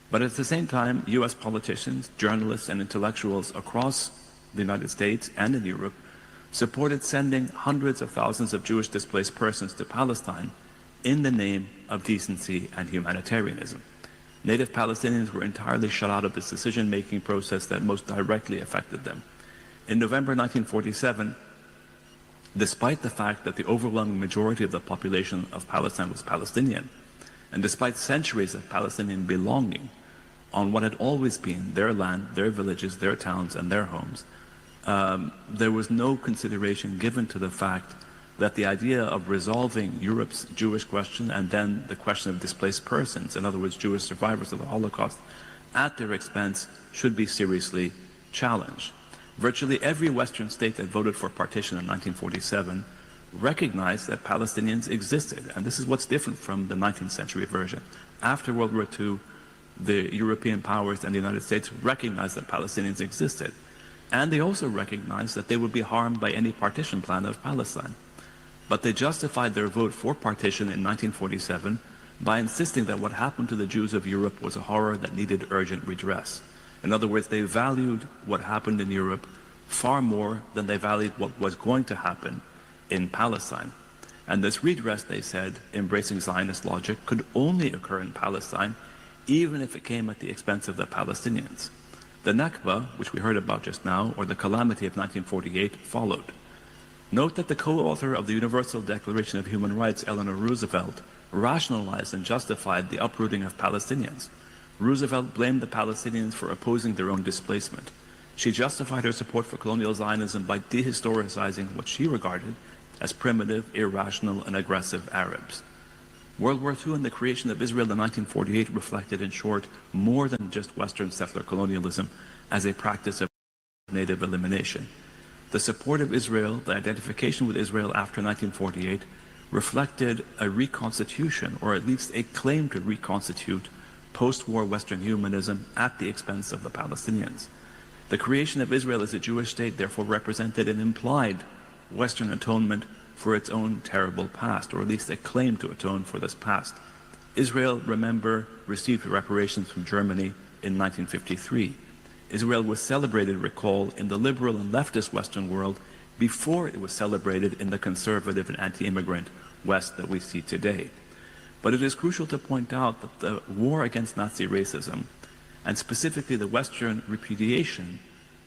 But at the same time, US politicians, journalists, and intellectuals across the United States and in Europe supported sending hundreds of thousands of Jewish displaced persons to Palestine in the name of decency and humanitarianism. Native Palestinians were entirely shut out of this decision-making process that most directly affected them. In November 1947, despite the fact that the overwhelming majority of the population of Palestine was Palestinian, and despite centuries of Palestinian belonging on what had always been their land, their villages, their towns, and their homes, there was no consideration given to the fact that the idea of resolving Europe's Jewish question and then the question of displaced persons, in other words, Jewish survivors of the Holocaust, at their expense, should be seriously challenged. Virtually every Western state that voted for partition in 1947 recognized that Palestinians existed, and this is what's different from the 19th century version. After World War II, the European powers and the United States recognized that Palestinians existed, and they also recognized that they would be harmed by any partition plan of Palestine. But they justified their vote for partition in 1947 by insisting that what happened to the Jews of Europe was a horror that needed urgent redress. In other words, they valued what happened in Europe far more than they valued what was going to happen in Palestine. And this redress, they said, embracing Zionist logic, could only occur in Palestine, even if it came at the expense of the Palestinians. The Nakba, which we heard about just now, or the calamity of 1948, followed. Note that the co-author of the Universal Declaration of Human Rights, Eleanor Roosevelt, rationalized and justified the uprooting of Palestinians. Roosevelt blamed the Palestinians for opposing their own displacement. She justified her support for colonial Zionism by dehistoricizing what she regarded as primitive, irrational, and aggressive Arabs. World War II and the creation of Israel in 1948 reflected, in short, more than just Western settler colonialism as a practice of native elimination. The support of Israel, the identification with Israel after 1948, reflected a reconstitution, or at least a claim to reconstitute post-war Western humanism at the expense of the Palestinians. The creation of Israel as a Jewish state therefore represented an implied Western atonement for its own terrible past, or at least a claim to atone for this past. Israel, remember, received reparations from Germany in 1953. Israel was celebrated, recall, in the liberal and leftist Western world before it was celebrated in the conservative and anti-immigrant West that we see today. But it is crucial to point out that the war against Nazi racism, and specifically the Western repudiation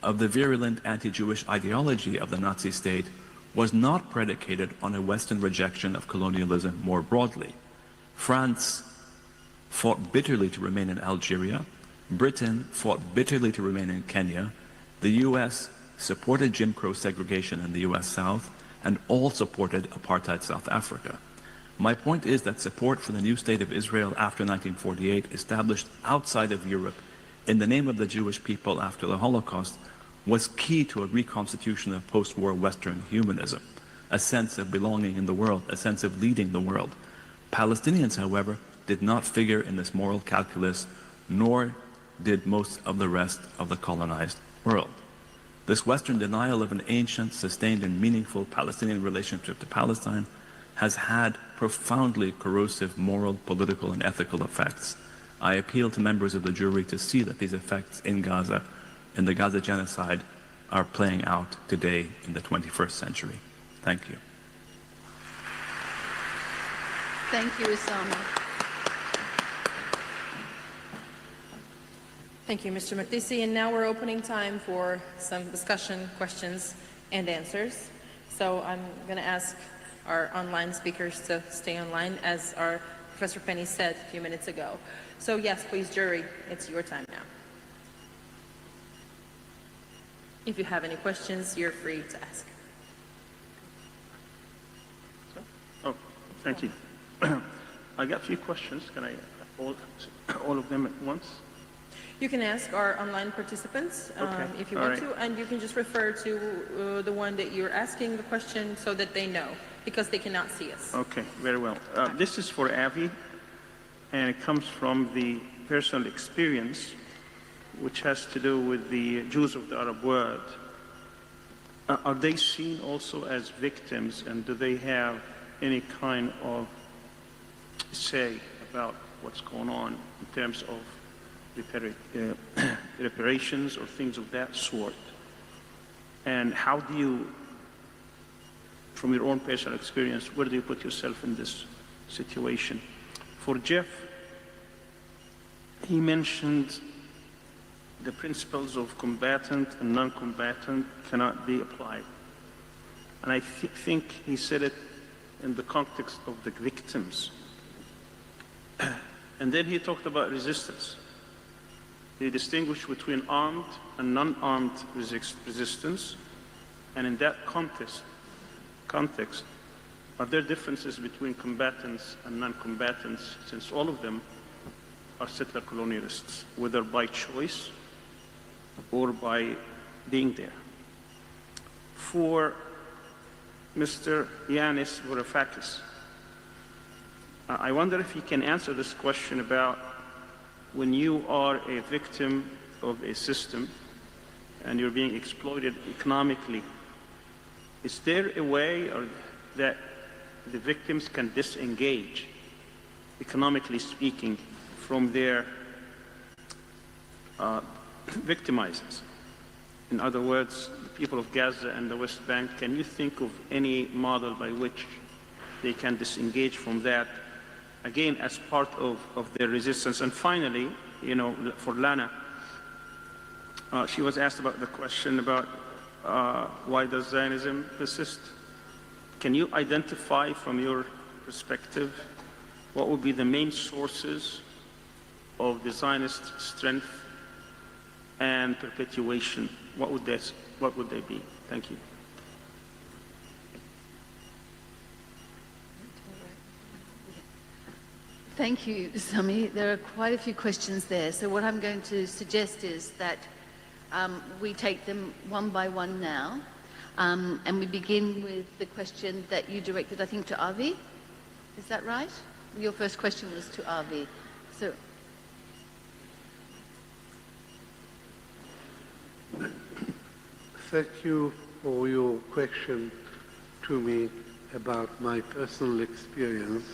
of the virulent anti-Jewish ideology of the Nazi state, was not predicated on a Western rejection of colonialism more broadly. France fought bitterly to remain in Algeria. Britain fought bitterly to remain in Kenya. The US supported Jim Crow segregation in the US South, and all supported apartheid South Africa. My point is that support for the new state of Israel after 1948, established outside of Europe in the name of the Jewish people after the Holocaust, was key to a reconstitution of post-war Western humanism, a sense of belonging in the world, a sense of leading the world. Palestinians, however, did not figure in this moral calculus, nor did most of the rest of the colonized world. This Western denial of an ancient, sustained, and meaningful Palestinian relationship to Palestine has had profoundly corrosive moral, political, and ethical effects. I appeal to members of the jury to see that these effects in Gaza, in the Gaza genocide, are playing out today in the 21st century. Thank you. Thank you, Osama. Thank you, Mr. Makdisi. And now we're opening time for some discussion, questions, and answers. So I'm going to ask our online speakers to stay online, as our Professor Penny said a few minutes ago. So yes, please, jury, it's your time now. If you have any questions, you're free to ask. Oh, thank you. I got a few questions. Can I all of them at once? You can ask our online participants if you want to, and you can just refer to the one that you're asking the question so that they know, because they cannot see us. Okay, very well. This is for Avi, and it comes from the personal experience, which has to do with the Jews of the Arab world. Are they seen also as victims, and do they have any kind of say about what's going on in terms of reparations or things of that sort? And how do you, from your own personal experience, where do you put yourself in this situation? For Jeff, he mentioned the principles of combatant and non-combatant cannot be applied. And I think he said it in the context of the victims. And then he talked about resistance. He distinguished between armed and non-armed resistance. And in that context, are there differences between combatants and non-combatants, since all of them are settler colonialists, whether by choice or by being there? For Mr. Yanis Varoufakis, I wonder if he can answer this question about when you are a victim of a system and you're being exploited economically, is there a way that the victims can disengage, economically speaking, from their victimizers? In other words, the people of Gaza and the West Bank, can you think of any model by which they can disengage from that, again, as part of their resistance? And finally, you know, for Lana, she was asked about the question about why does Zionism persist? Can you identify from your perspective what would be the main sources of the Zionist strength and perpetuation? What would they be? Thank you. Thank you, Sami. There are quite a few questions there. So what I'm going to suggest is that we take them one by one now. And we begin with the question that you directed, I think, to Avi. Is that right? Your first question was to Avi. So. Thank you for your question to me about my personal experience.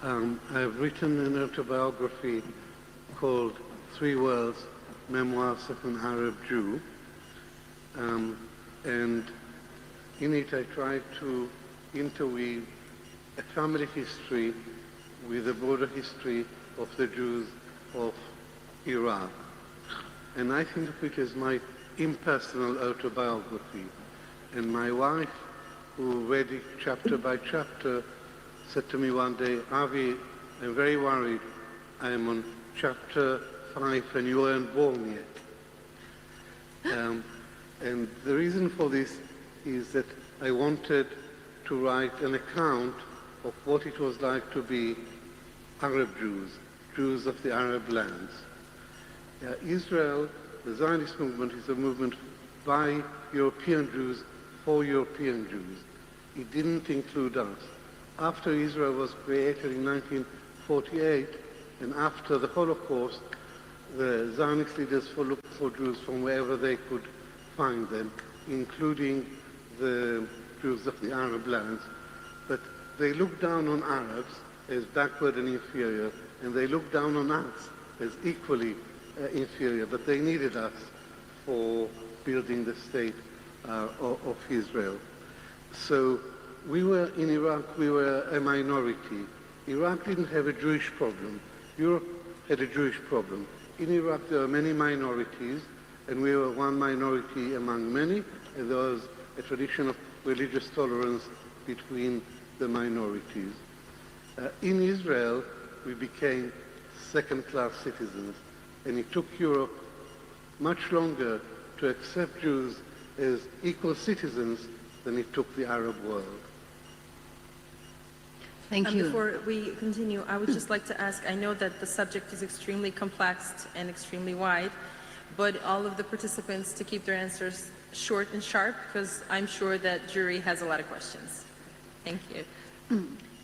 I've written an autobiography called 3 Worlds, Memoirs of an Arab Jew. And in it I tried to interweave a family history with the broader history of the Jews of Iraq. And I think of it as my impersonal autobiography. And my wife, who read it chapter by chapter, said to me one day, Avi, I'm very worried. I'm on chapter 5 and you weren't born yet. And the reason for this is that I wanted to write an account of what it was like to be Arab Jews, Jews of the Arab lands. Israel, the Zionist movement, is a movement by European Jews for European Jews. It didn't include us. After Israel was created in 1948, and after the Holocaust, the Zionist leaders looked for Jews from wherever they could find them, including the Jews of the Arab lands. But they looked down on Arabs as backward and inferior, and they looked down on us as equally inferior, but they needed us for building the state of Israel. So we were in Iraq, we were a minority. Iraq didn't have a Jewish problem. Europe had a Jewish problem. In Iraq, there are many minorities, and we were one minority among many, and there was a tradition of religious tolerance between the minorities. In Israel, we became second-class citizens, and it took Europe much longer to accept Jews as equal citizens than it took the Arab world. Thank you. Before we continue, I would just like to ask, I know that the subject is extremely complex and extremely wide, but all of the participants to keep their answers short and sharp, because I'm sure that jury has a lot of questions. Thank you.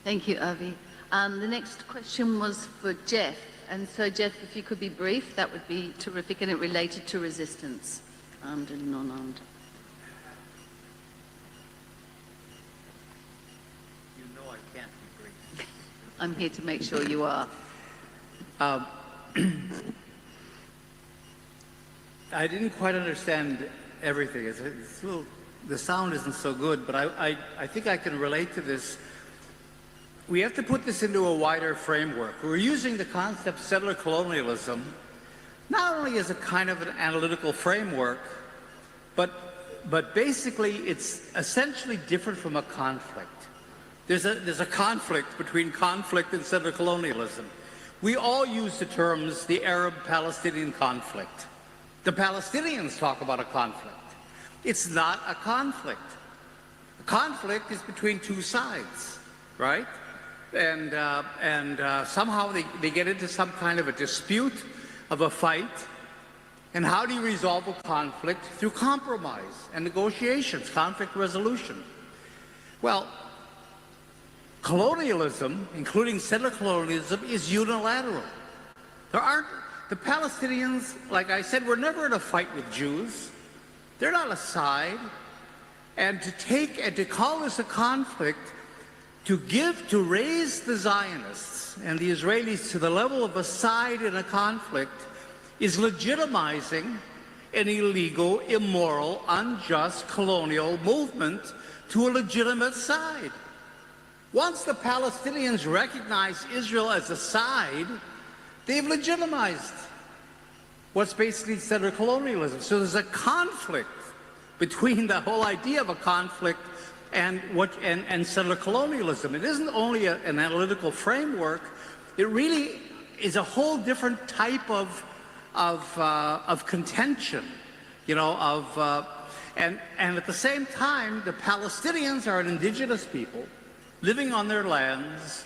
Thank you, Avi. The next question was for Jeff. And so, Jeff, if you could be brief, that would be terrific, and it related to resistance, armed and non-armed. You know I can't be brief. I'm here to make sure you are. I didn't quite understand everything. It's a little, the sound isn't so good, but I think I can relate to this. We have to put this into a wider framework. We're using the concept settler colonialism not only as a kind of an analytical framework, but basically it's essentially different from a conflict. There's a conflict between conflict and settler colonialism. We all use the terms the Arab-Palestinian conflict. The Palestinians talk about a conflict. It's not a conflict. A conflict is between two sides, right? And somehow they get into some kind of a dispute, of a fight. And how do you resolve a conflict? Through compromise and negotiations, conflict resolution. Well, colonialism, including settler colonialism, is unilateral. The Palestinians, like I said, were never in a fight with Jews. They're not a side. And to call this a conflict, to raise the Zionists and the Israelis to the level of a side in a conflict is legitimizing an illegal, immoral, unjust colonial movement to a legitimate side. Once the Palestinians recognize Israel as a side, they've legitimized what's basically settler colonialism. So there's a conflict between the whole idea of a conflict and settler colonialism. It isn't only an analytical framework. It really is a whole different type of contention, you know. And at the same time, the Palestinians are an indigenous people living on their lands,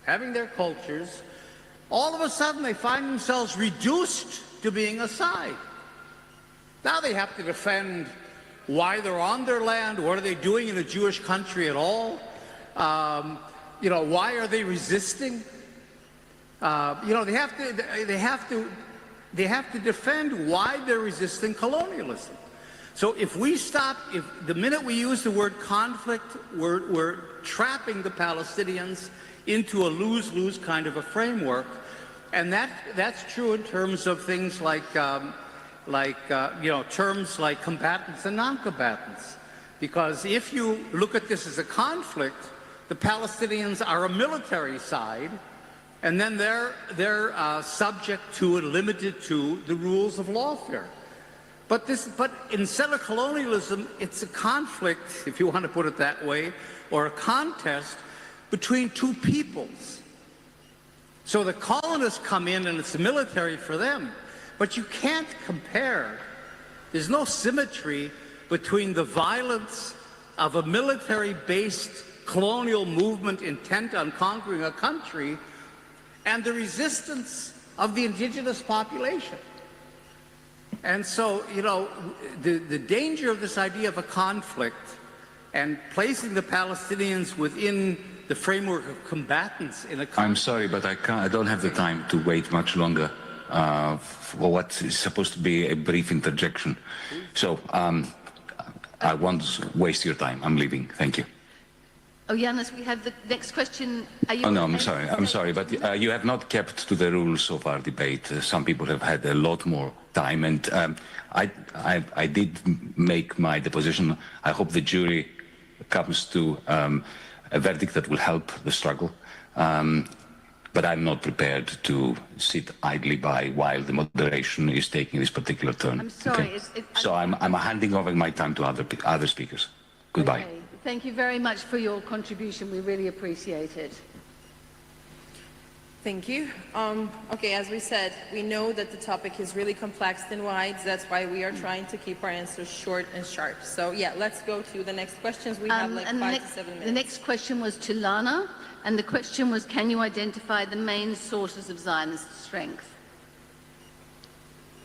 having their cultures. All of a sudden, they find themselves reduced to being a side. Now they have to defend why they're on their land, what are they doing in a Jewish country at all, you know, why are they resisting? You know, they have to defend why they're resisting colonialism. So if the minute we use the word conflict, we're trapping the Palestinians into a lose-lose kind of a framework, and that's true in terms of things like you know, terms like combatants and non-combatants. Because if you look at this as a conflict, the Palestinians are a military side, and then they're subject to and limited to the rules of lawfare. But in settler colonialism, it's a conflict, if you want to put it that way, or a contest between two peoples. So the colonists come in and it's military for them. But you can't compare. There's no symmetry between the violence of a military-based colonial movement intent on conquering a country and the resistance of the indigenous population. And so, you know, the danger of this idea of a conflict and placing the Palestinians within the framework of combatants in a conflict. I'm sorry, but I don't have the time to wait much longer for what is supposed to be a brief interjection. So I won't waste your time. I'm leaving. Thank you. Oh, Yanis, we have the next question. Are you no, I'm sorry, but you have not kept to the rules of our debate. Some people have had a lot more time, and I did make my deposition. I hope the jury comes to a verdict that will help the struggle. but I'm not prepared to sit idly by while the moderation is taking this particular turn. I'm sorry. Okay? So I'm handing over my time to other speakers. Goodbye. Okay. Thank you very much for your contribution. We really appreciate it. Thank you. Okay, as we said, we know that the topic is really complex and wide. That's why we are trying to keep our answers short and sharp. So yeah, let's go to the next questions. We have like 5 to 7 minutes. The next question was to Lana, and the question was, can you identify the main sources of Zionist strength?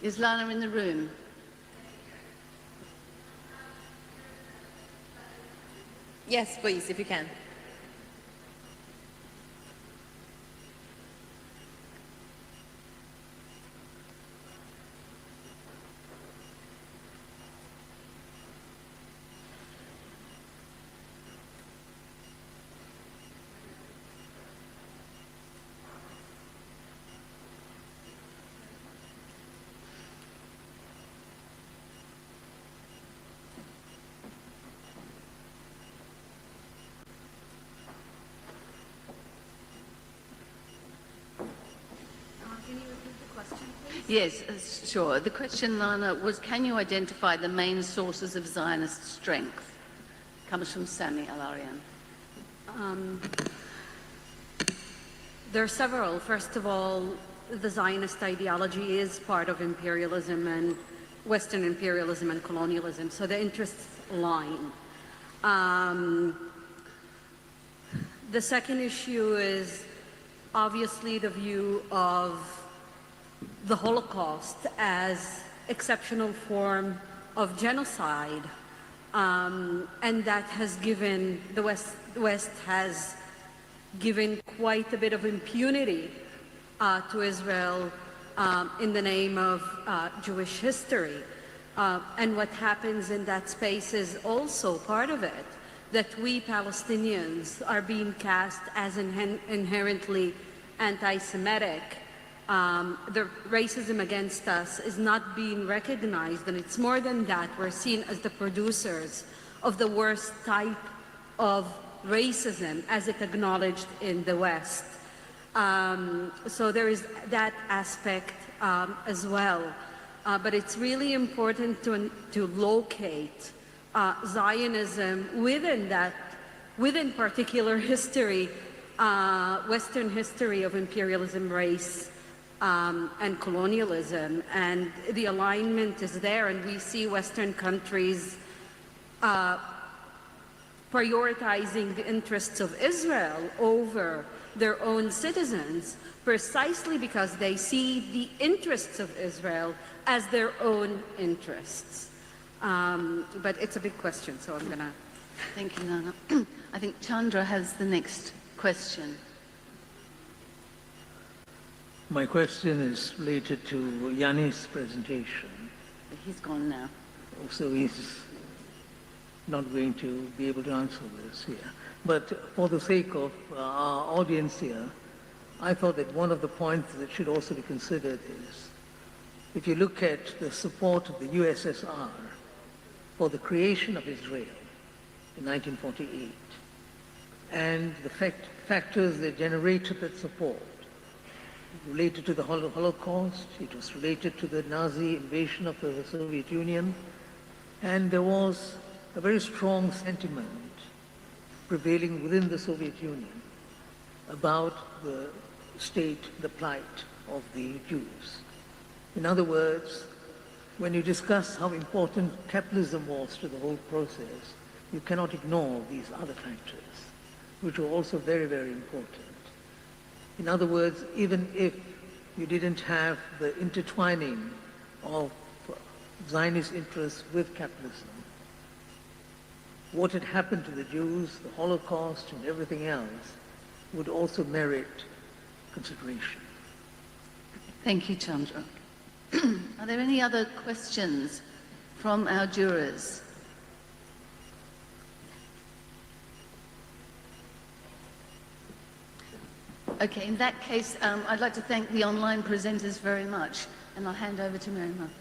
Is Lana in the room? Yes, please, if you can. Yes, sure. The question, Lana, was, can you identify the main sources of Zionist strength? Comes from Sami Al-Aryan. There are several. First of all, the Zionist ideology is part of imperialism and Western imperialism and colonialism, so the interests align. The second issue is obviously the view of the Holocaust as exceptional form of genocide, and that has given the West has given quite a bit of impunity to Israel in the name of Jewish history. And what happens in that space is also part of it, that we Palestinians are being cast as inherently anti-Semitic. The racism against us is not being recognized, and it's more than that. We're seen as the producers of the worst type of racism as it acknowledged in the West. So there is that aspect as well. But it's really important to locate Zionism within particular history, Western history of imperialism, race, and colonialism, and the alignment is there, and we see Western countries prioritizing the interests of Israel over their own citizens precisely because they see the interests of Israel as their own interests. But it's a big question, so I'm gonna... Thank you, Nana. I think Chandra has the next question. My question is related to Yannis' presentation. He's gone now. So he's not going to be able to answer this here. But for the sake of our audience here, I thought that one of the points that should also be considered is, if you look at the support of the USSR for the creation of Israel in 1948, and the factors that generated that support, related to the Holocaust, it was related to the Nazi invasion of the Soviet Union, and there was a very strong sentiment prevailing within the Soviet Union about the state, the plight of the Jews. In other words, when you discuss how important capitalism was to the whole process, you cannot ignore these other factors, which were also very, very important. In other words, even if you didn't have the intertwining of Zionist interests with capitalism, what had happened to the Jews, the Holocaust, and everything else would also merit consideration. Thank you, Chandra. Are there any other questions from our jurors? Okay, in that case, I'd like to thank the online presenters very much, and I'll hand over to Mary Martha.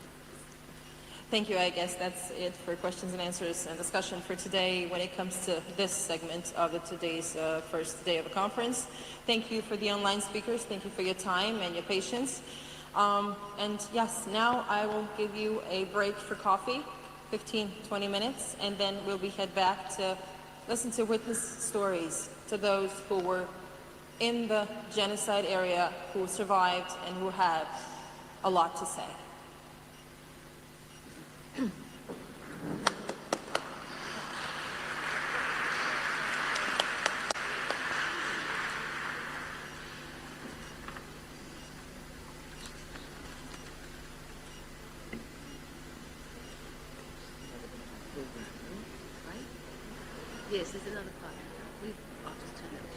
Thank you. I guess that's it for questions and answers and discussion for today when it comes to this segment of today's first day of the conference. Thank you for the online speakers. Thank you for your time and your patience. And yes, now I will give you a break for coffee, 15, 20 minutes, and then we'll head back to listen to witness stories to those who were in the genocide area, who survived, and who have a lot to say. Yes, there's another part. I'll just turn it off.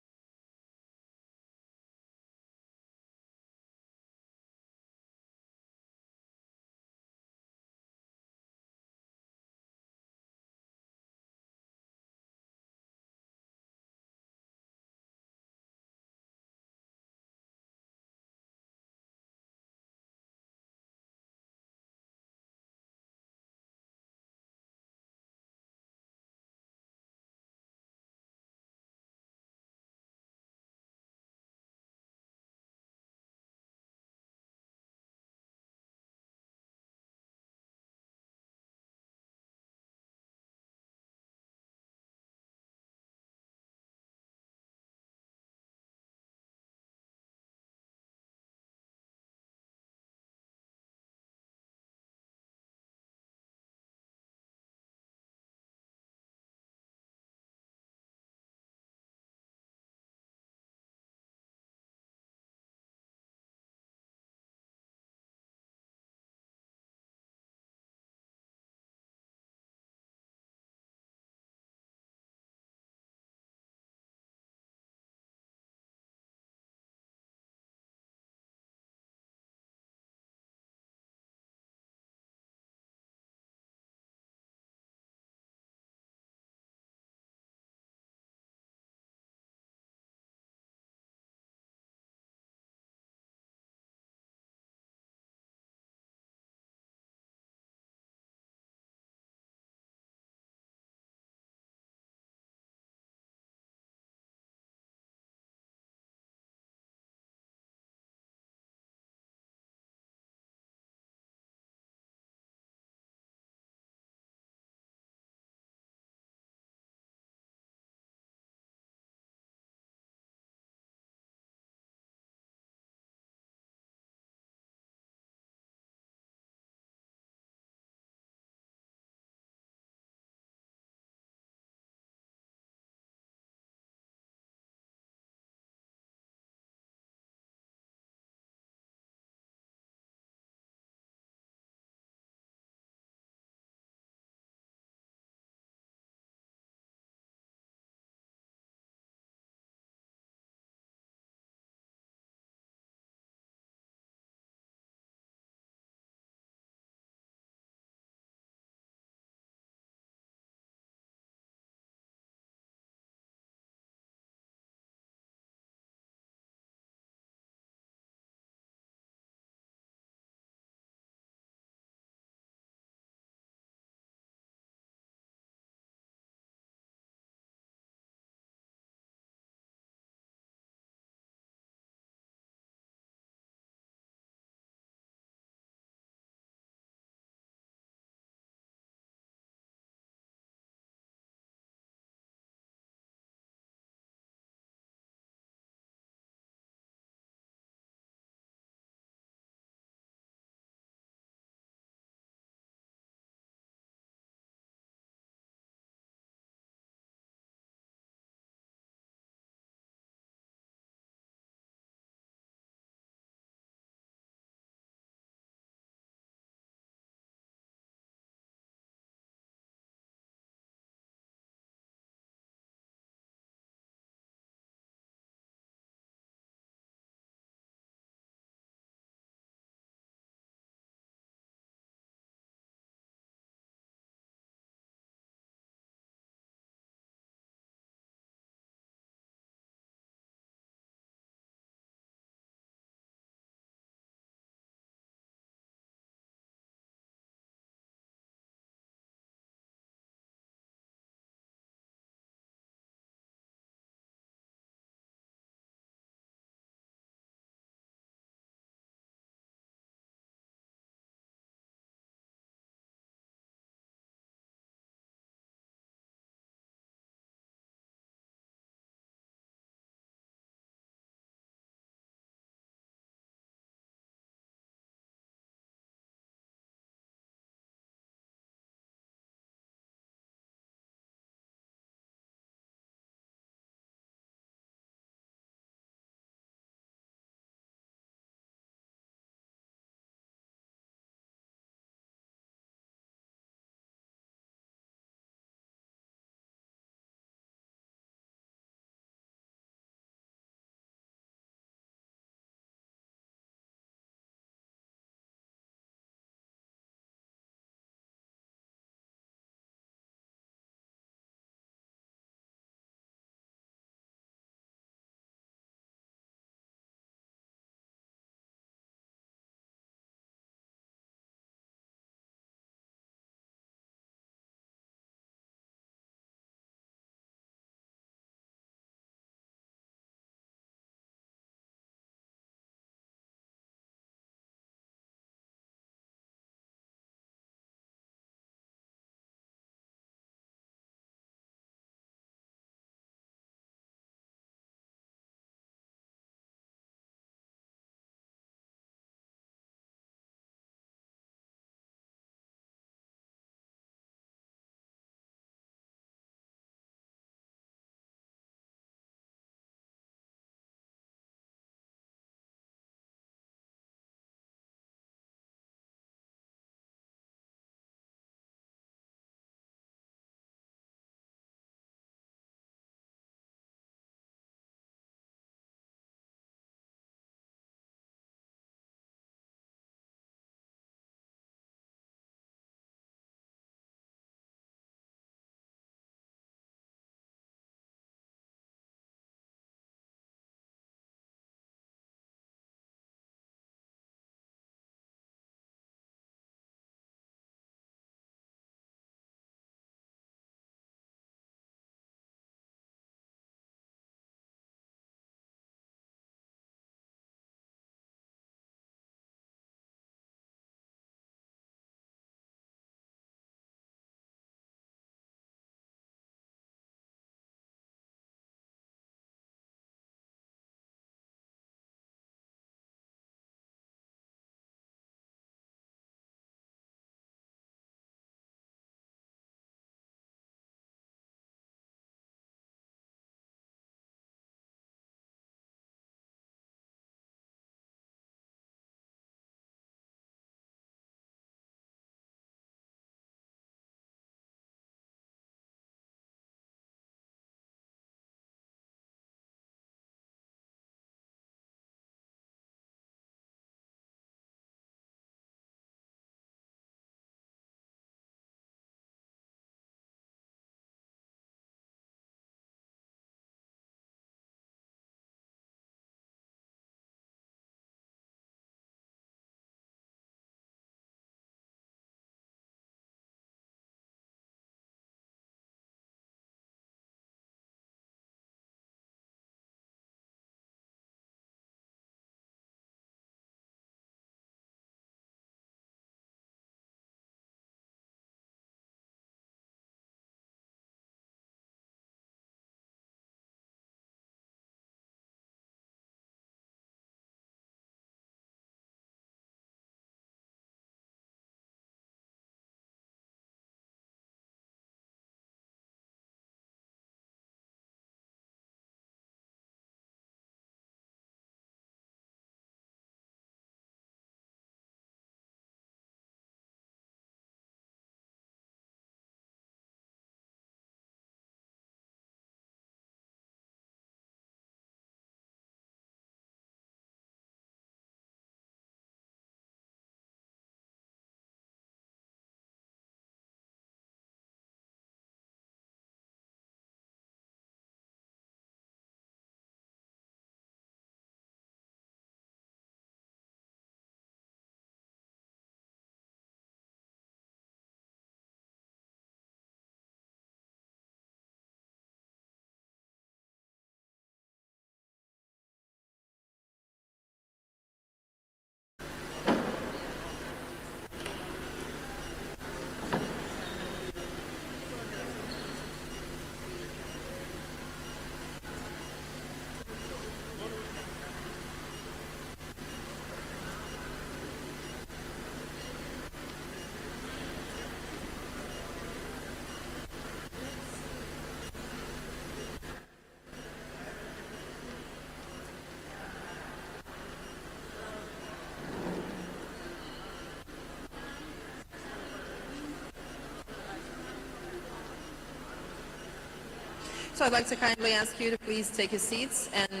So I'd like to kindly ask you to please take your seats and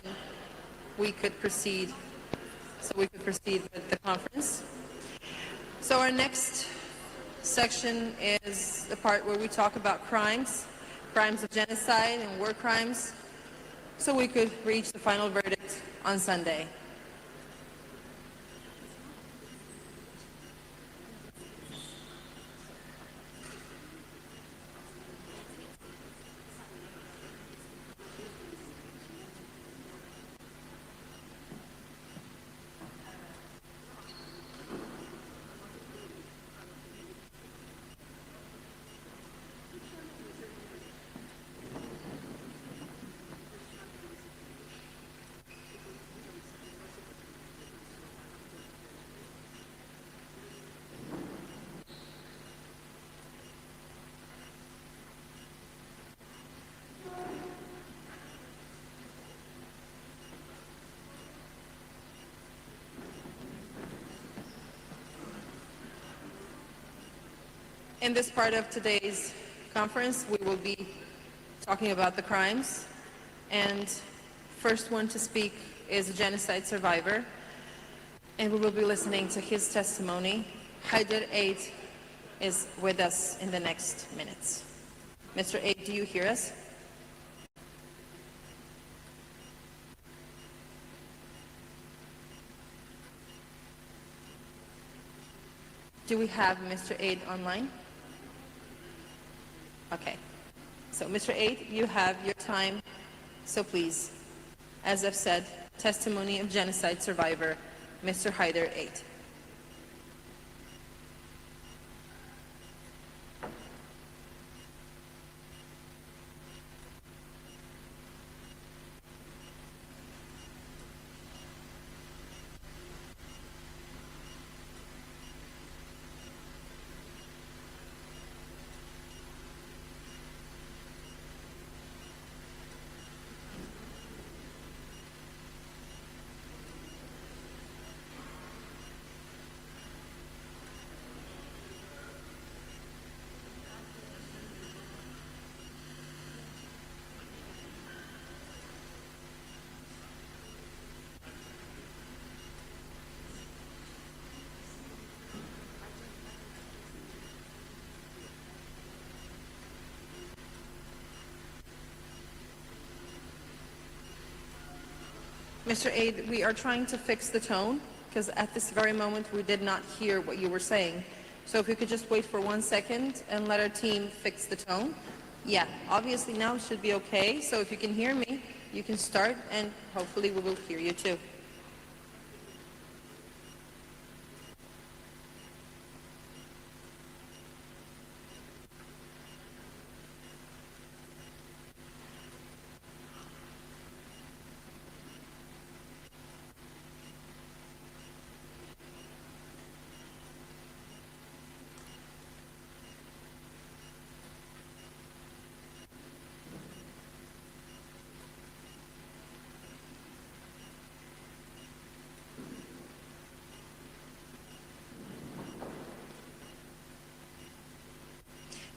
we could proceed with the conference. So our next section is the part where we talk about crimes of genocide and war crimes, so we could reach the final verdict on Sunday. In this part of today's conference, we will be talking about the crimes, and first one to speak is a genocide survivor, and we will be listening to his testimony. Haider Eid is with us in the next minutes. Mr. Eid, do you hear us? Do we have Mr. Eid online? Okay. So, Mr. Eid, you have your time. So please, as I've said, testimony of genocide survivor, Mr. Haider Eid. Mr. Eid, we are trying to fix the tone, because at this very moment we did not hear what you were saying. So if you could just wait for 1 second and let our team fix the tone. Yeah, obviously now it should be okay. So if you can hear me, you can start, and hopefully we will hear you too.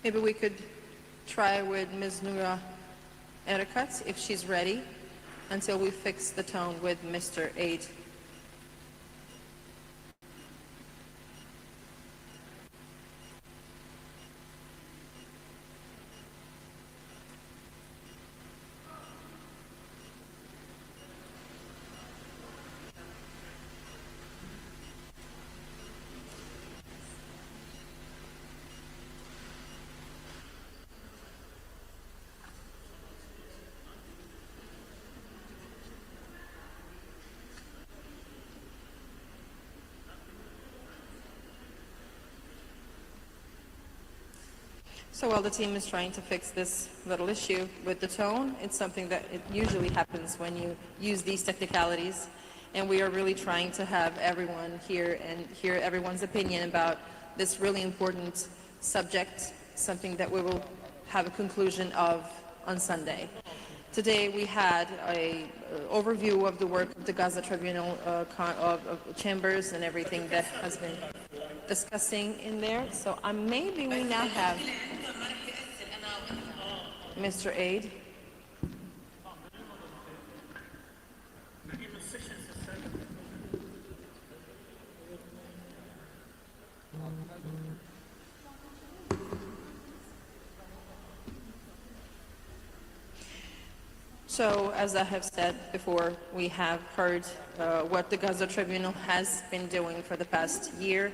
Maybe we could try with Ms. Noura Erekat, if she's ready, until we fix the tone with Mr. Eid. So while the team is trying to fix this little issue with the tone, it's something that it usually happens when you use these technicalities. And we are really trying to have everyone here and hear everyone's opinion about this really important subject, something that we will have a conclusion of on Sunday. Today we had an overview of the work of the Gaza Tribunal of chambers and everything that has been discussing in there. So maybe we now have Mr. Eid. So, as I have said before, we have heard what the Gaza Tribunal has been doing for the past year.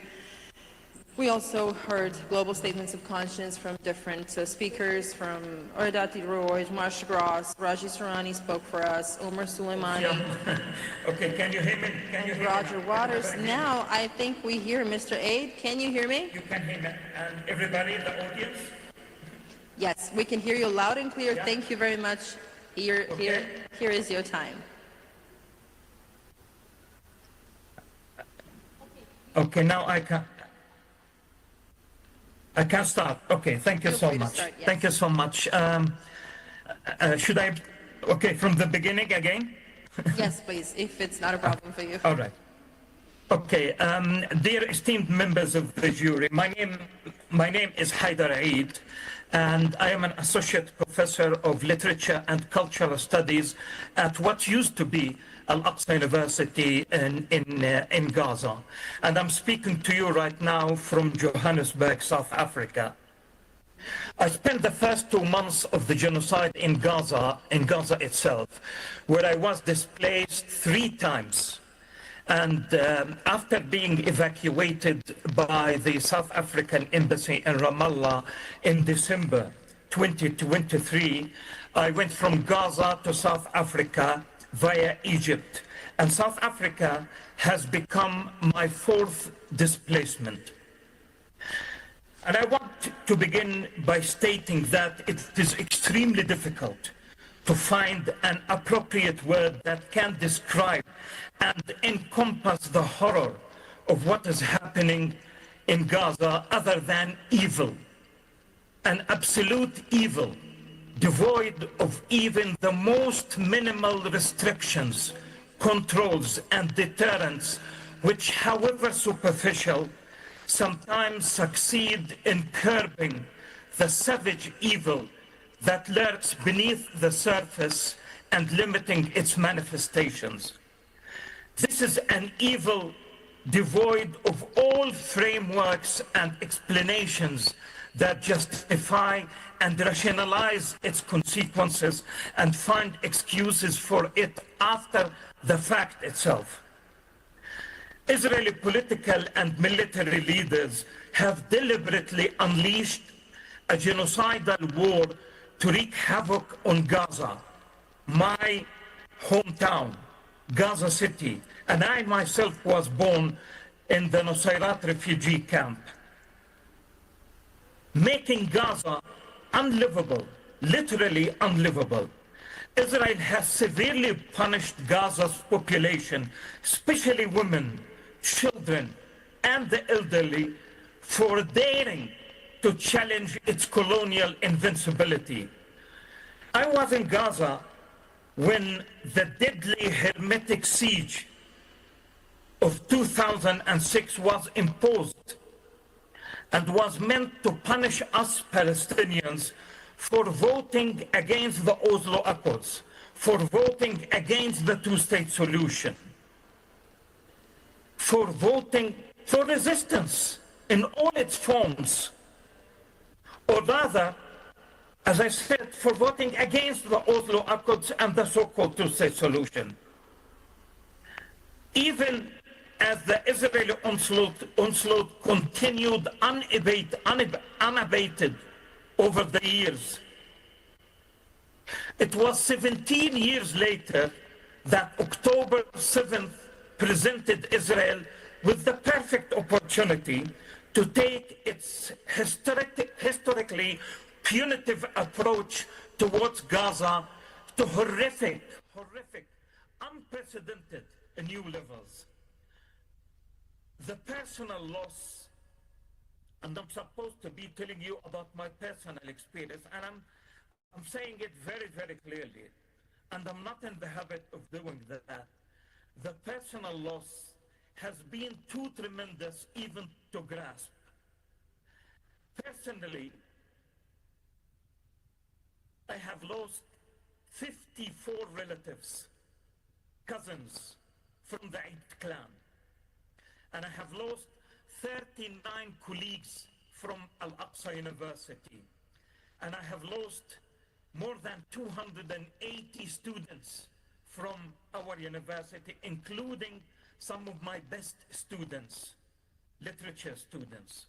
We also heard global statements of conscience from different speakers, from Ordati Roy, Marsha Gross, Raji Surani spoke for us, Omar Suleimani. Okay, can you hear me? And Roger Waters. Now, I think we hear Mr. Aid. Can you hear me? You can hear me. And everybody in the audience? Yes, we can hear you loud and clear. Yeah. Thank you very much. Here is your time. Okay, now I can start. Okay, thank you so much. Start, yes. Thank you so much. Should I, okay, from the beginning again? Yes, please, if it's not a problem for you. All right. Okay, dear esteemed members of the jury, my name is Haidar Eid, and I am an associate professor of literature and cultural studies at what used to be Al-Aqsa University in Gaza. And I'm speaking to you right now from Johannesburg, South Africa. I spent the first 2 months of the genocide in Gaza itself, where I was displaced 3 times. And after being evacuated by the South African embassy in Ramallah in December 2023, I went from Gaza to South Africa via Egypt. And South Africa has become my 4th displacement. And I want to begin by stating that it is extremely difficult to find an appropriate word that can describe and encompass the horror of what is happening in Gaza other than evil, an absolute evil, devoid of even the most minimal restrictions, controls, and deterrents, which, however superficial, sometimes succeed in curbing the savage evil that lurks beneath the surface and limiting its manifestations. This is an evil devoid of all frameworks and explanations that justify and rationalize its consequences and find excuses for it after the fact itself. Israeli political and military leaders have deliberately unleashed a genocidal war to wreak havoc on Gaza, my hometown, Gaza City, and I myself was born in the Nusayrat refugee camp, making Gaza unlivable, literally unlivable. Israel has severely punished Gaza's population, especially women, children, and the elderly, for daring to challenge its colonial invincibility. I was in Gaza when the deadly hermetic siege of 2006 was imposed and was meant to punish us Palestinians for voting against the Oslo Accords, for voting against the two-state solution, for voting for resistance in all its forms, or rather, as I said, for voting against the Oslo Accords and the so-called two-state solution. Even as the Israeli onslaught continued unabated over the years, it was 17 years later that October 7th presented Israel with the perfect opportunity to take its historically punitive approach towards Gaza to horrific, unprecedented new levels. The personal loss, and I'm supposed to be telling you about my personal experience, and I'm saying it very, very clearly, and I'm not in the habit of doing that. The personal loss has been too tremendous even to grasp. Personally, I have lost 54 relatives, cousins from the Eid clan, and I have lost 39 colleagues from Al-Aqsa University, and I have lost more than 280 students from our university, including some of my best students, literature students.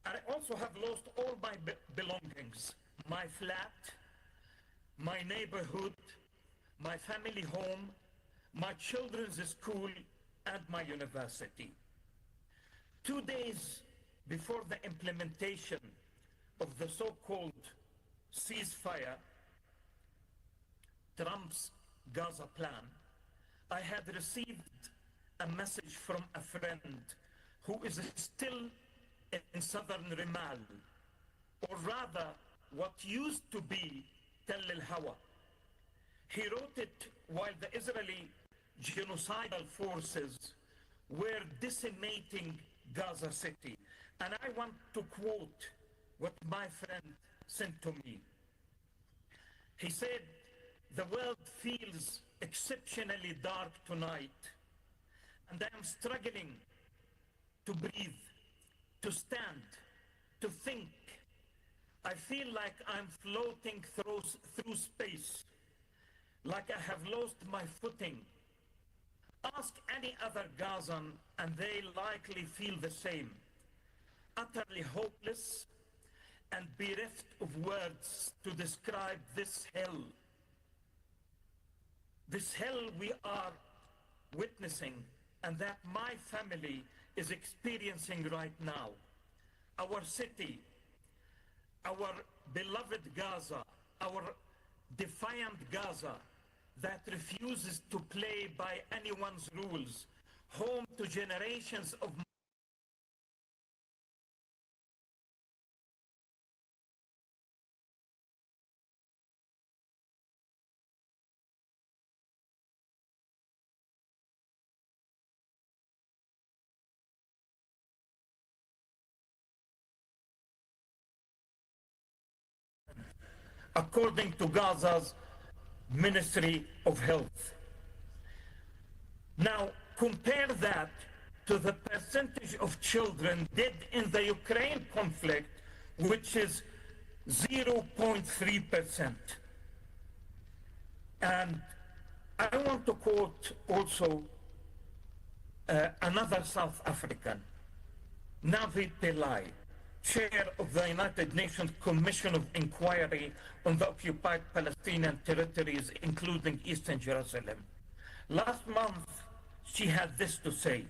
I also have lost all my belongings, my flat, my neighborhood, my family home, my children's school, and my university. 2 days before the implementation of the so-called ceasefire, Trump's Gaza plan, I had received a message from a friend who is still in southern Rimal, or rather what used to be Tel el-Hawa. He wrote it while the Israeli genocidal forces were decimating Gaza City. And I want to quote what my friend sent to me. He said, "The world feels exceptionally dark tonight, and I am struggling to breathe, to stand, to think. I feel like I'm floating through space, like I have lost my footing. Ask any other Gazan and they likely feel the same, utterly hopeless and bereft of words to describe this hell we are witnessing and that my family is experiencing right now. Our city, our beloved Gaza, our defiant Gaza that refuses to play by anyone's rules, home to generations of according to Gaza's Ministry of Health. Now, compare that to the percentage of children dead in the Ukraine conflict, which is 0.3%. And I want to quote also another South African, Navi Pillay, chair of the United Nations Commission of Inquiry on the occupied Palestinian territories, including Eastern Jerusalem. Last month, she had this to say: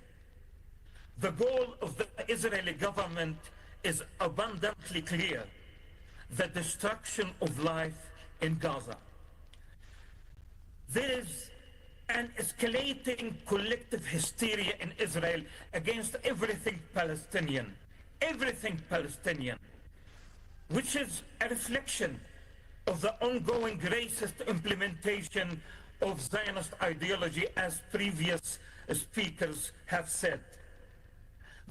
"The goal of the Israeli government is abundantly clear: the destruction of life in Gaza. There is an escalating collective hysteria in Israel against everything Palestinian, which is a reflection of the ongoing racist implementation of Zionist ideology, as previous speakers have said.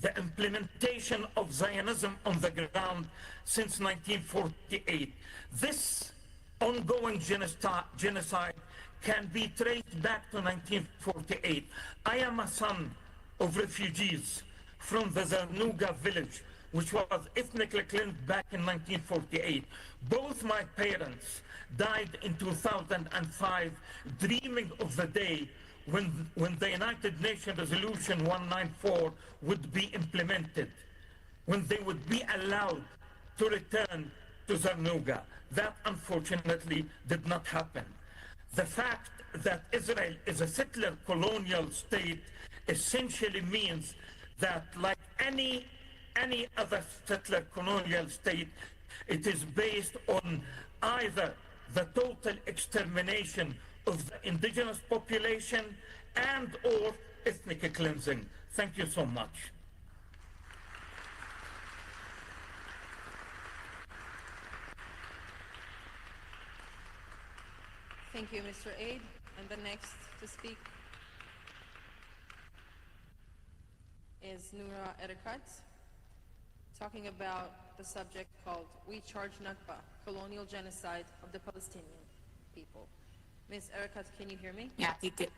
The implementation of Zionism on the ground since 1948. This ongoing genocide can be traced back to 1948. I am a son of refugees from the Zarnuga village, which was ethnically cleansed back in 1948. Both my parents died in 2005, dreaming of the day when the United Nations Resolution 194 would be implemented, when they would be allowed to return to Zarnuga. That unfortunately did not happen. The fact that Israel is a settler colonial state essentially means that, like any other settler colonial state, it is based on either the total extermination of the indigenous population and or ethnic cleansing. Thank you so much. Thank you, Mr. Aid. And the next to speak is Noura Erekat, talking about the subject called "We Charge Nakba, Colonial Genocide of the Palestinian People." Ms. Erekat, can you hear me? Yeah, you did.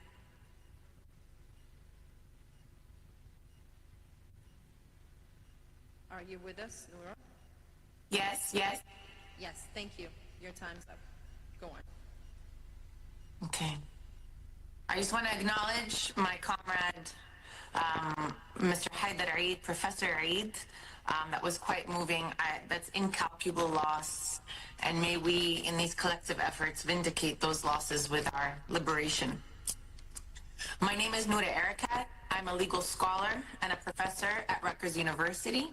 Are you with us, Noura? Yes, yes. Yes, thank you. Your time's up. Go on. Okay. I just want to acknowledge my comrade, Mr. Haidar Eid, Professor Eid. That was quite moving. That's incalculable loss. And may we, in these collective efforts, vindicate those losses with our liberation. My name is Noura Erakat. I'm a legal scholar and a professor at Rutgers University,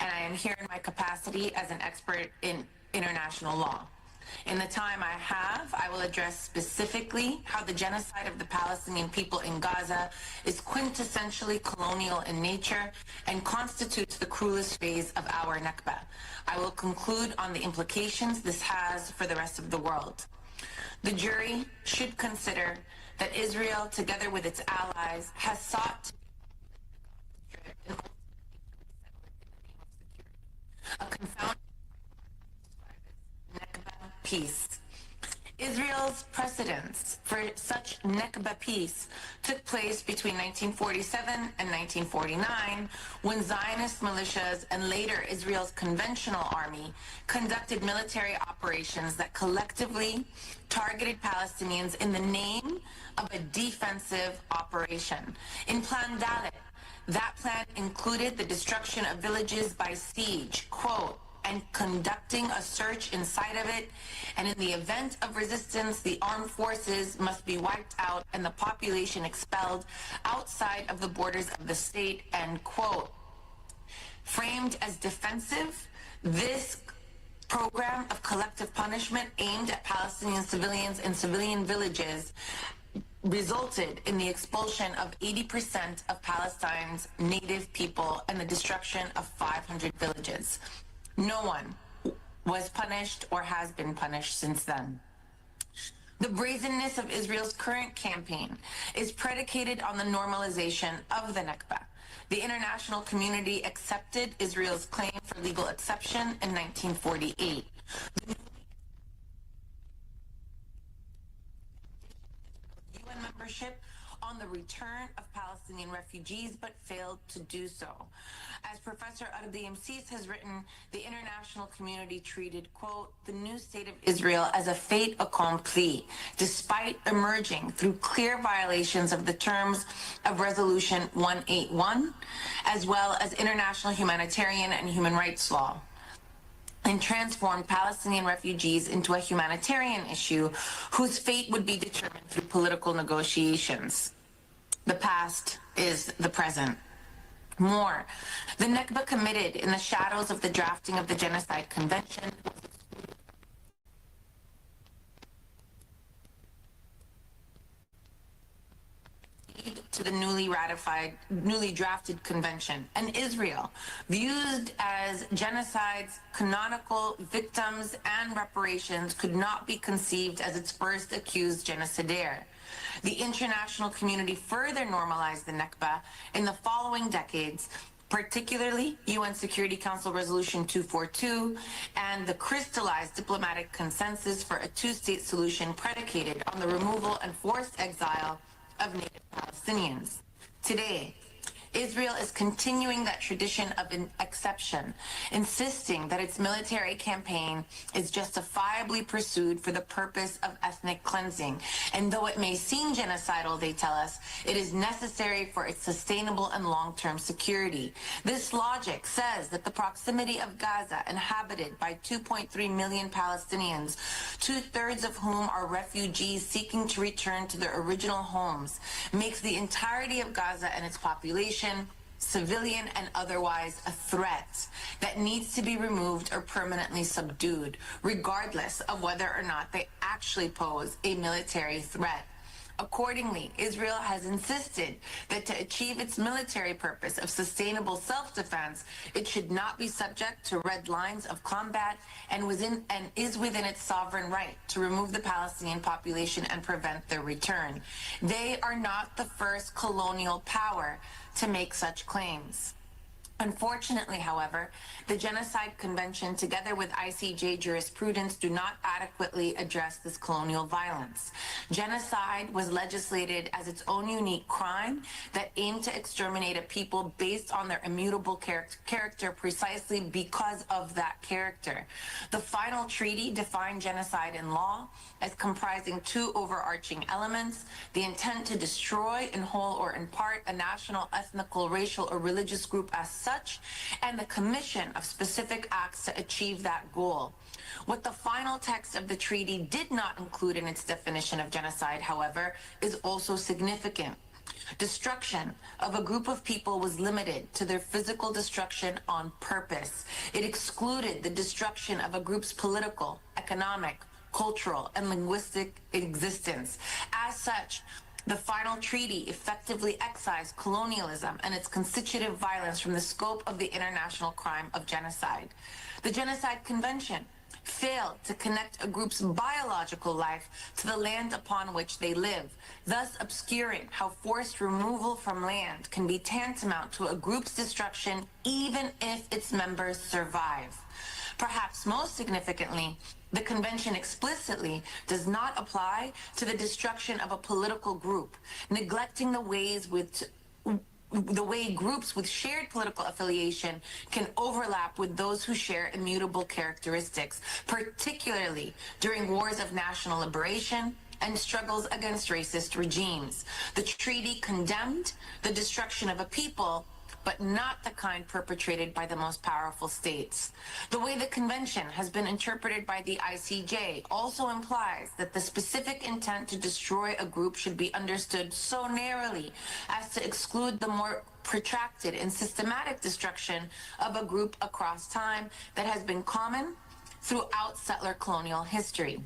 and I am here in my capacity as an expert in international law. In the time I have, I will address specifically how the genocide of the Palestinian people in Gaza is quintessentially colonial in nature and constitutes the cruelest phase of our Nakba. I will conclude on the implications this has for the rest of the world. The jury should consider that Israel, together with its allies, has sought to a confounded Nakba peace. Israel's precedents for such Nakba peace took place between 1947 and 1949, when Zionist militias and later Israel's conventional army conducted military operations that collectively targeted Palestinians in the name of a defensive operation. In Plan Dalet, that plan included the destruction of villages by siege, quote, and conducting a search inside of it, and in the event of resistance, the armed forces must be wiped out and the population expelled outside of the borders of the state, end quote. Framed as defensive, this program of collective punishment aimed at Palestinian civilians and civilian villages resulted in the expulsion of 80% of Palestine's native people and the destruction of 500 villages. No one was punished or has been punished since then. The brazenness of Israel's current campaign is predicated on the normalization of the Nakba. The international community accepted Israel's claim for legal exception in 1948. UN membership on the return of Palestinian refugees, but failed to do so. As Professor Ardemsis has written, the international community treated, quote, the new state of Israel as a fait accompli, despite emerging through clear violations of the terms of Resolution 181, as well as international humanitarian and human rights law, and transformed Palestinian refugees into a humanitarian issue whose fate would be determined through political negotiations. The past is the present. More, the Nakba committed in the shadows of the drafting of the Genocide Convention to the newly drafted convention, and Israel, viewed as genocide's canonical victims and reparations, could not be conceived as its first accused genocidaire. The international community further normalized the Nakba in the following decades, particularly UN Security Council Resolution 242 and the crystallized diplomatic consensus for a two-state solution predicated on the removal and forced exile of native Palestinians. Today, Israel is continuing that tradition of an exception, insisting that its military campaign is justifiably pursued for the purpose of ethnic cleansing. And though it may seem genocidal, they tell us, it is necessary for its sustainable and long-term security. This logic says that the proximity of Gaza, inhabited by 2.3 million Palestinians, 2/3 of whom are refugees seeking to return to their original homes, makes the entirety of Gaza and its population, civilian and otherwise, a threat that needs to be removed or permanently subdued, regardless of whether or not they actually pose a military threat. Accordingly, Israel has insisted that to achieve its military purpose of sustainable self-defense, it should not be subject to red lines of combat and is within its sovereign right to remove the Palestinian population and prevent their return. They are not the first colonial power to make such claims. Unfortunately, however, the Genocide Convention, together with ICJ jurisprudence, do not adequately address this colonial violence. Genocide was legislated as its own unique crime that aimed to exterminate a people based on their immutable character precisely because of that character. The final treaty defined genocide in law as comprising two overarching elements: the intent to destroy in whole or in part a national, ethnical, racial, or religious group as such, and the commission of specific acts to achieve that goal. What the final text of the treaty did not include in its definition of genocide, however, is also significant. Destruction of a group of people was limited to their physical destruction on purpose. It excluded the destruction of a group's political, economic, cultural, and linguistic existence. As such, the final treaty effectively excised colonialism and its constitutive violence from the scope of the international crime of genocide. The Genocide Convention failed to connect a group's biological life to the land upon which they live, thus obscuring how forced removal from land can be tantamount to a group's destruction even if its members survive. Perhaps most significantly, the convention explicitly does not apply to the destruction of a political group, neglecting the way groups with shared political affiliation can overlap with those who share immutable characteristics, particularly during wars of national liberation and struggles against racist regimes. The treaty condemned the destruction of a people, but not the kind perpetrated by the most powerful states. The way the convention has been interpreted by the ICJ also implies that the specific intent to destroy a group should be understood so narrowly as to exclude the more protracted and systematic destruction of a group across time that has been common throughout settler colonial history.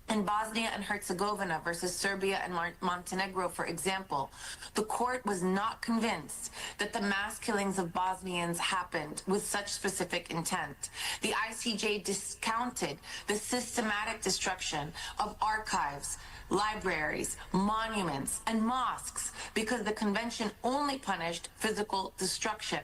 In Bosnia and Herzegovina versus Serbia and Montenegro, for example, the court was not convinced that the mass killings of Bosnians happened with such specific intent. The ICJ discounted the systematic destruction of archives, libraries, monuments, and mosques because the convention only punished physical destruction.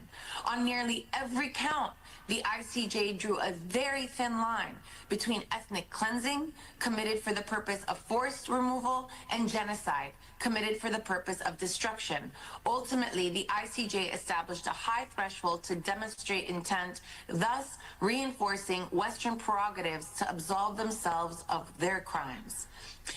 On nearly every count, the ICJ drew a very thin line between ethnic cleansing, committed for the purpose of forced removal, and genocide, committed for the purpose of destruction. Ultimately, the ICJ established a high threshold to demonstrate intent, thus reinforcing Western prerogatives to absolve themselves of their crimes.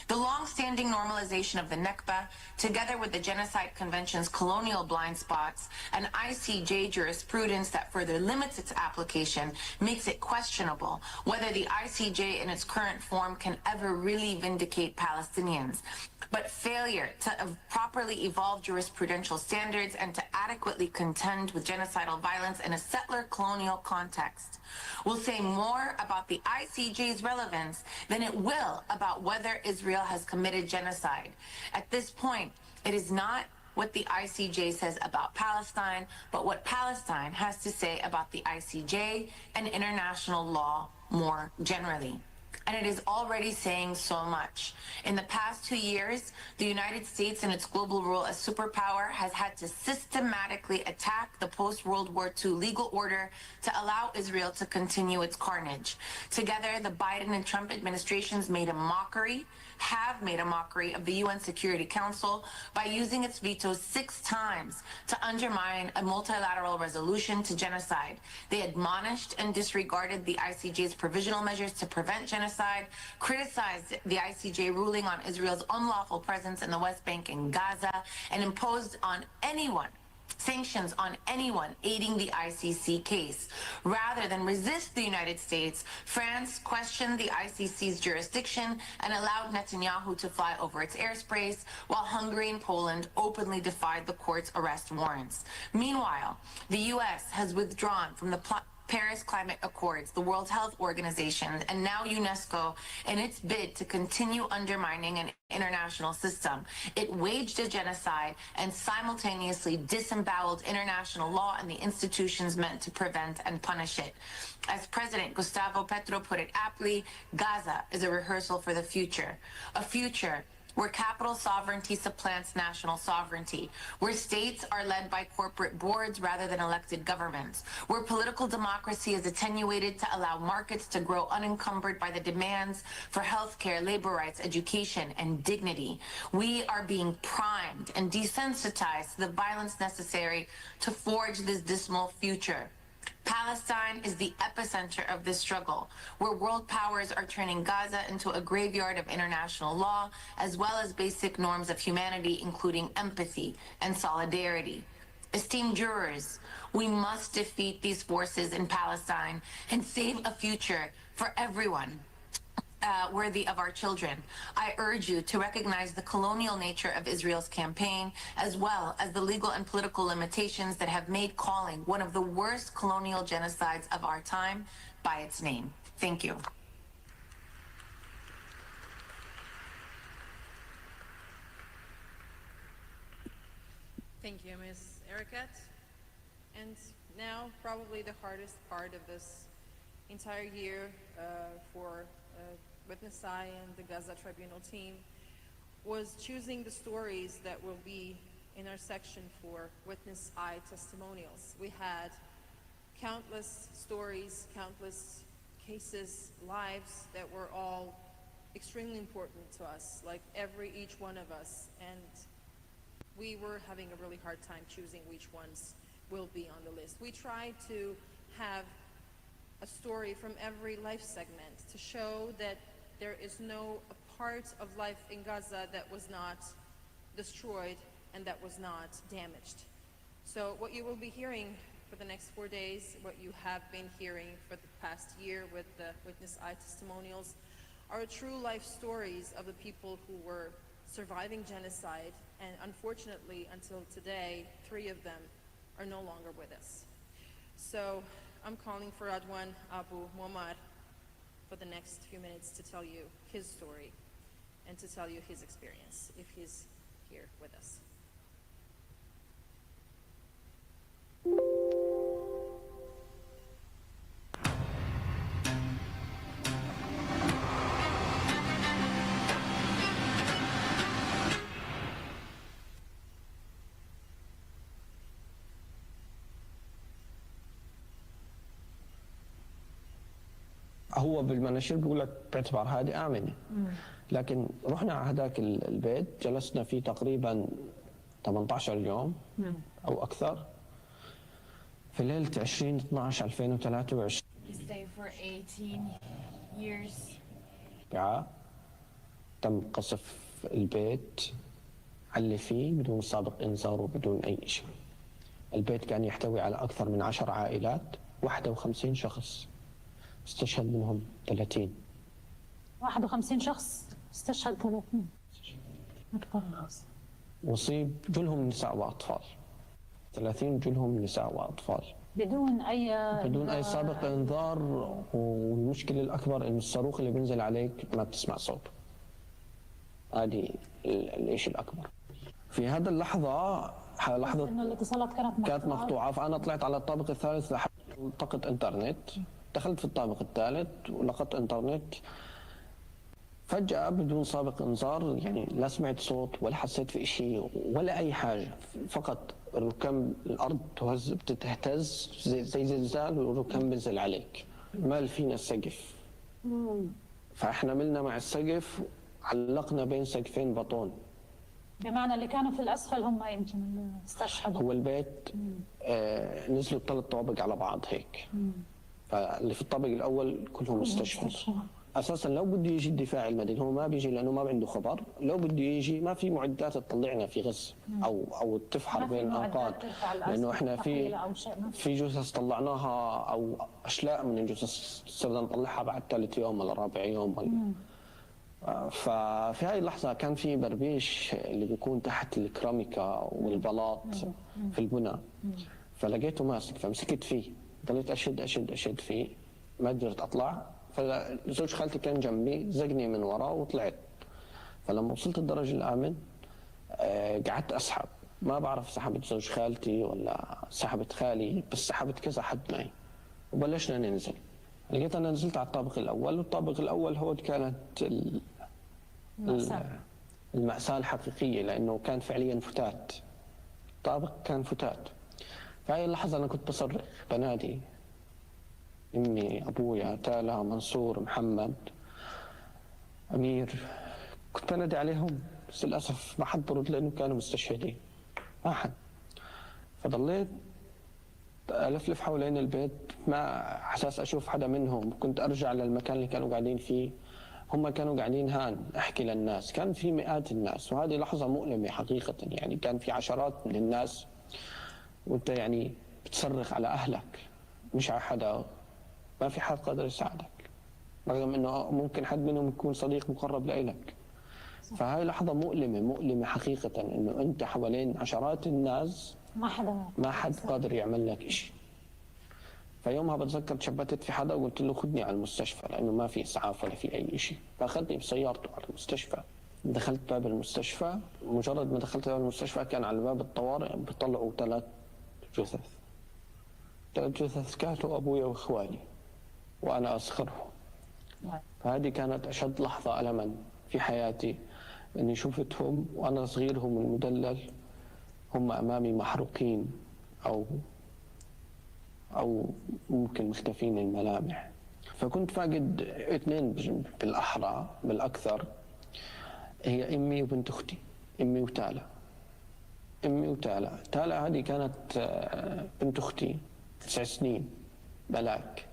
The long-standing normalization of the Nakba, together with the Genocide Convention's colonial blind spots and ICJ jurisprudence that further limits its application, makes it questionable whether the ICJ in its current form can ever really vindicate Palestinians. But failure to properly evolve jurisprudential standards and to adequately contend with genocidal violence in a settler colonial context will say more about the ICJ's relevance than it will about whether Israel has committed genocide. At this point, it is not what the ICJ says about Palestine, but what Palestine has to say about the ICJ and international law more generally. And it is already saying so much. In the past 2 years, the United States in its global role as superpower has had to systematically attack the post-World War II legal order to allow Israel to continue its carnage. Together, the Biden and Trump administrations have made a mockery of the UN Security Council by using its veto 6 times to undermine a multilateral resolution to genocide. They admonished and disregarded the ICJ's provisional measures to prevent genocide, criticized the ICJ ruling on Israel's unlawful presence in the West Bank and Gaza, and imposed on sanctions on anyone aiding the ICC case. Rather than resist the United States, France questioned the ICC's jurisdiction and allowed Netanyahu to fly over its airspace, while Hungary and Poland openly defied the court's arrest warrants. Meanwhile, the U.S. has withdrawn from the Paris Climate Accords, the World Health Organization, and now UNESCO in its bid to continue undermining an international system. It waged a genocide and simultaneously disemboweled international law and the institutions meant to prevent and punish it. As President Gustavo Petro put it aptly, Gaza is a rehearsal for the future, a future where capital sovereignty supplants national sovereignty, where states are led by corporate boards rather than elected governments, where political democracy is attenuated to allow markets to grow unencumbered by the demands for healthcare, labor rights, education, and dignity. We are being primed and desensitized to the violence necessary to forge this dismal future. Palestine is the epicenter of this struggle, where world powers are turning Gaza into a graveyard of international law, as well as basic norms of humanity, including empathy and solidarity. Esteemed jurors, we must defeat these forces in Palestine and save a future for everyone. Worthy of our children. I urge you to recognize the colonial nature of Israel's campaign, as well as the legal and political limitations that have made calling one of the worst colonial genocides of our time by its name. Thank you. Thank you, Ms. Ericat. And now, probably the hardest part of this entire year for Witness I and the Gaza Tribunal team was choosing the stories that will be in our section for Witness I testimonials. We had countless stories, countless cases, lives that were all extremely important to us, like each one of us, and we were having a really hard time choosing which ones will be on the list. We tried to have a story from every life segment to show that there is no part of life in Gaza that was not destroyed and that was not damaged. So what you will be hearing for the next 4 days, what you have been hearing for the past year with the Witness I testimonials, are true life stories of the people who were surviving genocide, and unfortunately until today 3 of them are no longer with us. So I'm calling for Adwan Abu Muammar for the next few minutes to tell you his story and to tell you his experience, if he's here with us. هو بالمناشير بيقول لك باعتبار هادي آمنة، لكن رحنا على هذاك البيت جلسنا فيه تقريبا 18 يوم أو أكثر في ليلة 20/12/2023. تم قصف البيت على فيه بدون سابق إنذار وبدون أي شيء. البيت كان يحتوي على أكثر من 10 عائلات، 51 شخص استشهد منهم 30. 51 شخص استشهد 30. وصيب جلهم نساء وأطفال. 30 جلهم نساء وأطفال. بدون أي سابق إنذار، والمشكلة الأكبر إنه الصاروخ اللي بينزل عليك ما بتسمع صوت. هذه الشيء الأكبر. في هذا اللحظة لحظة إنه الاتصالات كانت مقطوعة، فأنا طلعت على الطابق الثالث لحد التقط إنترنت. دخلت في الطابق الثالث ولقطت انترنت، فجأة بدون سابق انذار، يعني لا سمعت صوت ولا حسيت في شيء ولا أي حاجة، فقط الركام الأرض بتهتز زي زلزال والركام بينزل عليك. مال فينا السقف، فإحنا ملنا مع السقف، علقنا بين سقفين بطون. بمعنى اللي كانوا في الأسفل هم يمكن استشهدوا. هو البيت نزلوا 3 طوابق على بعض هيك. فاللي في الطابق الاول كلهم استشهدوا. اساسا لو بده يجي الدفاع المدني هو ما بيجي لانه ما عنده خبر، لو بده يجي ما في معدات تطلعنا في غز او تفحر بين الانقاض، لانه احنا في جثث طلعناها او اشلاء من الجثث صرنا نطلعها بعد 3 يوم ولا 4 يوم. ففي هاي اللحظه كان في بربيش اللي بيكون تحت الكراميكا والبلاط في البنى، فلقيته ماسك فمسكت فيه، ضليت اشد فيه، ما قدرت اطلع. فزوج خالتي كان جنبي زقني من وراه وطلعت. فلما وصلت الدرج الامن قعدت اسحب، ما بعرف سحبت زوج خالتي ولا سحبت خالي، بس سحبت كذا حد معي وبلشنا ننزل. لقيت انا نزلت على الطابق الاول، والطابق الاول هو كانت المأساة الحقيقية، لأنه كان فعليا فتات، طابق كان فتات. في هاي اللحظة أنا كنت بصرخ بنادي أمي، أبويا، تالا، منصور، محمد، أمير، كنت بنادي عليهم، بس للأسف ما حد برد لأنه كانوا مستشهدين، ما حد. فضليت ألفلف حوالين البيت ما على أساس أشوف حدا منهم. كنت أرجع للمكان اللي كانوا قاعدين فيه، هم كانوا قاعدين هان أحكي للناس، كان في مئات الناس، وهذه لحظة مؤلمة حقيقة. يعني كان في عشرات من الناس وأنت يعني بتصرخ على أهلك مش على حدا، ما في حد قادر يساعدك، رغم أنه ممكن حد منهم يكون صديق مقرب لإلك. فهاي لحظة مؤلمة حقيقة، أنه أنت حوالين عشرات الناس ما حد قادر يعمل لك إشي. فيومها بتذكر تشبتت في حدا وقلت له خدني على المستشفى، لأنه ما في إسعاف ولا في أي شيء. فأخذني بسيارته على المستشفى. دخلت باب المستشفى، مجرد ما دخلت باب المستشفى كان على باب الطوارئ بيطلعوا 3 جثث كانوا أبويا وإخواني وأنا أصغرهم. فهذه كانت أشد لحظة ألما في حياتي، أني شفتهم وأنا صغيرهم المدلل هم أمامي محروقين أو ممكن مختفين الملامح. فكنت فاقد 2 بالأحرى بالأكثر، هي أمي وبنت أختي، أمي وتالا. تالا هذه كانت بنت أختي 9 سنين، ملاك.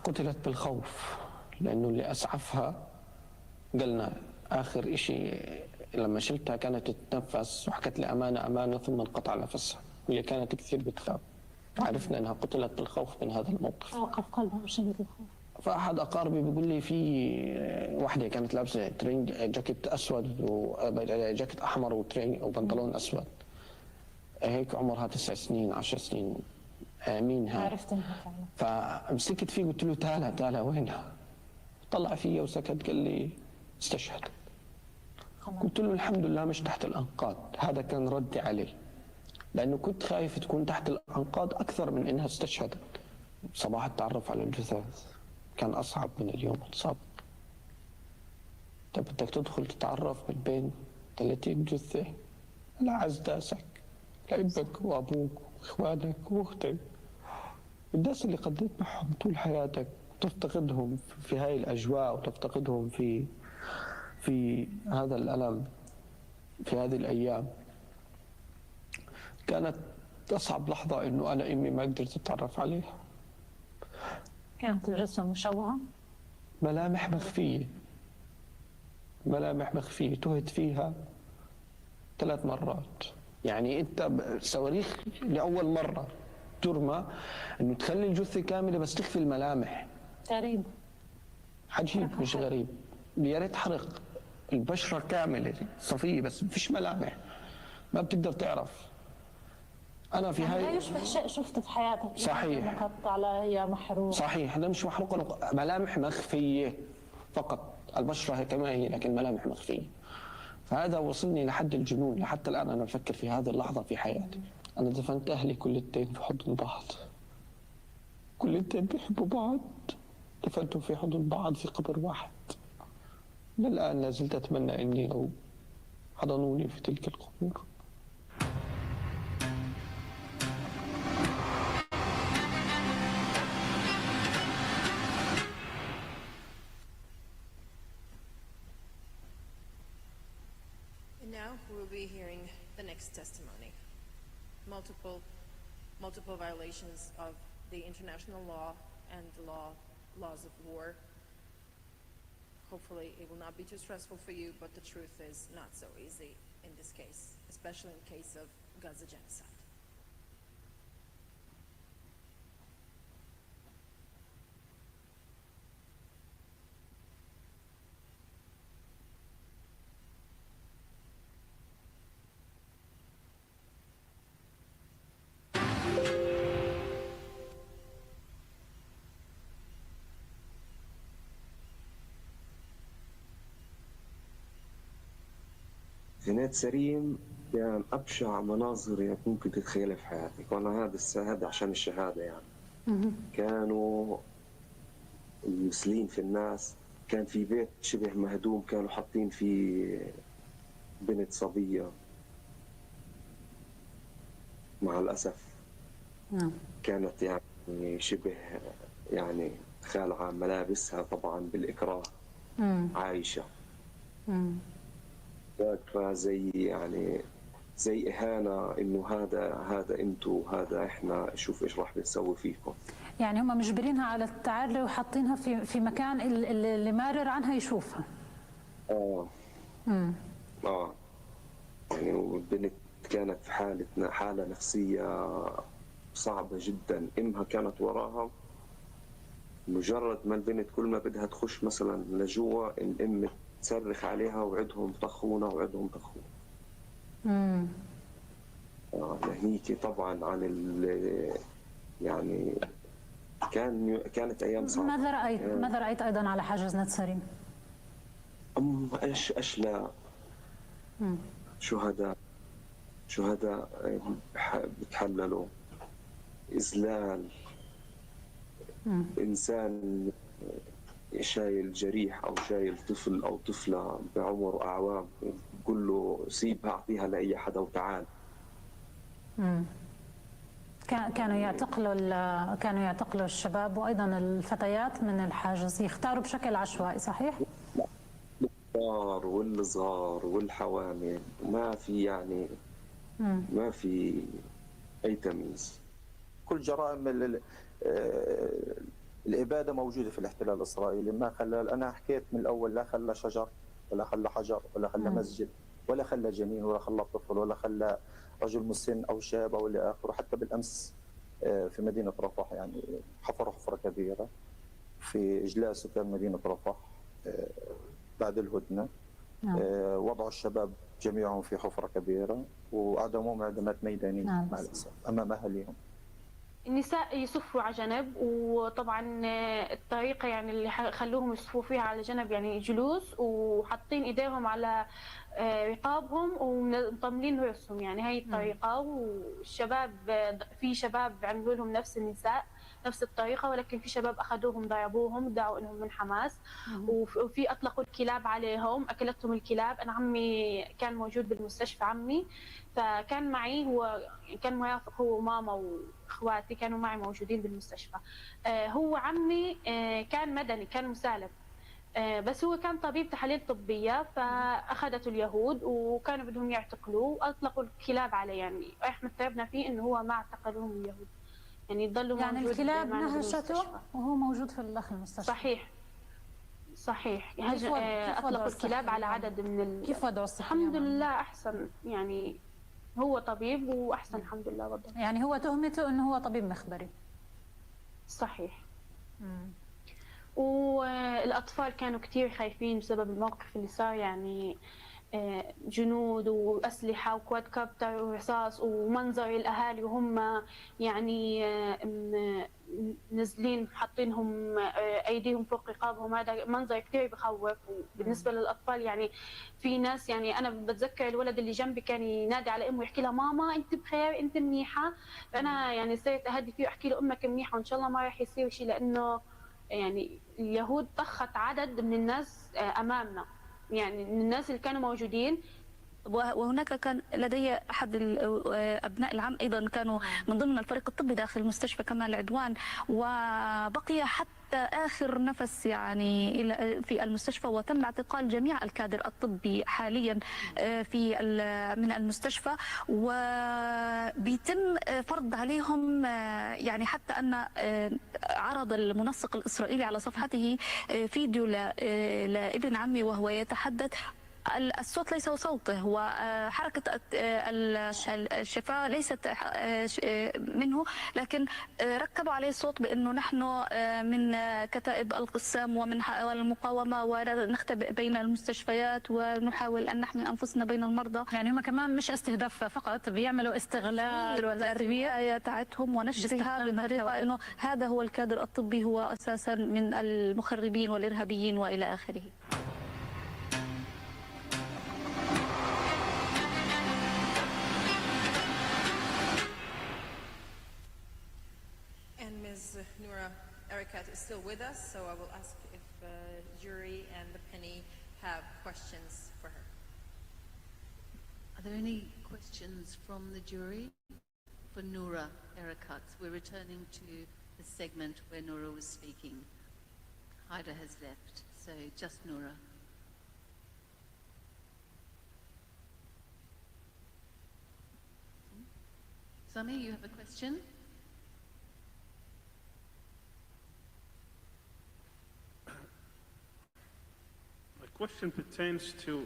قتلت بالخوف، لأنه اللي أسعفها قلنا آخر إشي لما شلتها كانت تتنفس وحكت لي أمانة ثم انقطع نفسها، وهي كانت كثير بتخاف. عرفنا أنها قتلت بالخوف من هذا الموقف. وقف قلبها بشدة الخوف. فأحد أقاربي بيقول لي في واحدة كانت لابسة جاكيت أسود وجاكيت أحمر وبنطلون أسود، هيك عمرها 9 سنين 10 سنين. مين هاي؟ عرفت انها فعلا. فمسكت فيه قلت له تالا وينها؟ طلع فيا وسكت، قال لي استشهدت. قلت له الحمد لله مش تحت الأنقاض. هذا كان ردي عليه، لأنه كنت خايف تكون تحت الأنقاض أكثر من إنها استشهدت. صباح التعرف على الجثث كان أصعب من اليوم الصعب. أنت بدك تدخل تتعرف من بين 30 جثة على أعز ناسك، لأبك وأبوك وإخوانك وأختك، الناس اللي قضيت معهم طول حياتك، تفتقدهم في هاي الأجواء وتفتقدهم في هذا الألم في هذه الأيام. كانت أصعب لحظة إنه أنا أمي ما قدرت أتعرف عليها. كانت الجثة مشوهة؟ ملامح مخفية، تهت فيها 3 مرات. يعني أنت صواريخ لأول مرة ترمى إنه تخلي الجثة كاملة بس تخفي الملامح. غريب، عجيب مش غريب. يا ريت حرق البشرة كاملة صفية بس ما فيش ملامح، ما بتقدر تعرف. أنا في هاي لا يشبه شيء شفته في حياتك. صحيح، مقطع يا محروق. صحيح، هذا مش محروق، ملامح مخفية فقط. البشرة هي كما هي لكن ملامح مخفية. فهذا وصلني لحد الجنون. لحتى الآن أنا بفكر في هذه اللحظة في حياتي. أنا دفنت أهلي كلتين في حضن بعض، كلتين بيحبوا بعض، دفنتهم في حضن بعض في قبر واحد. للآن لا زلت أتمنى أني لو حضنوني في تلك القبور. And now we'll be hearing the next testimony. Multiple violations of the international law and the laws of war. Hopefully it will not be too stressful for you, but the truth is not so easy in this case, especially in the case of Gaza genocide. جنات سريم كان أبشع مناظر يعني ممكن تتخيلها في حياتك، وأنا هذا عشان الشهادة يعني. كانوا مسلين في الناس كان في بيت شبه مهدوم كانوا حاطين فيه بنت صبية مع الأسف. كانت يعني شبه يعني خالعة ملابسها طبعا بالإكراه عايشة. فزي يعني زي إهانة إنه هذا أنتوا، هذا إحنا، شوف إيش راح بنسوي فيكم. يعني هم مجبرينها على التعري وحاطينها في مكان اللي مارر عنها يشوفها. يعني والبنت كانت في حالة نفسية صعبة جدا. امها كانت وراها، مجرد ما البنت كل ما بدها تخش مثلا لجوا الام تصرخ عليها وعدهم طخونا وعدهم طخونا. ناهيك طبعا عن يعني كانت ايام صعبة. ماذا رأيت ايضا على حاجز نتسرين؟ ايش اشلاء شهداء بتحللوا، إذلال، إنسان شايل جريح أو شايل طفل أو طفلة بعمر أعوام، بقول له سيبها أعطيها لأي حدا وتعال. كانوا يعتقلوا الشباب وأيضا الفتيات من الحاجز، يختاروا بشكل عشوائي صحيح؟ الكبار والصغار والحوامل، ما في يعني ما في أي تمييز. كل جرائم الإبادة موجودة في الاحتلال الإسرائيلي. ما خلى، أنا حكيت من الأول، لا خلى شجر ولا خلى حجر ولا خلى مسجد ولا خلى جنين ولا خلى طفل ولا خلى رجل مسن أو شاب أو إلى آخره. حتى بالأمس في مدينة رفح يعني حفروا حفرة كبيرة في إجلاء سكان مدينة رفح بعد الهدنة. وضعوا الشباب جميعهم في حفرة كبيرة وأعدموهم إعدامات ميدانية مع الأسف أمام أهلهم. النساء يصفوا على جنب، وطبعا الطريقة يعني اللي خلوهم يصفوا فيها على جنب يعني جلوس وحاطين ايديهم على رقابهم ومطملين رؤوسهم، يعني هاي الطريقة. والشباب في شباب عملوا لهم نفس النساء نفس الطريقة، ولكن في شباب أخذوهم ضربوهم ادعوا إنهم من حماس. وفي أطلقوا الكلاب عليهم، أكلتهم الكلاب. أنا عمي كان موجود بالمستشفى، عمي فكان معي، هو كان مرافق، هو وماما وإخواتي كانوا معي موجودين بالمستشفى. هو عمي كان مدني، كان مسالم، بس هو كان طبيب تحاليل طبية، فأخذته اليهود وكانوا بدهم يعتقلوه وأطلقوا الكلاب عليه. يعني إحنا تعبنا فيه إنه هو ما اعتقلوهم اليهود، يعني يضلوا يعني الكلاب نهشته وهو موجود في داخل المستشفى. صحيح. أطلقوا الكلاب على عدد من كيف وضعوا الصحي؟ الحمد لله أحسن، يعني هو طبيب وأحسن الحمد لله وضعه. يعني هو تهمته إنه هو طبيب مخبري. صحيح. والأطفال كانوا كتير خايفين بسبب الموقف اللي صار، يعني جنود وأسلحة وكوادكوبتر ورصاص ومنظر الأهالي وهم يعني نزلين حاطينهم أيديهم فوق رقابهم. هذا منظر كتير بخوف. وبالنسبة للأطفال يعني في ناس، يعني أنا بتذكر الولد اللي جنبي كان ينادي على أمه يحكي لها ماما أنت بخير أنت منيحة. فأنا يعني صرت أهدي فيه وأحكي له أمك منيحة وإن شاء الله ما راح يصير شيء، لأنه يعني اليهود طخت عدد من الناس أمامنا، يعني من الناس اللي كانوا موجودين. وهناك كان لدي أحد أبناء العم أيضا كانوا من ضمن الفريق الطبي داخل المستشفى كما العدوان، وبقي حتى آخر نفس يعني في المستشفى، وتم اعتقال جميع الكادر الطبي حاليا من المستشفى، وبيتم فرض عليهم يعني حتى أن عرض المنسق الإسرائيلي على صفحته فيديو لابن عمي وهو يتحدث. الصوت ليس صوته، وحركة الشفاء ليست منه، لكن ركبوا عليه صوت بأنه نحن من كتائب القسام ومن المقاومة ونختبئ بين المستشفيات ونحاول أن نحمي أنفسنا بين المرضى. يعني هم كمان مش استهداف فقط، بيعملوا استغلال الرواية تاعتهم ونشرها بطريقة أنه هذا هو الكادر الطبي، هو أساسا من المخربين والإرهابيين وإلى آخره. And Ms. Noura Erekat is still with us, so I will ask if jury have questions for her. Are there any questions from the jury for Noura Erakat? We're returning to the segment where Noura was speaking. Haida has left, so just Noura. Sami, you have a question? My question pertains to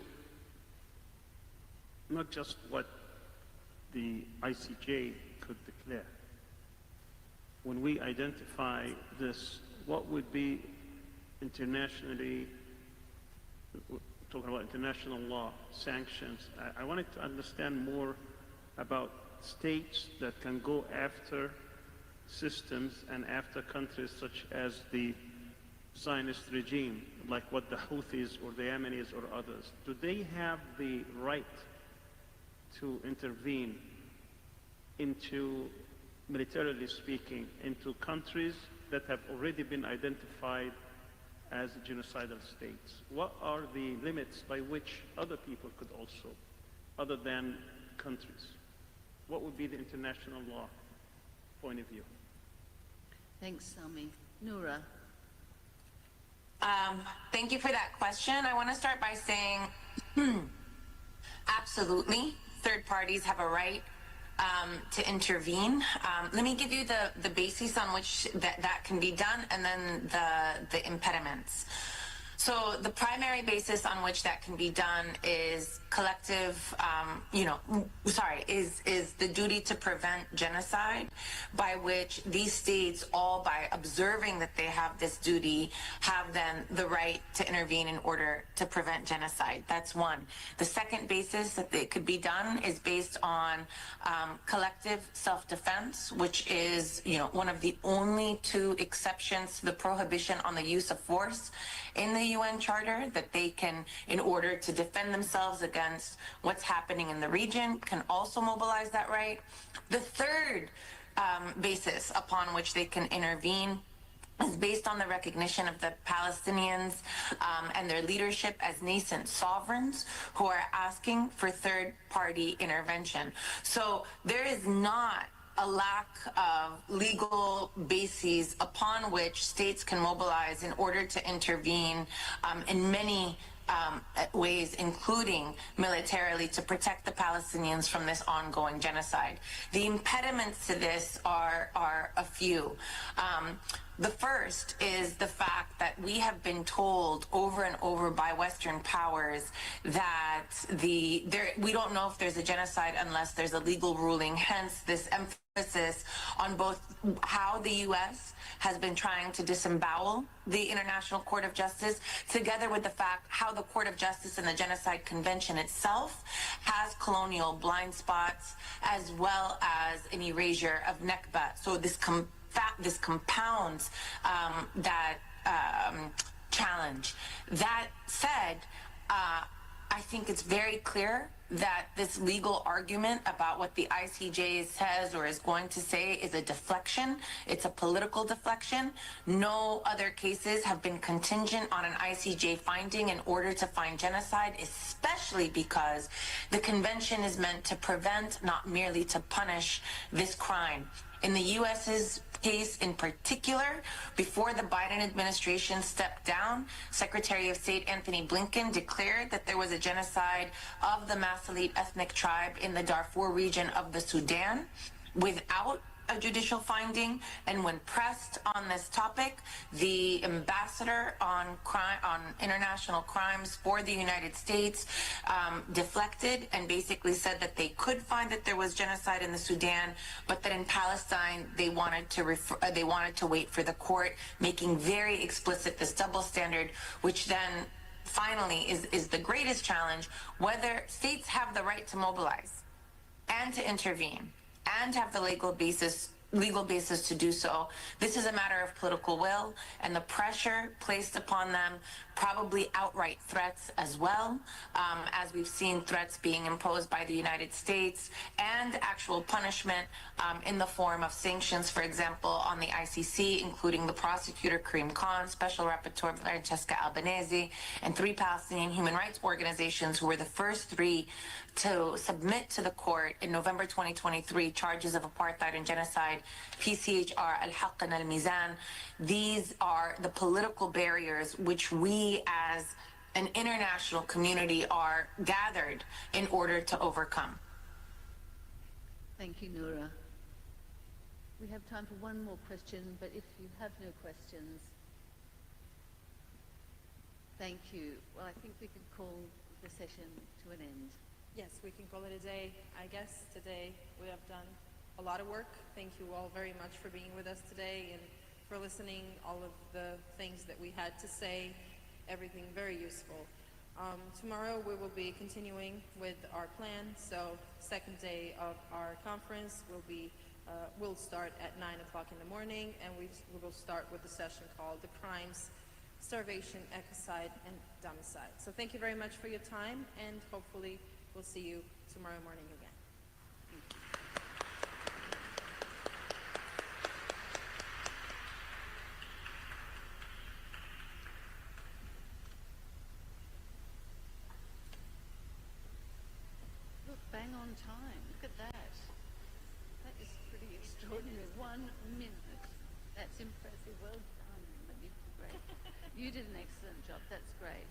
not just what the ICJ could declare. When we identify this, what would be internationally, talking about international law, sanctions, I wanted to understand more about states that can go after systems and after countries such as the Zionist regime, like what the Houthis or the Yemenis or others. Do they have the right to intervene into, militarily speaking, into countries that have already been identified as genocidal states? What are the limits by which other people could also, other than countries? What would be the international law point of view? Thanks, Sami. Noura. Thank you for that question. I want to start by saying, absolutely, third parties have a right to intervene. Let me give you the basis on which that can be done, and then the impediments. So the primary basis on which that can be done is collective, is the duty to prevent genocide, by which these states, all by observing that they have this duty, have then the right to intervene in order to prevent genocide. That's one. The second basis that it could be done is based on collective self-defense, which is, one of the only two exceptions to the prohibition on the use of force in the UN Charter, that they can, in order to defend themselves against what's happening in the region, can also mobilize that right. The third basis upon which they can intervene is based on the recognition of the Palestinians and their leadership as nascent sovereigns who are asking for third-party intervention. So there is not a lack of legal bases upon which states can mobilize in order to intervene in many ways, including militarily, to protect the Palestinians from this ongoing genocide. The impediments to this are a few. The first is the fact that we have been told over and over by Western powers that we don't know if there's a genocide unless there's a legal ruling, hence this emphasis on both how the U.S. has been trying to disembowel the International Court of Justice, together with the fact how the Court of Justice and the Genocide Convention itself has colonial blind spots, as well as an erasure of Nakba. So this compounds that challenge. That said, I think it's very clear that this legal argument about what the ICJ says or is going to say is a deflection. It's a political deflection. No other cases have been contingent on an ICJ finding in order to find genocide, especially because the convention is meant to prevent, not merely to punish, this crime. In the U.S.'s case in particular, before the Biden administration stepped down, Secretary of State Anthony Blinken declared that there was a genocide of the Masalit ethnic tribe in the Darfur region of the Sudan without a judicial finding. And when pressed on this topic, the ambassador on international crimes for the United States deflected and basically said that they could find that there was genocide in the Sudan, but that in Palestine they wanted to wait for the court, making very explicit this double standard, which then finally is the greatest challenge: whether states have the right to mobilize and to intervene and have the legal basis to do so. This is a matter of political will, and the pressure placed upon them probably outright threats as well, as we've seen threats being imposed by the United States and actual punishment in the form of sanctions, for example, on the ICC, including the prosecutor Karim Khan, Special Rapporteur Francesca Albanese, and 3 Palestinian human rights organizations who were the first 3 to submit to the court in November 2023 charges of apartheid and genocide, PCHR, Al-Haq and Al-Mizan. These are the political barriers which we as an international community are gathered in order to overcome. Thank you, Noura. We have time for one more question, but if you have no questions, thank you. Well, I think we can call the session to an end. Yes, we can call it a day. I guess today we have done a lot of work. Thank you all very much for being with us today and for listening, all of the things that we had to say, everything very useful. Tomorrow we will be continuing with our plan. So second day of our conference will start at 9 o'clock in the morning, and we will start with a session called The Crimes, Starvation, Ecocide, and Domicide. So thank you very much for your time, and hopefully we'll see you tomorrow morning again. Look, bang on time. Look at that. That is pretty extraordinary. 1 minute. That's impressive. Well done. Great. You did an excellent job. That's great.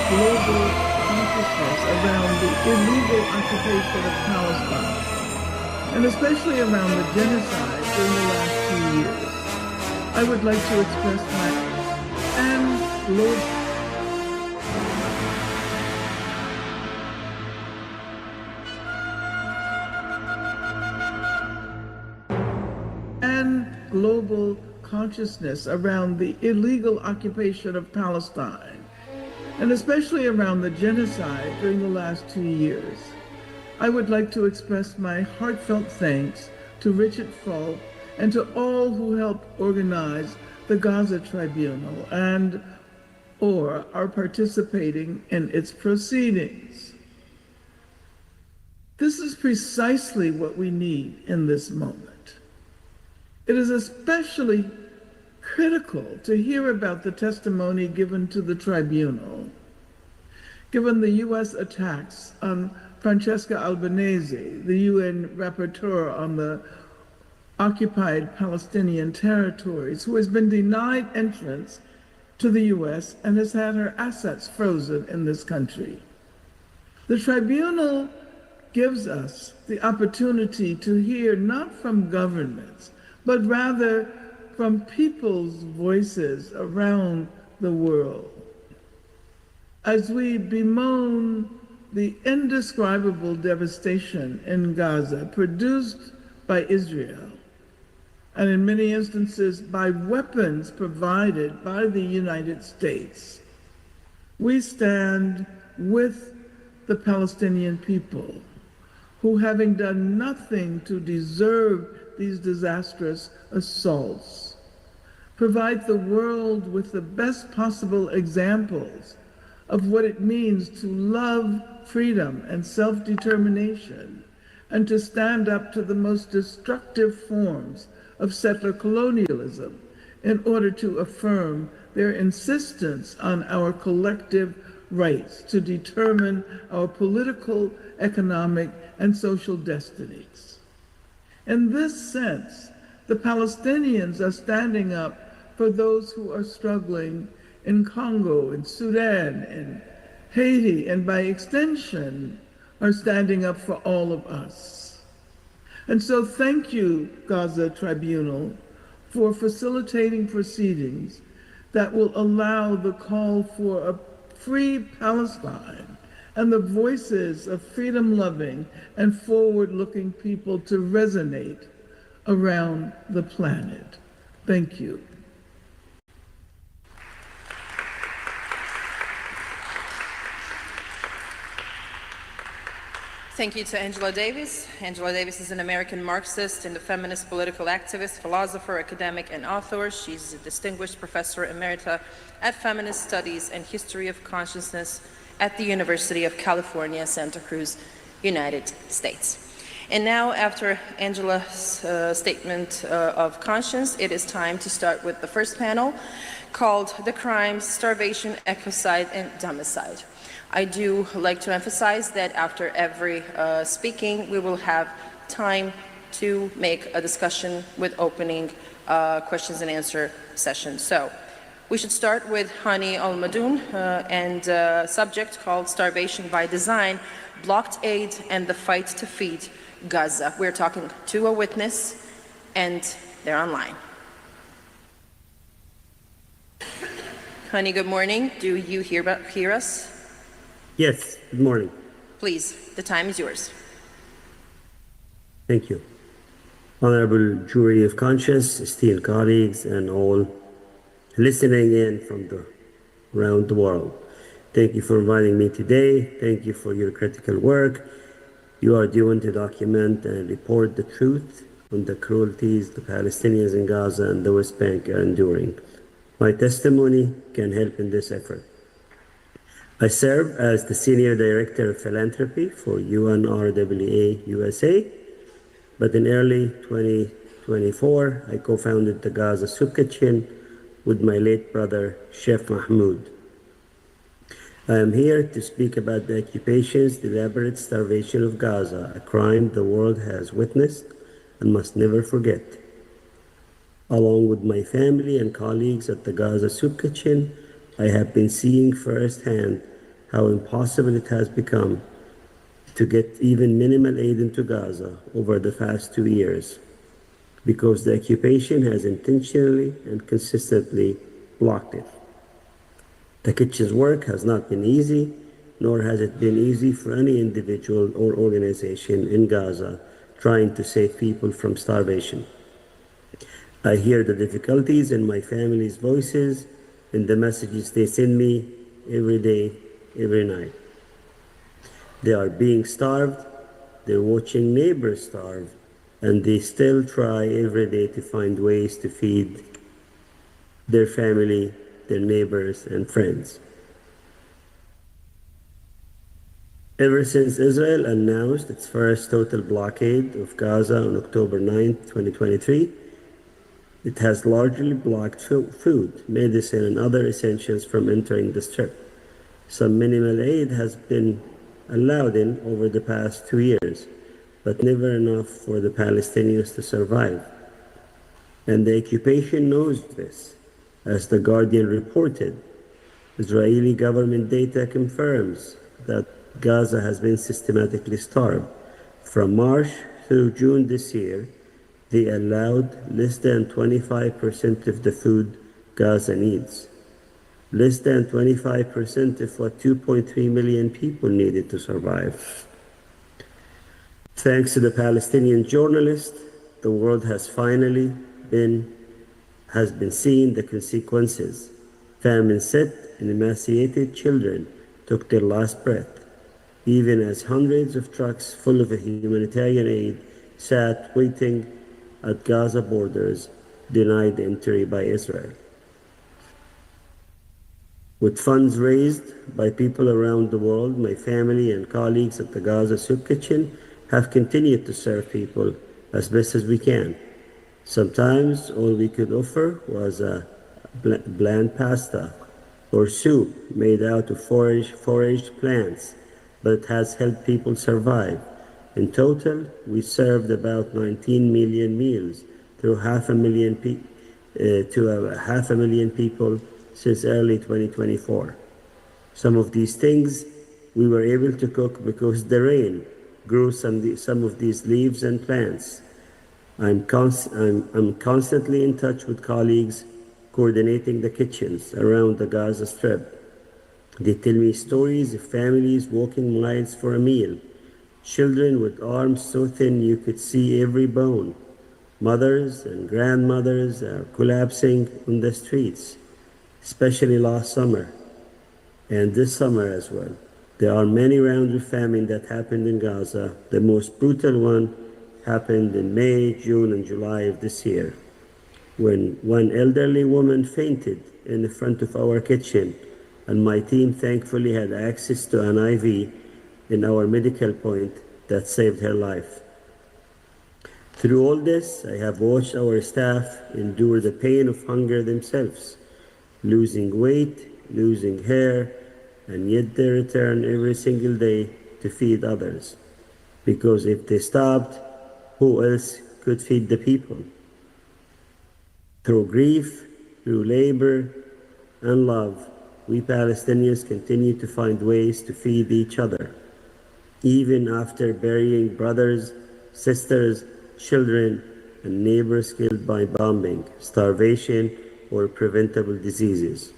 global consciousness around the illegal occupation of Palestine, and especially around the genocide during the last 2 years, I would like to express my global consciousness around the illegal occupation of Palestine, and especially around the genocide during the last 2 years. I would like to express my heartfelt thanks to Richard Falk and to all who helped organize the Gaza Tribunal and or are participating in its proceedings. This is precisely what we need in this moment. It is especially critical to hear about the testimony given to the tribunal, given the U.S. attacks on Francesca Albanese, the UN rapporteur on the occupied Palestinian territories, who has been denied entrance to the U.S. and has had her assets frozen in this country. The tribunal gives us the opportunity to hear not from governments, but rather from people's voices around the world. As we bemoan the indescribable devastation in Gaza produced by Israel, and in many instances by weapons provided by the United States, we stand with the Palestinian people who, having done nothing to deserve these disastrous assaults, provide the world with the best possible examples of what it means to love freedom and self-determination, and to stand up to the most destructive forms of settler colonialism in order to affirm their insistence on our collective rights to determine our political, economic, and social destinies. In this sense, the Palestinians are standing up for those who are struggling in Congo, in Sudan, in Haiti, and by extension, are standing up for all of us. And so thank you, Gaza Tribunal, for facilitating proceedings that will allow the call for a free Palestine and the voices of freedom-loving and forward-looking people to resonate around the planet. Thank you. Thank you to Angela Davis. Angela Davis is an American Marxist and a feminist political activist, philosopher, academic, and author. She's a distinguished professor emerita at Feminist Studies and History of Consciousness at the University of California, Santa Cruz, United States. And now, after Angela's statement of conscience, it is time to start with the first panel called The Crimes, Starvation, Ecocide, and Domicide. I do like to emphasize that after every speaking, we will have time to make a discussion with opening questions and answer session. So we should start with Hani Al-Madoun and subject called Starvation by Design, Blocked Aid and the Fight to Feed Gaza. We're talking to a witness and they're online. Hani, good morning. Do you hear us? Yes, good morning. Please, the time is yours. Thank you. Honorable jury of conscience, esteemed colleagues, and all listening in from around the world. Thank you for inviting me today. Thank you for your critical work. You are doing to document and report the truth on the cruelties the Palestinians in Gaza and the West Bank are enduring. My testimony can help in this effort. I serve as the Senior Director of Philanthropy for UNRWA USA, but in early 2024, I co-founded the Gaza Soup Kitchen with my late brother, Chef Mahmoud. I am here to speak about the occupation's deliberate starvation of Gaza, a crime the world has witnessed and must never forget. Along with my family and colleagues at the Gaza Soup Kitchen, I have been seeing firsthand how impossible it has become to get even minimal aid into Gaza over the past 2 years, because the occupation has intentionally and consistently blocked it. The kitchen's work has not been easy, nor has it been easy for any individual or organization in Gaza trying to save people from starvation. I hear the difficulties in my family's voices in the messages they send me every day, every night. They are being starved, they're watching neighbors starve, and they still try every day to find ways to feed their family, their neighbors, and friends. Ever since Israel announced its first total blockade of Gaza on October 9, 2023, it has largely blocked food, medicine, and other essentials from entering the Strip. Some minimal aid has been allowed in over the past 2 years, but never enough for the Palestinians to survive. And the occupation knows this. As The Guardian reported, Israeli government data confirms that Gaza has been systematically starved. From March through June this year, they allowed less than 25% of the food Gaza needs. Less than 25% of what 2.3 million people needed to survive. Thanks to the Palestinian journalists, the world has finally been seeing the consequences. Famine set and emaciated children took their last breath, even as hundreds of trucks full of humanitarian aid sat waiting at Gaza borders, denied entry by Israel. With funds raised by people around the world, my family and colleagues at the Gaza Soup Kitchen have continued to serve people as best as we can. Sometimes all we could offer was a bland pasta or soup made out of foraged plants, but it has helped people survive. In total, we served about 19 million meals to half a million people since early 2024. Some of these things we were able to cook because the rain grew some of these leaves and plants. I'm constantly in touch with colleagues coordinating the kitchens around the Gaza Strip. They tell me stories of families walking miles for a meal, children with arms so thin you could see every bone. Mothers and grandmothers are collapsing on the streets, especially last summer and this summer as well. There are many rounds of famine that happened in Gaza. The most brutal one happened in May, June, and July of this year, when one elderly woman fainted in the front of our kitchen, and my team thankfully had access to an IV in our medical point that saved her life. Through all this, I have watched our staff endure the pain of hunger themselves, losing weight, losing hair, and yet they return every single day to feed others. Because if they stopped, who else could feed the people? Through grief, through labor, and love, we Palestinians continue to find ways to feed each other, even after burying brothers, sisters, children, and neighbors killed by bombing, starvation, or preventable diseases.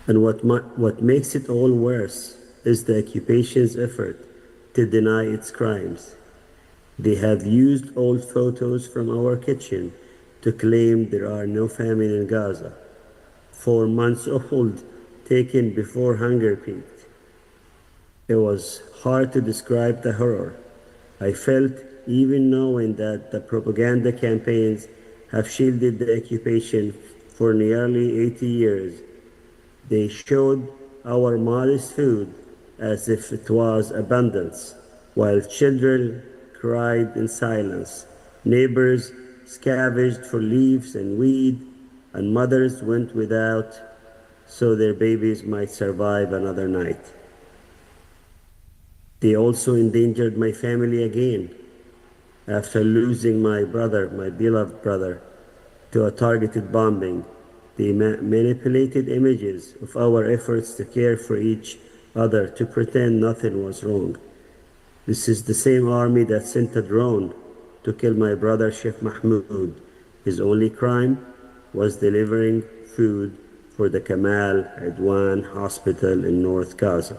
And what makes it all worse is the occupation's effort to deny its crimes. They have used old photos from our kitchen to claim there are no famine in Gaza, 4 months old, taken before hunger peaked. It was hard to describe the horror I felt, even knowing that the propaganda campaigns have shielded the occupation for nearly 80 years. They showed our modest food as if it was abundance, while children cried in silence. Neighbors scavenged for leaves and weed, and mothers went without so their babies might survive another night. They also endangered my family again after losing my brother, my beloved brother, to a targeted bombing They manipulated images of our efforts to care for each other, to pretend nothing was wrong. This is the same army that sent a drone to kill my brother Sheikh Mahmoud. His only crime was delivering food for the Kamal Adwan Hospital in North Gaza.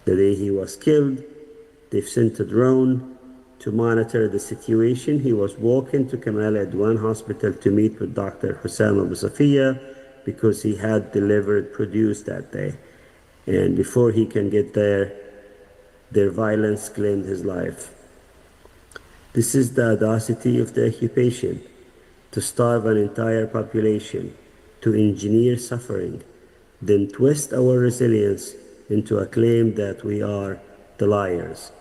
The day he was killed, they sent a drone to monitor the situation. He was walking to Kamal Adwan Hospital to meet with Dr. Hussam Abu Safiya because he had delivered produce that day. And before he can get there, their violence claimed his life. This is the audacity of the occupation, to starve an entire population, to engineer suffering, then twist our resilience into a claim that we are the liars.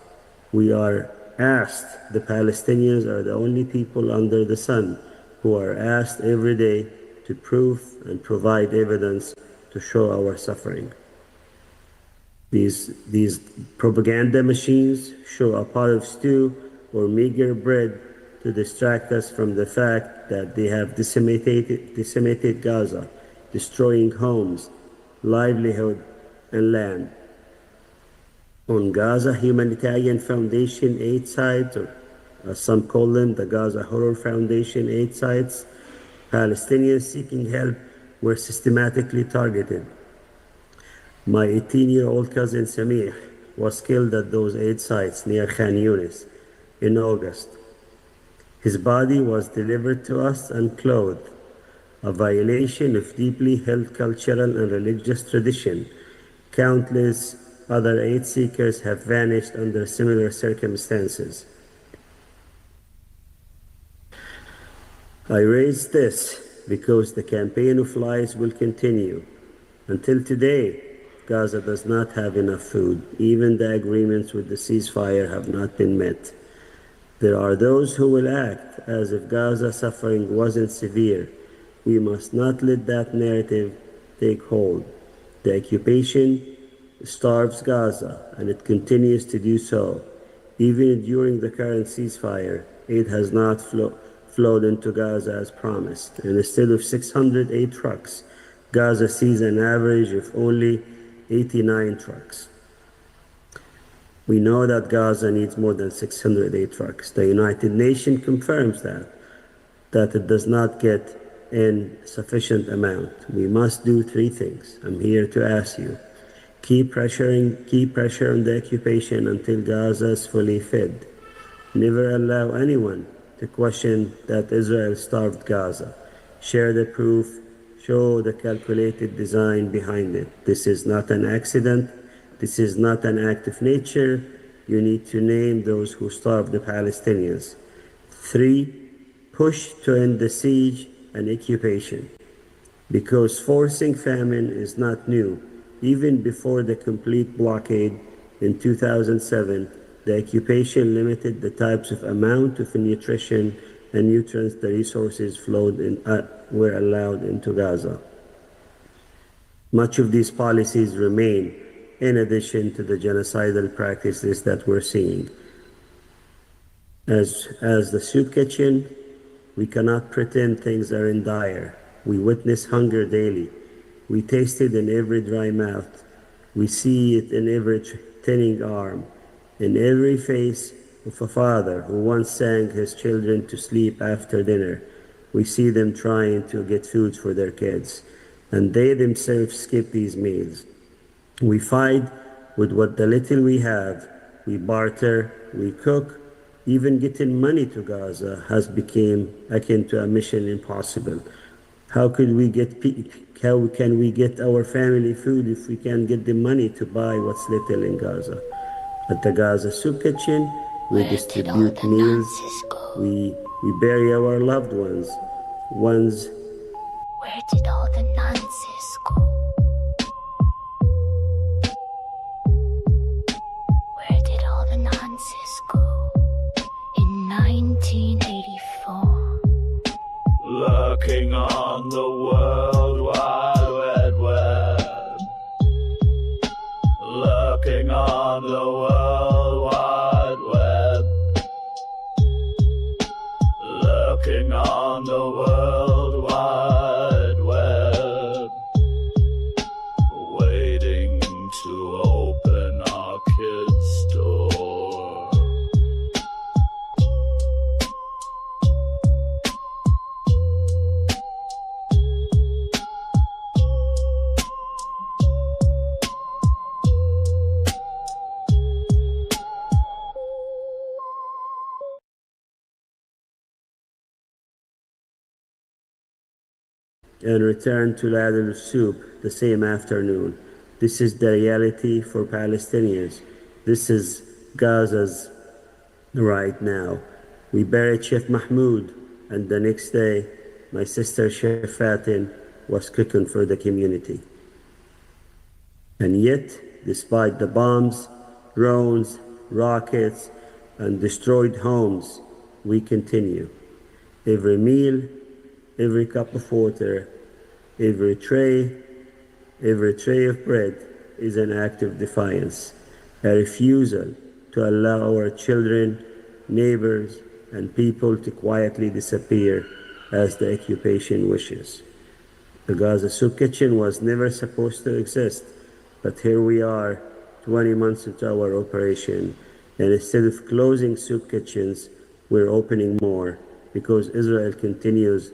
We are asked, the Palestinians are the only people under the sun who are asked every day to prove and provide evidence to show our suffering. These propaganda machines show a pot of stew or meager bread to distract us from the fact that they have decimated Gaza, destroying homes, livelihood, and land. On Gaza Humanitarian Foundation aid sites, or as some call them, the Gaza Horror Foundation aid sites, Palestinians seeking help were systematically targeted. My 18-year-old cousin Samir was killed at those aid sites near Khan Yunis in August. His body was delivered to us unclothed, a violation of deeply held cultural and religious tradition. Countless other aid seekers have vanished under similar circumstances. I raise this because the campaign of lies will continue. Until today, Gaza does not have enough food. Even the agreements with the ceasefire have not been met. There are those who will act as if Gaza's suffering wasn't severe. We must not let that narrative take hold. The occupation starves Gaza, and it continues to do so. Even during the current ceasefire, aid has not flowed into Gaza as promised. And instead of 608 trucks, Gaza sees an average of only 89 trucks. We know that Gaza needs more than 608 trucks. The United Nations confirms that it does not get in sufficient amount. We must do three things. I'm here to ask you. Keep pressure on the occupation until Gaza is fully fed. Never allow anyone to question that Israel starved Gaza. Share the proof. Show the calculated design behind it. This is not an accident. This is not an act of nature. You need to name those who starved the Palestinians. 3, push to end the siege and occupation. Because forcing famine is not new. Even before the complete blockade in 2007, the occupation limited the types of amount of nutrition and nutrients the resources were allowed into Gaza. Much of these policies remain in addition to the genocidal practices that we're seeing. As the soup kitchen, we cannot pretend things are in dire. We witness hunger daily. We taste it in every dry mouth. We see it in every thinning arm, in every face of a father who once sang his children to sleep after dinner. We see them trying to get food for their kids, and they themselves skip these meals. We fight with what the little we have. We barter, we cook. Even getting money to Gaza has become akin to a mission impossible. How can we get our family food if we can't get the money to buy what's little in Gaza? At the Gaza Soup Kitchen, we distribute meals. We bury our loved ones. Where did all the nonsense go? Where did all the nonsense go? In 1984. Lurking on the World Wide Web. Lurking on the World Wide Web. Lurking on the World Wide Web. and returned to ladle of soup the same afternoon. This is the reality for Palestinians. This is Gaza's right now. We buried Chef Mahmoud, and the next day, my sister Chef Fatin was cooking for the community. And yet, despite the bombs, drones, rockets, and destroyed homes, we continue. Every meal, every cup of water, every tray of bread is an act of defiance, a refusal to allow our children, neighbors, and people to quietly disappear as the occupation wishes. The Gaza Soup Kitchen was never supposed to exist, but here we are, 20 months into our operation, and instead of closing soup kitchens, we're opening more because Israel continues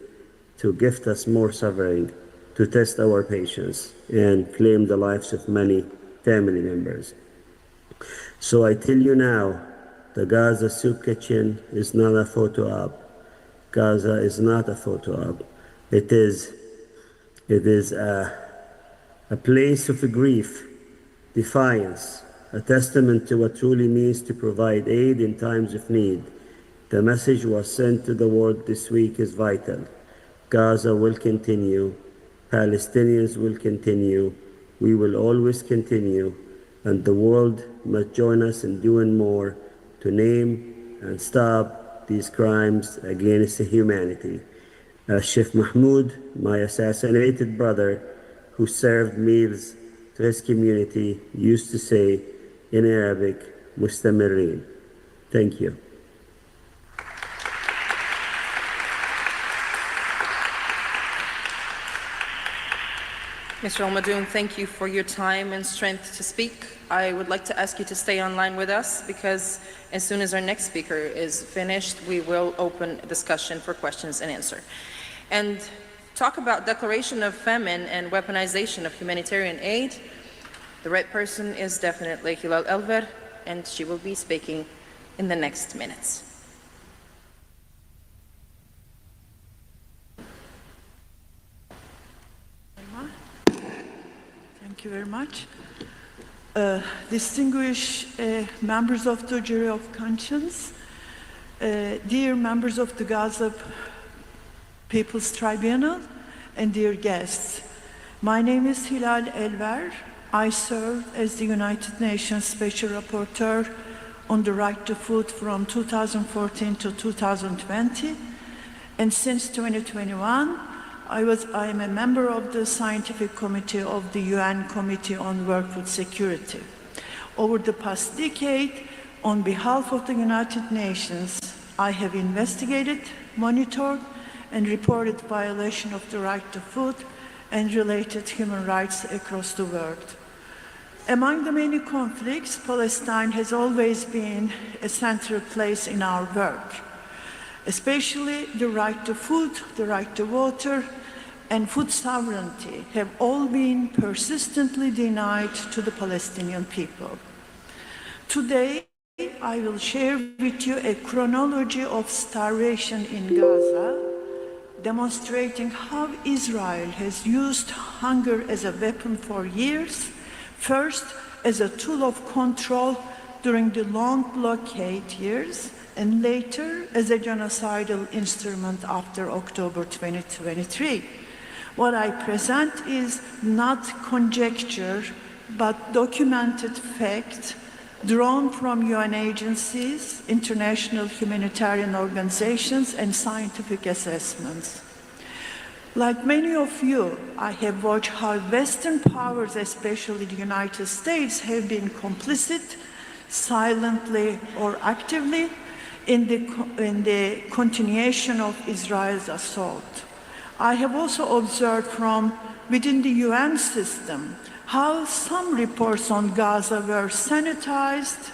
to gift us more suffering, to test our patience, and claim the lives of many family members. So I tell you now, the Gaza Soup Kitchen is not a photo op. Gaza is not a photo op. It is a place of grief, defiance, a testament to what truly means to provide aid in times of need. The message was sent to the world this week is vital. Gaza will continue. Palestinians will continue. We will always continue. And the world must join us in doing more to name and stop these crimes against humanity. As Chef Mahmoud, my assassinated brother, who served meals to his community, used to say in Arabic, Mustamirin. Thank you. Mr. Al-Madoun, thank you for your time and strength to speak. I would like to ask you to stay online with us because as soon as our next speaker is finished, we will open a discussion for questions and answer. And talk about declaration of famine and weaponization of humanitarian aid. The right person is definitely Hilal Elver, and she will be speaking in the next minutes. Thank you very much. Distinguished members of the Jury of Conscience, dear members of the Gaza People's Tribunal, and dear guests. My name is Hilal Elver. I served as the United Nations Special Rapporteur on the right to food from 2014 to 2020, and since 2021, I am a member of the Scientific Committee of the UN Committee on World Food Security. Over the past decade, on behalf of the United Nations, I have investigated, monitored, and reported violation of the right to food and related human rights across the world. Among the many conflicts, Palestine has always been a central place in our work, especially the right to food, the right to water, and food sovereignty have all been persistently denied to the Palestinian people. Today, I will share with you a chronology of starvation in Gaza, demonstrating how Israel has used hunger as a weapon for years, first as a tool of control during the long blockade years, and later as a genocidal instrument after October 2023. What I present is not conjecture, but documented fact drawn from UN agencies, international humanitarian organizations, and scientific assessments. Like many of you, I have watched how Western powers, especially the United States, have been complicit, silently or actively, in the continuation of Israel's assault. I have also observed from within the UN system how some reports on Gaza were sanitized,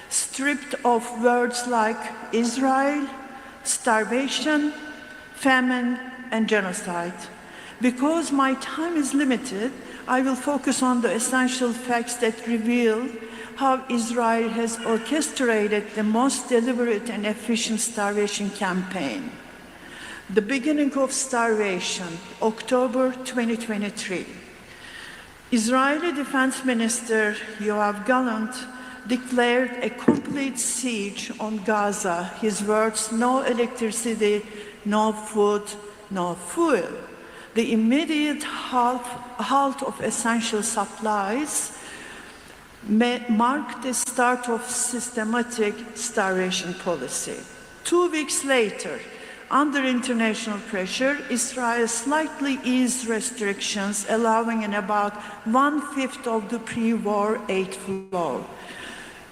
stripped of words like Israel, starvation, famine, and genocide. Because my time is limited, I will focus on the essential facts that reveal how Israel has orchestrated the most deliberate and efficient starvation campaign. The beginning of starvation, October 2023. Israeli Defense Minister Yoav Gallant declared a complete siege on Gaza. His words, no electricity, no food, no fuel. The immediate halt of essential supplies marked the start of systematic starvation policy. 2 weeks later, under international pressure, Israel slightly eased restrictions, allowing in about 1/5 of the pre-war aid flow.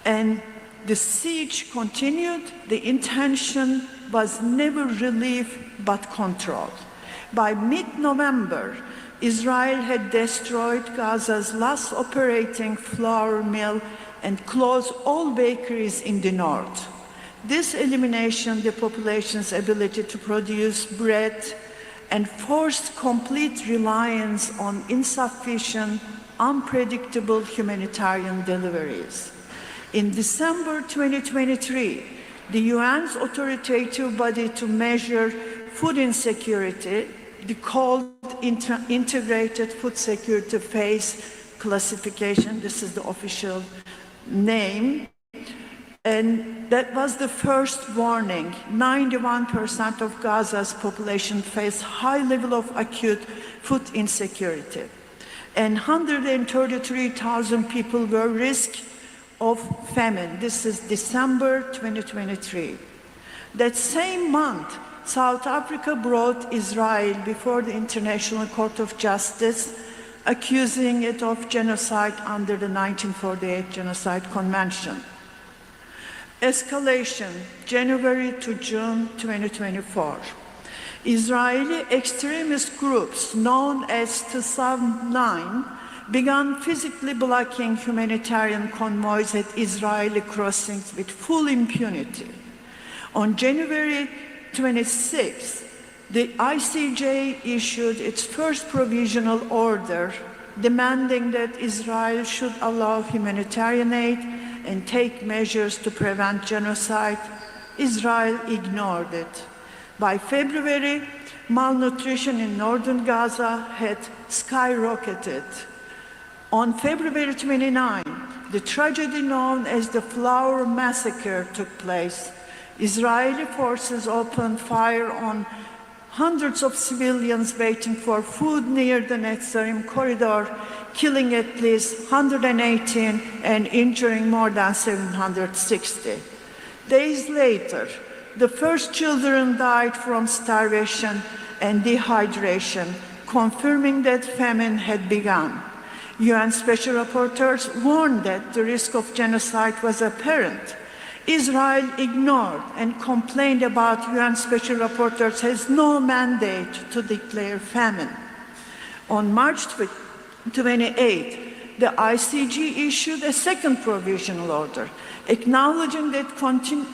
And the siege continued. The intention was never relief but control. By mid-November, Israel had destroyed Gaza's last operating flour mill and closed all bakeries in the north. This eliminated the population's ability to produce bread and forced complete reliance on insufficient, unpredictable humanitarian deliveries. In December 2023, the UN's authoritative body to measure food insecurity, called Integrated Food Security Phase Classification, this is the official name, and that was the first warning. 91% of Gaza's population faced high level of acute food insecurity, and 133,000 people were at risk of famine. This is December 2023. That same month, South Africa brought Israel before the International Court of Justice, accusing it of genocide under the 1948 Genocide Convention. Escalation, January to June 2024. Israeli extremist groups known as 2009 began physically blocking humanitarian convoys at Israeli crossings with full impunity. On January 26, the ICJ issued its first provisional order demanding that Israel should allow humanitarian aid and take measures to prevent genocide. Israel ignored it. By February, malnutrition in northern Gaza had skyrocketed. On February 29, the tragedy known as the Flour Massacre took place. Israeli forces opened fire on hundreds of civilians waiting for food near the Netzarim corridor, killing at least 118 and injuring more than 760. Days later, the first children died from starvation and dehydration, confirming that famine had begun. UN special rapporteurs warned that the risk of genocide was apparent. Israel ignored and complained about UN special rapporteurs has no mandate to declare famine. On March 28, the ICJ issued a second provisional order, acknowledging that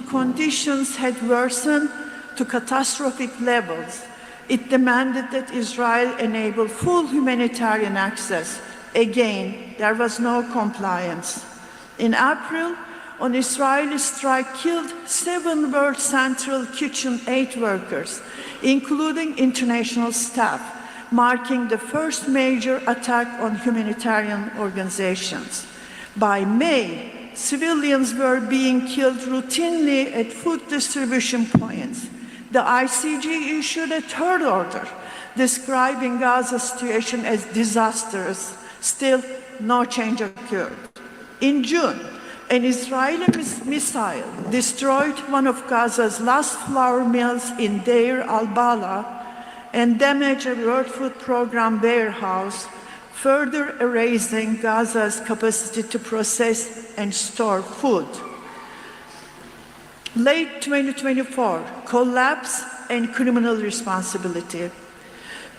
conditions had worsened to catastrophic levels. It demanded that Israel enable full humanitarian access. Again, there was no compliance. In April, an Israeli strike killed 7 World Central Kitchen aid workers, including international staff, marking the first major attack on humanitarian organizations. By May, civilians were being killed routinely at food distribution points. The ICJ issued a third order describing Gaza's situation as disastrous. Still, no change occurred. In June, an Israeli missile destroyed one of Gaza's last flour mills in Deir al-Bala and damaged a World Food Programme warehouse, further erasing Gaza's capacity to process and store food. Late 2024, collapse and criminal responsibility.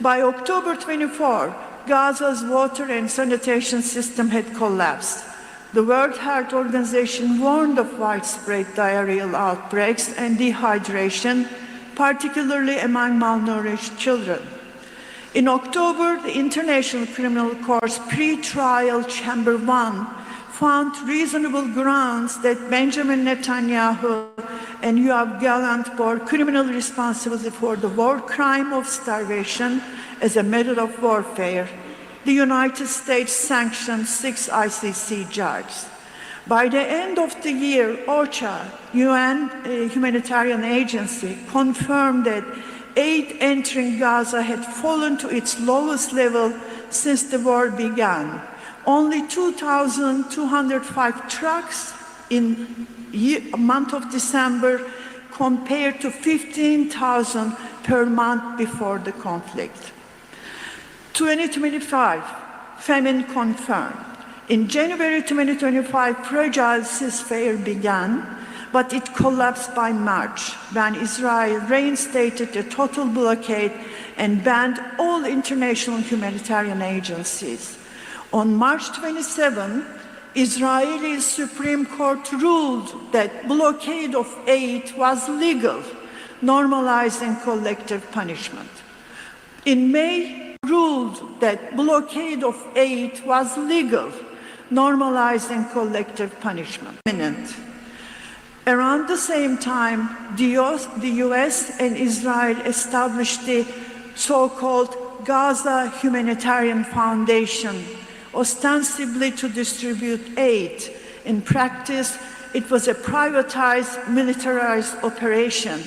By October 24, Gaza's water and sanitation system had collapsed. The World Health Organization warned of widespread diarrheal outbreaks and dehydration, particularly among malnourished children. In October, the International Criminal Court's pre-trial Chamber 1 found reasonable grounds that Benjamin Netanyahu and you have gallant bore criminal responsibility for the war crime of starvation as a method of warfare. The United States sanctioned 6 ICC judges. By the end of the year, OCHA, UN humanitarian agency, confirmed that aid entering Gaza had fallen to its lowest level since the war began. Only 2,205 trucks in the month of December compared to 15,000 per month before the conflict. 2025, famine confirmed. In January 2025, fragile ceasefire began, but it collapsed by March when Israel reinstated a total blockade and banned all international humanitarian agencies. On March 27, Israeli Supreme Court ruled that blockade of aid was legal, normalizing collective punishment. In May, ruled that blockade of aid was legal, normalizing collective punishment. Around the same time, the US and Israel established the so-called Gaza Humanitarian Foundation, ostensibly to distribute aid. In practice, it was a privatized, militarized operation.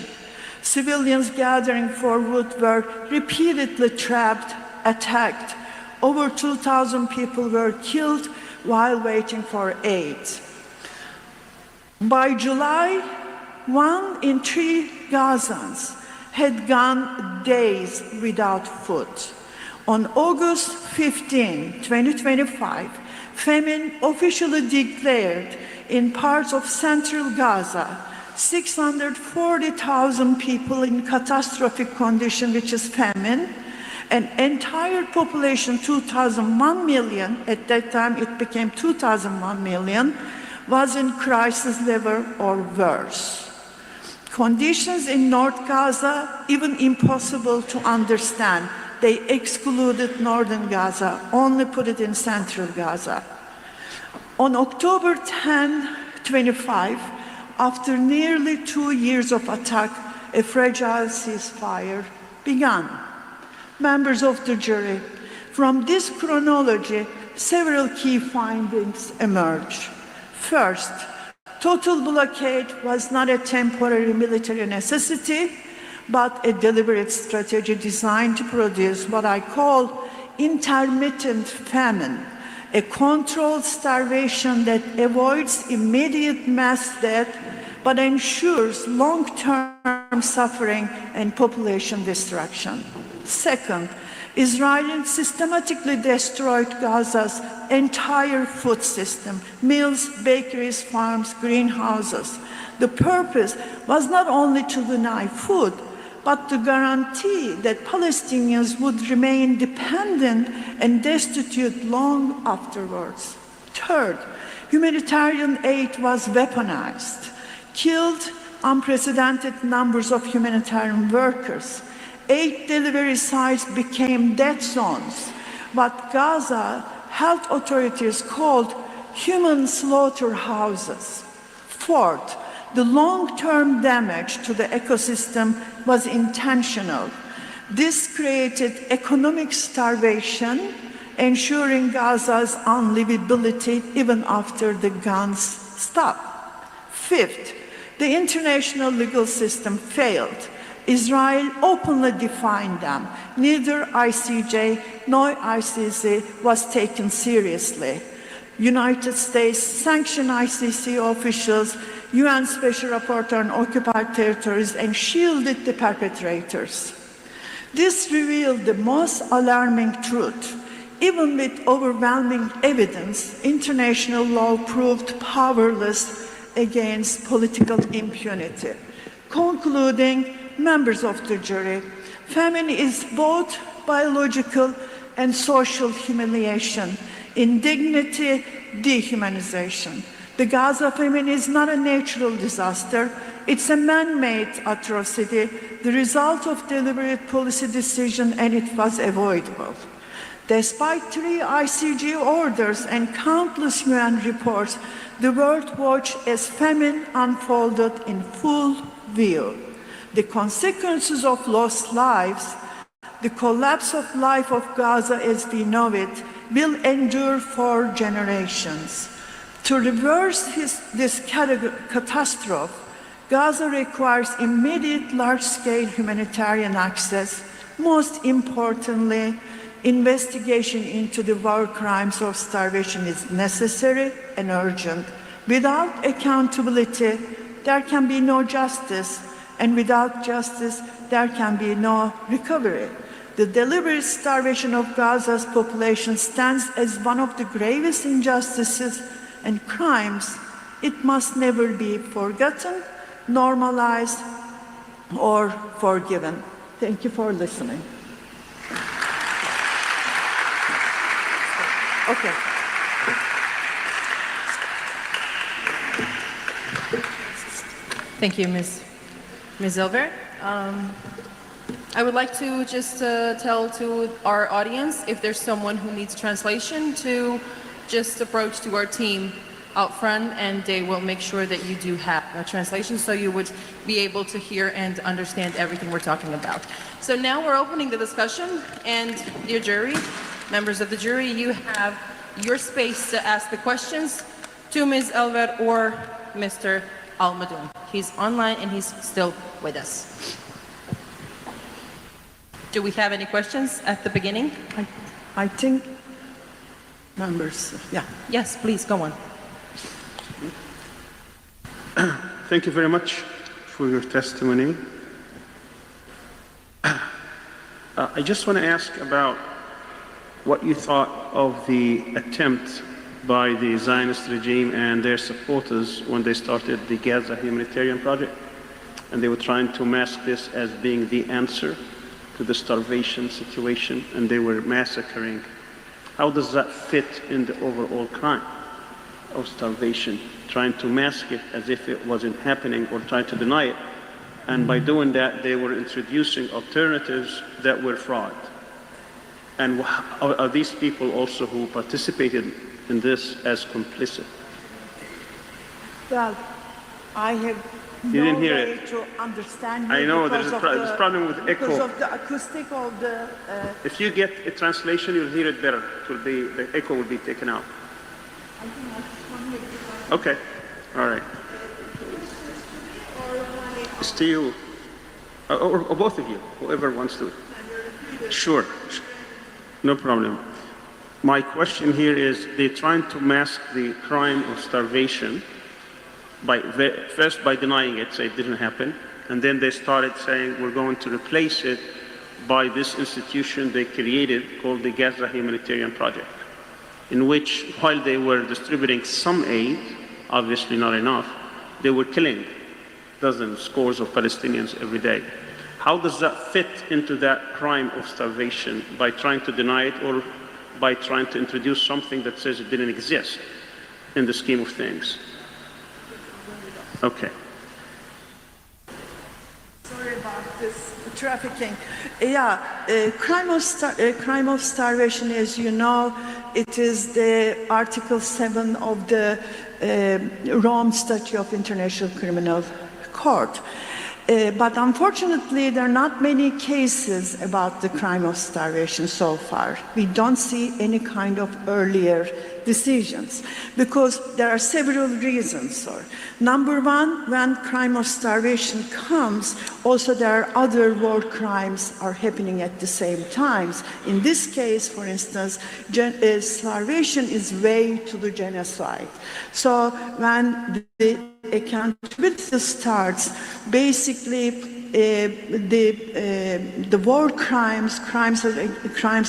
Civilians gathering for wood were repeatedly trapped, attacked. Over 2,000 people were killed while waiting for aid. By July, 1 in 3 Gazans had gone days without food. On August 15, 2025, famine officially declared in parts of central Gaza, 640,000 people in catastrophic condition, which is famine, an entire population, 2,001 million, at that time it became 2,001 million, was in crisis level or worse. Conditions in North Gaza, even impossible to understand. They excluded northern Gaza, only put it in central Gaza. On October 10, 25, after nearly 2 years of attack, a fragile ceasefire began. Members of the jury, from this chronology, several key findings emerge. First, total blockade was not a temporary military necessity, but a deliberate strategy designed to produce what I call intermittent famine, a controlled starvation that avoids immediate mass death, but ensures long-term suffering and population destruction. Second, Israel systematically destroyed Gaza's entire food system, mills, bakeries, farms, greenhouses. The purpose was not only to deny food, but to guarantee that Palestinians would remain dependent and destitute long afterwards. Third, humanitarian aid was weaponized, killed unprecedented numbers of humanitarian workers. Aid delivery sites became dead zones, what Gaza health authorities called human slaughterhouses. Fourth, the long-term damage to the ecosystem was intentional. This created economic starvation, ensuring Gaza's unlivability even after the guns stopped. Fifth, the international legal system failed. Israel openly defined them. Neither ICJ nor ICC was taken seriously. United States sanctioned ICC officials, UN Special Rapporteur on occupied territories, and shielded the perpetrators. This revealed the most alarming truth. Even with overwhelming evidence, international law proved powerless against political impunity. Concluding, members of the jury, famine is both biological and social humiliation, indignity, dehumanization. The Gaza famine is not a natural disaster, it's a man-made atrocity, the result of deliberate policy decision, and it was avoidable. Despite 3 ICG orders and countless UN reports, the world watched as famine unfolded in full view. The consequences of lost lives, the collapse of life of Gaza as we know it, will endure for generations. To reverse this catastrophe, Gaza requires immediate large-scale humanitarian access. Most importantly, investigation into the war crimes of starvation is necessary and urgent. Without accountability, there can be no justice, and without justice, there can be no recovery. The deliberate starvation of Gaza's population stands as one of the gravest injustices and crimes. It must never be forgotten, normalized, or forgiven. Thank you for listening. Okay. Thank you, Ms. Elver. I would like to just tell to our audience, if there's someone who needs translation, to just approach to our team out front, and they will make sure that you do have a translation so you would be able to hear and understand everything we're talking about. So now we're opening the discussion, and dear jury, members of the jury, you have your space to ask the questions to Ms. Elver or Mr. Al-Madoun. He's online and he's still with us. Do we have any questions at the beginning? I think members, yeah. Yes, please, go on. Thank you very much for your testimony. I just want to ask about what you thought of the attempt by the Zionist regime and their supporters when they started the Gaza humanitarian project, and they were trying to mask this as being the answer to the starvation situation, and they were massacring. How does that fit in the overall crime of starvation, trying to mask it as if it wasn't happening or trying to deny it? And by doing that, they were introducing alternatives that were fraud. And are these people also who participated in this as complicit? Well, I have You didn't hear way it. to understand you. I know because there's a problem with echo. Because of the acoustic of the... If you get a translation, you'll hear it better. It will be, the echo will be taken out. Okay, all right. It's to you, or both of you, whoever wants to. Sure, no problem. My question here is, they're trying to mask the crime of starvation first by denying it, say it didn't happen, and then they started saying we're going to replace it by this institution they created called the Gaza Humanitarian Project, in which, while they were distributing some aid, obviously not enough, they were killing dozens, scores of Palestinians every day. How does that fit into that crime of starvation, by trying to deny it or by trying to introduce something that says it didn't exist in the scheme of things? Okay. Sorry about this trafficking. Yeah, crime of starvation, as you know, it is the Article 7 of the Rome Statute of International Criminal Court. But unfortunately, there are not many cases about the crime of starvation so far. We don't see any kind of earlier decisions because there are several reasons, sir. Number one, when crime of starvation comes, also there are other war crimes are happening at the same times. In this case, for instance, starvation is way to the genocide. So when the accountability starts, basically the war crimes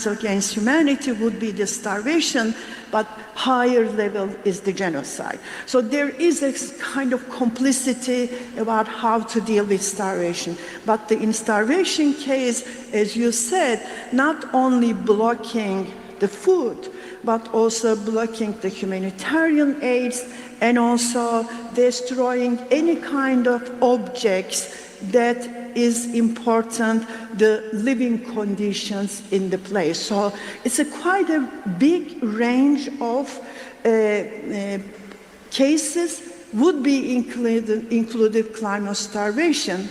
against humanity would be the starvation, but higher level is the genocide. So there is a kind of complicity about how to deal with starvation. But in starvation case, as you said, not only blocking the food, but also blocking the humanitarian aids and also destroying any kind of objects that is important, the living conditions in the place. So it's quite a big range of cases would be included crime of starvation.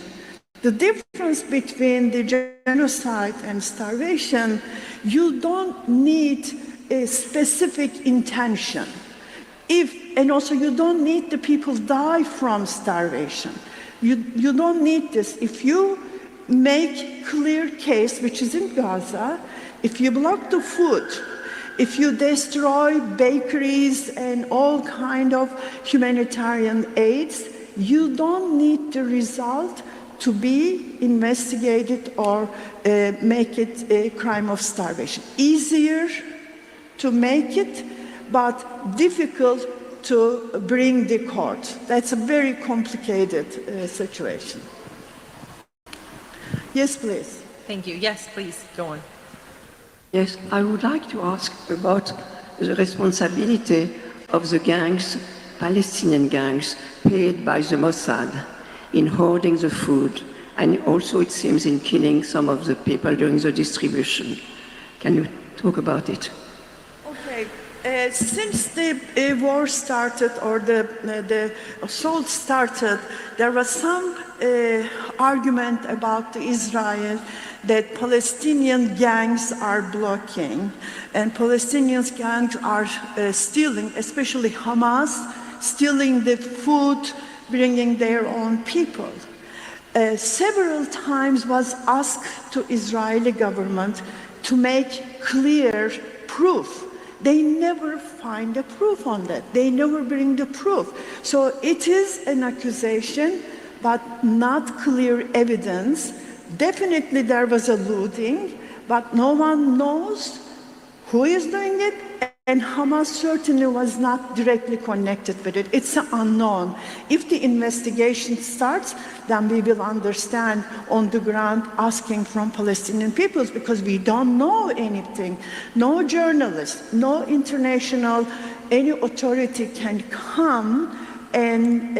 The difference between the genocide and starvation, you don't need a specific intention. And also you don't need the people die from starvation. You don't need this. If you make clear case, which is in Gaza, if you block the food, if you destroy bakeries and all kind of humanitarian aids, you don't need the result to be investigated or make it a crime of starvation. Easier to make it, but difficult to bring the court. That's a very complicated situation. Yes, please. Thank you. Yes, please, go on. Yes, I would like to ask about the responsibility of the gangs, Palestinian gangs, paid by the Mossad in hoarding the food, and also it seems in killing some of the people during the distribution. Can you talk about it? Okay. Since the war started or the assault started, there was some argument about Israel that Palestinian gangs are blocking, and Palestinian gangs are stealing, especially Hamas, stealing the food, bringing their own people. Several times was asked to Israeli government to make clear proof. They never find the proof on that. They never bring the proof. So it is an accusation, but not clear evidence. Definitely there was a looting, but no one knows who is doing it, and Hamas certainly was not directly connected with it. It's unknown. If the investigation starts, then we will understand on the ground asking from Palestinian peoples, because we don't know anything. No journalist, no international, any authority can come and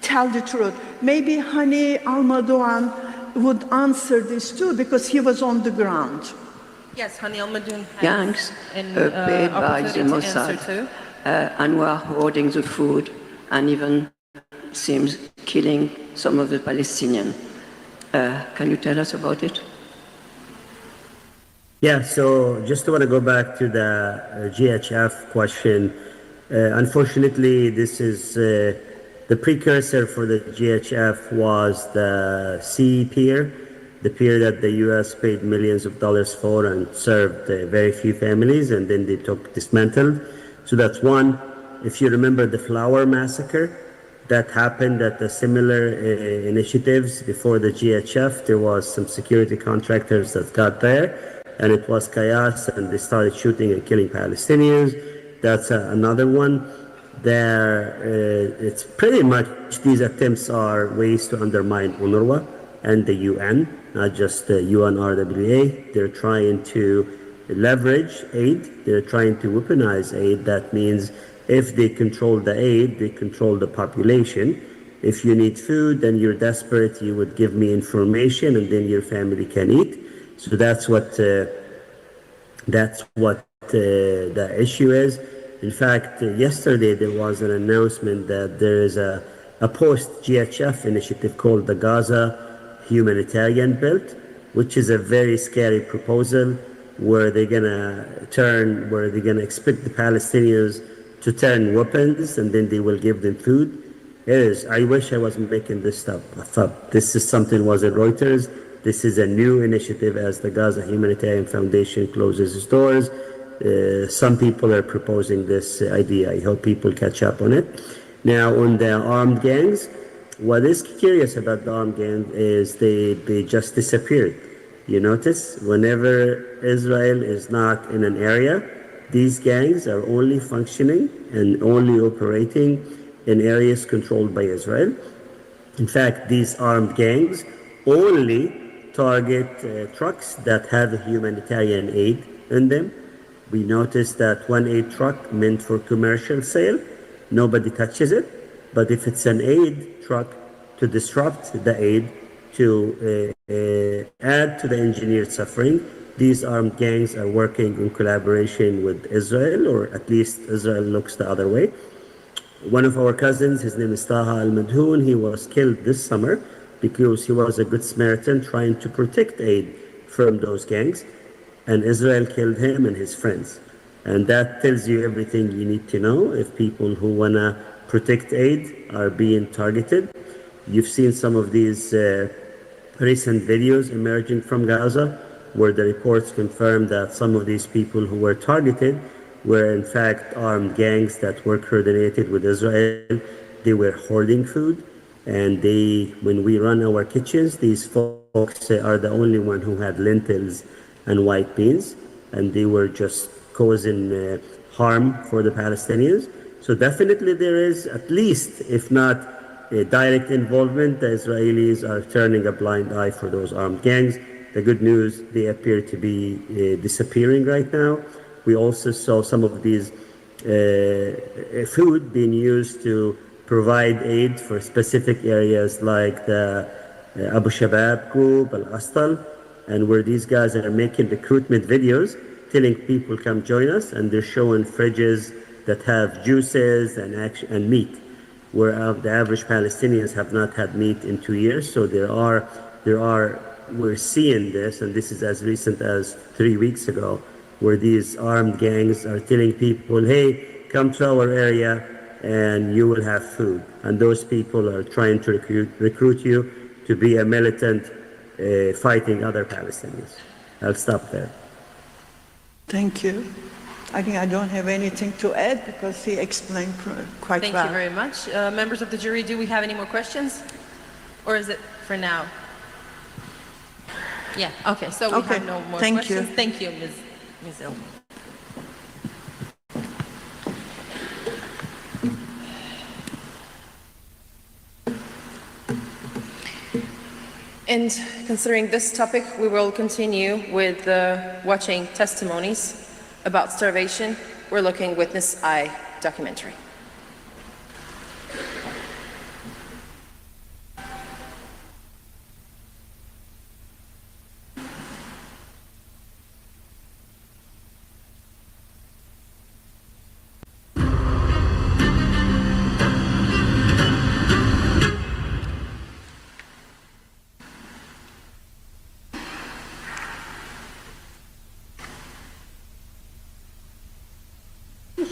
tell the truth. Maybe Hani Almadouan would answer this too, because he was on the ground. Yes, Hani Almadouan has gangs paid by the Mossad and were hoarding the food and even seems killing some of the Palestinians. Can you tell us about it? Yeah, so just want to go back to the GHF question. Unfortunately, this is the precursor for the GHF was the C pier, the pier that the U.S. paid millions of dollars for and served very few families, and then they dismantled. So that's one. If you remember the Flower Massacre, that happened at the similar initiatives before the GHF. There was some security contractors that got there, and it was chaos, and they started shooting and killing Palestinians. That's another one. It's pretty much, these attempts are ways to undermine UNRWA and the UN, not just the UNRWA. They're trying to leverage aid. They're trying to weaponize aid. That means if they control the aid, they control the population. If you need food and you're desperate, you would give me information and then your family can eat. So that's what the issue is. In fact, yesterday there was an announcement that there is a post-GHF initiative called the Gaza Humanitarian Belt, which is a very scary proposal where they're gonna expect the Palestinians to turn weapons and then they will give them food. I wish I wasn't making this stuff up. This is something was at Reuters. This is a new initiative as the Gaza Humanitarian Foundation closes its doors. Some people are proposing this idea. I hope people catch up on it. Now, on the armed gangs, what is curious about the armed gangs is they just disappeared. You notice whenever Israel is not in an area, these gangs are only functioning and only operating in areas controlled by Israel. In fact, these armed gangs only target trucks that have humanitarian aid in them. We noticed that one aid truck meant for commercial sale, nobody touches it. But if it's an aid truck to disrupt the aid, to add to the engineered suffering. These armed gangs are working in collaboration with Israel, or at least Israel looks the other way. One of our cousins, his name is Taha al-Madhoun, he was killed this summer because he was a good Samaritan trying to protect aid from those gangs, and Israel killed him and his friends. And that tells you everything you need to know if people who want to protect aid are being targeted. You've seen some of these recent videos emerging from Gaza, where the reports confirm that some of these people who were targeted were in fact armed gangs that were coordinated with Israel. They were hoarding food, and when we run our kitchens, these folks are the only one who had lentils and white beans, and they were just causing harm for the Palestinians. So definitely there is, at least, if not a direct involvement, the Israelis are turning a blind eye for those armed gangs. The good news, they appear to be disappearing right now. We also saw some of these food being used to provide aid for specific areas like the Abu Shabab group, Al-Astal, and where these guys are making recruitment videos, telling people come join us, and they're showing fridges that have juices and meat, where the average Palestinians have not had meat in 2 years. So we're seeing this, and this is as recent as 3 weeks ago, where these armed gangs are telling people, hey, come to our area and you will have food. And those people are trying to recruit you to be a militant fighting other Palestinians. I'll stop there. Thank you. I think I don't have anything to add because he explained quite well. Thank you very much. Members of the jury, do we have any more questions? Or is it for now? Yeah, okay, so we have no more questions. Thank you, Ms. Ilm. And considering this topic, we will continue with watching testimonies about starvation. We're looking Witness Eye documentary.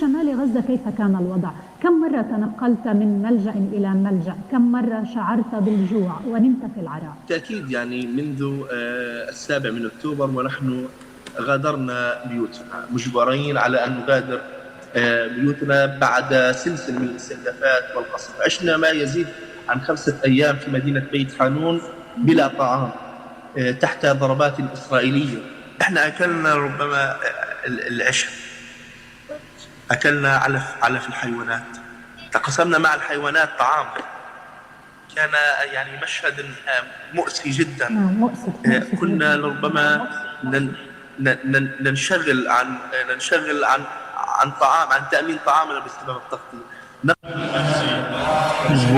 شمال غزة كيف كان الوضع؟ كم مرة تنقلت من ملجأ إلى ملجأ؟ كم مرة شعرت بالجوع ونمت في العراء؟ بالتأكيد يعني منذ 7 أكتوبر ونحن غادرنا بيوتنا، مجبرين على أن نغادر بيوتنا بعد سلسلة من الاستهدافات والقصف. عشنا ما يزيد عن 5 أيام في مدينة بيت حانون بلا طعام تحت ضربات إسرائيلية. احنا أكلنا ربما العشاء، أكلنا علف الحيوانات، تقاسمنا مع الحيوانات طعام. كان يعني مشهد مؤسي جدا. كنا ربما ننشغل عن طعام، عن تأمين طعامنا باستخدام التغطية.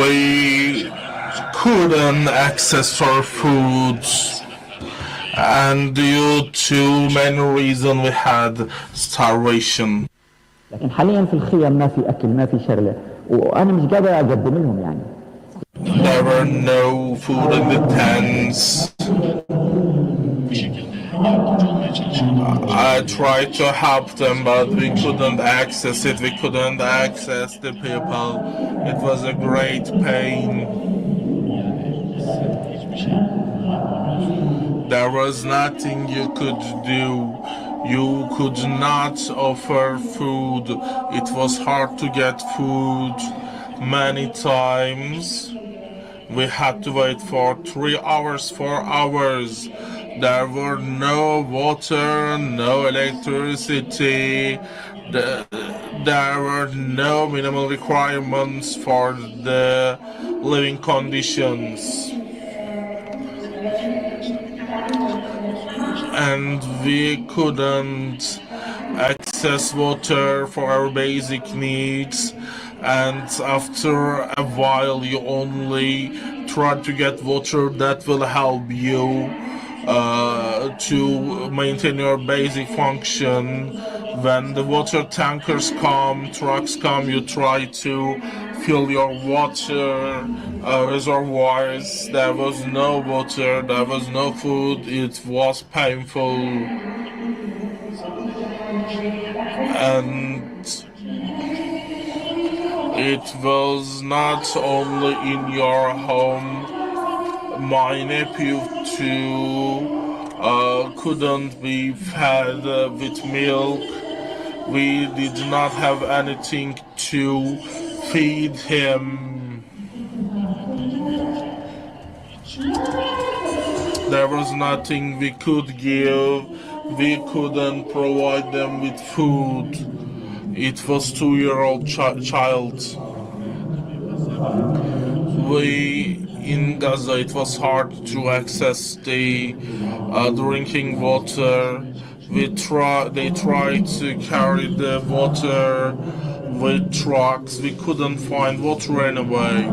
We couldn't access our food, and due to many reasons we had starvation. لكن حاليا في الخيام ما في اكل، ما في شغله، وانا مش قادر اقدم لهم يعني. There were no food in the tents. I tried to help them, but we couldn't access it. We couldn't access the people. It was a great pain. There was nothing you could do. You could not offer food. It was hard to get food. Many times we had to wait for 3 hours, 4 hours. There were no water, no electricity. There were no minimal requirements for the living conditions. And we couldn't access water for our basic needs, and after a while you only try to get water that will help you to maintain your basic function. When the water tankers come, trucks come, you try to fill your water reservoirs. There was no water, there was no food, it was painful. And it was not only in your home. My nephew too couldn't be fed with milk. We did not have anything to feed him. There was nothing we could give. We couldn't provide them with food. It was 2-year-old child. In Gaza, it was hard to access the drinking water. They tried to carry the water with trucks. We couldn't find water anyway.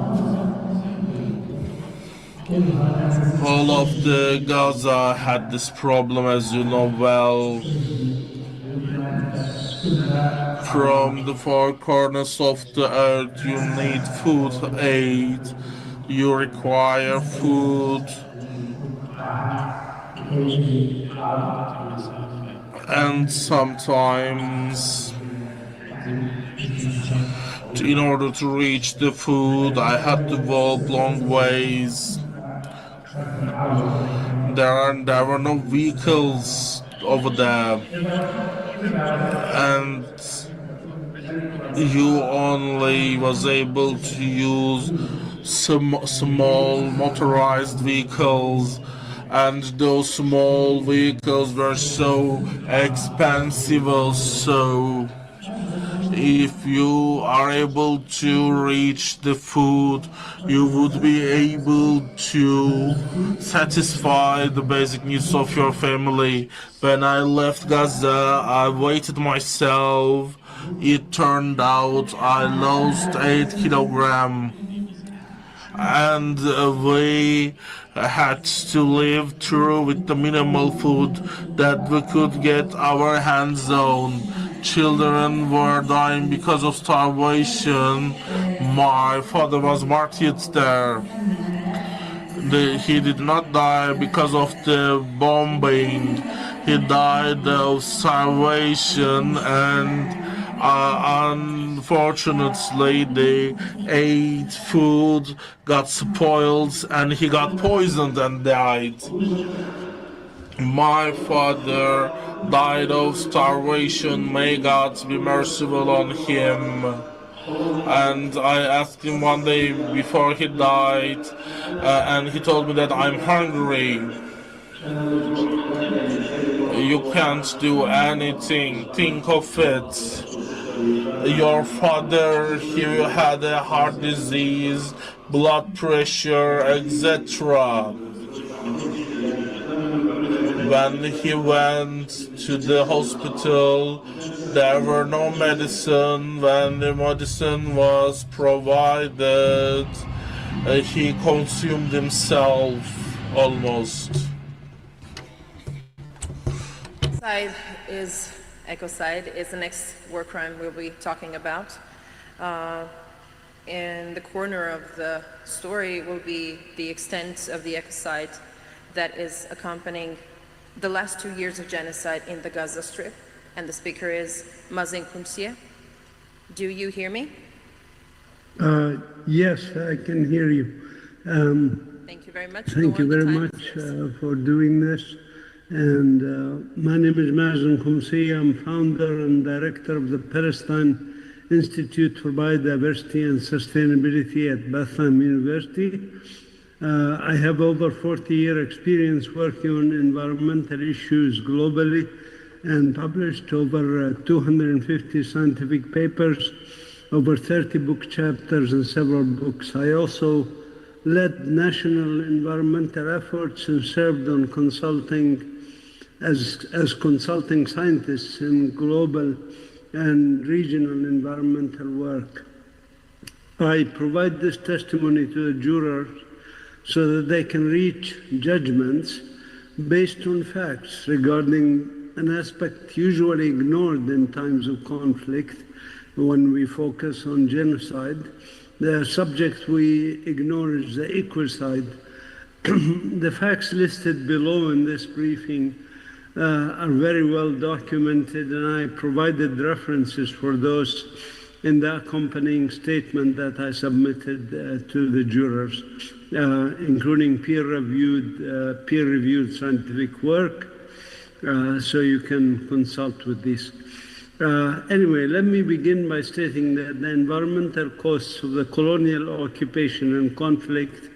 All of the Gaza had this problem, as you know well. From the four corners of the earth, you need food aid. You require food. And sometimes, in order to reach the food, I had to walk long ways. There were no vehicles over there. And you only was able to use some small motorized vehicles, and those small vehicles were so expensive also. If you are able to reach the food, you would be able to satisfy the basic needs of your family. When I left Gaza, I weighed myself. It turned out I lost 8 kilograms. And we had to live through with the minimal food that we could get our hands on. Children were dying because of starvation. My father was martyred there. He did not die because of the bombing. He died of starvation, and unfortunately they ate food, got spoiled, and he got poisoned and died. My father died of starvation. May God be merciful on him. And I asked him one day before he died, and he told me that I'm hungry. You can't do anything. Think of it. Your father, he had a heart disease, blood pressure, etc. When he went to the hospital, there were no medicine. When the medicine was provided, he consumed himself almost. Ecocide is the next war crime we'll be talking about. In the corner of the story will be the extent of the ecocide that is accompanying the last 2 years of genocide in the Gaza Strip. And the speaker is Mazin Kumsiye. Do you hear me? Yes, I can hear you. Thank you very much. Thank you very much for doing this. And my name is Mazin Kumsiye. I'm founder and director of the Palestine Institute for Biodiversity and Sustainability at Ballantyne University. I have over 40-year experience working on environmental issues globally and published over 250 scientific papers, over 30 book chapters and several books. I also led national environmental efforts and served on consulting as consulting scientists in global and regional environmental work. I provide this testimony to the jurors so that they can reach judgments based on facts regarding an aspect usually ignored in times of conflict when we focus on genocide. The subject we ignore is the ecocide. The facts listed below in this briefing are very well documented, and I provided references for those in the accompanying statement that I submitted to the jurors, including peer-reviewed scientific work, so you can consult with these. Anyway, let me begin by stating that the environmental costs of the colonial occupation and conflict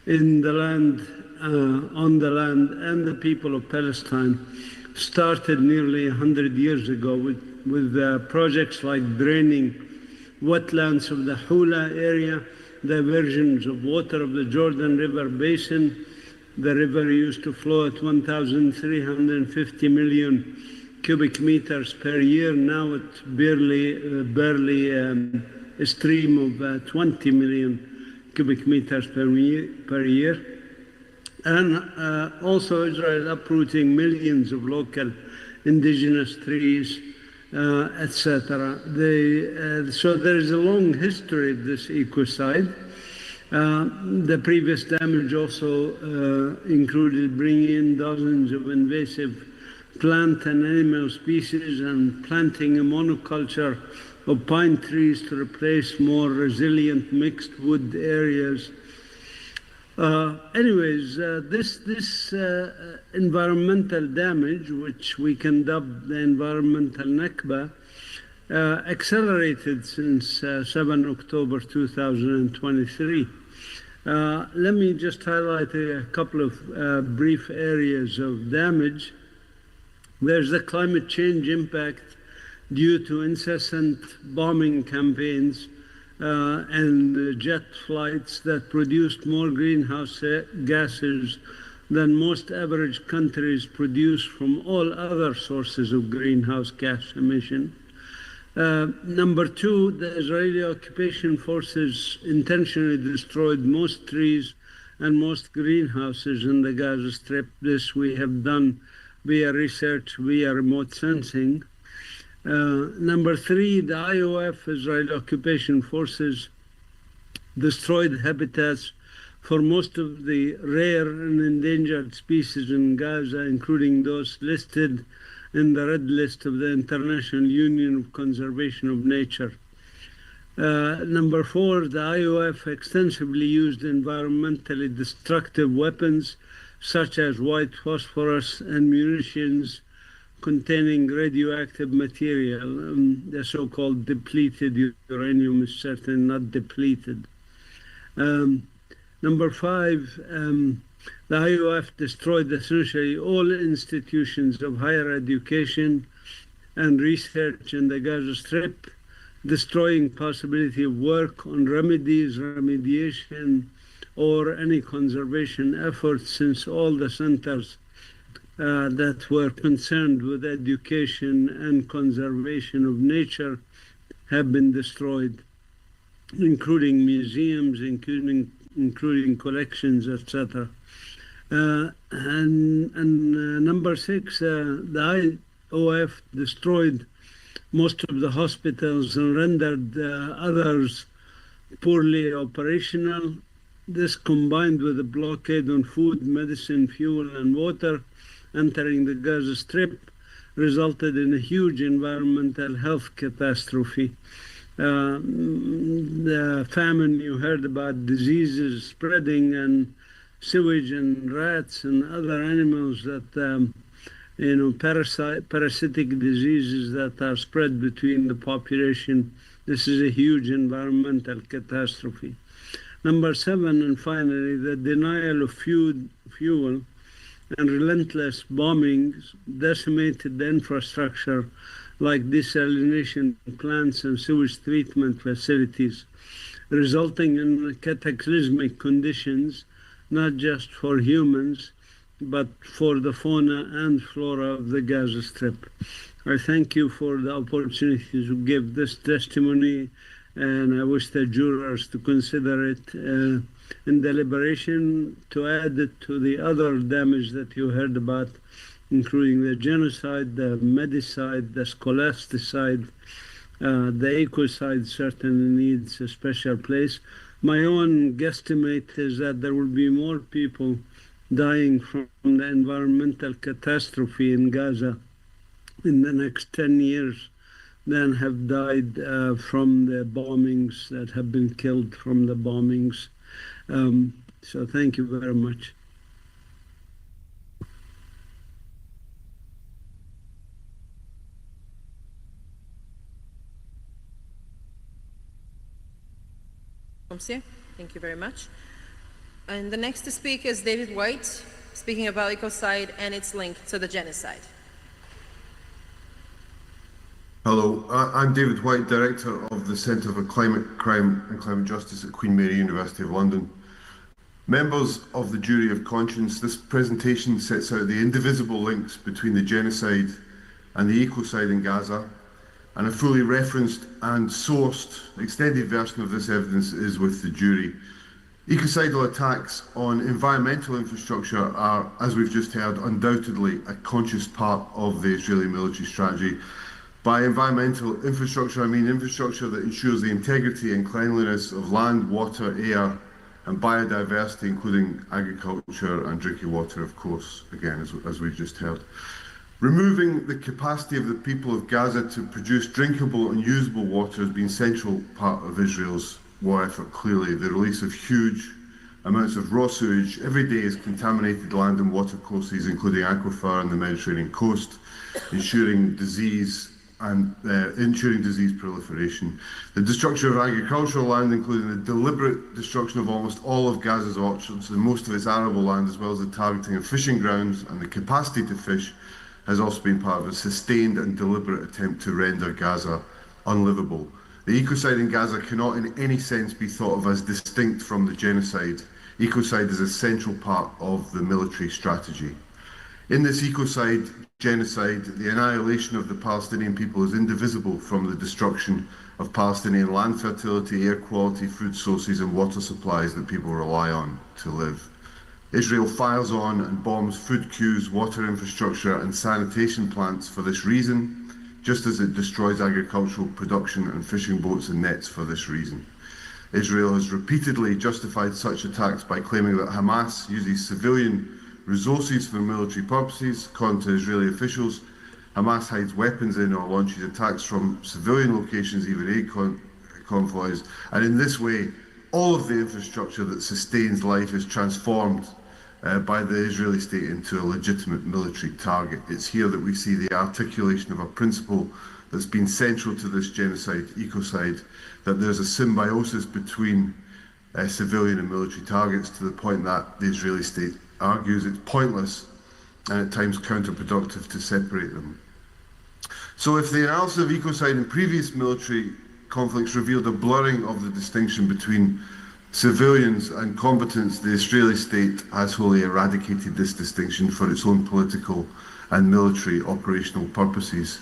in the land, on the land, and the people of Palestine started nearly 100 years ago with projects like draining wetlands of the Hula area, diversions of water of the Jordan River basin. The river used to flow at 1,350 million cubic meters per year. Now it's barely a stream of 20 million cubic meters per year. And also Israel uprooting millions of local indigenous trees, etc. So there is a long history of this ecocide. The previous damage also included bringing in dozens of invasive plant and animal species and planting a monoculture of pine trees to replace more resilient mixed wood areas. This environmental damage, which we can dub the environmental Nakba, accelerated since 7 October 2023. Let me just highlight a couple of brief areas of damage. There's the climate change impact due to incessant bombing campaigns and jet flights that produced more greenhouse gases than most average countries produce from all other sources of greenhouse gas emission. Number two, the Israeli occupation forces intentionally destroyed most trees and most greenhouses in the Gaza Strip. This we have done via research, via remote sensing. Number three, the IOF, Israeli occupation forces, destroyed habitats for most of the rare and endangered species in Gaza, including those listed in the red list of the International Union of Conservation of Nature. Number four, the IOF extensively used environmentally destructive weapons such as white phosphorus and munitions containing radioactive material. The so-called depleted uranium is certainly not depleted. Number five, the IOF destroyed essentially all institutions of higher education and research in the Gaza Strip, destroying possibility of work on remedies, remediation, or any conservation efforts, since all the centers that were concerned with education and conservation of nature have been destroyed, including museums, including collections, etc. Number six, the IOF destroyed most of the hospitals and rendered others poorly operational. This, combined with a blockade on food, medicine, fuel, and water entering the Gaza Strip, resulted in a huge environmental health catastrophe. The famine you heard about, diseases spreading, and sewage and rats and other animals that, parasitic diseases that are spread between the population. This is a huge environmental catastrophe. Number seven, and finally, the denial of fuel and relentless bombings decimated the infrastructure like desalination plants and sewage treatment facilities, resulting in cataclysmic conditions, not just for humans, but for the fauna and flora of the Gaza Strip. I thank you for the opportunity to give this testimony, and I wish the jurors to consider it in deliberation to add it to the other damage that you heard about, including the genocide, the medicide, the scholasticide, the ecocide certainly needs a special place. My own guesstimate is that there will be more people dying from the environmental catastrophe in Gaza in the next 10 years than have died from the bombings, that have been killed from the bombings. So thank you very much. Thank you very much. And the next to speak is David White, speaking about ecocide and its link to the genocide. Hello, I'm David White, Director of the Centre for Climate Crime and Climate Justice at Queen Mary, University of London. Members of the Jury of Conscience, this presentation sets out the indivisible links between the genocide and the ecocide in Gaza, and a fully referenced and sourced extended version of this evidence is with the jury. Ecocidal attacks on environmental infrastructure are, as we've just heard, undoubtedly a conscious part of the Israeli military strategy. By environmental infrastructure, I mean infrastructure that ensures the integrity and cleanliness of land, water, air, and biodiversity, including agriculture and drinking water, of course, again, as we've just heard. Removing the capacity of the people of Gaza to produce drinkable and usable water has been a central part of Israel's war effort, clearly. The release of huge amounts of raw sewage every day has contaminated land and water courses, including aquifer and the Mediterranean coast, ensuring disease proliferation. The destruction of agricultural land, including the deliberate destruction of almost all of Gaza's orchards and most of its arable land, as well as the targeting of fishing grounds and the capacity to fish, has also been part of a sustained and deliberate attempt to render Gaza unlivable. The ecocide in Gaza cannot in any sense be thought of as distinct from the genocide. Ecocide is a central part of the military strategy. In this ecocide genocide, the annihilation of the Palestinian people is indivisible from the destruction of Palestinian land fertility, air quality, food sources and water supplies that people rely on to live. Israel fires on and bombs food queues, water infrastructure and sanitation plants for this reason, just as it destroys agricultural production and fishing boats and nets for this reason. Israel has repeatedly justified such attacks by claiming that Hamas uses civilian resources for military purposes. According to Israeli officials, Hamas hides weapons in or launches attacks from civilian locations, even aid convoys, and in this way, all of the infrastructure that sustains life is transformed by the Israeli state into a legitimate military target. It's here that we see the articulation of a principle that's been central to this genocide, ecocide, that there's a symbiosis between civilian and military targets, to the point that the Israeli state argues it's pointless and at times counterproductive to separate them. So if the analysis of ecocide in previous military conflicts revealed a blurring of the distinction between civilians and combatants, the Israeli state has wholly eradicated this distinction for its own political and military operational purposes.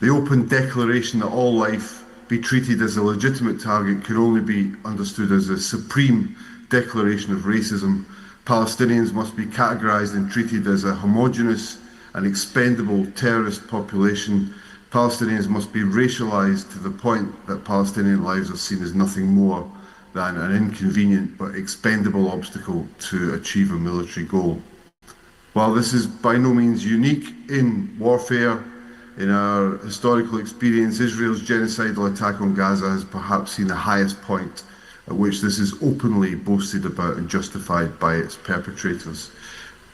The open declaration that all life be treated as a legitimate target can only be understood as a supreme declaration of racism. Palestinians must be categorized and treated as a homogeneous and expendable terrorist population. Palestinians must be racialized to the point that Palestinian lives are seen as nothing more than an inconvenient but expendable obstacle to achieve a military goal. While this is by no means unique in warfare, in our historical experience, Israel's genocidal attack on Gaza has perhaps seen the highest point at which this is openly boasted about and justified by its perpetrators.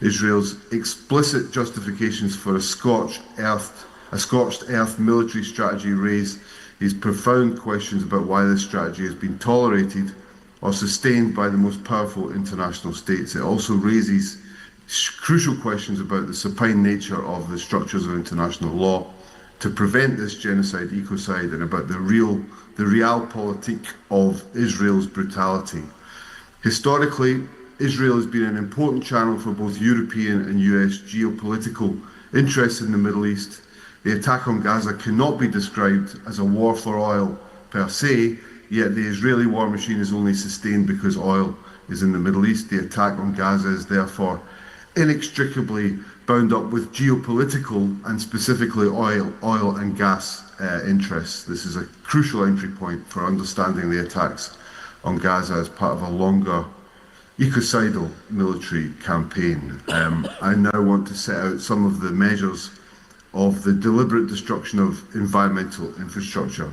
Israel's explicit justifications for a scorched earth military strategy raise these profound questions about why this strategy has been tolerated or sustained by the most powerful international states. It also raises crucial questions about the supine nature of the structures of international law to prevent this genocide, ecocide, and about the realpolitik of Israel's brutality. Historically, Israel has been an important channel for both European and US geopolitical interests in the Middle East. The attack on Gaza cannot be described as a war for oil per se, yet the Israeli war machine is only sustained because oil is in the Middle East. The attack on Gaza is therefore inextricably bound up with geopolitical and specifically oil and gas interests. This is a crucial entry point for understanding the attacks on Gaza as part of a longer ecocidal military campaign. I now want to set out some of the measures of the deliberate destruction of environmental infrastructure.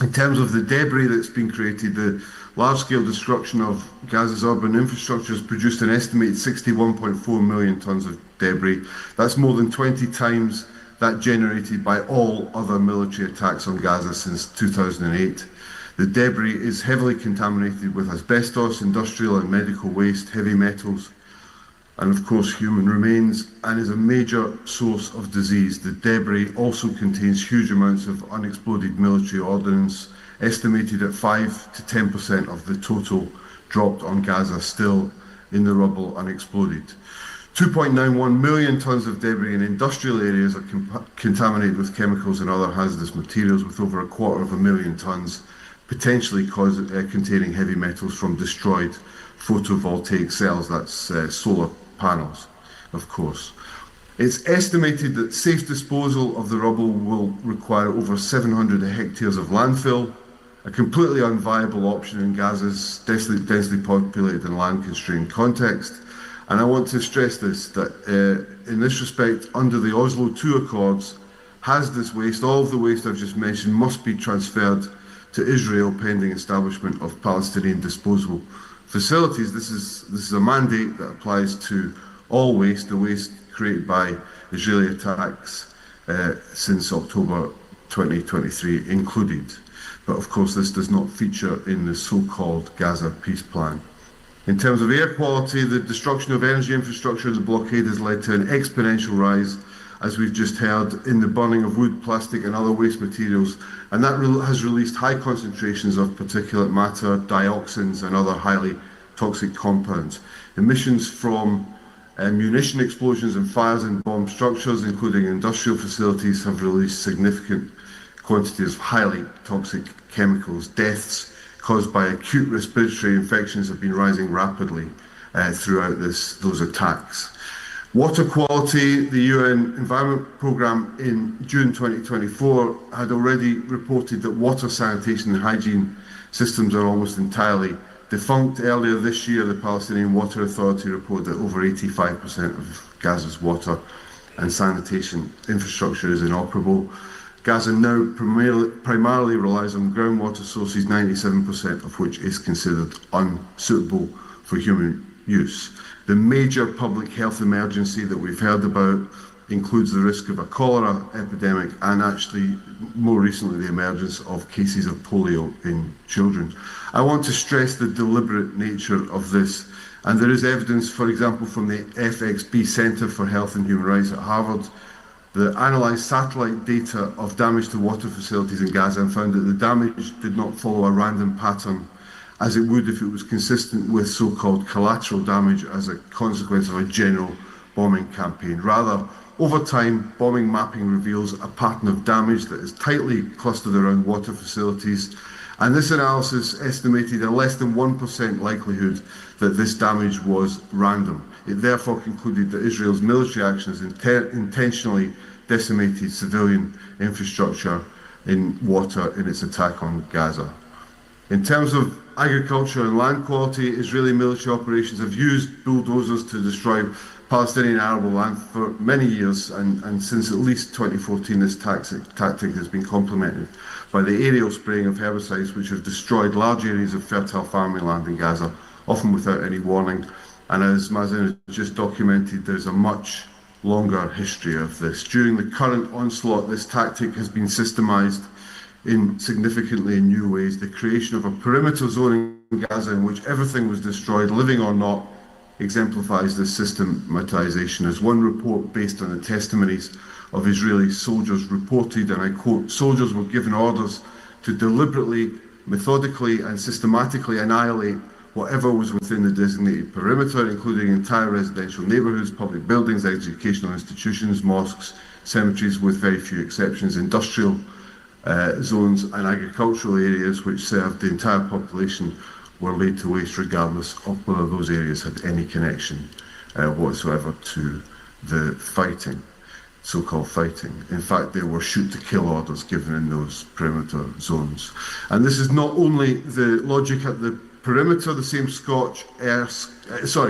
In terms of the debris that's been created, the large-scale destruction of Gaza's urban infrastructure has produced an estimated 61.4 million tonnes of debris. That's more than 20 times that generated by all other military attacks on Gaza since 2008. The debris is heavily contaminated with asbestos, industrial and medical waste, heavy metals, and of course human remains, and is a major source of disease. The debris also contains huge amounts of unexploded military ordnance, estimated at 5 to 10% of the total dropped on Gaza still in the rubble unexploded. 2.91 million tonnes of debris in industrial areas are contaminated with chemicals and other hazardous materials, with over 250,000 tonnes potentially containing heavy metals from destroyed photovoltaic cells, that's solar panels, of course. It's estimated that safe disposal of the rubble will require over 700 hectares of landfill, a completely unviable option in Gaza's densely populated and land-constrained context. And I want to stress this, that in this respect, under the Oslo II Accords, hazardous waste, all of the waste I've just mentioned, must be transferred to Israel pending establishment of Palestinian disposal facilities. This is a mandate that applies to all waste, the waste created by Israeli attacks since October 2023 included. But of course, this does not feature in the so-called Gaza peace plan. In terms of air quality, the destruction of energy infrastructure in the blockade has led to an exponential rise, as we've just heard, in the burning of wood, plastic and other waste materials, and that has released high concentrations of particulate matter, dioxins and other highly toxic compounds. Emissions from munition explosions and fires in bomb structures, including industrial facilities, have released significant quantities of highly toxic chemicals. Deaths caused by acute respiratory infections have been rising rapidly throughout those attacks. Water quality, the UN Environment Programme in June 2024 had already reported that water sanitation and hygiene systems are almost entirely defunct. Earlier this year, the Palestinian Water Authority reported that over 85% of Gaza's water and sanitation infrastructure is inoperable. Gaza now primarily relies on groundwater sources, 97% of which is considered unsuitable for human use. The major public health emergency that we've heard about includes the risk of a cholera epidemic and actually more recently the emergence of cases of polio in children. I want to stress the deliberate nature of this, and there is evidence, for example, from the FXB Centre for Health and Human Rights at Harvard that analysed satellite data of damage to water facilities in Gaza and found that the damage did not follow a random pattern as it would if it was consistent with so-called collateral damage as a consequence of a general bombing campaign. Rather, over time, bombing mapping reveals a pattern of damage that is tightly clustered around water facilities, and this analysis estimated a less than 1% likelihood that this damage was random. It therefore concluded that Israel's military actions intentionally decimated civilian infrastructure in water in its attack on Gaza. In terms of agriculture and land quality, Israeli military operations have used bulldozers to destroy Palestinian arable land for many years, and since at least 2014 this tactic has been complemented by the aerial spraying of herbicides which have destroyed large areas of fertile farming land in Gaza, often without any warning. And as Mazen has just documented, there's a much longer history of this. During the current onslaught, this tactic has been systemized in significantly new ways. The creation of a perimeter zone in Gaza in which everything was destroyed, living or not, exemplifies this systematization. As one report based on the testimonies of Israeli soldiers reported, and I quote, "Soldiers were given orders to deliberately, methodically and systematically annihilate whatever was within the designated perimeter, including entire residential neighbourhoods, public buildings, educational institutions, mosques, cemeteries, with very few exceptions, industrial zones and agricultural areas which served the entire population were laid to waste regardless of whether those areas had any connection whatsoever to the fighting, so-called fighting. In fact, there were shoot-to-kill orders given in those perimeter zones. And this is not only the logic at the perimeter, the same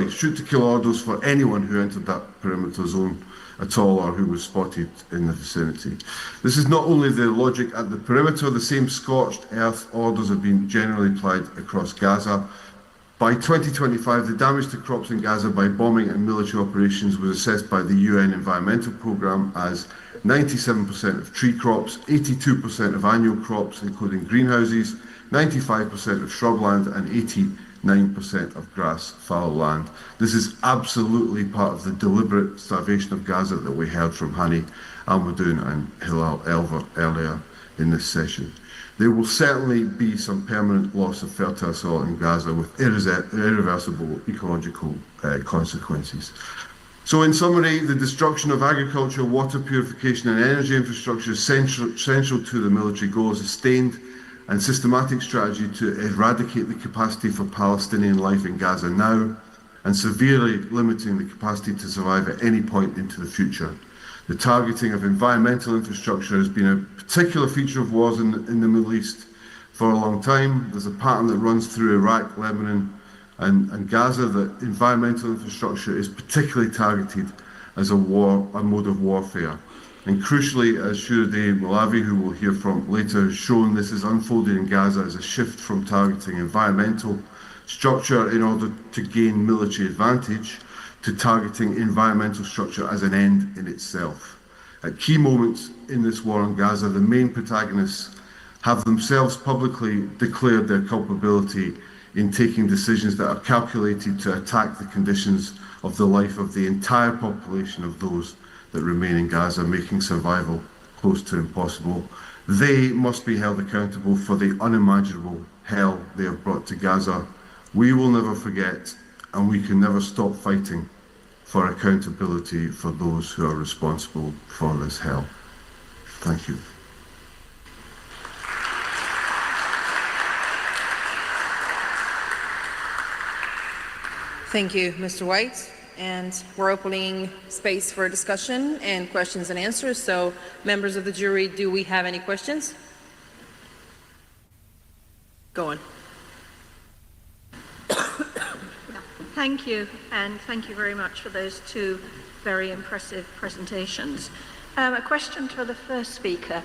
shoot-to-kill orders for anyone who entered that perimeter zone at all or who was spotted in the vicinity. This is not only the logic at the perimeter, the same scorched earth orders have been generally applied across Gaza. By 2025, the damage to crops in Gaza by bombing and military operations was assessed by the UN Environmental Programme as 97% of tree crops, 82% of annual crops, including greenhouses, 95% of shrubland, and 89% of grass fallow land. This is absolutely part of the deliberate starvation of Gaza that we heard from Hani Al-Madoun and Hilal Elver earlier in this session. There will certainly be some permanent loss of fertile soil in Gaza with irreversible ecological consequences. So in summary, the destruction of agriculture, water purification and energy infrastructure is central to the military goal, a sustained and systematic strategy to eradicate the capacity for Palestinian life in Gaza now and severely limiting the capacity to survive at any point into the future. The targeting of environmental infrastructure has been a particular feature of wars in the Middle East for a long time. There's a pattern that runs through Iraq, Lebanon, and Gaza that environmental infrastructure is particularly targeted as a mode of warfare. And crucially, as Shuradeh Malavi, who we'll hear from later, has shown, this is unfolded in Gaza as a shift from targeting environmental structure in order to gain military advantage to targeting environmental structure as an end in itself. At key moments in this war on Gaza, the main protagonists have themselves publicly declared their culpability in taking decisions that are calculated to attack the conditions of the life of the entire population of those that remain in Gaza, making survival close to impossible. They must be held accountable for the unimaginable hell they have brought to Gaza. We will never forget, and we can never stop fighting for accountability for those who are responsible for this hell. Thank you. Thank you, Mr. White. And we're opening space for discussion and questions and answers. So, members of the jury, do we have any questions? Go on. Thank you, and thank you very much for those two very impressive presentations. A question for the first speaker.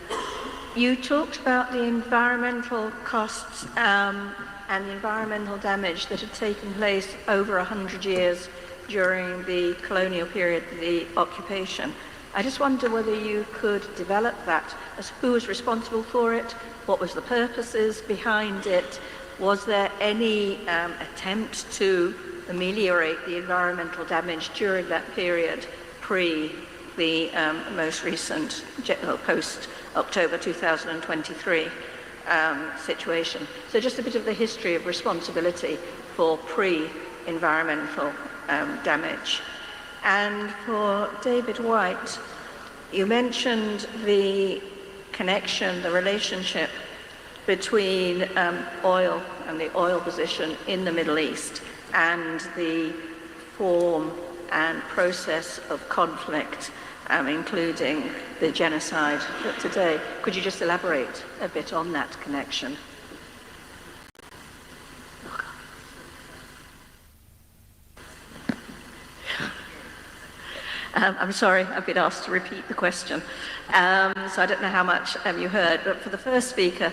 You talked about the environmental costs and the environmental damage that had taken place over 100 years during the colonial period, the occupation. I just wonder whether you could develop that, as who was responsible for it, what was the purposes behind it, was there any attempt to ameliorate the environmental damage during that period, pre the most recent post-October 2023 situation. So just a bit of the history of responsibility for pre-environmental damage. And for David White, you mentioned the connection, the relationship between oil and the oil position in the Middle East and the form and process of conflict, including the genocide today. Could you just elaborate a bit on that connection? I'm sorry, I've been asked to repeat the question. So I don't know how much you heard, but for the first speaker,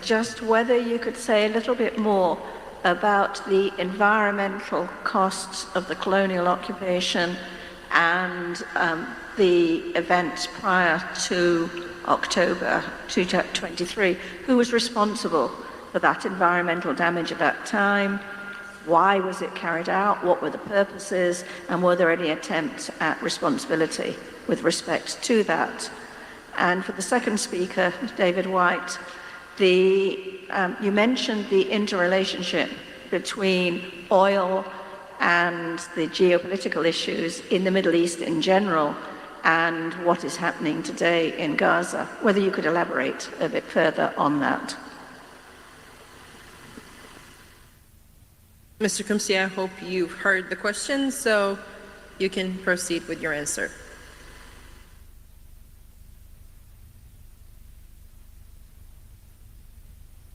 just whether you could say a little bit more about the environmental costs of the colonial occupation and the events prior to October 2023. Who was responsible for that environmental damage at that time? Why was it carried out? What were the purposes? And were there any attempts at responsibility with respect to that? And for the second speaker, David White, you mentioned the interrelationship between oil and the geopolitical issues in the Middle East in general and what is happening today in Gaza. Whether you could elaborate a bit further on that. Mr. Kumsi, I hope you've heard the question, so you can proceed with your answer.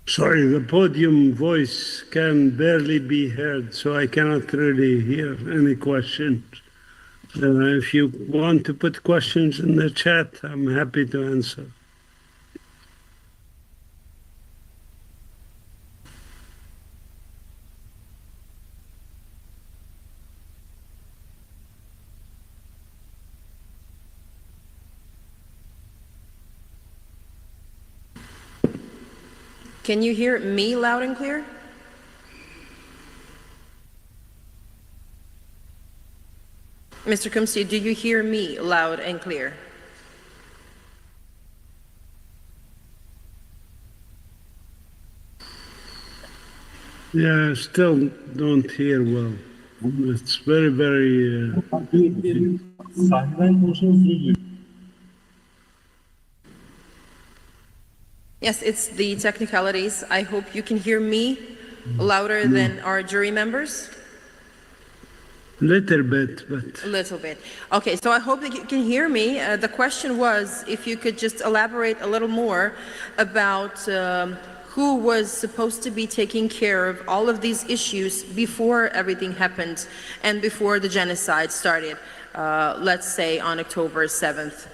Sorry, the podium voice can barely be heard, so I cannot really hear any questions. If you want to put questions in the chat, I'm happy to answer. Can you hear me loud and clear? Mr. Kumsi, do you hear me loud and clear? Yeah, still don't hear well. It's very, very... Yes, it's the technicalities. I hope you can hear me louder than our jury members. Little bit, but... A little bit. Okay, so I hope that you can hear me. The question was if you could just elaborate a little more about who was supposed to be taking care of all of these issues before everything happened and before the genocide started, let's say on October 7th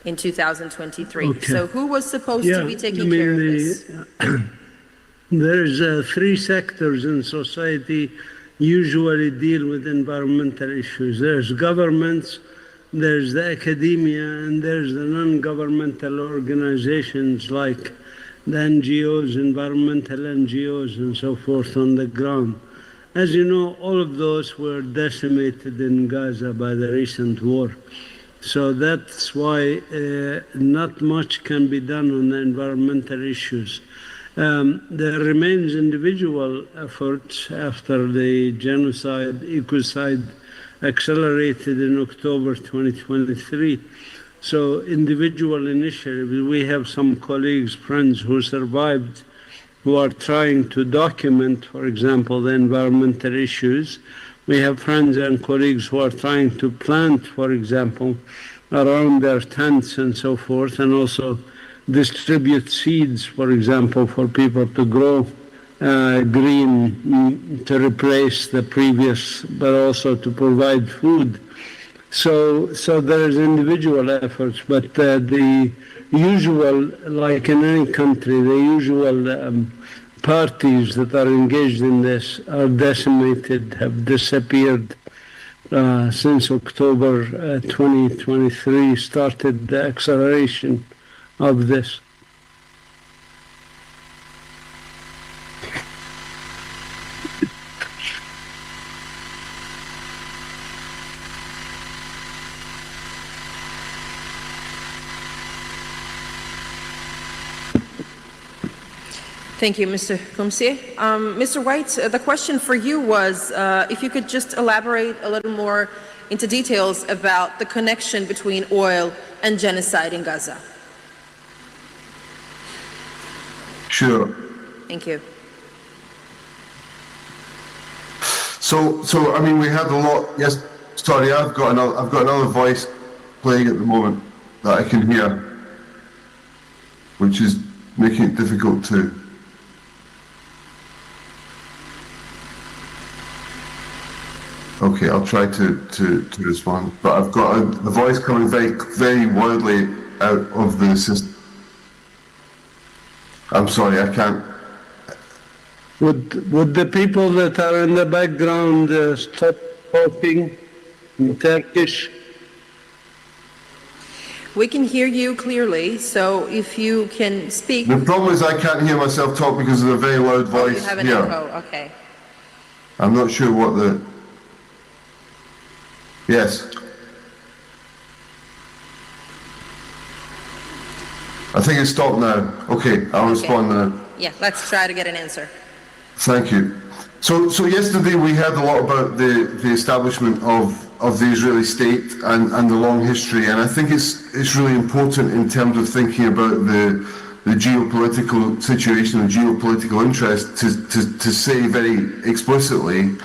in 2023. Okay. So who was supposed to be taking care of this? There's three sectors in society usually deal with environmental issues. There's governments, there's the academia, and there's the non-governmental organizations like the NGOs, environmental NGOs, and so forth on the ground. As you know, all of those were decimated in Gaza by the recent war. So that's why not much can be done on the environmental issues. There remains individual efforts after the genocide, ecocide accelerated in October 2023. So individual initiatives, we have some colleagues, friends who survived, who are trying to document, for example, the environmental issues. We have friends and colleagues who are trying to plant, for example, around their tents and so forth, and also distribute seeds, for example, for people to grow green to replace the previous, but also to provide food. So there is individual efforts, but the usual, like in any country, the usual parties that are engaged in this are decimated, have disappeared since October 2023 started the acceleration of this. Thank you, Mr. Kumsi. Mr. White, the question for you was if you could just elaborate a little more into details about the connection between oil and genocide in Gaza. Sure. Thank you. So I mean, we had a lot. Yes, sorry, I've got another voice playing at the moment that I can hear, which is making it difficult to. Okay, I'll try to respond, but I've got a voice coming very wildly out of the system. I'm sorry, I can't. Would the people that are in the background stop talking in Turkish? We can hear you clearly, so if you can speak. The problem is I can't hear myself talk because of the very loud voice you have an here. echo, okay. I'm not sure what the... Yes. I think it's stopped now. Okay, I'll respond now. Yeah, let's try to get an answer. Thank you. So yesterday we heard a lot about the establishment of the Israeli state and the long history, and I think it's really important in terms of thinking about the the geopolitical situation and geopolitical interest to say very explicitly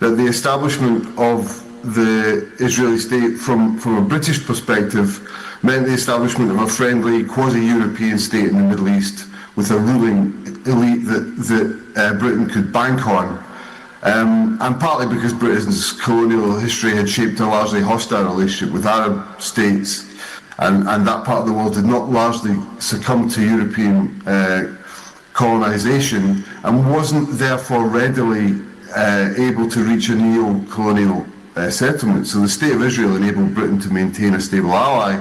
that the establishment of the Israeli state from a British perspective meant the establishment of a friendly quasi-European state in the Middle East with a ruling elite that Britain could bank on. And partly because Britain's colonial history had shaped a largely hostile relationship with Arab states, and that part of the world did not largely succumb to European colonisation, and wasn't therefore readily able to reach a neo-colonial settlement. So the State of Israel enabled Britain to maintain a stable ally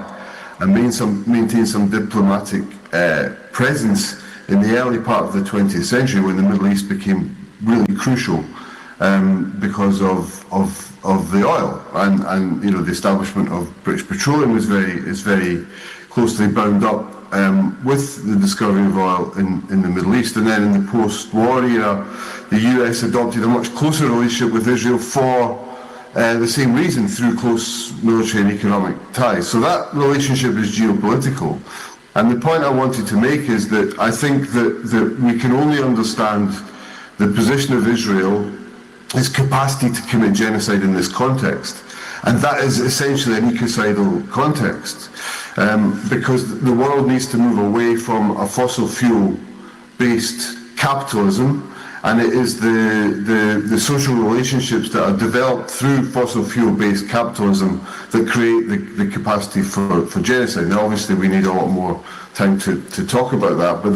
and maintain some diplomatic presence in the early part of the 20th century, when the Middle East became really crucial because of the oil, and you know, the establishment of British Petroleum is very closely bound up with the discovery of oil in the Middle East. And then in the post-war era, the US adopted a much closer relationship with Israel for the same reason, through close military and economic ties. So that relationship is geopolitical. And the point I wanted to make is that I think that we can only understand the position of Israel, its capacity to commit genocide in this context. And that is essentially an ecocidal context, because the world needs to move away from a fossil fuel-based capitalism, and it is the social relationships that are developed through fossil fuel-based capitalism that create the capacity for genocide. Now, obviously, we need a lot more time to talk about that, but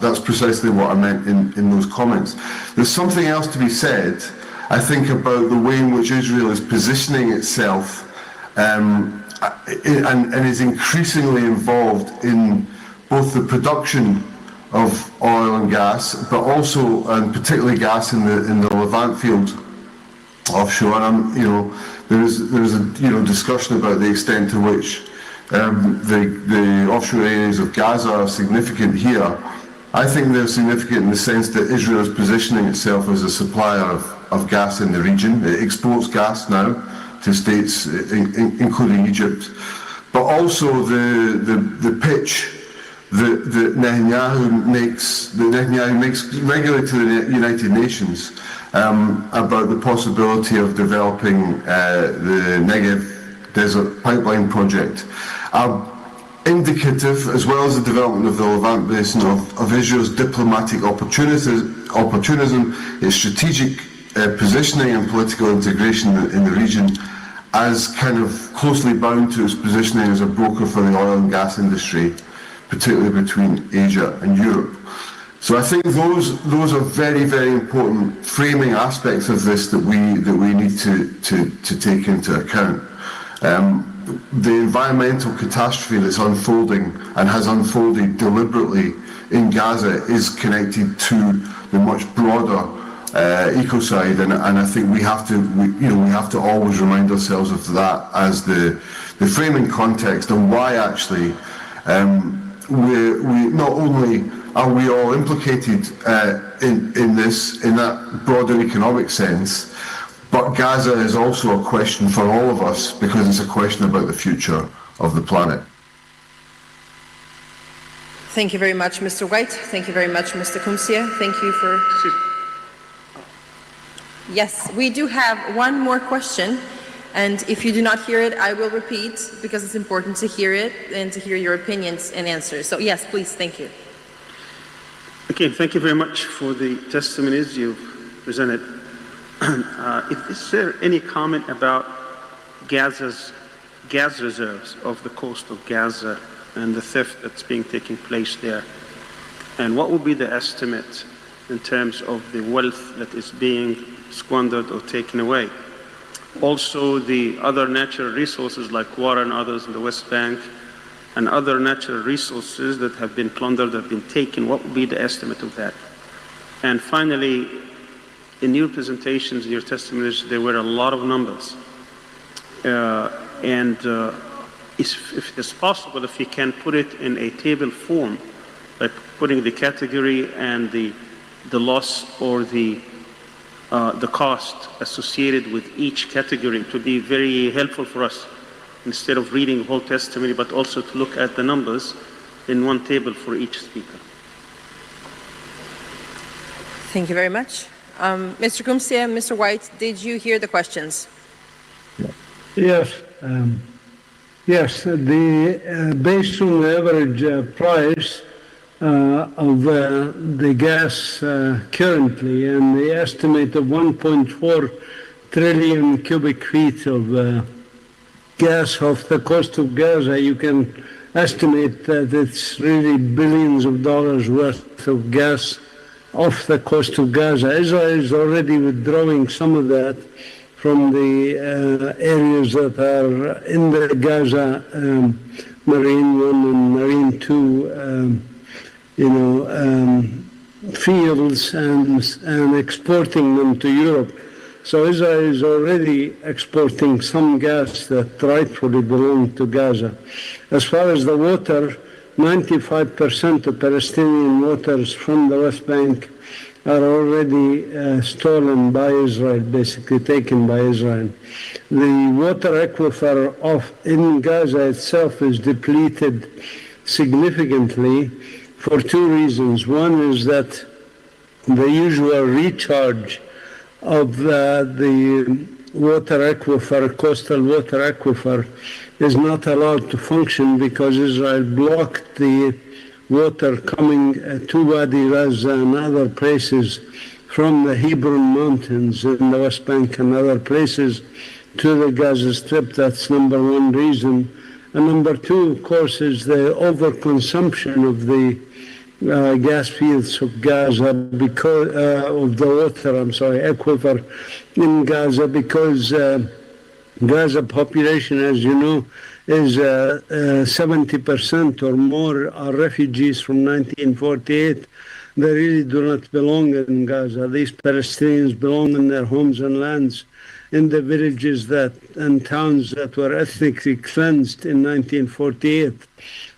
that's precisely what I meant in those comments. There's something else to be said, I think, about the way in which Israel is positioning itself and is increasingly involved in both the production of oil and gas, but also, and particularly gas in the Levant field offshore. And there's a discussion about the extent to which the offshore areas of Gaza are significant here. I think they're significant in the sense that Israel is positioning itself as a supplier of gas in the region. It exports gas now to states, including Egypt, but also the pitch that Netanyahu makes regularly to the United Nations about the possibility of developing the Negev Desert Pipeline project are indicative, as well as the development of the Levant Basin, of Israel's diplomatic opportunism, its strategic positioning and political integration in the region, as kind of closely bound to its positioning as a broker for the oil and gas industry, particularly between Asia and Europe. So I think those are very, very important framing aspects of this that we need to take into account. The environmental catastrophe that's unfolding and has unfolded deliberately in Gaza is connected to the much broader ecocide, and I think we have to always remind ourselves of that as the framing context, and why actually we not only are we all implicated in that broader economic sense, but Gaza is also a question for all of us, because it's a question about the future of the planet. Thank you very much, Mr. White. Thank you very much, Mr. Kumsia. Thank you for... Yes, we do have one more question, and if you do not hear it, I will repeat, because it's important to hear it and to hear your opinions and answers. So yes, please, thank you. Okay, thank you very much for the testimonies you've presented. Is there any comment about Gaza's gas reserves off the coast of Gaza and the theft that's taking place there? And what would be the estimate in terms of the wealth that is being squandered or taken away? Also, the other natural resources like water and others in the West Bank, and other natural resources that have been plundered, have been taken, what would be the estimate of that? And finally, in your presentations, your testimonies, there were a lot of numbers. If it's possible, if you can put it in a table form, like putting the category and the loss or the cost associated with each category, it would be very helpful for us, instead of reading the whole testimony, but also to look at the numbers in one table for each speaker. Thank you very much. Mr. Kumsia, Mr. White, did you hear the questions? Yes. Yes, based on the average price of the gas currently and the estimate of 1.4 trillion cubic feet of gas off the coast of Gaza, you can estimate that it's really billions of dollars worth of gas off the coast of Gaza. Israel is already withdrawing some of that from the areas that are in the Gaza Marine 1 and Marine 2, fields and exporting them to Europe. So Israel is already exporting some gas that rightfully belongs to Gaza. As far as the water, 95% of Palestinian waters from the West Bank are already stolen by Israel, basically taken by Israel. The water aquifer in Gaza itself is depleted significantly for two reasons. One is that the usual recharge of the water aquifer, coastal water aquifer, is not allowed to function because Israel blocked the water coming to Wadi Gaza and other places from the Hebron Mountains in the West Bank and other places to the Gaza Strip. That's number one reason. And number two, of course, is the overconsumption of the gas fields of Gaza because of the water, aquifer in Gaza, because Gaza population, as you know, is 70% or more are refugees from 1948. They really do not belong in Gaza. These Palestinians belong in their homes and lands in the villages and towns that were ethnically cleansed in 1948.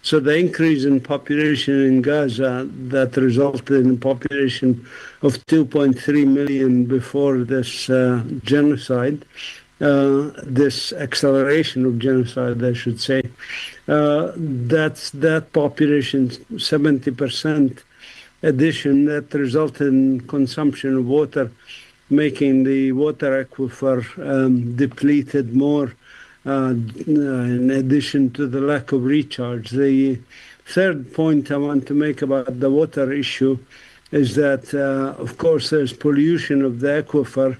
So the increase in population in Gaza that resulted in a population of 2.3 million before this genocide, this acceleration of genocide, I should say, that's that population, 70% addition that resulted in consumption of water, making the water aquifer depleted more, in addition to the lack of recharge. The third point I want to make about the water issue is that, of course, there's pollution of the aquifer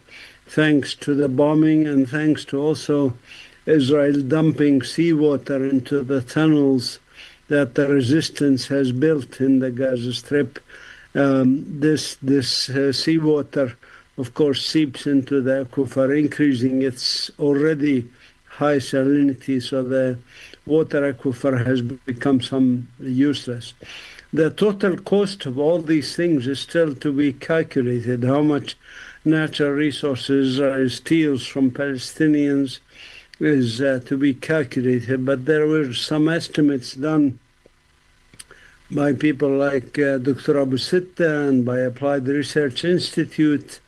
thanks to the bombing and thanks to also Israel dumping seawater into the tunnels that the resistance has built in the Gaza Strip. This seawater, of course, seeps into the aquifer, increasing its already high salinity, so the water aquifer has become useless. The total cost of all these things is still to be calculated. How much natural resources Israel steals from Palestinians is to be calculated, but there were some estimates done by people like Dr. Abu Sitta and by Applied Research Institute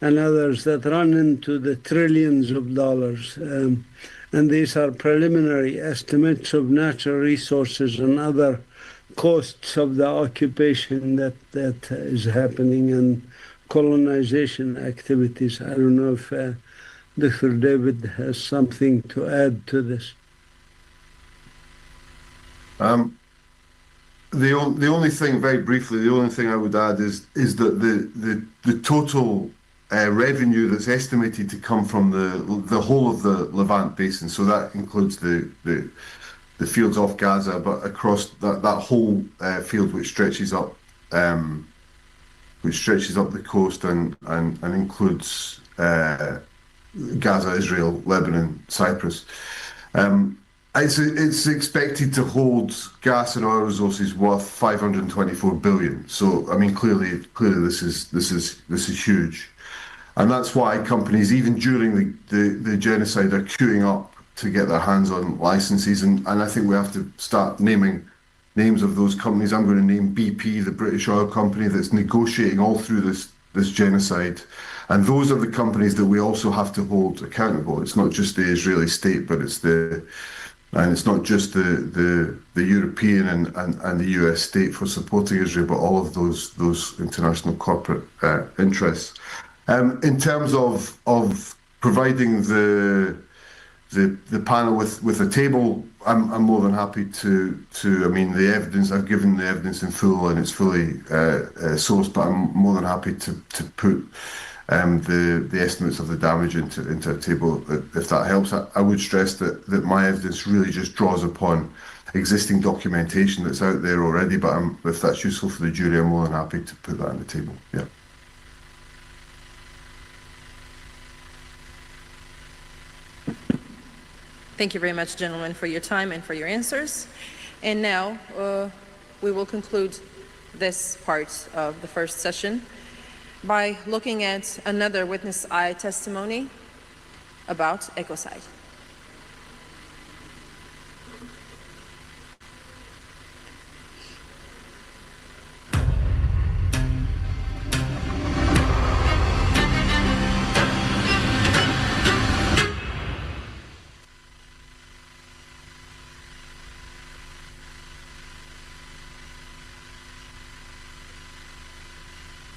and others that run into the trillions of dollars. And these are preliminary estimates of natural resources and other costs of the occupation that is happening and colonization activities. I don't know if Dr. David has something to add to this. The only thing, very briefly, the only thing I would add is that the total revenue that's estimated to come from the whole of the Levant basin, so that includes the fields off Gaza, but across that whole field which stretches up the coast and includes Gaza, Israel, Lebanon, Cyprus. It's expected to hold gas and oil resources worth 524 billion. So I mean, clearly this is huge, and that's why companies, even during the genocide, are queuing up to get their hands on licenses. And I think we have to start naming names of those companies. I'm going to name BP, the British oil company that's negotiating all through this genocide. And those are the companies that we also have to hold accountable. It's not just the Israeli state, but it's the And it's not just the European and the US state for supporting Israel, but all of those international corporate interests. In terms of providing the panel with a table, I'm more than happy to. I mean, the evidence, I've given the evidence in full and it's fully sourced, but I'm more than happy to put the estimates of the damage into a table, if that helps. I would stress that my evidence really just draws upon existing documentation that's out there already, but if that's useful for the jury, I'm more than happy to put that on the table. Yeah. Thank you very much, gentlemen, for your time and for your answers. And now we will conclude this part of the first session by looking at another witness eye testimony about ecocide.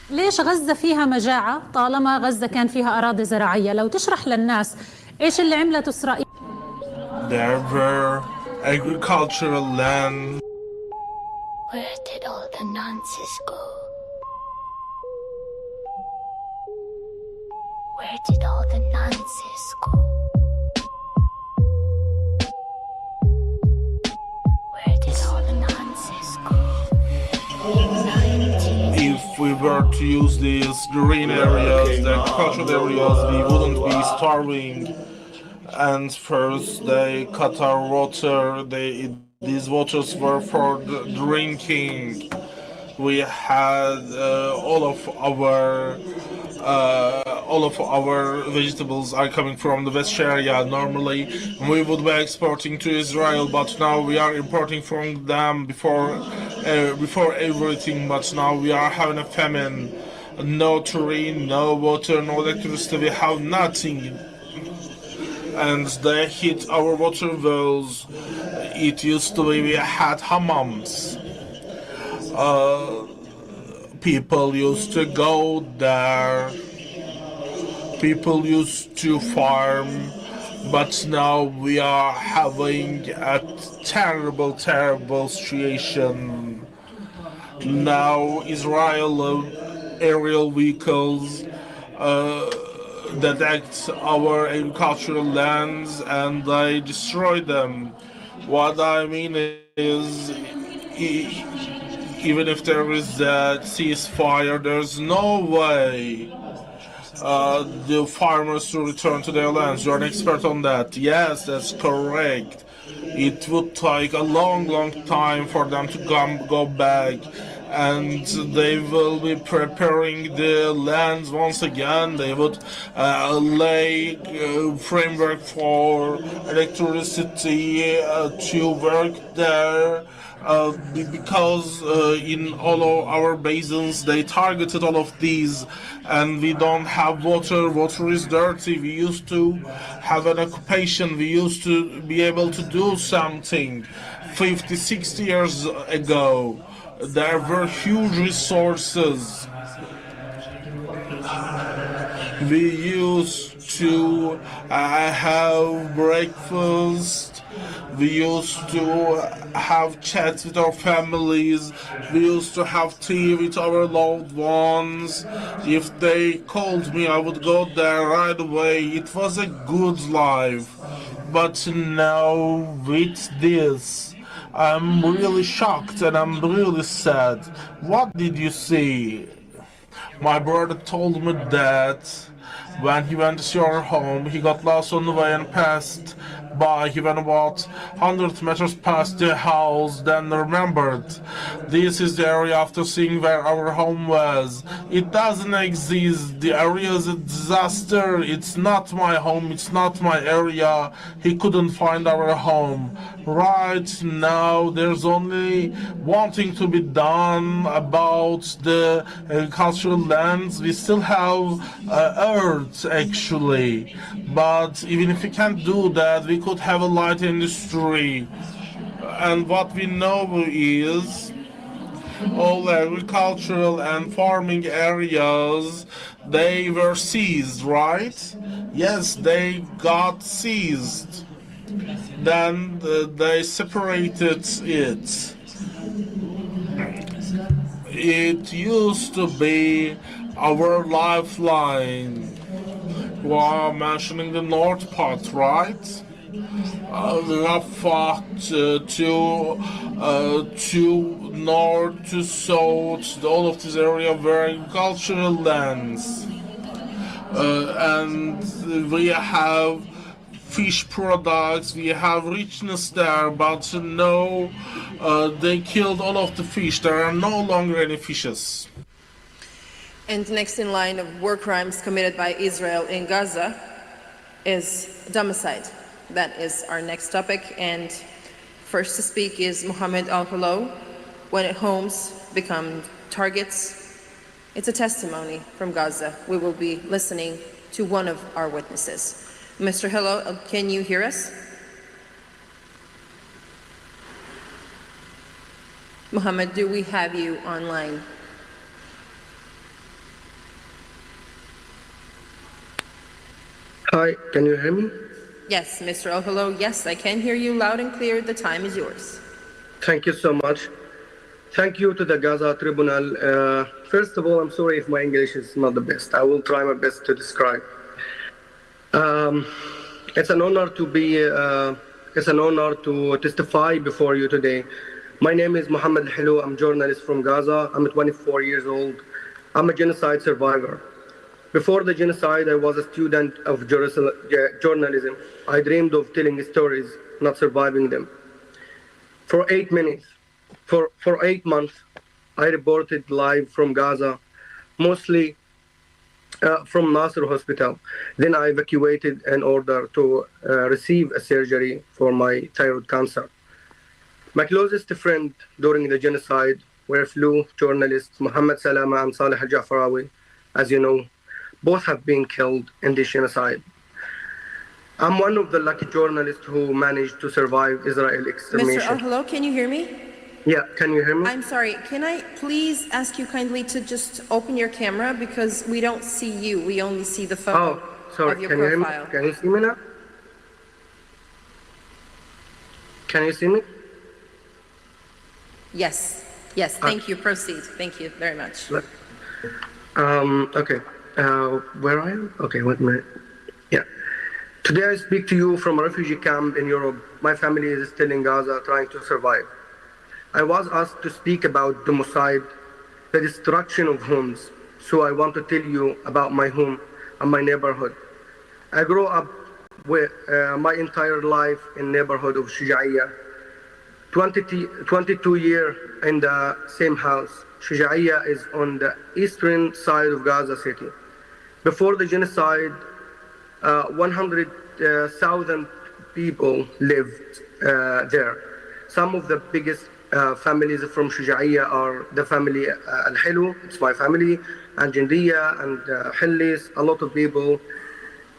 ليش غزة فيها مجاعة طالما غزة كان فيها أراضي زراعية؟ لو تشرح للناس إيش اللي عملته إسرائيل؟ There were agricultural land. Where did all the Nazis go? Where did all the Nazis go? Where did all the Nazis go? If we were to use these green areas, the agricultural areas, we wouldn't be starving. And first, they cut our water. These waters were for drinking. We had all of our vegetables are coming from the West area. Normally, we would be exporting to Israel, but now we are importing from them before everything. But now we are having a famine. No terrain, no water, no electricity. We have nothing. And they hit our water wells. It used to be we had hammams. People used to go there. People used to farm. But now we are having a terrible, terrible situation. Now Israel aerial vehicles detect our agricultural lands and they destroy them. What I mean is, even if there is a ceasefire, there's no way the farmers to return to their lands. You're an expert on that. Yes, that's correct. It would take a long, long time for them to go back. And they will be preparing the lands once again. They would lay framework for electricity to work there. Because in all of our basins they targeted all of these, and we don't have water. Water is dirty. We used to have an occupation. We used to be able to do something 50, 60 years ago. There were huge resources. We used to have breakfast. We used to have chats with our families. We used to have tea with our loved ones. If they called me, I would go there right away. It was a good life. But now with this, I'm really shocked and I'm really sad. What did you see? My brother told me that when he went to your home, he got lost on the way and passed by. He went about 100 meters past the house, then remembered. This is the area after seeing where our home was. It doesn't exist. The area is a disaster. It's not my home. It's not my area. He couldn't find our home. Right now, there's only one thing to be done about the cultural lands. We still have Earth actually. But even if we can't do that, we could have a light industry. And what we know is all agricultural and farming areas, they were seized, right? Yes, they got seized. Then they separated it. It used to be our lifeline. You are mentioning the north part, right? We have fought to north, to south, all of this area were agricultural lands. And we have fish products, we have richness there, but no, they killed all of the fish. There are no longer any fishes. And next in line of war crimes committed by Israel in Gaza is domicide. That is our next topic. And first to speak is Mohammed Al-Hullo. When homes become targets, it's a testimony from Gaza. We will be listening to one of our witnesses. Mr. Hullo, can you hear us? Mohammed, do we have you online? Hi, can you hear me? Yes, Mr. Al-Hullo, yes, I can hear you loud and clear. The time is yours. Thank you so much. Thank you to the Gaza Tribunal. First of all, I'm sorry if my English is not the best. I will try my best to describe. It's an honor to testify before you today. My name is Mohammed Al-Hullo. I'm a journalist from Gaza. I'm 24 years old. I'm a genocide survivor. Before the genocide, I was a student of journalism. I dreamed of telling stories, not surviving them. For 8 months, I reported live from Gaza, mostly from Nasser Hospital. Then I evacuated in order to receive a surgery for my thyroid cancer. My closest friend during the genocide were fellow journalists Mohammed Salama and Saleh Al-Jafarawi. As you know, both have been killed in this genocide. I'm one of the lucky journalists who managed to survive Israel extermination. Mr. Al-Hullo, can you hear me? Yeah, can you hear me? I'm sorry, can I please ask you kindly to just open your camera because we don't see you, we only see the photo of your can you profile. hear me? Can you see me now? Can you see me? Yes, yes, thank you, proceed. Thank you very much. Okay, where I am? Okay, wait a minute. Yeah. Today I speak to you from a refugee camp in Europe. My family is still in Gaza trying to survive. I was asked to speak about genocide, the destruction of homes. So I want to tell you about my home and my neighborhood. I grew up with my entire life in neighborhood of Shuja'iyya. 22 years in the same house. Shuja'iyya is on the eastern side of Gaza City. Before the genocide, 100,000 people lived there. Some of the biggest families from Shuja'iyya are the family Al-Hullo, it's my family, and Jindiya and Hillis, a lot of people.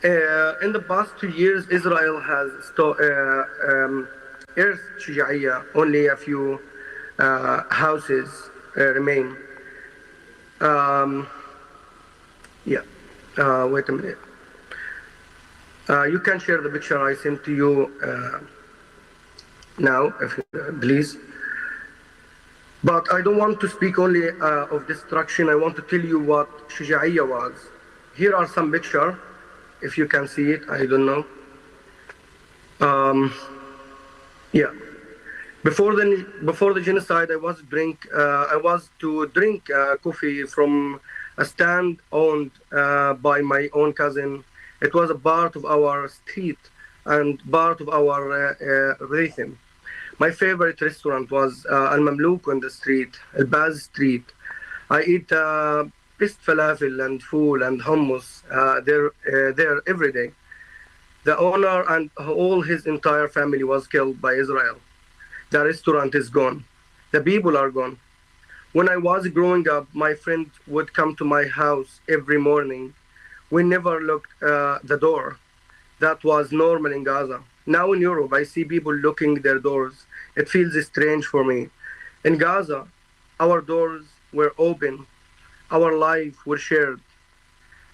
In the past 2 years, Israel has earthed Shuja'iyya, only a few houses remain. Wait a minute. You can share the picture I sent to you now, if please. But I don't want to speak only of destruction. I want to tell you what Shuja'iyya was. Here are some pictures, if you can see it. I don't know. Before the genocide, I was to drink coffee from a stand owned by my own cousin. It was a part of our street and part of our rhythm. My favorite restaurant was Al Mamlouk on the street, Al Baz Street. I eat best falafel and fool and hummus there every day. The owner and all his entire family was killed by Israel. The restaurant is gone. The people are gone. When I was growing up, my friend would come to my house every morning We never looked the door. That was normal in Gaza. Now in Europe, I see people looking their doors. It feels strange for me. In Gaza, our doors were open. Our lives were shared.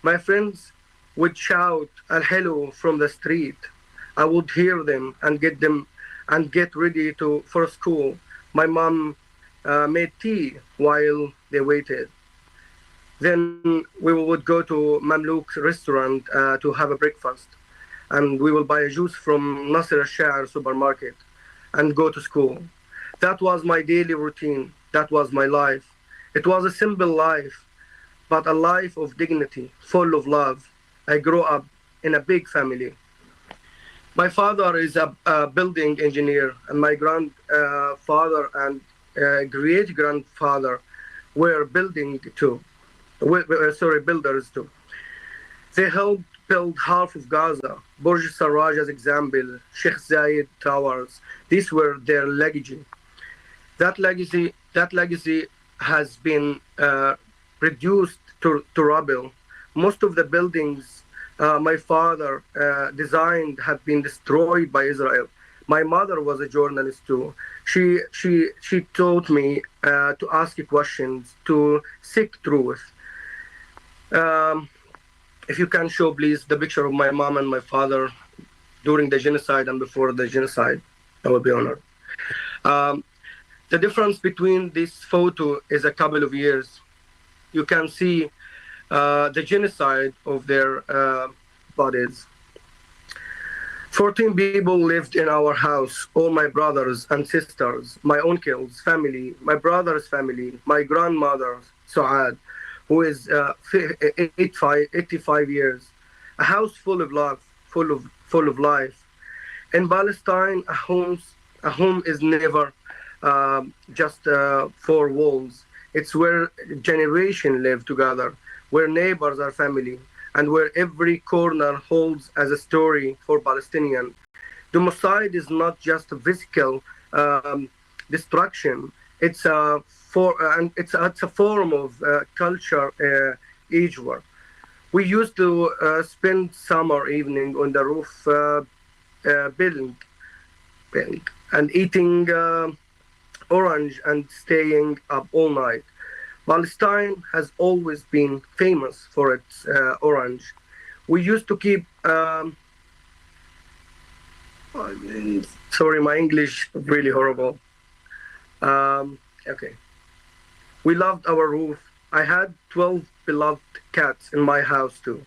My friends would shout al-hello from the street. I would hear them and get ready for school. My mom made tea while they waited. Then we would go to Mamluk restaurant to have a breakfast. And we will buy a juice from Nasser al-Sha'ar supermarket and go to school. That was my daily routine. That was my life. It was a simple life, but a life of dignity, full of love. I grew up in a big family. My father is a building engineer, and my grandfather and great-grandfather were builders too. They helped build half of Gaza, Burj Sarraj as example, Sheikh Zayed Towers. These were their legacy. That legacy has been reduced to rubble. Most of the buildings my father designed have been destroyed by Israel. My mother was a journalist too. She taught me to ask questions, to seek truth. If you can show, please, the picture of my mom and my father during the genocide and before the genocide, I will be honored. The difference between this photo is a couple of years. You can see the genocide of their bodies. 14 people lived in our house, all my brothers and sisters, my uncle's family, my brother's family, my grandmother, Suad, who is 85 years. A house full of love, full of life. In Palestine, a home is never just four walls. It's where generations live together, where neighbors are family, and where every corner holds as a story for Palestinians. The Mossad is not just a physical destruction. It's a form of culture Israel. We used to spend summer evening on the roof building and eating orange and staying up all night. Palestine has always been famous for its orange. We used to keep sorry, my English is really horrible. Okay. We loved our roof. I had 12 beloved cats in my house too.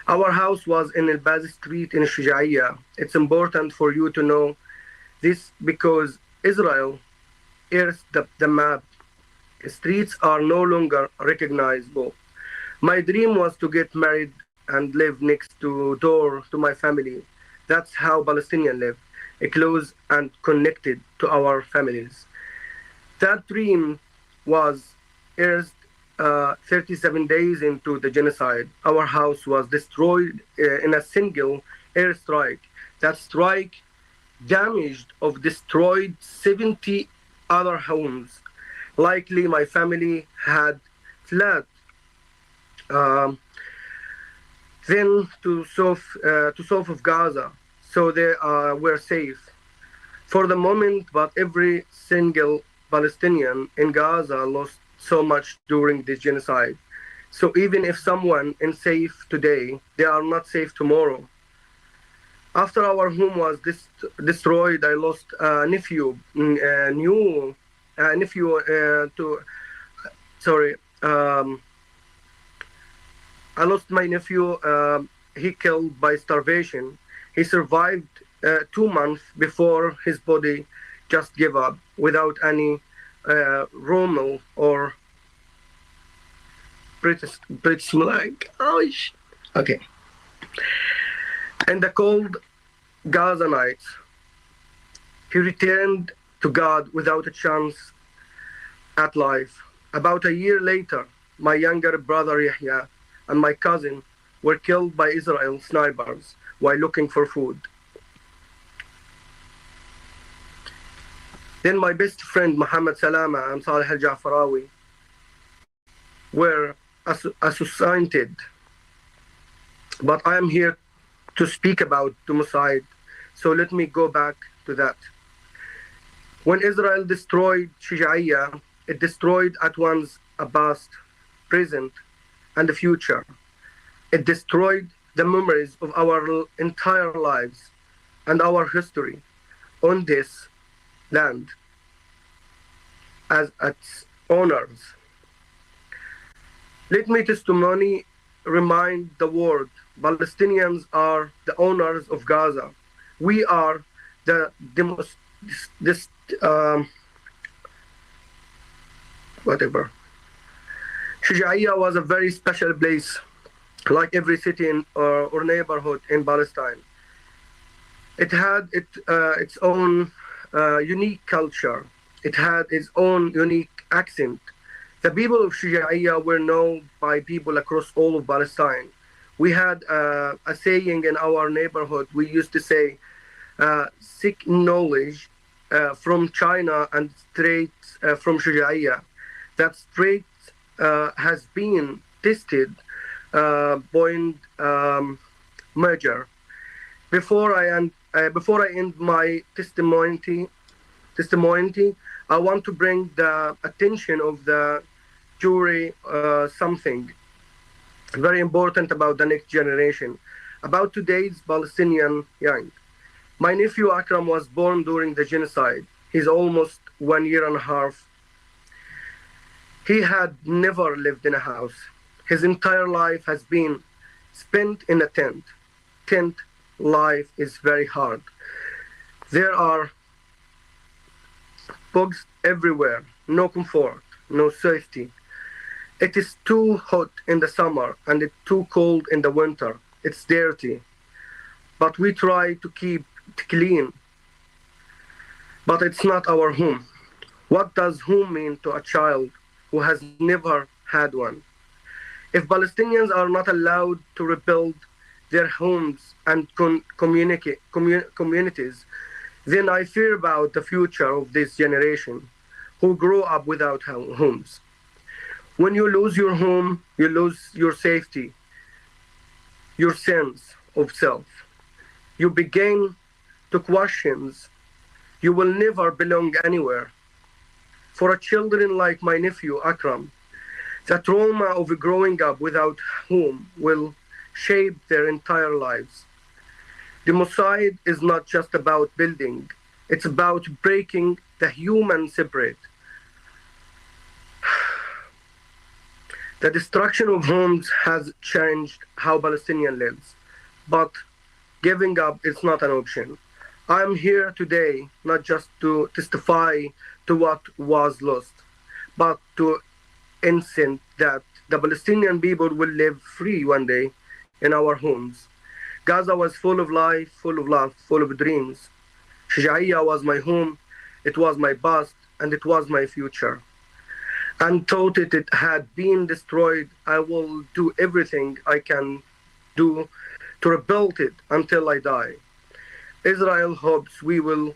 Our house was in El-Baz Street in Shujaiya. It's important for you to know this because Israel erased the map. Streets are no longer recognizable. My dream was to get married and live next door to my family. That's how Palestinians live, close and connected to our families. That dream was erased 37 days into the genocide. Our house was destroyed in a single airstrike. That strike damaged or destroyed 70 other homes. Likely my family had fled then to south of Gaza, so they were safe for the moment, but every single Palestinian in Gaza lost so much during this genocide. So even if someone is safe today, they are not safe tomorrow. After our home was destroyed, I lost a nephew, I lost my nephew, he killed by starvation. He survived 2 months before his body just gave up without any Rommel or British like, okay. In the cold Gaza nights, he returned to God without a chance at life. About a year later, my younger brother Yahya and my cousin were killed by Israel snipers while looking for food. Then my best friend Muhammad Salama and Saleh al-Ja'farawi were assassinated But I am here to speak about genocide, so let me go back to that. When Israel destroyed Shija'iyya, it destroyed at once a past, present, and the future. It destroyed the memories of our entire lives and our history on this land as its owners. Let me testimony remind the world Palestinians are the owners of Gaza. We are whatever. Shija'iyya was a very special place, like every city or neighborhood in Palestine. It had its own unique culture. It had its own unique accent. The people of Shija'iyya were known by people across all of Palestine. We had a saying in our neighborhood. We used to say, seek knowledge from China and straight from Shija'iyya. That straight has been tested point measure. Before I end my testimony, I want to bring the attention of the jury something very important about the next generation, about today's Palestinian young. My nephew Akram was born during the genocide. He's almost 1 year and a half. He had never lived in a house. His entire life has been spent in a tent. Tent life is very hard. There are bugs everywhere, no comfort, no safety. It is too hot in the summer and it's too cold in the winter. It's dirty. But we try to keep it clean. But it's not our home. What does home mean to a child who has never had one? If Palestinians are not allowed to rebuild their homes and communities, then I fear about the future of this generation who grow up without homes. When you lose your home, you lose your safety, your sense of self. You begin to question you will never belong anywhere. For a children like my nephew Akram, the trauma of growing up without home will shape their entire lives. The genocide is not just about building, it's about breaking the human separate. The destruction of homes has changed how Palestinian lives, but giving up is not an option. I am here today not just to testify to what was lost, but to insist that the Palestinian people will live free one day in our homes. Gaza was full of life, full of love, full of dreams. Shija'iyya was my home, it was my past, and it was my future. And thought it had been destroyed, I will do everything I can do to rebuild it until I die. Israel hopes we will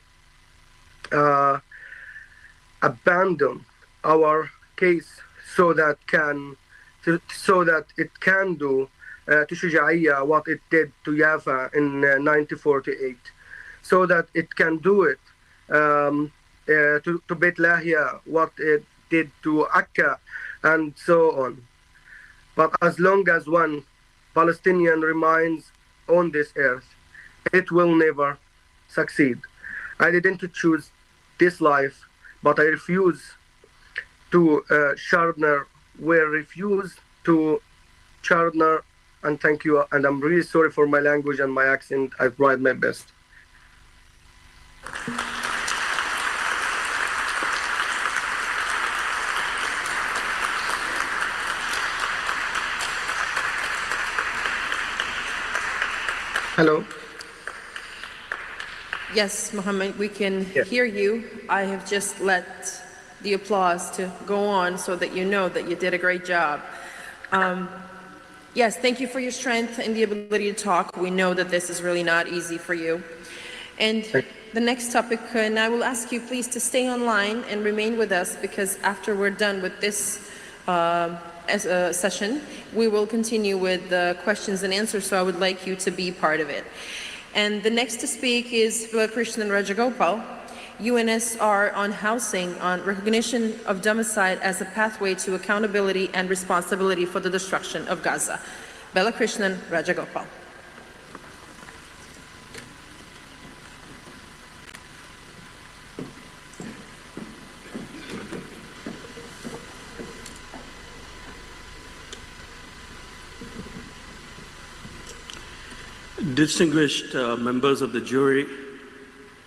abandon our case so that it can do to Shija'iyya what it did to Jaffa in 1948, so that it can do it to Beit Lahia what it did to Akka, and so on. But as long as one Palestinian remains on this earth, it will never succeed. I didn't choose this life, but I refuse to refuse to Chardner, and thank you, and I'm really sorry for my language and my accent. I tried my best. Hello. Yes, Mohammed, we can hear you. I have just let the applause to go on so that you know that you did a great job. Yes, thank you for your strength and the ability to talk. We know that this is really not easy for you. And the next topic, and I will ask you please to stay online and remain with us, because after we're done with this session, we will continue with the questions and answers, so I would like you to be part of it. And the next to speak is Balakrishnan Rajagopal, UNSR on housing, on recognition of domicile as a pathway to accountability and responsibility for the destruction of Gaza. Balakrishnan Rajagopal. Distinguished members of the jury,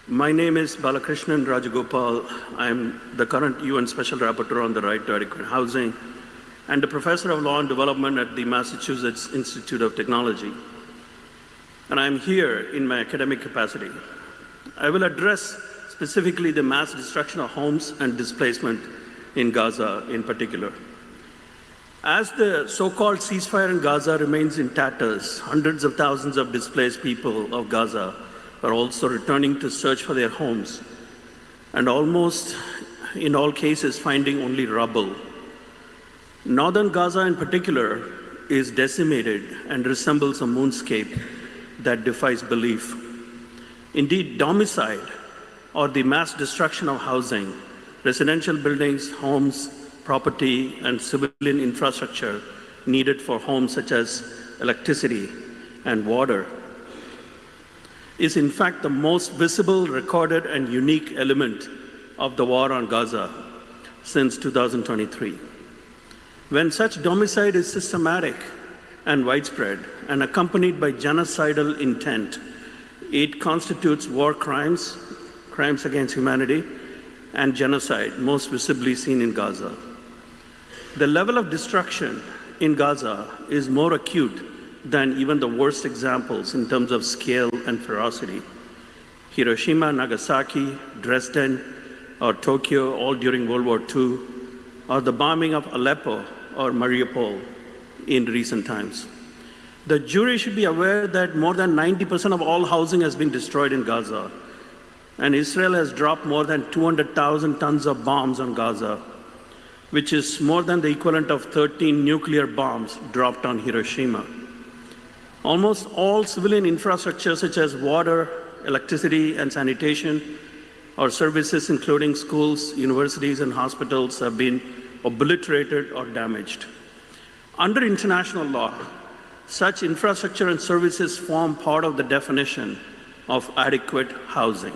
my name is Balakrishnan Rajagopal. I'm the current UN Special Rapporteur on the Right to Adequate Housing and a Professor of Law and Development at the Massachusetts Institute of Technology. And I'm here in my academic capacity. I will address specifically the mass destruction of homes and displacement in Gaza in particular. As the so-called ceasefire in Gaza remains in tatters, hundreds of thousands of displaced people of Gaza are also returning to search for their homes, and almost in all cases finding only rubble. Northern Gaza in particular is decimated and resembles a moonscape that defies belief. Indeed, domicide, or the mass destruction of housing, residential buildings, homes, property, and civilian infrastructure needed for homes such as electricity and water, is in fact the most visible, recorded, and unique element of the war on Gaza since 2023. When such domicide is systematic and widespread and accompanied by genocidal intent, it constitutes war crimes, crimes against humanity, and genocide, most visibly seen in Gaza. The level of destruction in Gaza is more acute than even the worst examples in terms of scale and ferocity. Hiroshima, Nagasaki, Dresden, or Tokyo, all during World War II, or the bombing of Aleppo or Mariupol in recent times. The jury should be aware that more than 90% of all housing has been destroyed in Gaza, and Israel has dropped more than 200,000 tons of bombs on Gaza, which is more than the equivalent of 13 nuclear bombs dropped on Hiroshima. Almost all civilian infrastructure such as water, electricity, and sanitation, or services including schools, universities, and hospitals have been obliterated or damaged. Under international law, such infrastructure and services form part of the definition of adequate housing.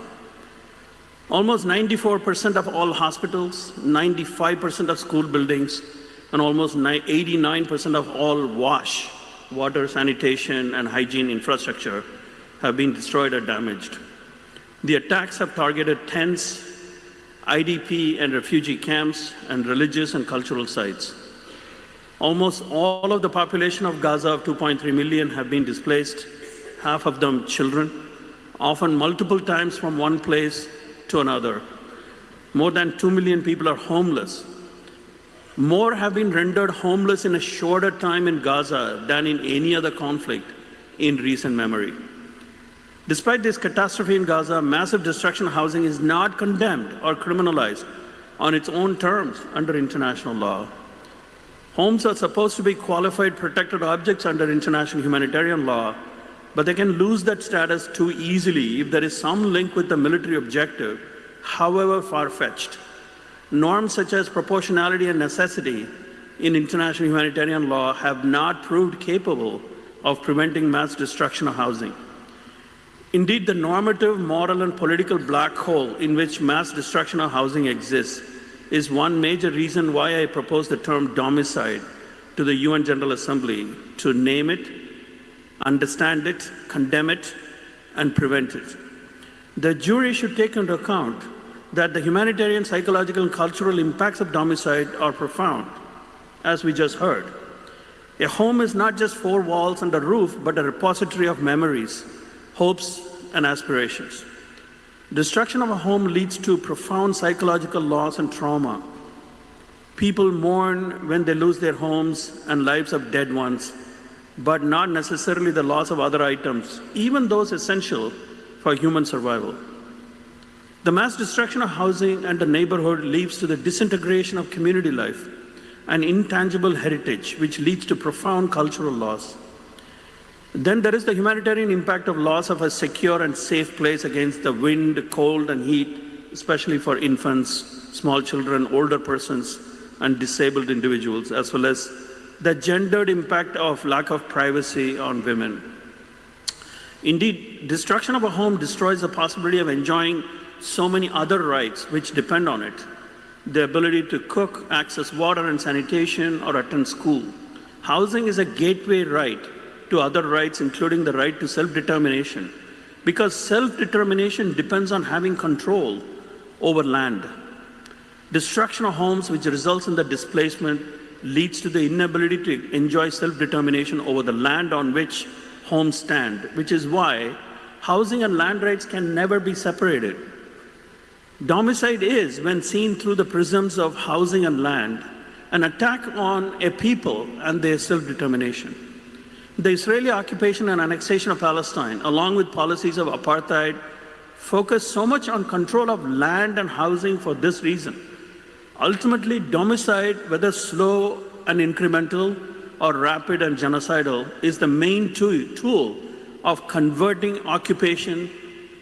Almost 94% of all hospitals, 95% of school buildings, and almost 89% of all water, sanitation, and hygiene infrastructure have been destroyed or damaged. The attacks have targeted tents, IDP and refugee camps, and religious and cultural sites. Almost all of the population of Gaza of 2.3 million have been displaced, half of them children, often multiple times from one place to another. More than 2 million people are homeless. More have been rendered homeless in a shorter time in Gaza than in any other conflict in recent memory. Despite this catastrophe in Gaza, massive destruction of housing is not condemned or criminalized on its own terms under international law. Homes are supposed to be qualified protected objects under international humanitarian law, but they can lose that status too easily if there is some link with the military objective, however far-fetched. Norms such as proportionality and necessity in international humanitarian law have not proved capable of preventing mass destruction of housing. Indeed, the normative, moral, and political black hole in which mass destruction of housing exists is one major reason why I propose the term domicide to the UN General Assembly to name it, understand it, condemn it, and prevent it. The jury should take into account that the humanitarian, psychological, and cultural impacts of domicide are profound, as we just heard. A home is not just four walls and a roof, but a repository of memories, hopes, and aspirations. Destruction of a home leads to profound psychological loss and trauma. People mourn when they lose their homes and lives of dead ones, but not necessarily the loss of other items, even those essential for human survival. The mass destruction of housing and the neighborhood leads to the disintegration of community life, an intangible heritage which leads to profound cultural loss. Then there is the humanitarian impact of loss of a secure and safe place against the wind, cold, and heat, especially for infants, small children, older persons, and disabled individuals, as well as the gendered impact of lack of privacy on women. Indeed, destruction of a home destroys the possibility of enjoying so many other rights which depend on it. The ability to cook, access water and sanitation, or attend school. Housing is a gateway right to other rights, including the right to self-determination, because self-determination depends on having control over land. Destruction of homes, which results in the displacement, leads to the inability to enjoy self-determination over the land on which homes stand, which is why housing and land rights can never be separated. Domicide is, when seen through the prisms of housing and land, an attack on a people and their self-determination. The Israeli occupation and annexation of Palestine, along with policies of apartheid, focus so much on control of land and housing for this reason. Ultimately, domicide, whether slow and incremental or rapid and genocidal, is the main tool of converting occupation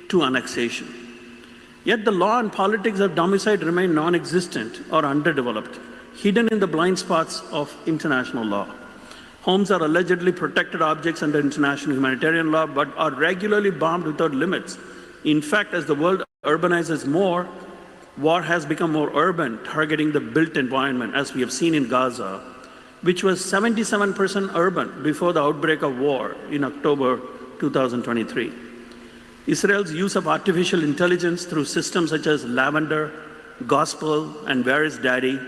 to annexation. Yet the law and politics of domicide remain non-existent or underdeveloped, hidden in the blind spots of international law. Homes are allegedly protected objects under international humanitarian law, but are regularly bombed without limits. In fact, as the world urbanizes more, war has become more urban, targeting the built environment, as we have seen in Gaza, which was 77% urban before the outbreak of war in October 2023. Israel's use of artificial intelligence through systems such as Lavender, Gospel, and Where is Daddy,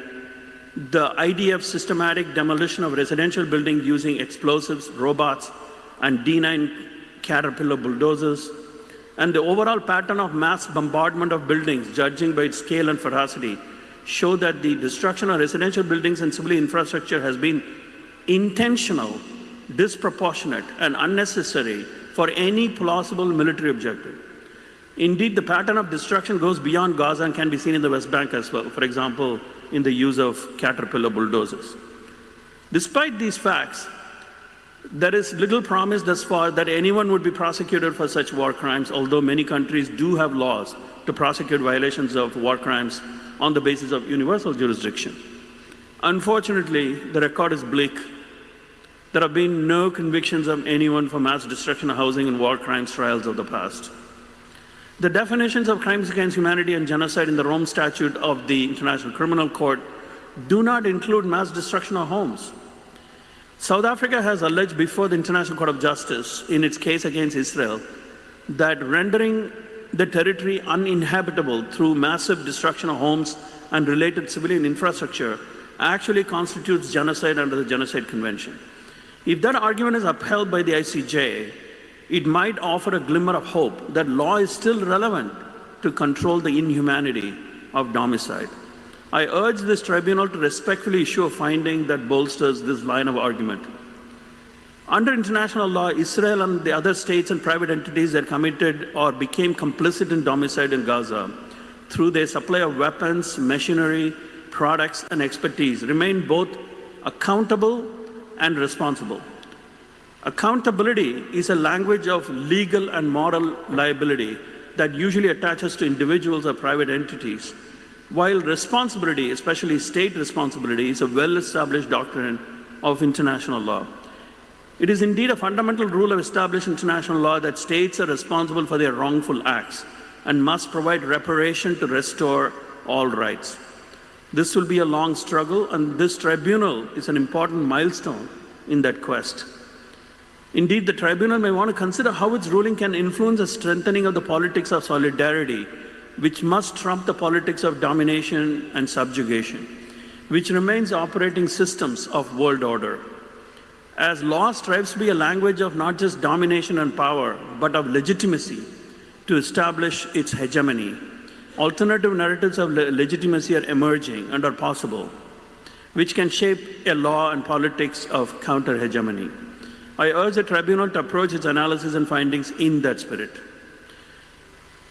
the IDF's systematic demolition of residential buildings using explosives, robots, and D9 Caterpillar bulldozers, and the overall pattern of mass bombardment of buildings, judging by its scale and ferocity, show that the destruction of residential buildings and civil infrastructure has been intentional, disproportionate, and unnecessary for any plausible military objective. Indeed, the pattern of destruction goes beyond Gaza and can be seen in the West Bank as well, for example, in the use of Caterpillar bulldozers. Despite these facts, there is little promise thus far that anyone would be prosecuted for such war crimes, although many countries do have laws to prosecute violations of war crimes on the basis of universal jurisdiction. Unfortunately, the record is bleak. There have been no convictions of anyone for mass destruction of housing and war crimes trials of the past. The definitions of crimes against humanity and genocide in the Rome Statute of the International Criminal Court do not include mass destruction of homes. South Africa has alleged before the International Court of Justice in its case against Israel that rendering the territory uninhabitable through massive destruction of homes and related civilian infrastructure actually constitutes genocide under the Genocide Convention. If that argument is upheld by the ICJ, it might offer a glimmer of hope that law is still relevant to control the inhumanity of domicide. I urge this tribunal to respectfully issue a finding that bolsters this line of argument. Under international law, Israel and the other states and private entities that committed or became complicit in domicide in Gaza through their supply of weapons, machinery, products, and expertise remain both accountable and responsible. Accountability is a language of legal and moral liability that usually attaches to individuals or private entities, while responsibility, especially state responsibility, is a well-established doctrine of international law. It is indeed a fundamental rule of established international law that states are responsible for their wrongful acts and must provide reparation to restore all rights. This will be a long struggle, and this tribunal is an important milestone in that quest. Indeed, the tribunal may want to consider how its ruling can influence a strengthening of the politics of solidarity, which must trump the politics of domination and subjugation, which remains operating systems of world order. As law strives to be a language of not just domination and power, but of legitimacy to establish its hegemony, alternative narratives of legitimacy are emerging and are possible, which can shape a law and politics of counter-hegemony. I urge the tribunal to approach its analysis and findings in that spirit.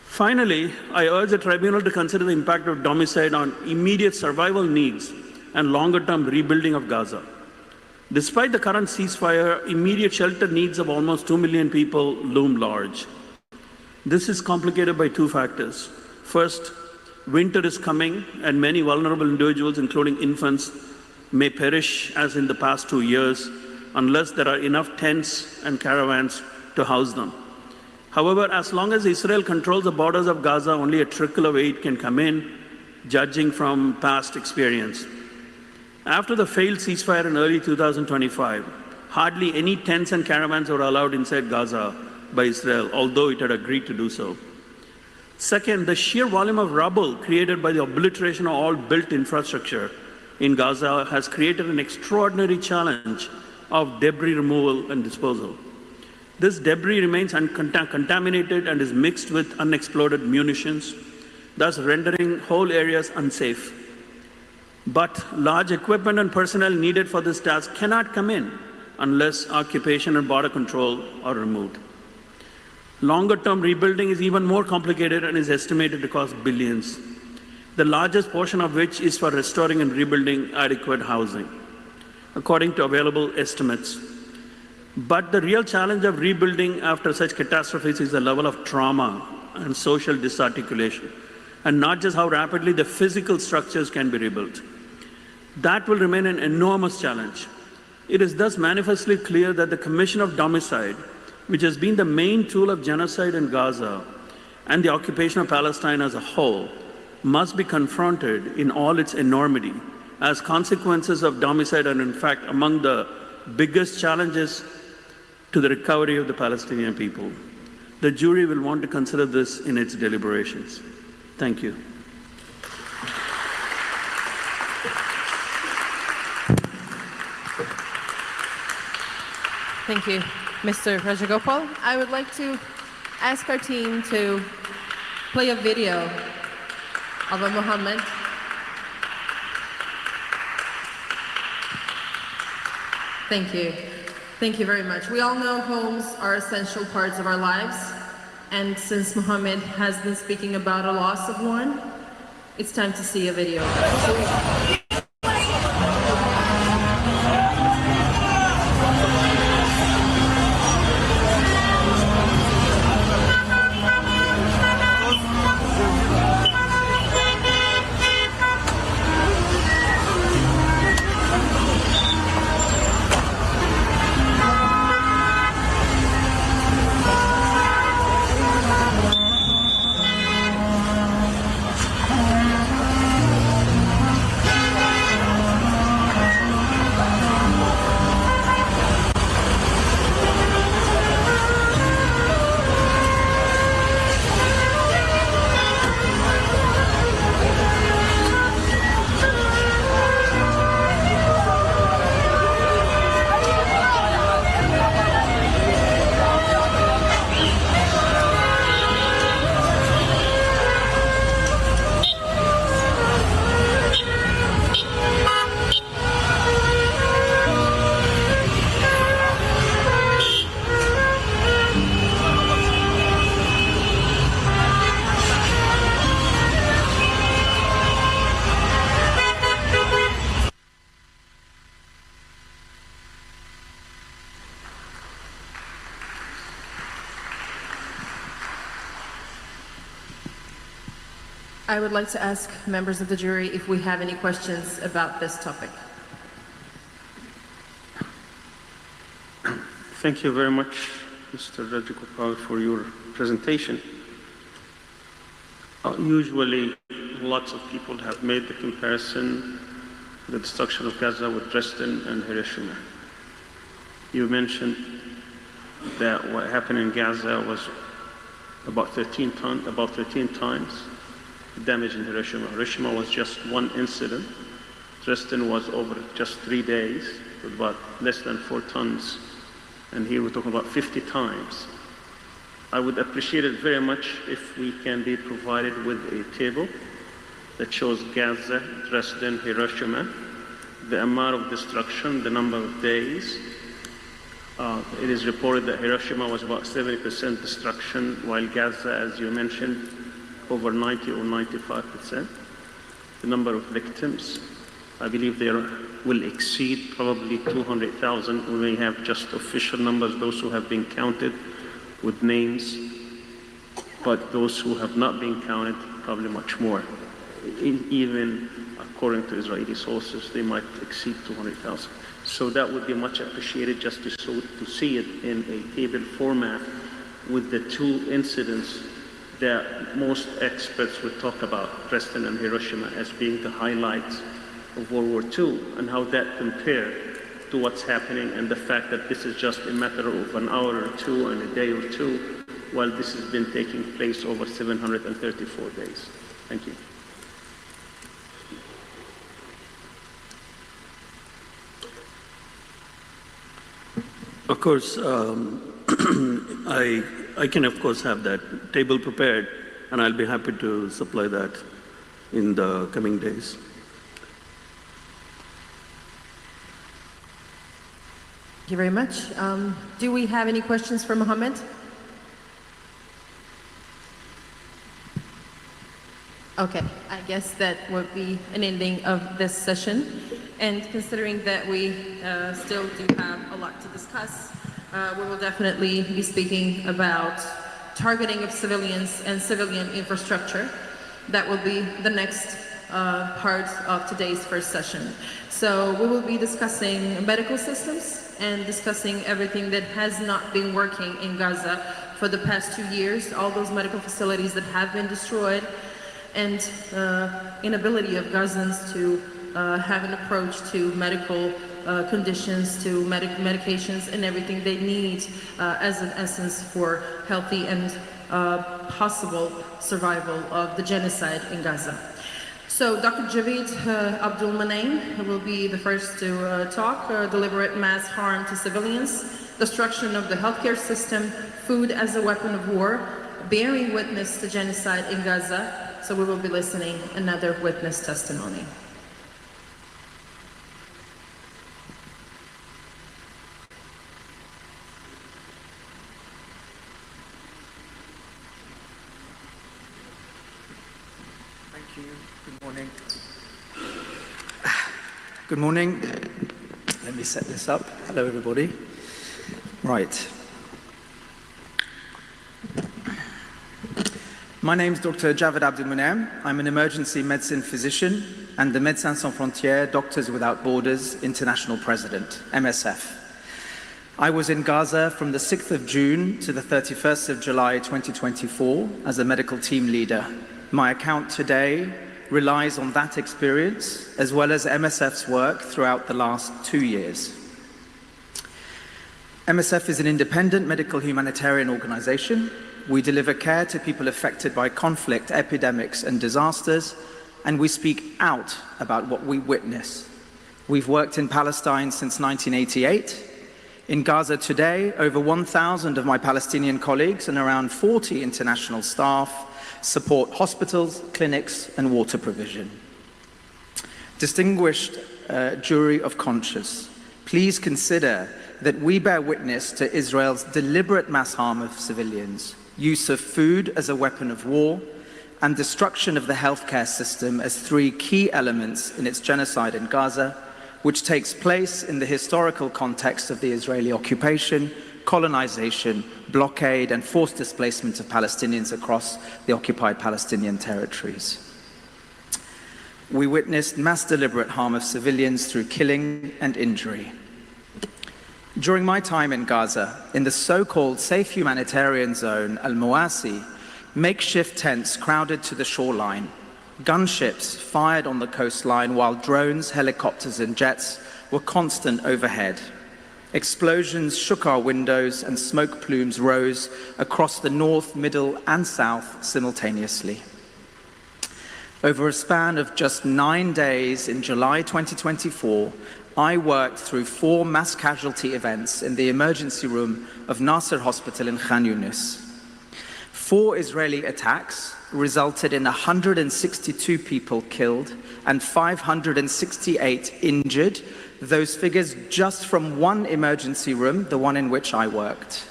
Finally, I urge the tribunal to consider the impact of domicide on immediate survival needs and longer-term rebuilding of Gaza. Despite the current ceasefire, immediate shelter needs of almost 2 million people loom large. This is complicated by two factors. First, winter is coming, and many vulnerable individuals, including infants, may perish as in the past 2 years unless there are enough tents and caravans to house them. However, as long as Israel controls the borders of Gaza, only a trickle of aid can come in, judging from past experience. After the failed ceasefire in early 2025, hardly any tents and caravans were allowed inside Gaza by Israel, although it had agreed to do so. Second, the sheer volume of rubble created by the obliteration of all built infrastructure in Gaza has created an extraordinary challenge of debris removal and disposal. This debris remains contaminated and is mixed with unexploded munitions, thus rendering whole areas unsafe. But large equipment and personnel needed for this task cannot come in unless occupation and border control are removed. Longer-term rebuilding is even more complicated and is estimated to cost billions, the largest portion of which is for restoring and rebuilding adequate housing, according to available estimates. But the real challenge of rebuilding after such catastrophes is the level of trauma and social disarticulation, and not just how rapidly the physical structures can be rebuilt. That will remain an enormous challenge. It is thus manifestly clear that the Commission of Domicide, which has been the main tool of genocide in Gaza and the occupation of Palestine as a whole, must be confronted in all its enormity, as consequences of domicide are in fact among the biggest challenges to the recovery of the Palestinian people. The jury will want to consider this in its deliberations. Thank you. Thank you, Mr. Rajagopal. I would like to ask our team to play a video of a Muhammad. Thank you. Thank you very much. We all know homes are essential parts of our lives. And since Muhammad has been speaking about a loss of one, it's time to see a video. I would like to ask members of the jury if we have any questions about this topic. Thank you very much, Mr. Rajagopal, for your presentation. Usually, lots of people have made the comparison, the destruction of Gaza with Dresden and Hiroshima. You mentioned that what happened in Gaza was about 13 times the damage in Hiroshima. Hiroshima was just one incident. Dresden was over just 3 days with about less than 4 tons. And here we're talking about 50 times. I would appreciate it very much if we can be provided with a table that shows Gaza, Dresden, Hiroshima, the amount of destruction, the number of days. It is reported that Hiroshima was about 70% destruction, while Gaza, as you mentioned, over 90 or 95%. The number of victims. I believe there will exceed probably 200,000. We may have just official numbers, those who have been counted with names, but those who have not been counted, probably much more. Even according to Israeli sources, they might exceed 200,000. So that would be much appreciated, just to see it in a table format with the two incidents that most experts would talk about, Dresden and Hiroshima, as being the highlights of World War II, and how that compared to what's happening, and the fact that this is just a matter of an hour or two and a day or two, while this has been taking place over 734 days. Thank you. Of course, I can of course have that table prepared, and I'll be happy to supply that in the coming days. Thank you very much. Do we have any questions for Mohammed? Okay, I guess that would be an ending of this session. And considering that we still do have a lot to discuss, we will definitely be speaking about targeting of civilians and civilian infrastructure. That will be the next part of today's first session. So we will be discussing medical systems and discussing everything that has not been working in Gaza for the past 2 years, all those medical facilities that have been destroyed, and inability of Gazans to have an approach to medical conditions, to medications and everything they need as an essence for healthy and possible survival of the genocide in Gaza. So Dr. Javid Abdul Manaim will be the first to talk, deliberate mass harm to civilians, destruction of the healthcare system, food as a weapon of war, bearing witness to genocide in Gaza. So we will be listening another witness testimony. Thank you. Good morning. Good morning. Let me set this up. Hello, everybody. Right. My name is Dr. Javed Abdelmonem. I'm an emergency medicine physician and the Médecins Sans Frontières, Doctors Without Borders International President, MSF. I was in Gaza from the 6th of June to the 31st of July 2024 as a medical team leader. My account today relies on that experience as well as MSF's work throughout the last 2 years. MSF is an independent medical humanitarian organization. We deliver care to people affected by conflict, epidemics, and disasters, and we speak out about what we witness. We've worked in Palestine since 1988. In Gaza today, over 1,000 of my Palestinian colleagues and around 40 international staff support hospitals, clinics, and water provision. Distinguished jury of conscience, please consider that we bear witness to Israel's deliberate mass harm of civilians, use of food as a weapon of war, and destruction of the healthcare system as 3 key elements in its genocide in Gaza, which takes place in the historical context of the Israeli occupation, colonization, blockade, and forced displacement of Palestinians across the occupied Palestinian territories. We witnessed mass deliberate harm of civilians through killing and injury. During my time in Gaza, in the so-called safe humanitarian zone, Al-Mawasi, makeshift tents crowded to the shoreline, gunships fired on the coastline while drones, helicopters, and jets were constant overhead. Explosions shook our windows and smoke plumes rose across the north, middle, and south simultaneously. Over a span of just 9 days in July 2024, I worked through 4 mass casualty events in the emergency room of Nasser Hospital in Khan Yunis. 4 Israeli attacks resulted in 162 people killed and 568 injured, those figures just from one emergency room, the one in which I worked.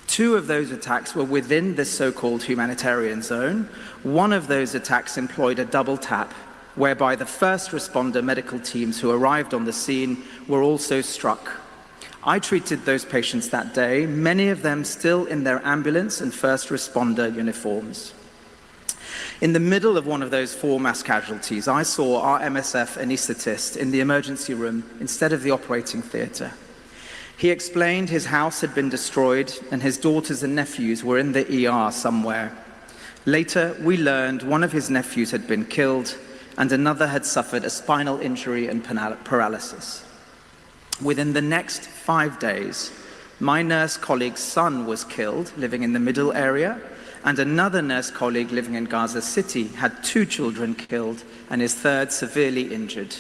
2 of those attacks were within this so-called humanitarian zone. One of those attacks employed a double tap, whereby the first responder medical teams who arrived on the scene were also struck. I treated those patients that day, many of them still in their ambulance and first responder uniforms. In the middle of one of those 4 mass casualties, I saw our MSF anaesthetist in the emergency room instead of the operating theatre. He explained his house had been destroyed and his daughters and nephews were in the ER somewhere. Later, we learned one of his nephews had been killed and another had suffered a spinal injury and paralysis. Within the next 5 days, my nurse colleague's son was killed, living in the middle area, and another nurse colleague living in Gaza City had 2 children killed and his third severely injured.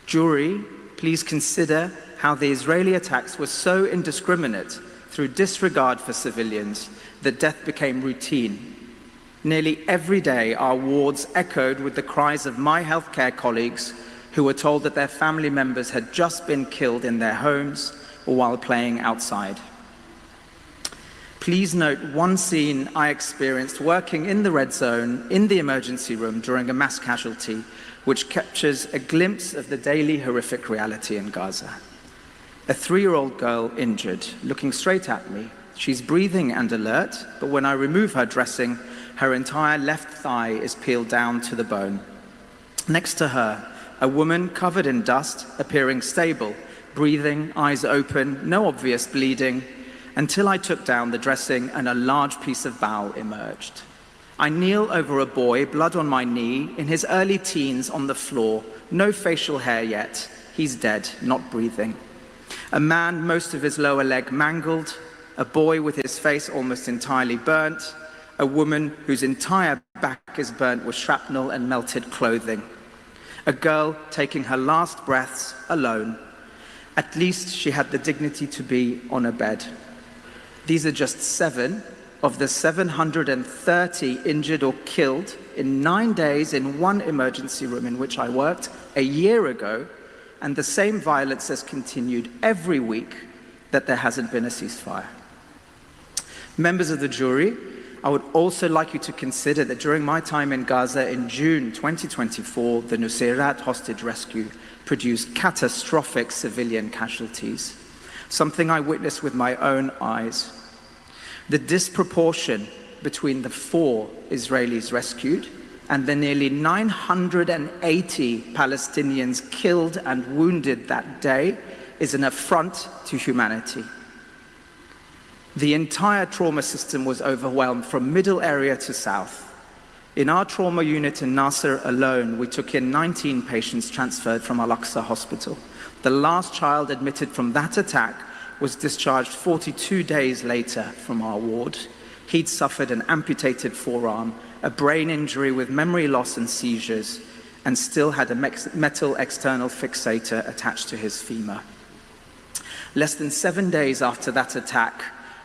Jury, please consider how the Israeli attacks were so indiscriminate through disregard for civilians that death became routine. Nearly every day, our wards echoed with the cries of my healthcare colleagues who were told that their family members had just been killed in their homes or while playing outside. Please note one scene I experienced working in the red zone in the emergency room during a mass casualty, which captures a glimpse of the daily horrific reality in Gaza. A 3-year-old girl injured, looking straight at me. She's breathing and alert, but when I remove her dressing, her entire left thigh is peeled down to the bone. Next to her, a woman covered in dust, appearing stable, breathing, eyes open, no obvious bleeding, until I took down the dressing and a large piece of bowel emerged. I kneel over a boy, blood on my knee, in his early teens on the floor, no facial hair yet. He's dead, not breathing. A man, most of his lower leg mangled, a boy with his face almost entirely burnt, a woman whose entire back is burnt with shrapnel and melted clothing, a girl taking her last breaths alone. At least she had the dignity to be on a bed. These are just 7 of the 730 injured or killed in 9 days in one emergency room in which I worked a year ago, and the same violence has continued every week that there hasn't been a ceasefire. Members of the jury, I would also like you to consider that during my time in Gaza in June 2024, the Nusayrat hostage rescue produced catastrophic civilian casualties, something I witnessed with my own eyes. The disproportion between the 4 Israelis rescued and the nearly 980 Palestinians killed and wounded that day is an affront to humanity. The entire trauma system was overwhelmed from middle area to south. In our trauma unit in Nasser alone, we took in 19 patients transferred from Al-Aqsa Hospital. The last child admitted from that attack was discharged 42 days later from our ward. He'd suffered an amputated forearm, a brain injury with memory loss and seizures, and still had a metal external fixator attached to his femur. Less than 7 days after that attack,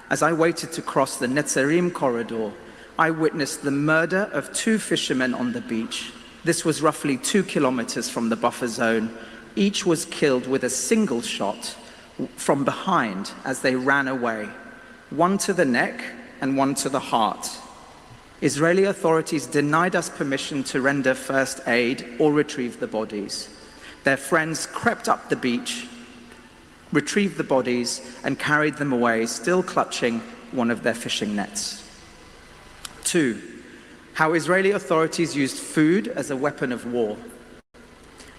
as I waited to cross the Netzarim corridor, I witnessed the murder of 2 fishermen on the beach. This was roughly 2 kilometers from the buffer zone. Each was killed with a single shot from behind as they ran away, one to the neck and one to the heart. Israeli authorities denied us permission to render first aid or retrieve the bodies. Their friends crept up the beach, retrieved the bodies, and carried them away, still clutching one of their fishing nets. 2. How Israeli authorities used food as a weapon of war.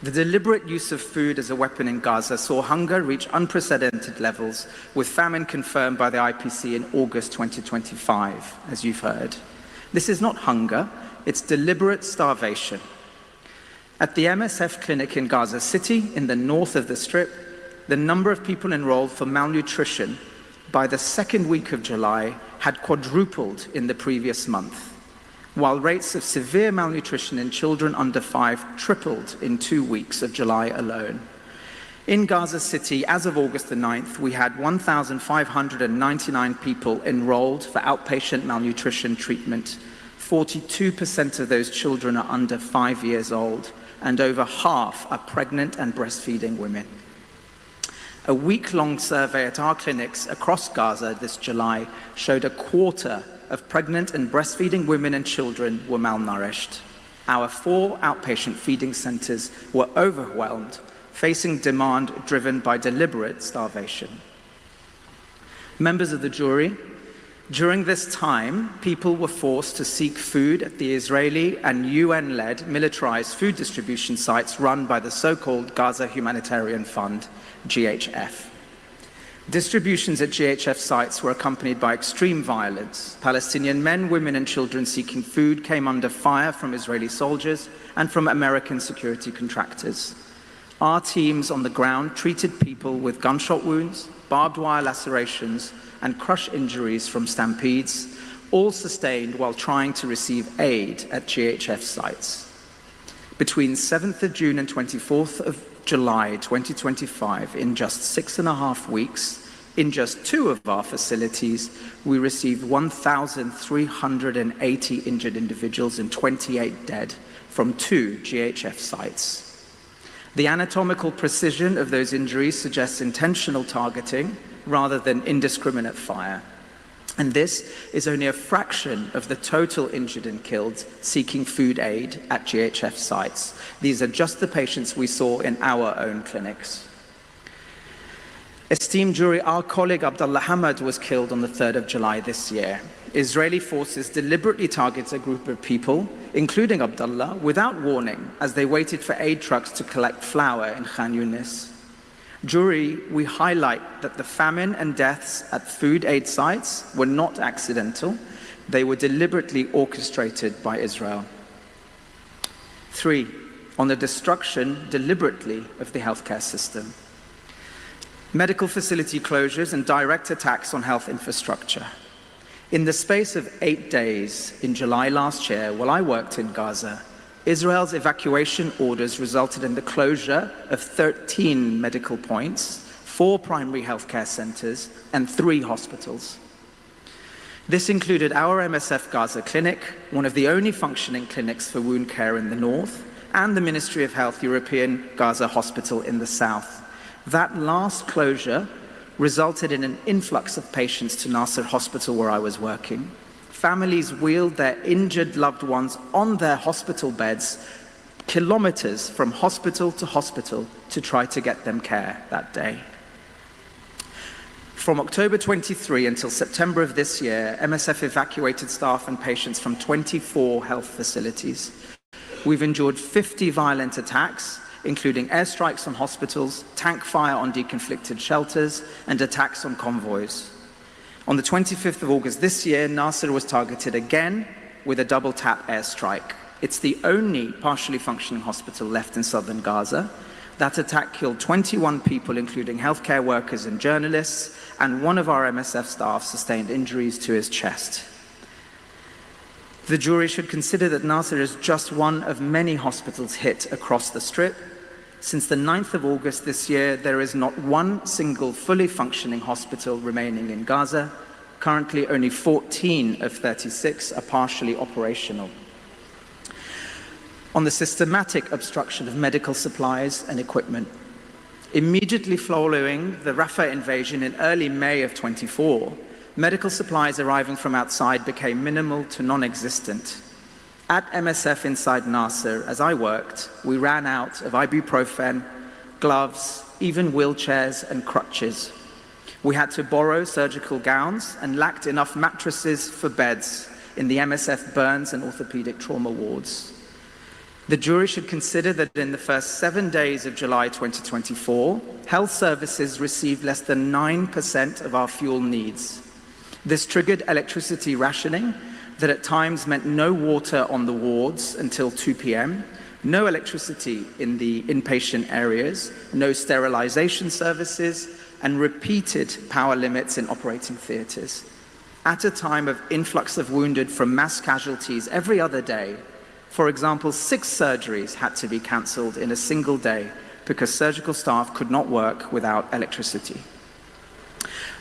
The deliberate use of food as a weapon in Gaza saw hunger reach unprecedented levels, with famine confirmed by the IPC in August 2025, as you've heard. This is not hunger, it's deliberate starvation. At the MSF clinic in Gaza City, in the north of the Strip, the number of people enrolled for malnutrition by the 2nd week of July had quadrupled in the previous month, while rates of severe malnutrition in children under 5 tripled in 2 weeks of July alone. In Gaza City, as of August the 9th, we had 1,599 people enrolled for outpatient malnutrition treatment. 42% of those children are under 5 years old, and over half are pregnant and breastfeeding women. A week-long survey at our clinics across Gaza this July showed a quarter of pregnant and breastfeeding women and children were malnourished. Our 4 outpatient feeding centers were overwhelmed, facing demand driven by deliberate starvation. Members of the jury, during this time, people were forced to seek food at the Israeli and UN-led militarized food distribution sites run by the so-called Gaza Humanitarian Fund, GHF. Distributions at GHF sites were accompanied by extreme violence. Palestinian men, women, and children seeking food came under fire from Israeli soldiers and from American security contractors. Our teams on the ground treated people with gunshot wounds, barbed wire lacerations, and crush injuries from stampedes, all sustained while trying to receive aid at GHF sites. Between 7th of June and 24th of July 2025, in just 6.5 weeks, in just 2 of our facilities, we received 1,380 injured individuals and 28 dead from 2 GHF sites. The anatomical precision of those injuries suggests intentional targeting rather than indiscriminate fire. And this is only a fraction of the total injured and killed seeking food aid at GHF sites. These are just the patients we saw in our own clinics. Esteemed jury, our colleague Abdullah Hamad was killed on the 3rd of July this year. Israeli forces deliberately targeted a group of people, including Abdullah, without warning as they waited for aid trucks to collect flour in Khan Yunis. Jury, we highlight that the famine and deaths at food aid sites were not accidental. They were deliberately orchestrated by Israel. 3, on the destruction deliberately of the healthcare system. Medical facility closures and direct attacks on health infrastructure. In the space of 8 days in July last year, while I worked in Gaza, Israel's evacuation orders resulted in the closure of 13 medical points, 4 primary healthcare centers, and 3 hospitals. This included our MSF Gaza clinic, one of the only functioning clinics for wound care in the north, and the Ministry of Health European Gaza Hospital in the south. That last closure resulted in an influx of patients to Nasser Hospital where I was working. Families wheeled their injured loved ones on their hospital beds kilometers from hospital to try to get them care that day. From October 23 until September of this year, MSF evacuated staff and patients from 24 health facilities. We've endured 50 violent attacks, including airstrikes on hospitals, tank fire on deconflicted shelters, and attacks on convoys. On the 25th of August this year, Nasser was targeted again with a double-tap airstrike. It's the only partially functioning hospital left in southern Gaza. That attack killed 21 people, including healthcare workers and journalists, and one of our MSF staff sustained injuries to his chest. The jury should consider that Nasser is just one of many hospitals hit across the Strip. Since the 9th of August this year, there is not one single fully functioning hospital remaining in Gaza. Currently, only 14 of 36 are partially operational. On the systematic obstruction of medical supplies and equipment, immediately following the Rafah invasion in early May of 24, medical supplies arriving from outside became minimal to non-existent. At MSF inside Nasser, as I worked, we ran out of ibuprofen, gloves, even wheelchairs and crutches. We had to borrow surgical gowns and lacked enough mattresses for beds in the MSF burns and orthopedic trauma wards. The jury should consider that in the first 7 days of July 2024, health services received less than 9% of our fuel needs. This triggered electricity rationing that at times meant no water on the wards until 2 p.m., no electricity in the inpatient areas, no sterilization services, and repeated power limits in operating theaters. At a time of influx of wounded from mass casualties every other day, for example, 6 surgeries had to be cancelled in a single day because surgical staff could not work without electricity.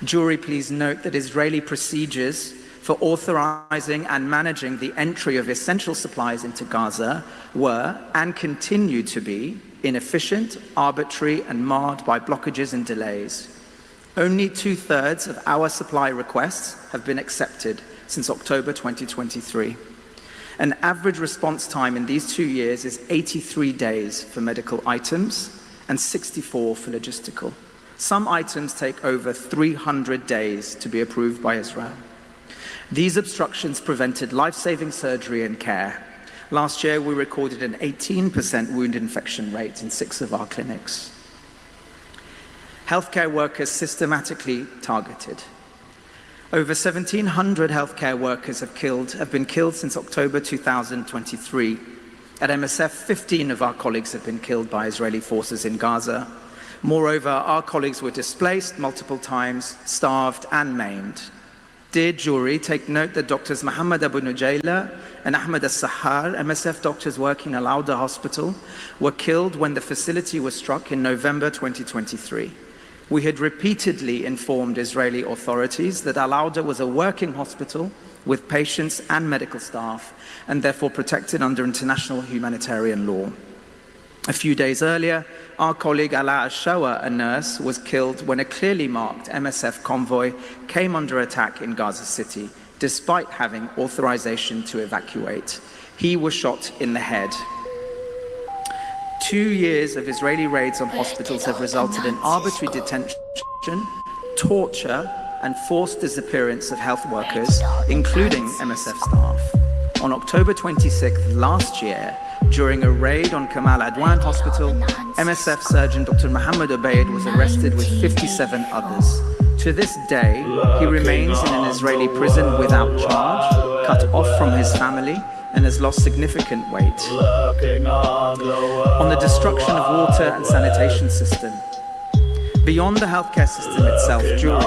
Jury, please note that Israeli procedures for authorizing and managing the entry of essential supplies into Gaza were and continue to be inefficient, arbitrary, and marred by blockages and delays. Only 2/3 of our supply requests have been accepted since October 2023. An average response time in these 2 years is 83 days for medical items and 64 for logistical. Some items take over 300 days to be approved by Israel. These obstructions prevented life-saving surgery and care. Last year, we recorded an 18% wound infection rate in 6 of our clinics. Healthcare workers systematically targeted. Over 1,700 healthcare workers have been killed since October 2023. At MSF, 15 of our colleagues have been killed by Israeli forces in Gaza. Moreover, our colleagues were displaced multiple times, starved and maimed. Dear jury, take note that Doctors Mohammed Abu Nujayla and Ahmed Al-Sahar, MSF doctors working at Al-Auda Hospital, were killed when the facility was struck in November 2023. We had repeatedly informed Israeli authorities that Al-Auda was a working hospital with patients and medical staff, and therefore protected under international humanitarian law. A few days earlier, our colleague Ala Al-Shawa, a nurse, was killed when a clearly marked MSF convoy came under attack in Gaza City, despite having authorization to evacuate. He was shot in the head. 2 years of Israeli raids on hospitals have resulted in arbitrary detention, torture, and forced disappearance of health workers, including MSF staff. On October 26th last year, during a raid on Kamal Adwan Hospital, MSF surgeon Dr. Mohammed Obaid was arrested with 57 others. To this day, he remains in an Israeli prison without charge, cut off from his family, and has lost significant weight. On the destruction of water and sanitation system. Beyond the healthcare system itself, jury.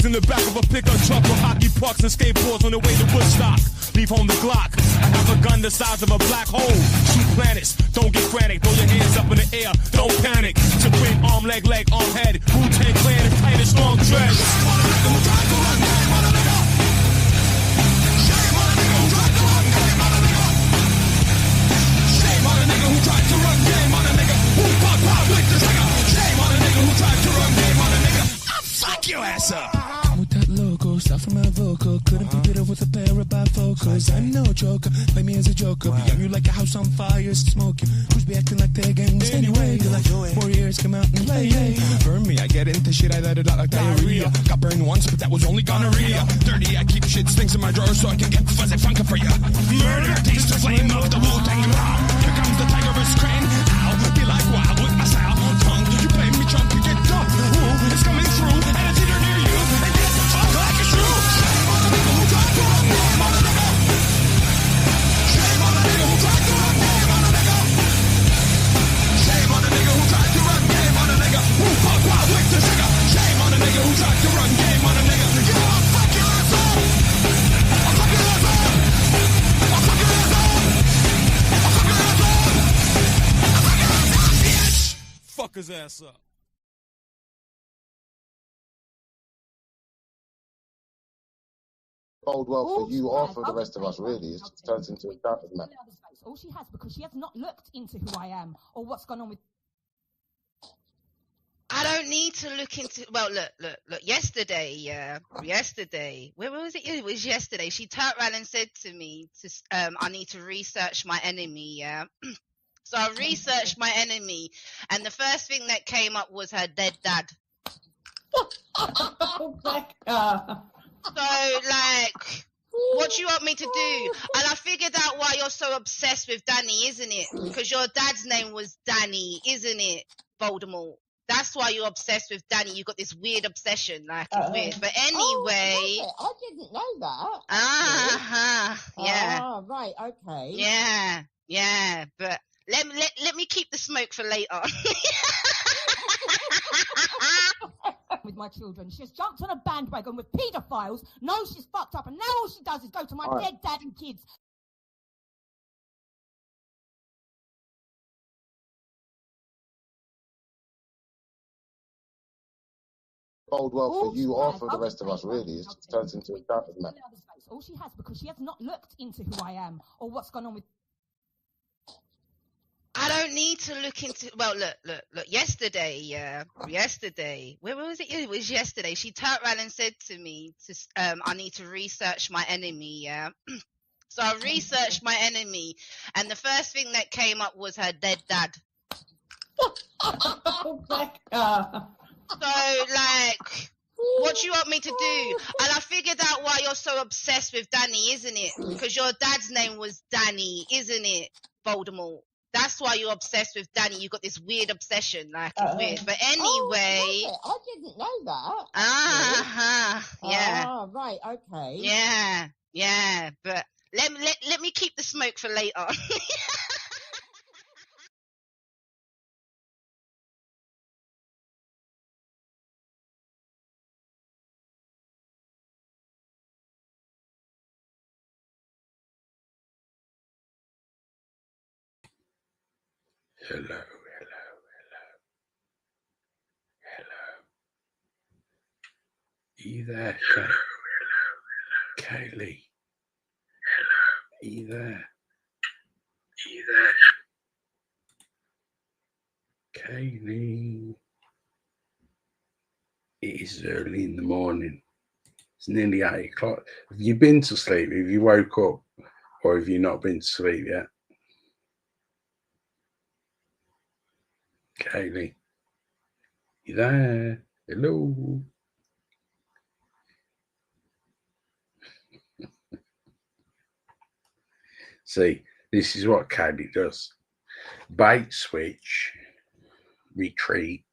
In the back of a pickup truck with hockey pucks and skateboards on the way to Woodstock. Leave home the Glock. I have a gun the size of a black hole. Shoot planets. Don't get frantic. Throw your hands up in the air. Don't panic. Supreme arm, leg, arm, head. Wu-Tang Clan is tight and strong dreads. Fuck your ass up. With that logo, stuff from my vocal. Couldn't compete it with a pair of bifocals. I'm no joker, play me as a joker. Young, you like a house on fire, smoking. Who's be acting like they're gangs anyway? You're like 4 years, come out and play. Burn me, I get into shit, I let it out like diarrhea. Got burned once, but that was only gonorrhea. Dirty, I keep shit stinks in my drawer so I can get fuzzy funky for ya. Murder, taste the flame of the Wu-Tang Clan. Here comes the tiger's crane. I'll be like wild with my style. Tongue, you play me chump, you get dumb. Ooh, it's coming through, and it's either near you. And get the talk like it's true. Shame on the nigga who tried to run game on a nigga. Shame on the nigga who tried to run game on a nigga. Shame on the nigga who tried to run game on a nigga. Who fuck wild with the trigger. Shame on the nigga. fuck his ass up. Bode well for you or for the rest of us, really. It just turns into a shouting match. All she has, because she has not looked into who I am or what's gone on with. I don't need to look into. Well, look. Yesterday, where was it? It was yesterday. She turned around and said to me, "I need to research my enemy." Yeah. So I researched my enemy, and the first thing that came up was her dead dad. So, like, what do you want me to do? And I figured out why you're so obsessed with Danny, isn't it? Because your dad's name was Danny, isn't it, Voldemort? That's why you're obsessed with Danny. You got this weird obsession, like it's weird. But anyway, I didn't know that. Yeah. Ah, right, okay. Yeah. But let me keep the smoke for later. With my children, she's jumped on a bandwagon with paedophiles, knows she's fucked up, and now all she does is go to my dead dad and kids. Bode well for you or for the rest of us, really. It just turns into a shouting match. All she has, because she has not looked into who I am or what's gone on with. I don't need to look into. Well, look. Yesterday, where was it? It was yesterday. She turned around and said to me, "I need to research my enemy." Yeah. So I researched my enemy, and the first thing that came up was her dead dad. So, like, what do you want me to do? And I figured out why you're so obsessed with Danny, isn't it? Because your dad's name was Danny, isn't it, Voldemort? That's why you're obsessed with Danny. You got this weird obsession, like it's weird. But anyway, I didn't know that. Yeah. Ah, right, okay. Yeah. But let me keep the smoke for later. Hello. Are you there, Kaylee? Are you there? Kaylee. It is early in the morning. It's nearly 8 o'clock. Have you been to sleep? Have you woke up? Or have you not been to sleep yet? Kaylee. You there? Hello? See, this is what Kaylee does. Bait switch, retreat.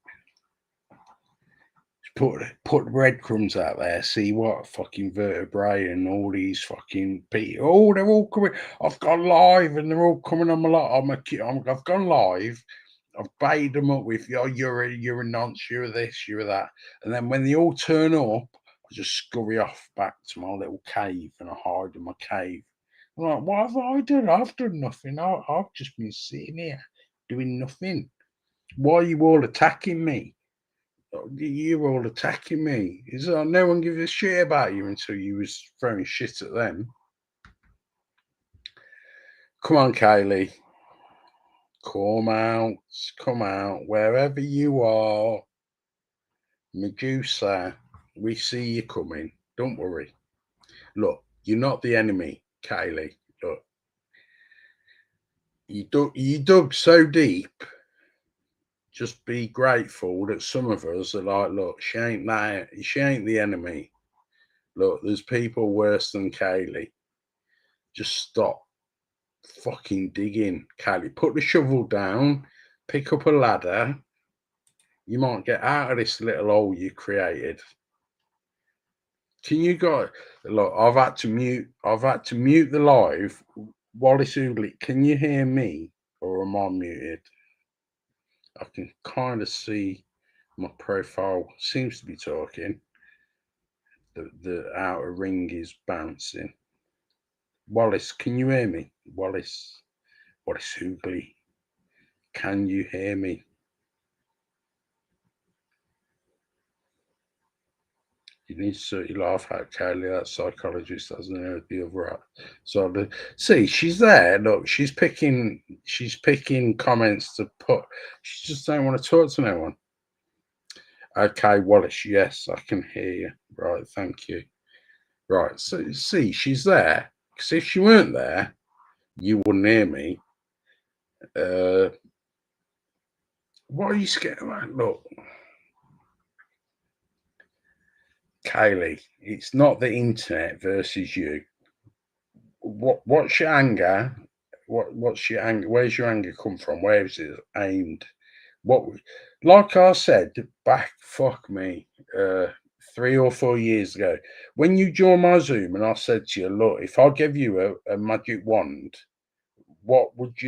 Put breadcrumbs out there, see what fucking vertebrae and all these fucking people. Oh, they're all coming. I've gone live and they're all coming on my lot. I've gone live. I've baited them up with, oh, you're a nonce, you're this, you're that. And then when they all turn up, I just scurry off back to my little cave and I hide in my cave. I'm like, what have I done? I've done nothing. I've just been sitting here doing nothing. Why are you all attacking me? You're all attacking me. No one gives a shit about you until you was throwing shit at them. Come on, Kaylee. Come out, wherever you are. Medusa, we see you coming. Don't worry. Look, you're not the enemy, Kaylee. Look, you dug so deep. Just be grateful that some of us are like, look, she ain't the enemy. Look, there's people worse than Kaylee. Just stop fucking digging, Kaylee. Put the shovel down, pick up a ladder. You might get out of this little hole you created. Can you go? Look, I've had to mute the live. Wallace Oogly, can you hear me or am I muted? I can kind of see my profile seems to be talking. The outer ring is bouncing. Wallace, can you hear me? Wallace Oogly, can you hear me? You need to sort your life out, Kaylee. That psychologist hasn't heard the other. So see, she's there. Look, she's picking comments to put. She just don't want to talk to no one. Okay, Wallace. Yes, I can hear you. Right, thank you. Right, so see, she's there. Because if she weren't there, you wouldn't hear me. What are you scared about? Look, Kaylee, it's not the internet versus you. What's your anger? What's your anger? Where's your anger come from? Where is it aimed? Like I said back, fuck me, 3 or 4 years ago, when you joined my Zoom, and I said to you, look, if I give you a magic wand, what's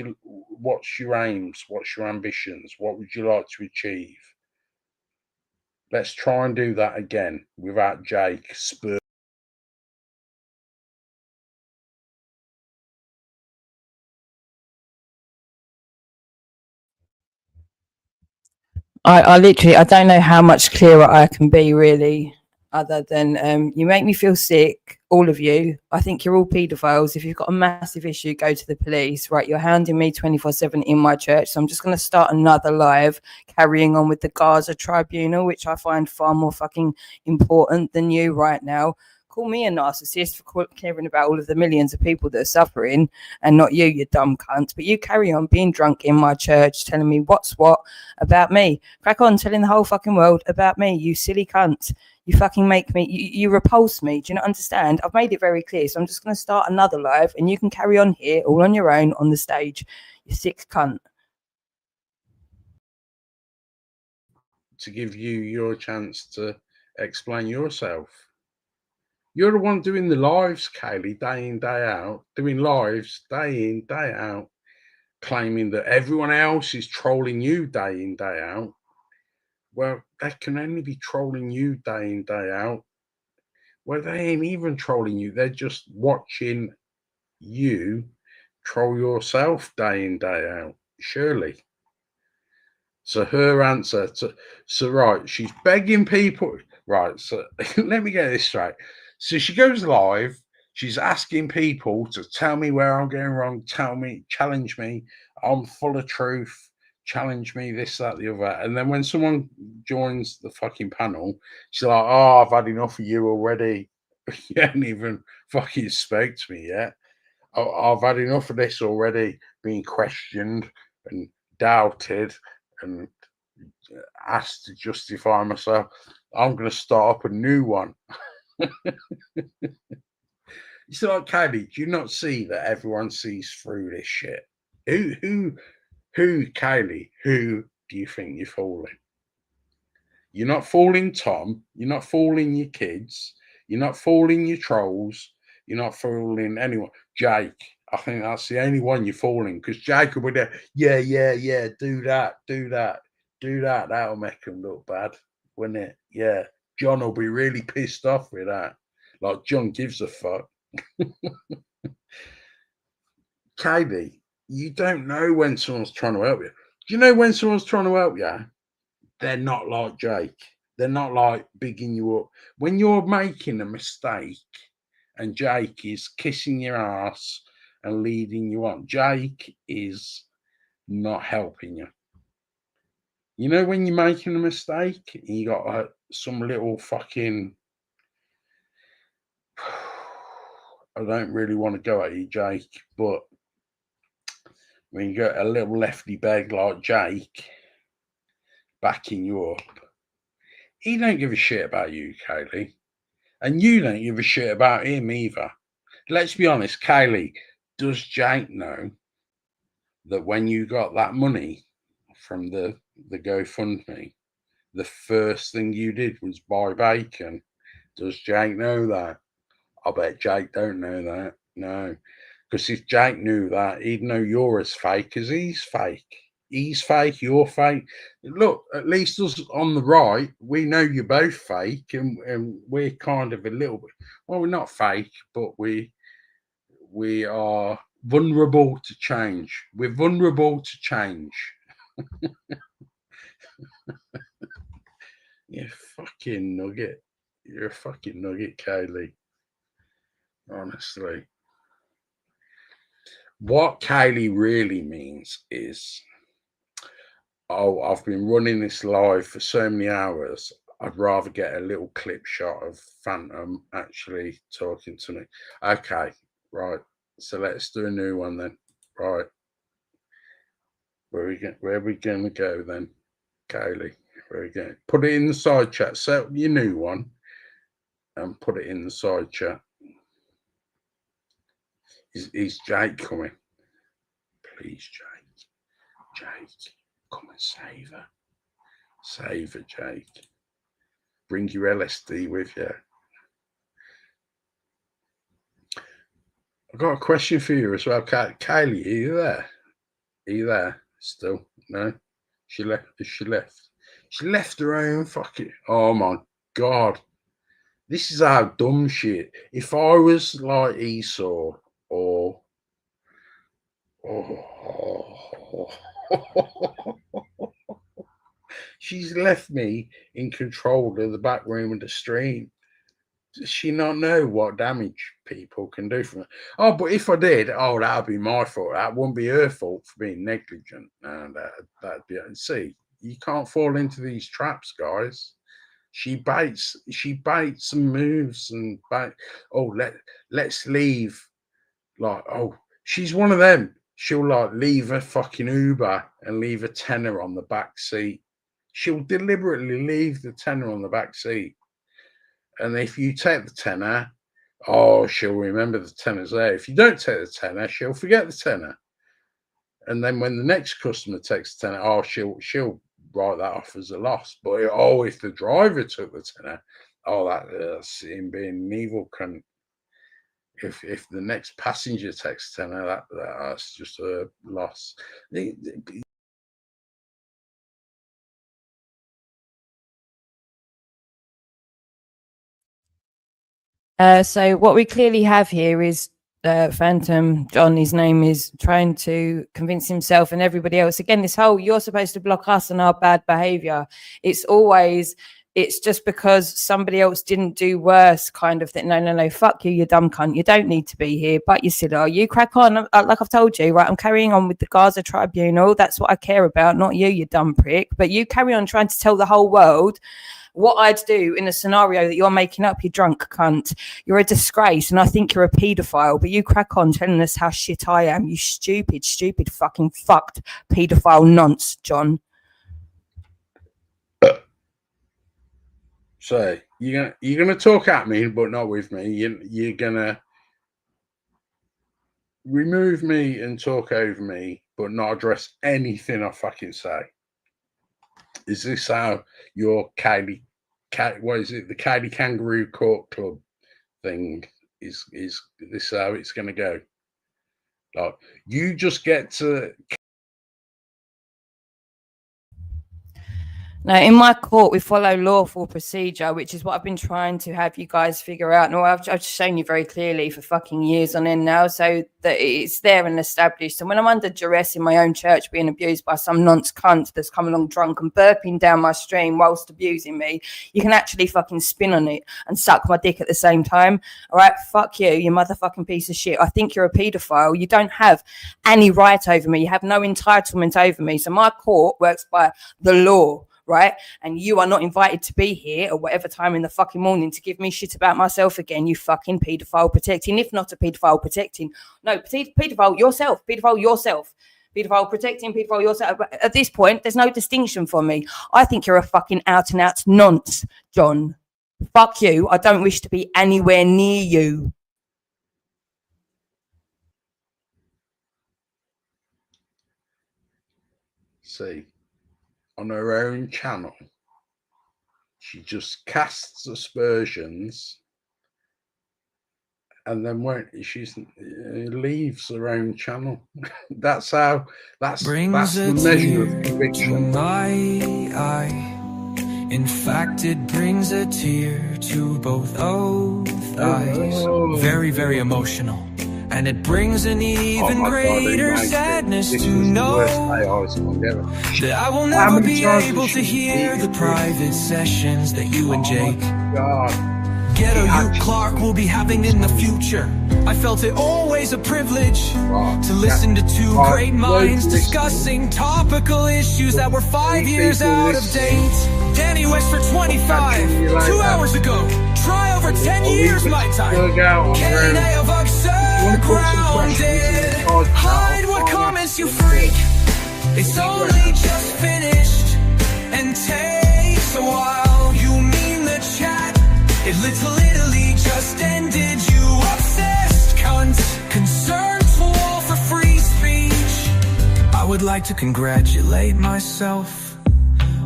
your aims? What's your ambitions? What would you like to achieve? Let's try and do that again without Jake Spur. I literally, I don't know how much clearer I can be, really, other than you make me feel sick, all of you. I think you're all paedophiles. If you've got a massive issue, go to the police. Right, you're hounding me 24/7 in my church, so I'm just going to start another live, carrying on with the Gaza Tribunal, which I find far more fucking important than you right now. Call me a narcissist for caring about all of the millions of people that are suffering and not you, you dumb cunt. But you carry on being drunk in my church, telling me what's what about me. Crack on telling the whole fucking world about me, you silly cunt. You fucking make me, you repulse me. Do you not understand? I've made it very clear. So I'm just going to start another live and you can carry on here all on your own on the stage. You sick cunt. To give you your chance to explain yourself. You're the one doing the lives, Kaylee, day in, day out, doing lives day in, day out, claiming that everyone else is trolling you day in, day out. Well, they can only be trolling you day in, day out. Well, they ain't even trolling you. They're just watching you troll yourself day in, day out, surely. So her answer so right, she's begging people. Right, so let me get this straight. So she goes live, she's asking people to tell me where I'm going wrong, challenge me, I'm full of truth, challenge me, this, that, the other. And then when someone joins the fucking panel, she's like, oh, I've had enough of you already. You haven't even fucking spoke to me yet. I've had enough of this already, being questioned and doubted and asked to justify myself. I'm going to start up a new one. It's like, Kaylee, do you not see that everyone sees through this shit? Who, Kaylee, who do you think you're fooling? You're not fooling Tom. You're not fooling your kids. You're not fooling your trolls. You're not fooling anyone. Jake, I think that's the only one you're fooling, because Jake will be there. Yeah, do that. That'll make him look bad, wouldn't it? Yeah. John will be really pissed off with that. Like, John gives a fuck. Kaylee, you don't know when someone's trying to help you. Do you know when someone's trying to help you? They're not like Jake. They're not like bigging you up. When you're making a mistake and Jake is kissing your ass and leading you on, Jake is not helping you. You know, when you're making a mistake and you got some little fucking, I don't really want to go at you, Jake, but when you got a little lefty bag like Jake backing you up, he don't give a shit about you, Kaylee. And you don't give a shit about him either. Let's be honest, Kaylee, does Jake know that when you got that money from the GoFundMe, the first thing you did was buy bacon? Does Jake know that? I bet Jake don't know that. No. Because if Jake knew that, he'd know you're as fake as he's fake. He's fake, you're fake. Look, at least us on the right, we know you're both fake, and we're kind of a little bit, well, we're not fake, but we are vulnerable to change. We're vulnerable to change. You fucking nugget. You're a fucking nugget, Kaylee. Honestly. What Kaylee really means is, oh, I've been running this live for so many hours. I'd rather get a little clip shot of Phantom actually talking to me. Okay, right. So let's do a new one then. Right. Where are we going to go then, Kaylee? Where are we going? Put it in the side chat. Set your new one and put it in the side chat. Is Jake coming? Please, Jake. Jake, come and save her. Save her, Jake. Bring your LSD with you. I've got a question for you as well. Kaylee, are you there? Are you there still? No? She left. She left. She left her own fucking... Oh, my God. This is how dumb shit. If I was like Esau or... She's left me in control of the back room of the stream. Does she not know what damage people can do from it? Oh, but if I did, oh, that would be my fault. That wouldn't be her fault for being negligent. No, that'd be... See, you can't fall into these traps, guys. She baits and moves and bait. Oh, let's leave. Like, oh, she's one of them. She'll like leave a fucking Uber and leave a tenner on the back seat. She'll deliberately leave the tenner on the back seat. And if you take the tenner, oh, she'll remember the tenner's there. If you don't take the tenner, she'll forget the tenner. And then when the next customer takes the tenner, oh, she'll write that off as a loss. But oh, if the driver took the tenner, oh, that's him being an evil cunt. If the next passenger takes tenner, that's just a loss. So what we clearly have here is Phantom John, his name, is trying to convince himself and everybody else. Again, this whole you're supposed to block us and our bad behavior. It's just because somebody else didn't do worse kind of thing. No, fuck you, you dumb cunt. You don't need to be here, but you sit there. You crack on. Like I've told you, right? I'm carrying on with the Gaza Tribunal. That's what I care about, not you, you dumb prick. But you carry on trying to tell the whole world what I'd do in a scenario that you're making up, you drunk cunt. You're a disgrace, and I think you're a paedophile, but you crack on telling us how shit I am, you stupid, fucking fucked paedophile nonce, John. So you're gonna talk at me, but not with me. You're gonna remove me and talk over me, but not address anything I fucking say. Is this how your Kylie, what is it? The Kylie Kangaroo Court Club thing is this how it's going to go? Like, you just get to... Now, in my court, we follow lawful procedure, which is what I've been trying to have you guys figure out. No, I've just shown you very clearly for fucking years on end now, so that it's there and established. And when I'm under duress in my own church being abused by some nonce cunt that's come along drunk and burping down my stream whilst abusing me, you can actually fucking spin on it and suck my dick at the same time. All right, fuck you, you motherfucking piece of shit. I think you're a paedophile. You don't have any right over me. You have no entitlement over me. So my court works by the law. Right, and you are not invited to be here at whatever time in the fucking morning to give me shit about myself again, you fucking paedophile protecting, if not a paedophile protecting, no, paedophile yourself, paedophile protecting, paedophile yourself. But at this point, there's no distinction for me. I think you're a fucking out and out nonce, John. Fuck you. I don't wish to be anywhere near you. See. On her own channel, she just casts aspersions, and then she leaves her own channel. That's the measure of conviction. My eye. In fact, it brings a tear to both eyes. Very, very emotional. And it brings an even greater sadness to know that I will never be able to hear the private sessions that you and Jake Ghetto Youth Clark will be having in the future. I felt it always a privilege to listen to two great minds discussing topical issues that were 5 years out of date. Danny West for 25, 2 hours ago. Try over 10 years my time. Kelly of absurd grounded. Hide what comments you freak. It's only just finished and takes a while. You mean the chat? It literally just ended. You obsessed cunt. Concerned tool for free speech. I would like to congratulate myself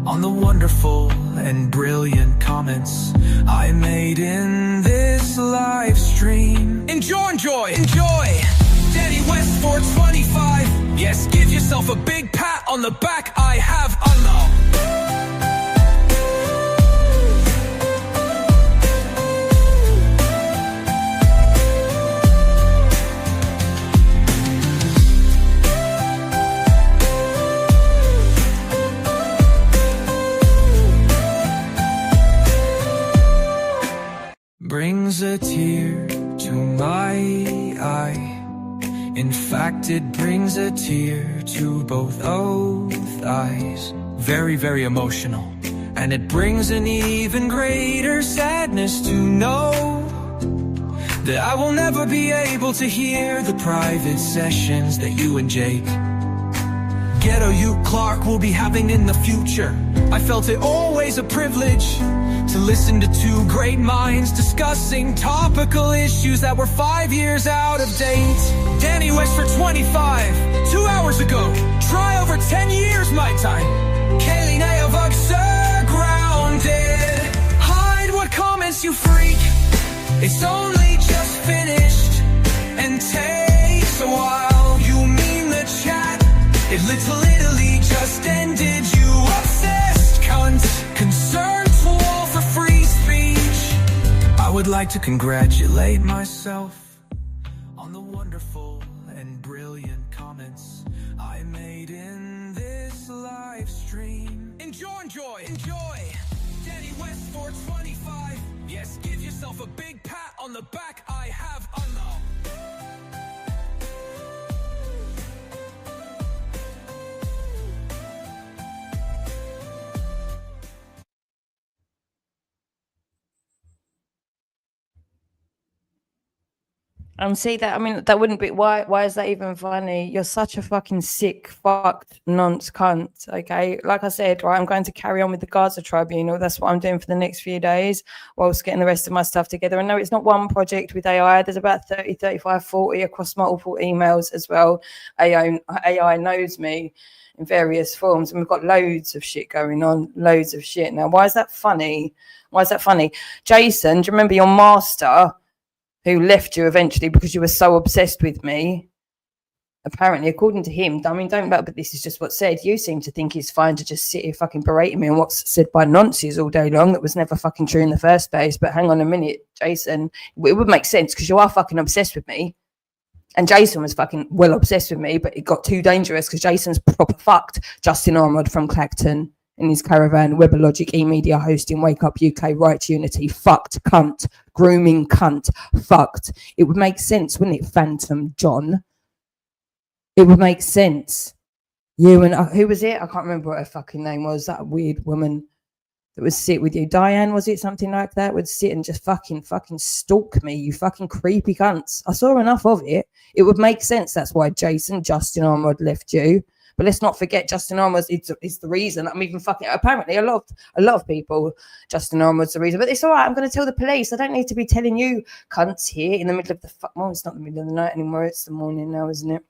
on the wonderful and brilliant comments I made in this live stream. Enjoy, enjoy, enjoy. Danny West 425. Yes, give yourself a big pat on the back. I have unlocked. Brings a tear to my eye. In fact, it brings a tear to both eyes. Very, very emotional. And it brings an even greater sadness to know that I will never be able to hear the private sessions that you and Jake, Ghetto Youth Clark, will be having in the future. I felt it always a privilege to listen to two great minds discussing topical issues that were 5 years out of date. Danny West for 25, 2 hours ago. Try over 10 years my time. Kaylee of absurd grounded. Hide what comments you freak. It's only just finished and takes a while. You mean the chat? It literally just ended. You obsessed cunt. Concerned tool for free speech. I would like to congratulate myself on the wonderful and brilliant comments I made in this live stream. Enjoy, enjoy, enjoy. Danny West 425. Yes, give yourself a big pat on the back. I have unlocked. See that? I mean, that wouldn't be why is that even funny? You're such a fucking sick, fucked nonce cunt. Okay, like I said, right, I'm going to carry on with the Gaza Tribunal. That's what I'm doing for the next few days whilst getting the rest of my stuff together. I know it's not one project with AI. There's about 30, 35, 40 across multiple emails as well. AI knows me in various forms, and we've got loads of shit going on, loads of shit. Now, why is that funny? Why is that funny? Jason, do you remember your master who left you eventually because you were so obsessed with me? Apparently, according to him, I mean, but this is just what's said. You seem to think it's fine to just sit here fucking berating me on what's said by nonces all day long. That was never fucking true in the first place. But hang on a minute, Jason. It would make sense because you are fucking obsessed with me. And Jason was fucking well obsessed with me, but it got too dangerous because Jason's proper fucked Justin Armod from Clacton in his caravan, WebberLogic, e-media hosting, Wake Up UK, Right to Unity, fucked, cunt, grooming, cunt, fucked. It would make sense, wouldn't it, Phantom John? It would make sense. You and who was it? I can't remember what her fucking name was. That weird woman that would sit with you. Diane, was it? Something like that? Would sit and just fucking stalk me, you fucking creepy cunts. I saw enough of it. It would make sense. That's why Justin Armod left you. But let's not forget, Justin Armod is the reason. I'm even fucking, apparently a lot of people, Justin Armod's the reason. But it's all right, I'm going to tell the police. I don't need to be telling you cunts here in the middle of the well, it's not the middle of the night anymore. It's the morning now, isn't it?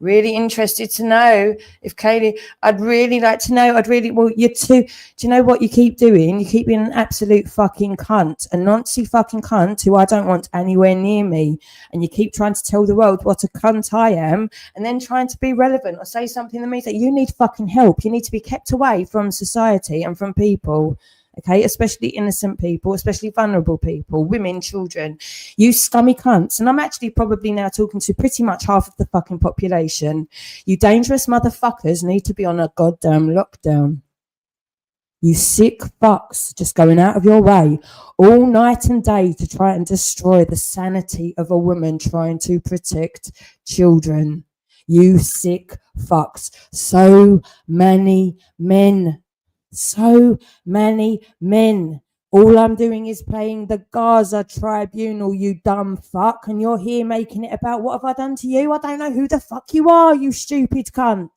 Really interested to know if Kaylee, I'd really like to know. Well, you two, do you know what you keep doing? You keep being an absolute fucking cunt, a noncy fucking cunt who I don't want anywhere near me. And you keep trying to tell the world what a cunt I am and then trying to be relevant or say something that means that you need fucking help. You need to be kept away from society and from people. Okay, especially innocent people, especially vulnerable people, women, children, you scummy cunts. And I'm actually probably now talking to pretty much half of the fucking population. You dangerous motherfuckers need to be on a goddamn lockdown. You sick fucks just going out of your way all night and day to try and destroy the sanity of a woman trying to protect children. You sick fucks. So many men. So many men. All I'm doing is playing the Gaza tribunal, you dumb fuck, and you're here making it about what have I done to you? I don't know who the fuck you are, you stupid cunt.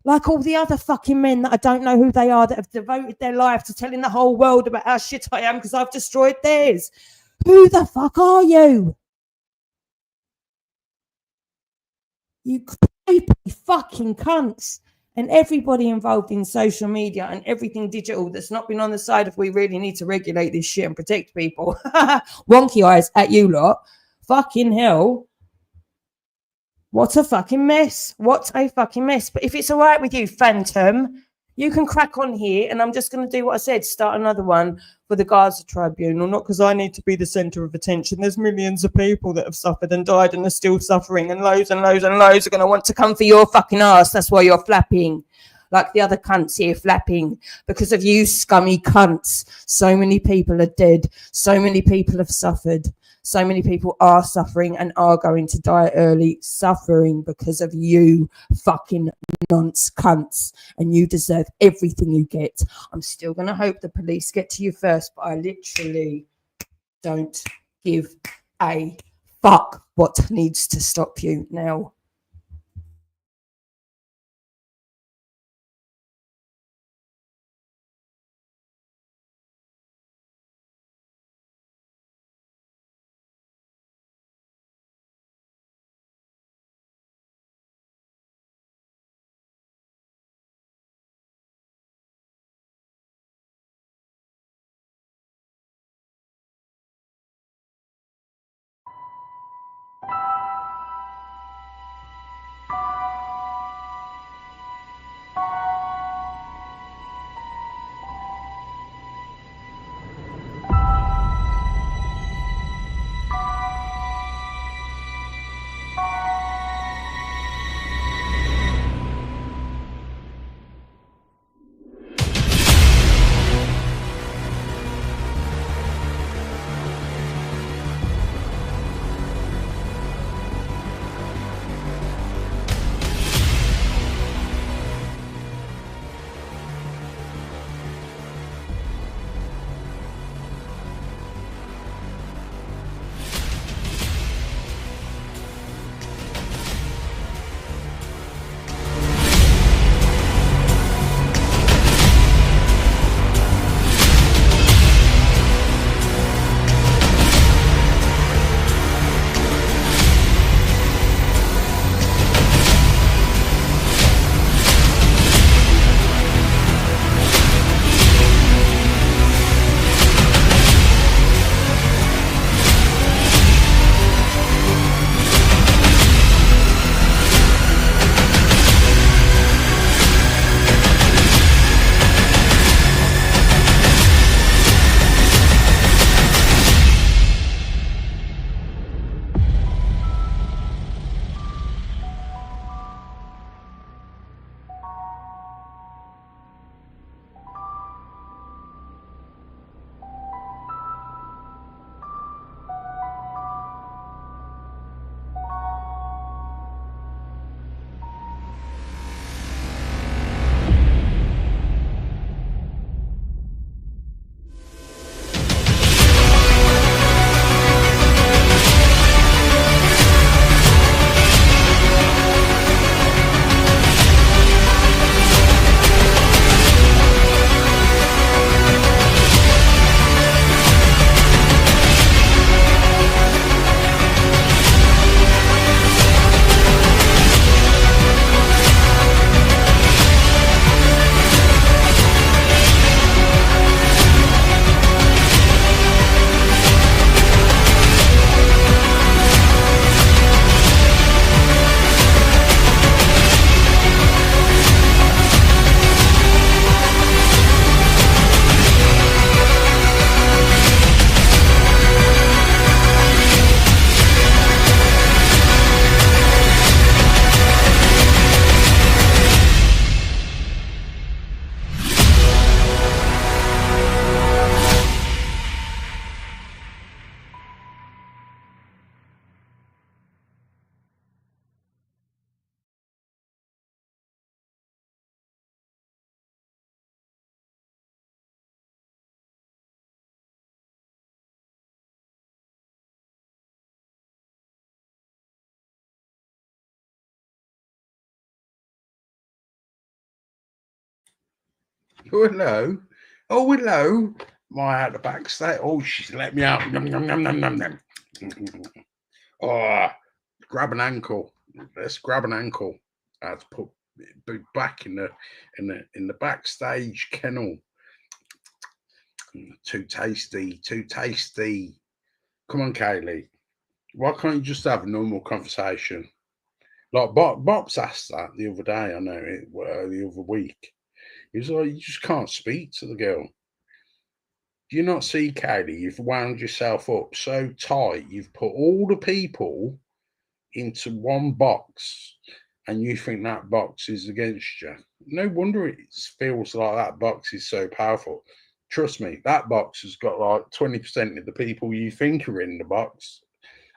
Like all the other fucking men that I don't know who they are that have devoted their life to telling the whole world about how shit I am because I've destroyed theirs. Who the fuck are you? You creepy fucking cunts. And everybody involved in social media and everything digital that's not been on the side of we really need to regulate this shit and protect people. Wonky eyes at you lot. Fucking hell. What a fucking mess. What a fucking mess. But if it's all right with you, Phantom, you can crack on here and I'm just going to do what I said, start another one for the Gaza Tribunal, not because I need to be the centre of attention. There's millions of people that have suffered and died and are still suffering, and loads and loads and loads are going to want to come for your fucking ass. That's why you're flapping like the other cunts here flapping because of you scummy cunts. So many people are dead. So many people have suffered. So many people are suffering and are going to die early, suffering because of you fucking nonce cunts, and you deserve everything you get. I'm still going to hope the police get to you first, but I literally don't give a fuck what needs to stop you now. Oh, hello. Oh, hello. My out the back state. Oh, she's let me out. Nom, nom, nom, nom, nom, nom. Oh, grab an ankle. Let's grab an ankle. I had to put back in the backstage kennel. Too tasty. Too tasty. Come on, Kaylee. Why can't you just have a normal conversation? Like Bob's asked that the other day. I know it the other week. He was like, you just can't speak to the girl. Do you not see, Kaylee? You've wound yourself up so tight. You've put all the people into one box, and you think that box is against you. No wonder it feels like that box is so powerful. Trust me, that box has got like 20% of the people you think are in the box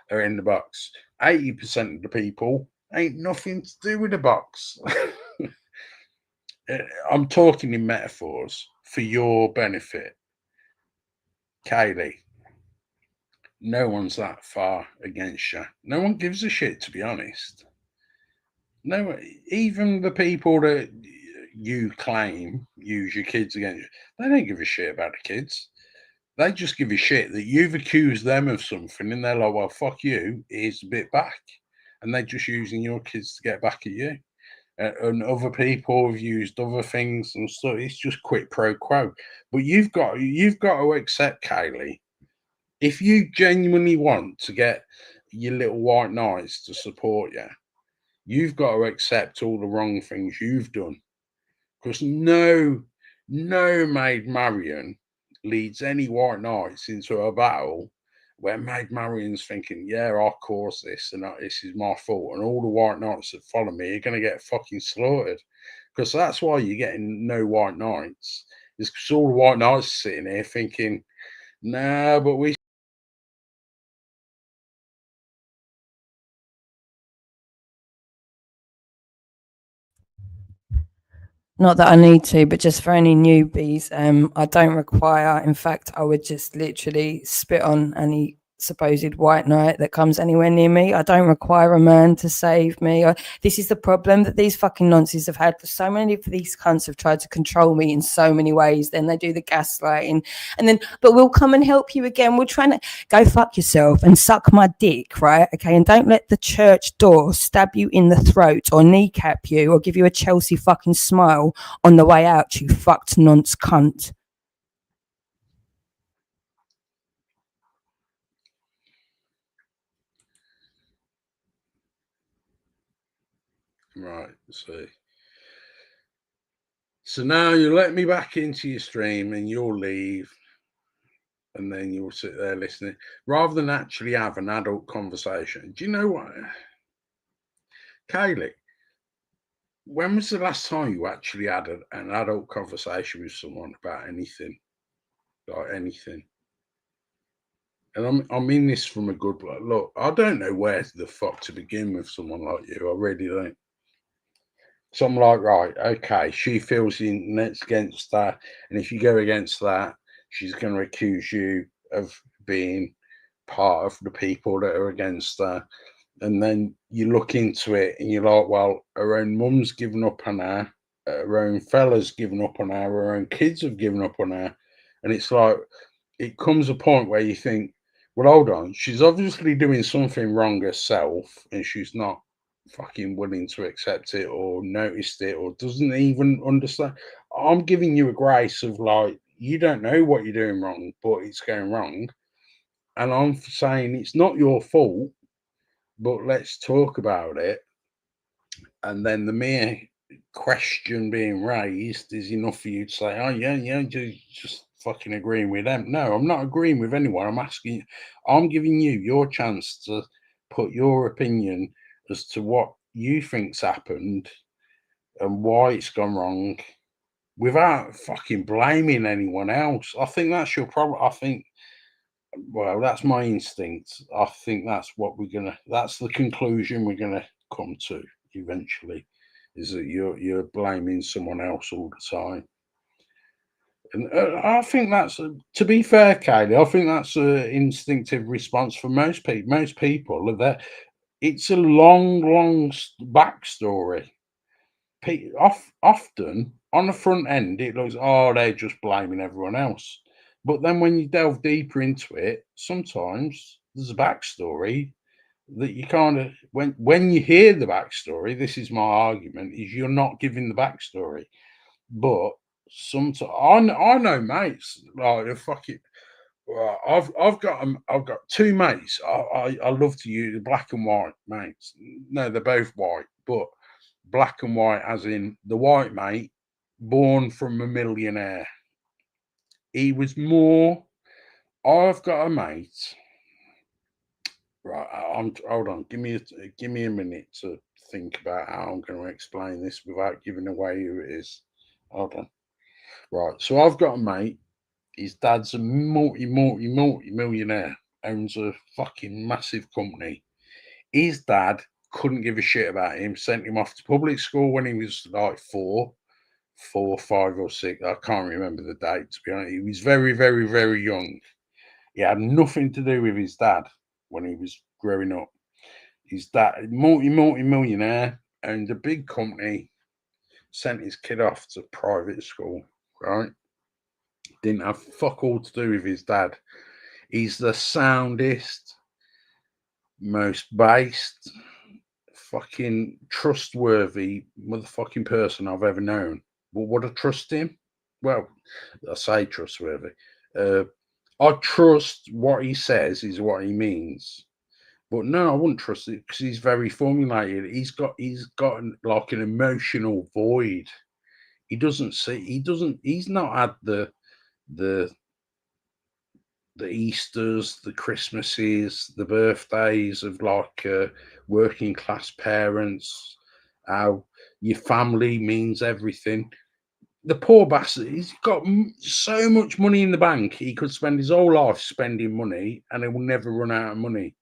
are in the box. 80% of the people ain't nothing to do with the box. I'm talking in metaphors for your benefit. Kaylee, no one's that far against you. No one gives a shit, to be honest. No, even the people that you claim use your kids against you, they don't give a shit about the kids. They just give a shit that you've accused them of something, and they're like, well, fuck you, here's a bit back. And they're just using your kids to get back at you. And other people have used other things and stuff. It's just quid pro quo. But you've got to accept, Kaylee, if you genuinely want to get your little white knights to support you, you've got to accept all the wrong things you've done. Because no Maid Marian leads any white knights into a battle where Maid Marian's thinking, yeah, I caused this and this is my fault, and all the white knights that follow me are going to get fucking slaughtered. Because that's why you're getting no white knights. It's because all the white knights are sitting here thinking, nah, but we. Not that I need to, but just for any newbies, I don't require. In fact, I would just literally spit on any supposed white knight that comes anywhere near me. I don't require a man to save me. This is the problem that these fucking nonsense have had. So many of these cunts have tried to control me in so many ways. Then they do the gaslighting, and then, but we'll come and help you again. We're trying to go fuck yourself and suck my dick, right? Okay, and don't let the church door stab you in the throat or kneecap you or give you a Chelsea fucking smile on the way out, you fucked nonce cunt. Right, so now you let me back into your stream and you'll leave, and then you'll sit there listening rather than actually have an adult conversation. Do you know what, Kaylee? When was the last time you actually had an adult conversation with someone about anything, like anything? And I mean this from a good look. I don't know where the fuck to begin with someone like you. I really don't. So I'm like, right, okay, she feels it's against that. And if you go against that, she's going to accuse you of being part of the people that are against her. And then you look into it and you're like, well, her own mum's given up on her, her own fella's given up on her, her own kids have given up on her. And it's like, it comes a point where you think, well, hold on, she's obviously doing something wrong herself and she's not fucking willing to accept it or noticed it or doesn't even understand. I'm giving you a grace of like, you don't know what you're doing wrong, but it's going wrong. And I'm saying it's not your fault, but let's talk about it. And then the mere question being raised is enough for you to say, oh, yeah, just fucking agreeing with them. No, I'm not agreeing with anyone. I'm giving you your chance to put your opinion as to what you think's happened and why it's gone wrong without fucking blaming anyone else. I think that's your problem. Well, that's my instinct. I think that's the conclusion we're gonna come to eventually, is that you're blaming someone else all the time. And I think that's, to be fair, Kaylee, I think that's an instinctive response for most people. Most people are there. It's a long backstory. Often on the front end, it looks, oh, they're just blaming everyone else. But then when you delve deeper into it, sometimes there's a backstory that you kind of, when you hear the backstory, this is my argument, is you're not giving the backstory. But sometimes I know mates like fuck it. Well, I've got two mates. I love to use black and white mates. No, they're both white, but black and white as in the white mate born from a millionaire. He was more. I've got a mate. Right, hold on. Give me a minute to think about how I'm going to explain this without giving away who it is. Hold on. Right, so I've got a mate. His dad's a multi-millionaire. Owns a fucking massive company. His dad couldn't give a shit about him. Sent him off to public school when he was like 4, 5 or 6. I can't remember the date, to be honest. He was very, very, very young. He had nothing to do with his dad when he was growing up. His dad, multi-millionaire, owned a big company, sent his kid off to private school, right? Didn't have fuck all to do with his dad. He's the soundest, most based, fucking trustworthy motherfucking person I've ever known. But would I trust him? Well, I say trustworthy. I trust what he says is what he means. But no, I wouldn't trust it because he's very formulated. He's got like an emotional void. He's not had the Easters, the Christmases, the birthdays of like working class parents, how your family means everything. The poor bastard, he's got so much money in the bank, he could spend his whole life spending money and he will never run out of money,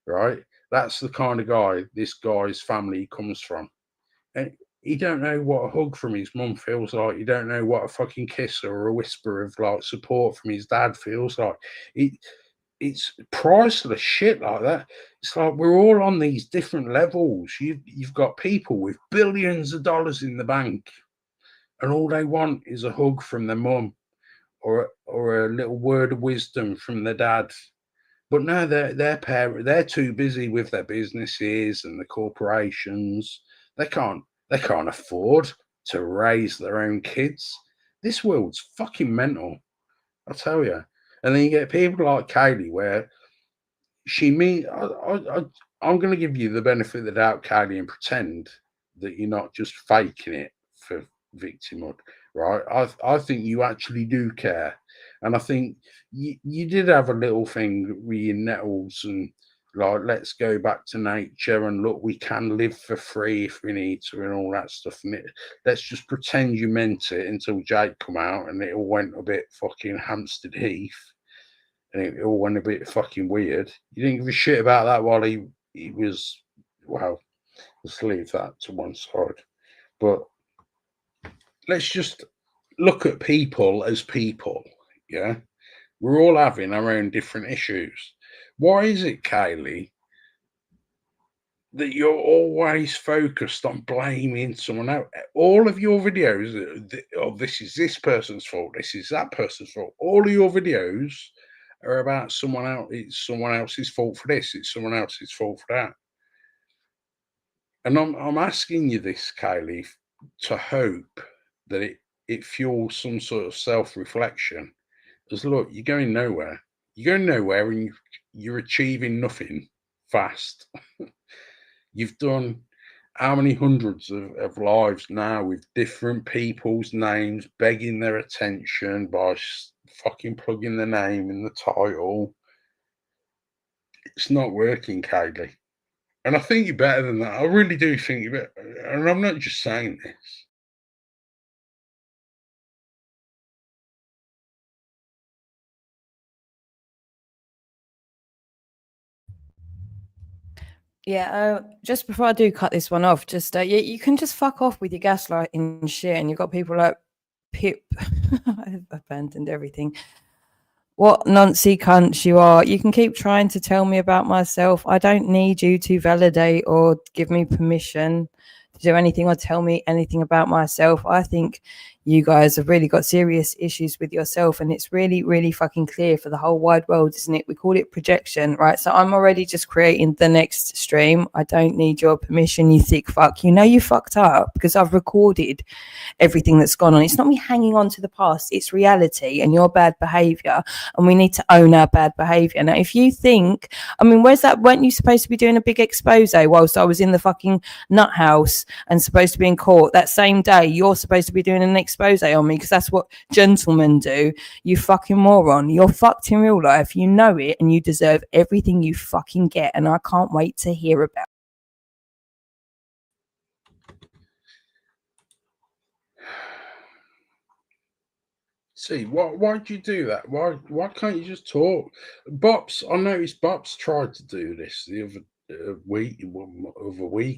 right? That's the kind of guy this guy's family comes from. And you don't know what a hug from his mum feels like. You don't know what a fucking kiss or a whisper of like support from his dad feels like. It's priceless shit like that. It's like we're all on these different levels. You've got people with billions of dollars in the bank, and all they want is a hug from their mum or a little word of wisdom from their dad. But no, they're too busy with their businesses and the corporations. They can't afford to raise their own kids. This world's fucking mental, I tell you. And then you get people like Kaylee, where I'm going to give you the benefit of the doubt, Kaylee, and pretend that you're not just faking it for victimhood, right? I think you actually do care. And I think you did have a little thing with your nettles and like, let's go back to nature and look, we can live for free if we need to and all that stuff. And let's just pretend you meant it until Jake come out and it all went a bit fucking Hampstead Heath and it all went a bit fucking weird. You didn't give a shit about that while he was, well, let's leave that to one side. But let's just look at people as people, yeah? We're all having our own different issues. Why is it, Kaylee, that you're always focused on blaming someone else? All of your videos, this is this person's fault, this is that person's fault. All of your videos are about someone else. It's someone else's fault for this. It's someone else's fault for that. And I'm asking you this, Kaylee, to hope that it fuels some sort of self-reflection. Because look, you're going nowhere. You're going nowhere and you're achieving nothing fast. You've done how many hundreds of lives now with different people's names begging their attention by fucking plugging their name in the title. It's not working, Kaylee. And I think you're better than that. I really do think you're better. And I'm not just saying this. Yeah, just before I do cut this one off, just you can just fuck off with your gaslighting shit, and you've got people like Pip. I've abandoned everything. What noncy cunts you are. You can keep trying to tell me about myself. I don't need you to validate or give me permission to do anything or tell me anything about myself. I think you guys have really got serious issues with yourself, and it's really, really fucking clear for the whole wide world, isn't it? We call it projection, right? So I'm already just creating the next stream. I don't need your permission, you thick fuck. You know you fucked up because I've recorded everything that's gone on. It's not me hanging on to the past, it's reality and your bad behavior, and we need to own our bad behavior. Now, if you think, I mean, where's that? Weren't you supposed to be doing a big expose whilst I was in the fucking nut house and supposed to be in court that same day? You're supposed to be doing an expose on me because that's what gentlemen do. You fucking moron. You're fucked in real life. You know it, and you deserve everything you fucking get, and I can't wait to hear about it. See, why'd you do that? Why can't you just talk? Bops, I noticed Bops tried to do this the other week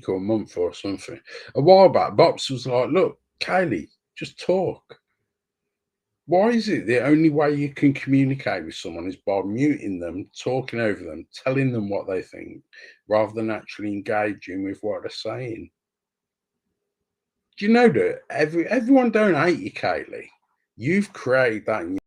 or month or something. A while back, Bops was like, look, Kaylee, just talk. Why is it the only way you can communicate with someone is by muting them, talking over them, telling them what they think, rather than actually engaging with what they're saying? Do you know that everyone don't hate you, Kaylee? You've created that in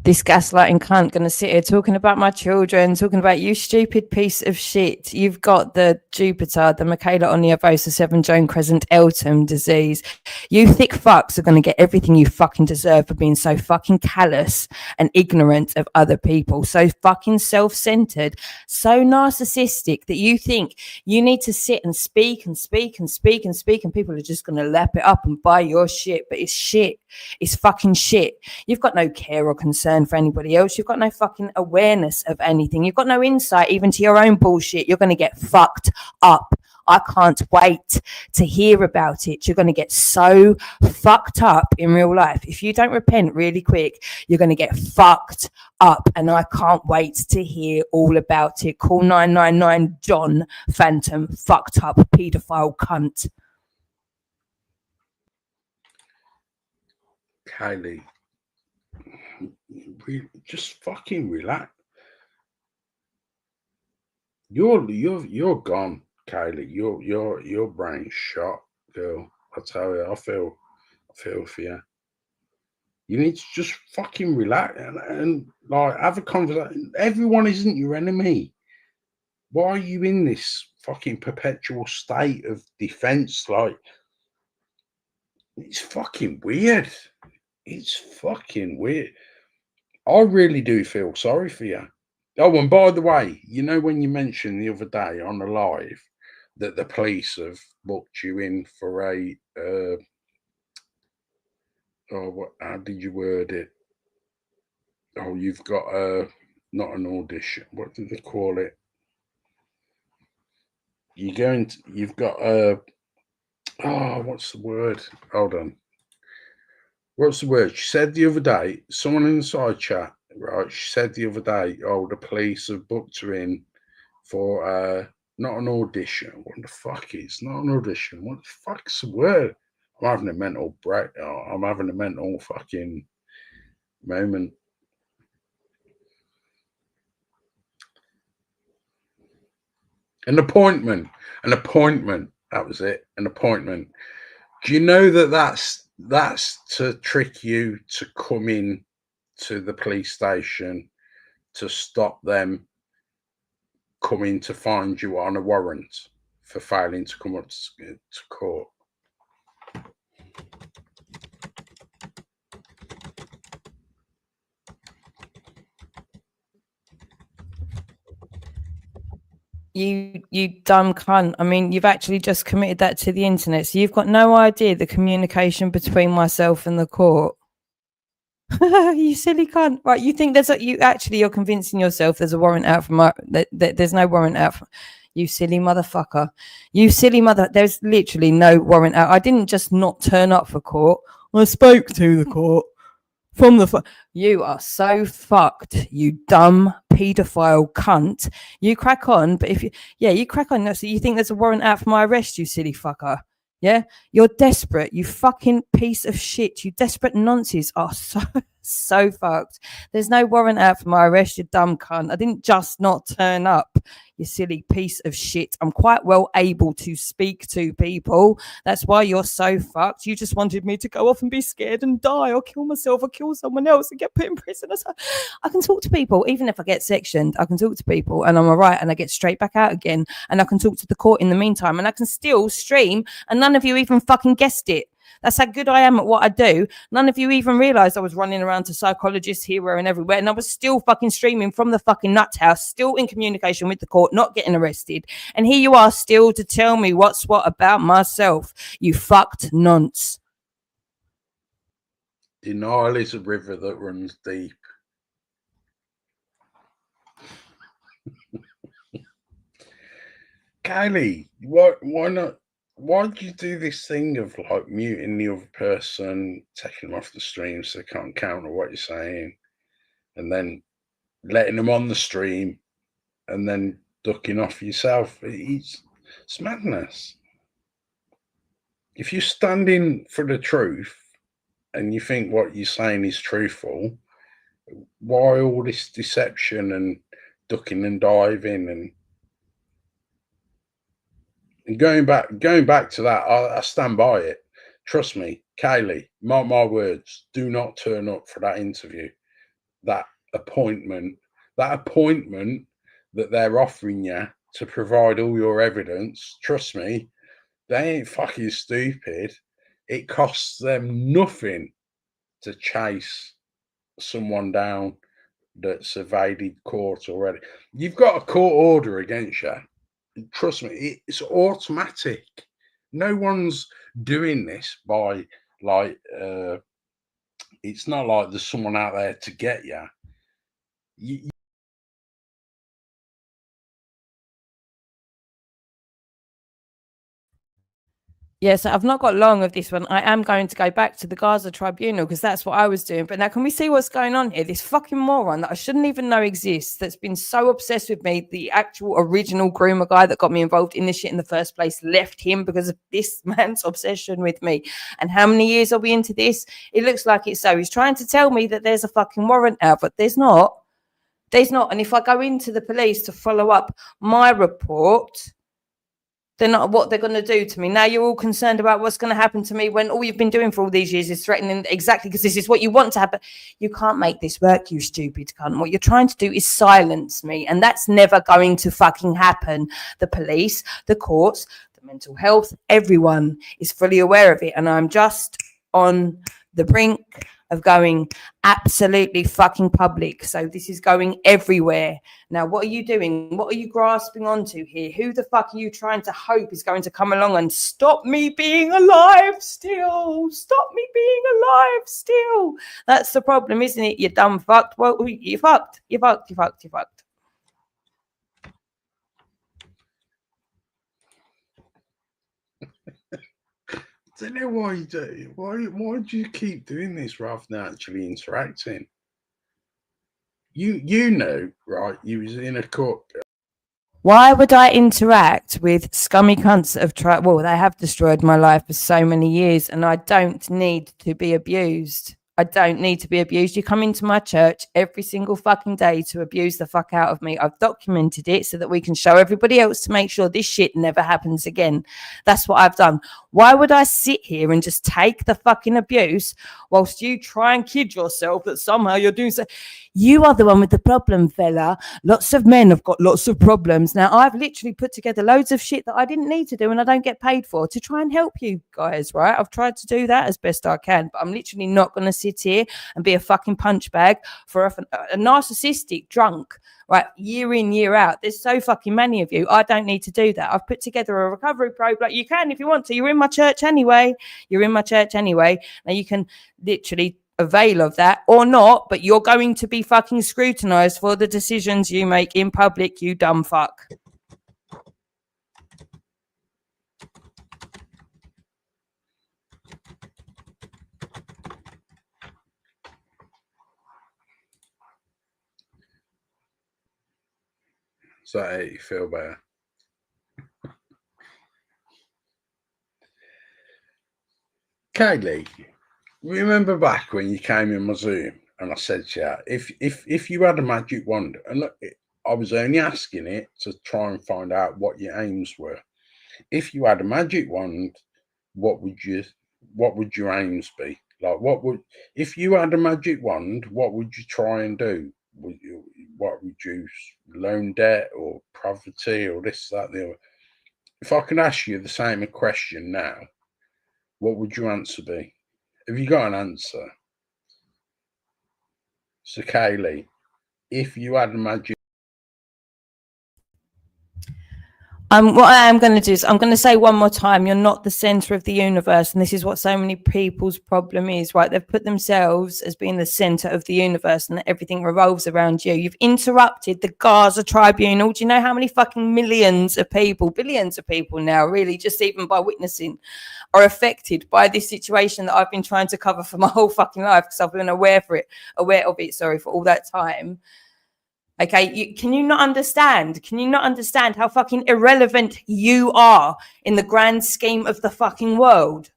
This gaslighting cunt gonna sit here talking about my children, talking about you stupid piece of shit. You've got the Jupiter, the Michaela Oniovosa 7 Joan Crescent Elton disease. You thick fucks are gonna get everything you fucking deserve for being so fucking callous and ignorant of other people, so fucking self-centered, so narcissistic that you think you need to sit and speak and speak and speak and speak, and people are just gonna lap it up and buy your shit. But it's shit. It's fucking shit. You've got no care or concern for anybody else. You've got no fucking awareness of anything. You've got no insight even to your own bullshit. You're going to get fucked up. I can't wait to hear about it. You're going to get so fucked up in real life. If you don't repent really quick, you're going to get fucked up, and I can't wait to hear all about it. Call 999 John Phantom, fucked up paedophile cunt. Kylie, just fucking relax. You're gone, Kylie. Your brain's shot, girl. I tell you, I feel for you. You need to just fucking relax and like have a conversation. Everyone isn't your enemy. Why are you in this fucking perpetual state of defense? Like, it's fucking weird. It's fucking weird. I really do feel sorry for you. Oh, and by the way, you know when you mentioned the other day on the live that the police have booked you in for a how did you word it? Oh, you've got not an audition. What do they call it? You've got what's the word? Hold on. What's the word? She said the other day, someone in the side chat, right? She said the other day, oh, the police have booked her in for not an audition. What the fuck is not an audition? What the fuck's the word? I'm having a mental break. Oh, I'm having a mental fucking moment. An appointment. That was it. An appointment. Do you know that's to trick you to come in to the police station to stop them coming to find you on a warrant for failing to come up to court? You dumb cunt. I mean, you've actually just committed that to the internet, so you've got no idea the communication between myself and the court. You silly cunt. Right, you think you're convincing yourself there's a warrant out for my there's no warrant out for you, silly motherfucker. You silly mother. There's literally no warrant out. I didn't just not turn up for court. I spoke to the court from the you are so fucked, you dumb paedophile cunt. You crack on, but you crack on. So you think there's a warrant out for my arrest, you silly fucker? Yeah, you're desperate. You fucking piece of shit. You desperate nonces are so So fucked. There's no warrant out for my arrest, you dumb cunt. I didn't just not turn up, you silly piece of shit. I'm quite well able to speak to people. That's why you're so fucked. You just wanted me to go off and be scared and die or kill myself or kill someone else and get put in prison. I can talk to people. Even if I get sectioned, I can talk to people and I'm all right and I get straight back out again and I can talk to the court in the meantime and I can still stream and none of you even fucking guessed it. That's how good I am at what I do. None of you even realised I was running around to psychologists here, and everywhere, and I was still fucking streaming from the fucking nut house, still in communication with the court, not getting arrested. And here you are still to tell me what's what about myself. You fucked nonce. Denial is a river that runs deep. Kylie, why not? Why do you do this thing of like muting the other person, taking them off the stream so they can't counter what you're saying, and then letting them on the stream and then ducking off yourself? It's madness. If you're standing for the truth and you think what you're saying is truthful, why all this deception and ducking and diving and going back to that? I stand by it. Trust me, Kaylee, mark my words, do not turn up for that interview, that appointment that they're offering you to provide all your evidence. Trust me, they ain't fucking stupid. It costs them nothing to chase someone down that's evaded court already. You've got a court order against you. Trust me, it's automatic. No one's doing this by like it's not like there's someone out there to get you. Yes, I've not got long of this one. I am going to go back to the Gaza tribunal because that's what I was doing. But now can we see what's going on here? This fucking moron that I shouldn't even know exists, that's been so obsessed with me, the actual original groomer guy that got me involved in this shit in the first place, left him because of this man's obsession with me. And how many years are we into this? It looks like it's so. He's trying to tell me that there's a fucking warrant out, but there's not. There's not. And if I go into the police to follow up my report, they're not what they're going to do to me. Now you're all concerned about what's going to happen to me when all you've been doing for all these years is threatening exactly because this is what you want to happen. You can't make this work, you stupid cunt. What you're trying to do is silence me, and that's never going to fucking happen. The police, the courts, the mental health, everyone is fully aware of it, and I'm just on the brink of going absolutely fucking public. So this is going everywhere. Now, what are you doing? What are you grasping onto here? Who the fuck are you trying to hope is going to come along and stop me being alive still? Stop me being alive still. That's the problem, isn't it? You dumb fucked. Well, you fucked. You fucked. You fucked. You fucked. I don't know why you do. Why do you keep doing this rather than actually interacting? You know, right? You was in a court. Why would I interact with scummy cunts that have tried? Well, they have destroyed my life for so many years, and I don't need to be abused. I don't need to be abused. You come into my church every single fucking day to abuse the fuck out of me. I've documented it so that we can show everybody else to make sure this shit never happens again. That's what I've done. Why would I sit here and just take the fucking abuse whilst you try and kid yourself that somehow you're doing so? You are the one with the problem, fella. Lots of men have got lots of problems. Now, I've literally put together loads of shit that I didn't need to do and I don't get paid for to try and help you guys, right? I've tried to do that as best I can, but I'm literally not going to sit here and be a fucking punch bag for a narcissistic drunk, right? Year in, year out. There's so fucking many of you. I don't need to do that. I've put together a recovery program. You can if you want to. You're in my church anyway. You're in my church anyway. Now you can literally avail of that or not, but you're going to be fucking scrutinized for the decisions you make in public, you dumb fuck. So that make you feel better? Kaylee, remember back when you came in my Zoom And I said to her, if you had a magic wand, and look, I was only asking it to try and find out what your aims were. If you had a magic wand, what would your aims be? Like, if you had a magic wand, what would you try and do? Would you loan debt or poverty or this, that, the other? If I could ask you the same question now, what would your answer be? Have you got an answer? So, Kaylee, if you had a magic... What I am going to do is I'm going to say one more time, you're not the center of the universe. And this is what so many people's problem is, right? They've put themselves as being the center of the universe and that everything revolves around you. You've interrupted the Gaza tribunal. Do you know how many fucking billions of people now, really, just even by witnessing, are affected by this situation that I've been trying to cover for my whole fucking life because I've been aware of it, for all that time. Okay, can you not understand? Can you not understand how fucking irrelevant you are in the grand scheme of the fucking world?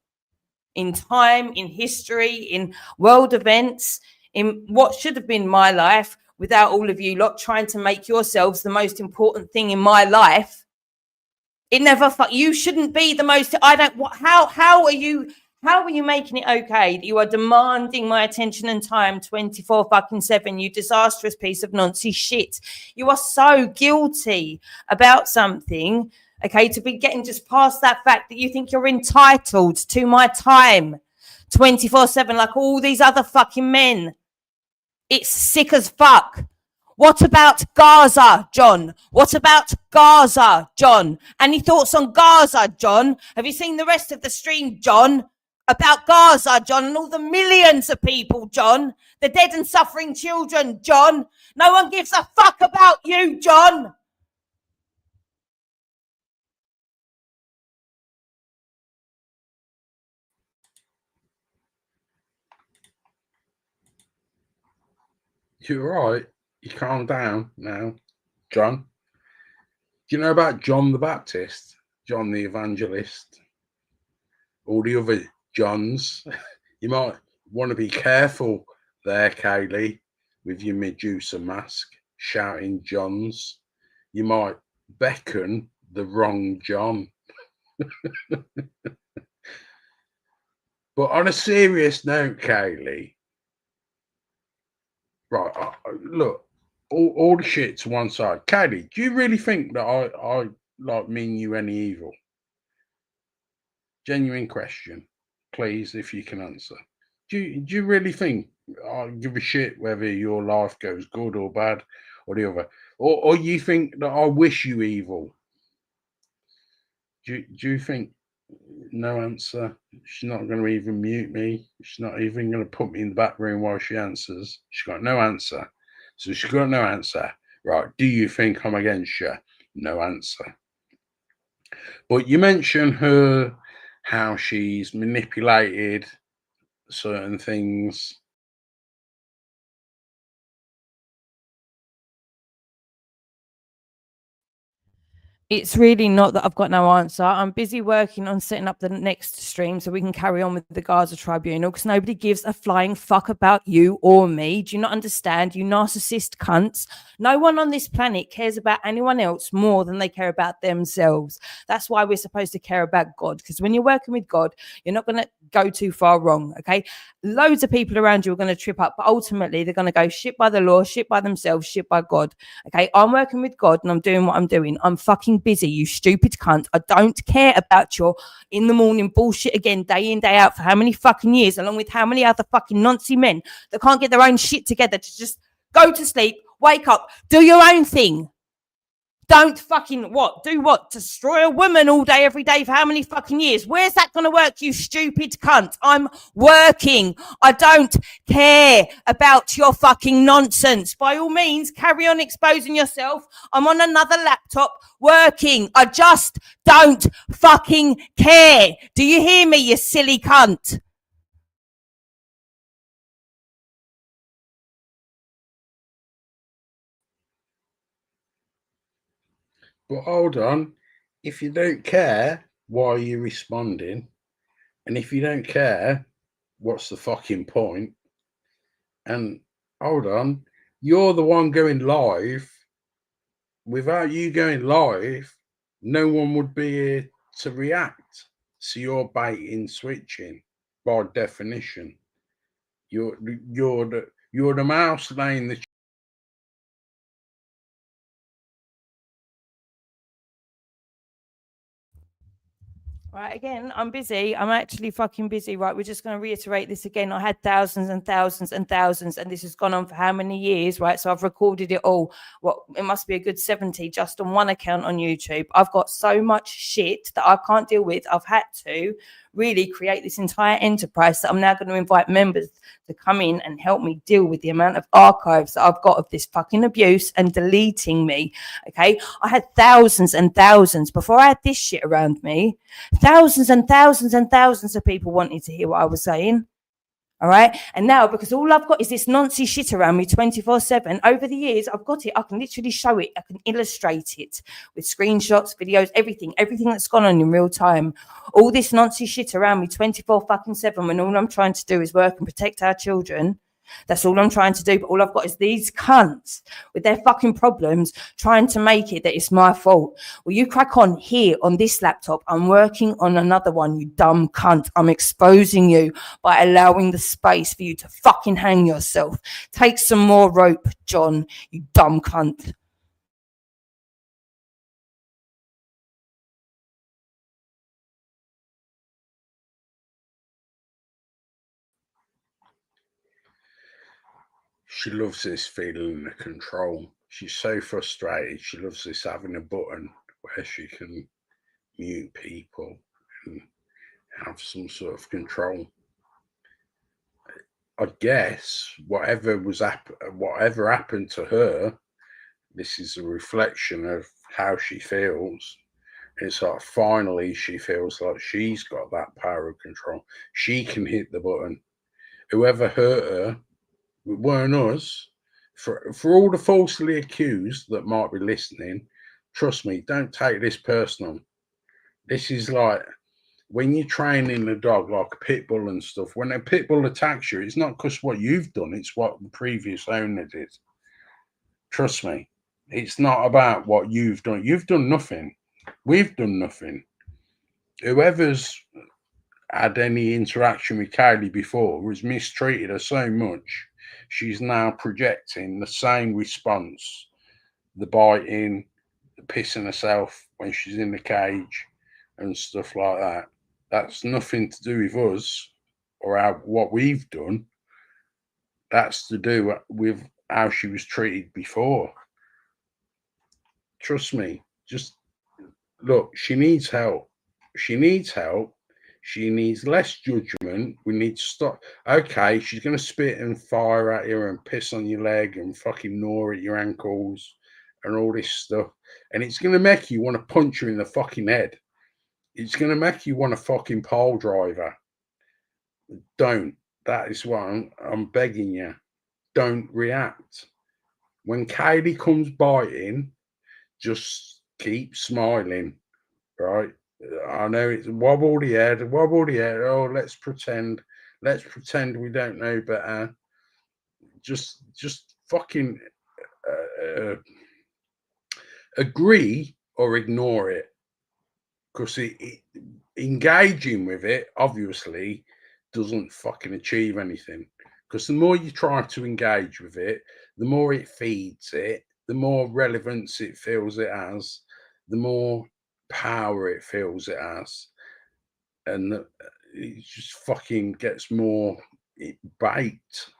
In time, in history, in world events, in what should have been my life without all of you lot trying to make yourselves the most important thing in my life. It never, you shouldn't be the most, how are you making it okay that you are demanding my attention and time 24/7, you disastrous piece of nonsense shit? You are so guilty about something, okay, to be getting just past that fact that you think you're entitled to my time 24/7 like all these other fucking men. It's sick as fuck. What about Gaza, John? What about Gaza, John? Any thoughts on Gaza, John? Have you seen the rest of the stream, John? About Gaza, John, and all the millions of people, John, the dead and suffering children, John. No one gives a fuck about you, John. You're right. You calm down now, John. Do you know about John the Baptist, John the Evangelist, all the other Johns? You might want to be careful there, Kaylee, with your Medusa mask, shouting Johns. You might beckon the wrong John. But on a serious note, Kaylee, right, look, all the shit to one side. Kaylee, do you really think that I like mean you any evil? Genuine question, please, if you can answer. Do you really think I give a shit whether your life goes good or bad or the other? Or you think that I wish you evil? Do you think no answer? She's not going to even mute me. She's not even going to put me in the back room while she answers. She's got no answer. So she's got no answer. Right. Do you think I'm against you? No answer. But you mentioned her, how she's manipulated certain things. It's really not that I've got no answer. I'm busy working on setting up the next stream so we can carry on with the Gaza tribunal because nobody gives a flying fuck about you or me. Do you not understand, you narcissist cunts? No one on this planet cares about anyone else more than they care about themselves. That's why we're supposed to care about God, because when you're working with God, you're not going to go too far wrong, okay? Loads of people around you are going to trip up, but ultimately they're going to go shit by the law, shit by themselves, shit by God, okay? I'm working with God and I'm doing what I'm doing. I'm fucking busy, you stupid cunt. I don't care about your in the morning bullshit again, day in, day out for how many fucking years, along with how many other fucking Nazi men that can't get their own shit together to just go to sleep, wake up, do your own thing. Don't fucking do what? Destroy a woman all day, every day for how many fucking years? Where's that going to work, you stupid cunt? I'm working. I don't care about your fucking nonsense. By all means, carry on exposing yourself. I'm on another laptop working. I just don't fucking care. Do you hear me, you silly cunt? But hold on, if you don't care, why are you responding? And if you don't care, what's the fucking point? And hold on. You're the one going live. Without you going live, no one would be here to react. So you're baiting switching by definition. You're the mouse laying the Right, again, I'm busy. I'm actually fucking busy, right? We're just going to reiterate this again. I had thousands and thousands and thousands, and this has gone on for how many years, right? So I've recorded it all. It must be a good 70 just on one account on YouTube. I've got so much shit that I can't deal with. I've had to really create this entire enterprise that I'm now going to invite members to come in and help me deal with the amount of archives that I've got of this fucking abuse and deleting me. Okay, I had thousands and thousands before I had this shit around me. Thousands and thousands and thousands of people wanted to hear what I was saying. All right. And now, because all I've got is this nonsense shit around me 24/7, over the years, I've got it. I can literally show it. I can illustrate it with screenshots, videos, everything that's gone on in real time. All this nonsense shit around me 24/7 when all I'm trying to do is work and protect our children. That's all I'm trying to do. But all I've got is these cunts with their fucking problems trying to make it that it's my fault. Well, you crack on here on this laptop. I'm working on another one, you dumb cunt. I'm exposing you by allowing the space for you to fucking hang yourself. Take some more rope, John, you dumb cunt. She loves this feeling of control. She's so frustrated. She loves this having a button where she can mute people and have some sort of control. I guess whatever happened to her, this is a reflection of how she feels. It's like finally she feels like she's got that power of control. She can hit the button. Whoever hurt her, it weren't us. For all the falsely accused that might be listening, trust me, don't take this personal. This is like when you're training a dog like a pit bull and stuff. When a pit bull attacks you, it's not because what you've done, it's what the previous owner did. Trust me, it's not about what you've done. You've done nothing. We've done nothing. Whoever's had any interaction with Kaylee before has mistreated her so much, she's now projecting the same response, the biting, the pissing herself when she's in the cage and stuff like that. That's nothing to do with us or what we've done. That's to do with how she was treated before. Trust me, just look, she needs help. She needs help. She needs less judgment. We need to stop. Okay, she's going to spit and fire at you and piss on your leg and fucking gnaw at your ankles and all this stuff. And it's going to make you want to punch her in the fucking head. It's going to make you want to fucking pole driver. Don't. That is what I'm begging you. Don't react. When Kaylee comes biting, just keep smiling, right? I know it's wobble the head. Oh, let's pretend we don't know better. Just fucking agree or ignore it, because engaging with it obviously doesn't fucking achieve anything. Because the more you try to engage with it, the more it feeds it, the more relevance it feels it has, the more power it feels it has, and it just fucking gets more baked.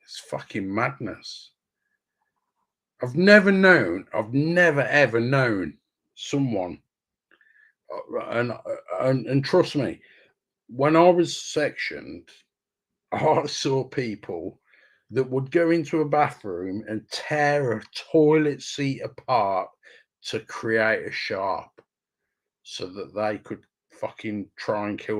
It's fucking madness. I've never ever known someone, and trust me, when I was sectioned, I saw people that would go into a bathroom and tear a toilet seat apart to create a sharp so that they could fucking try and kill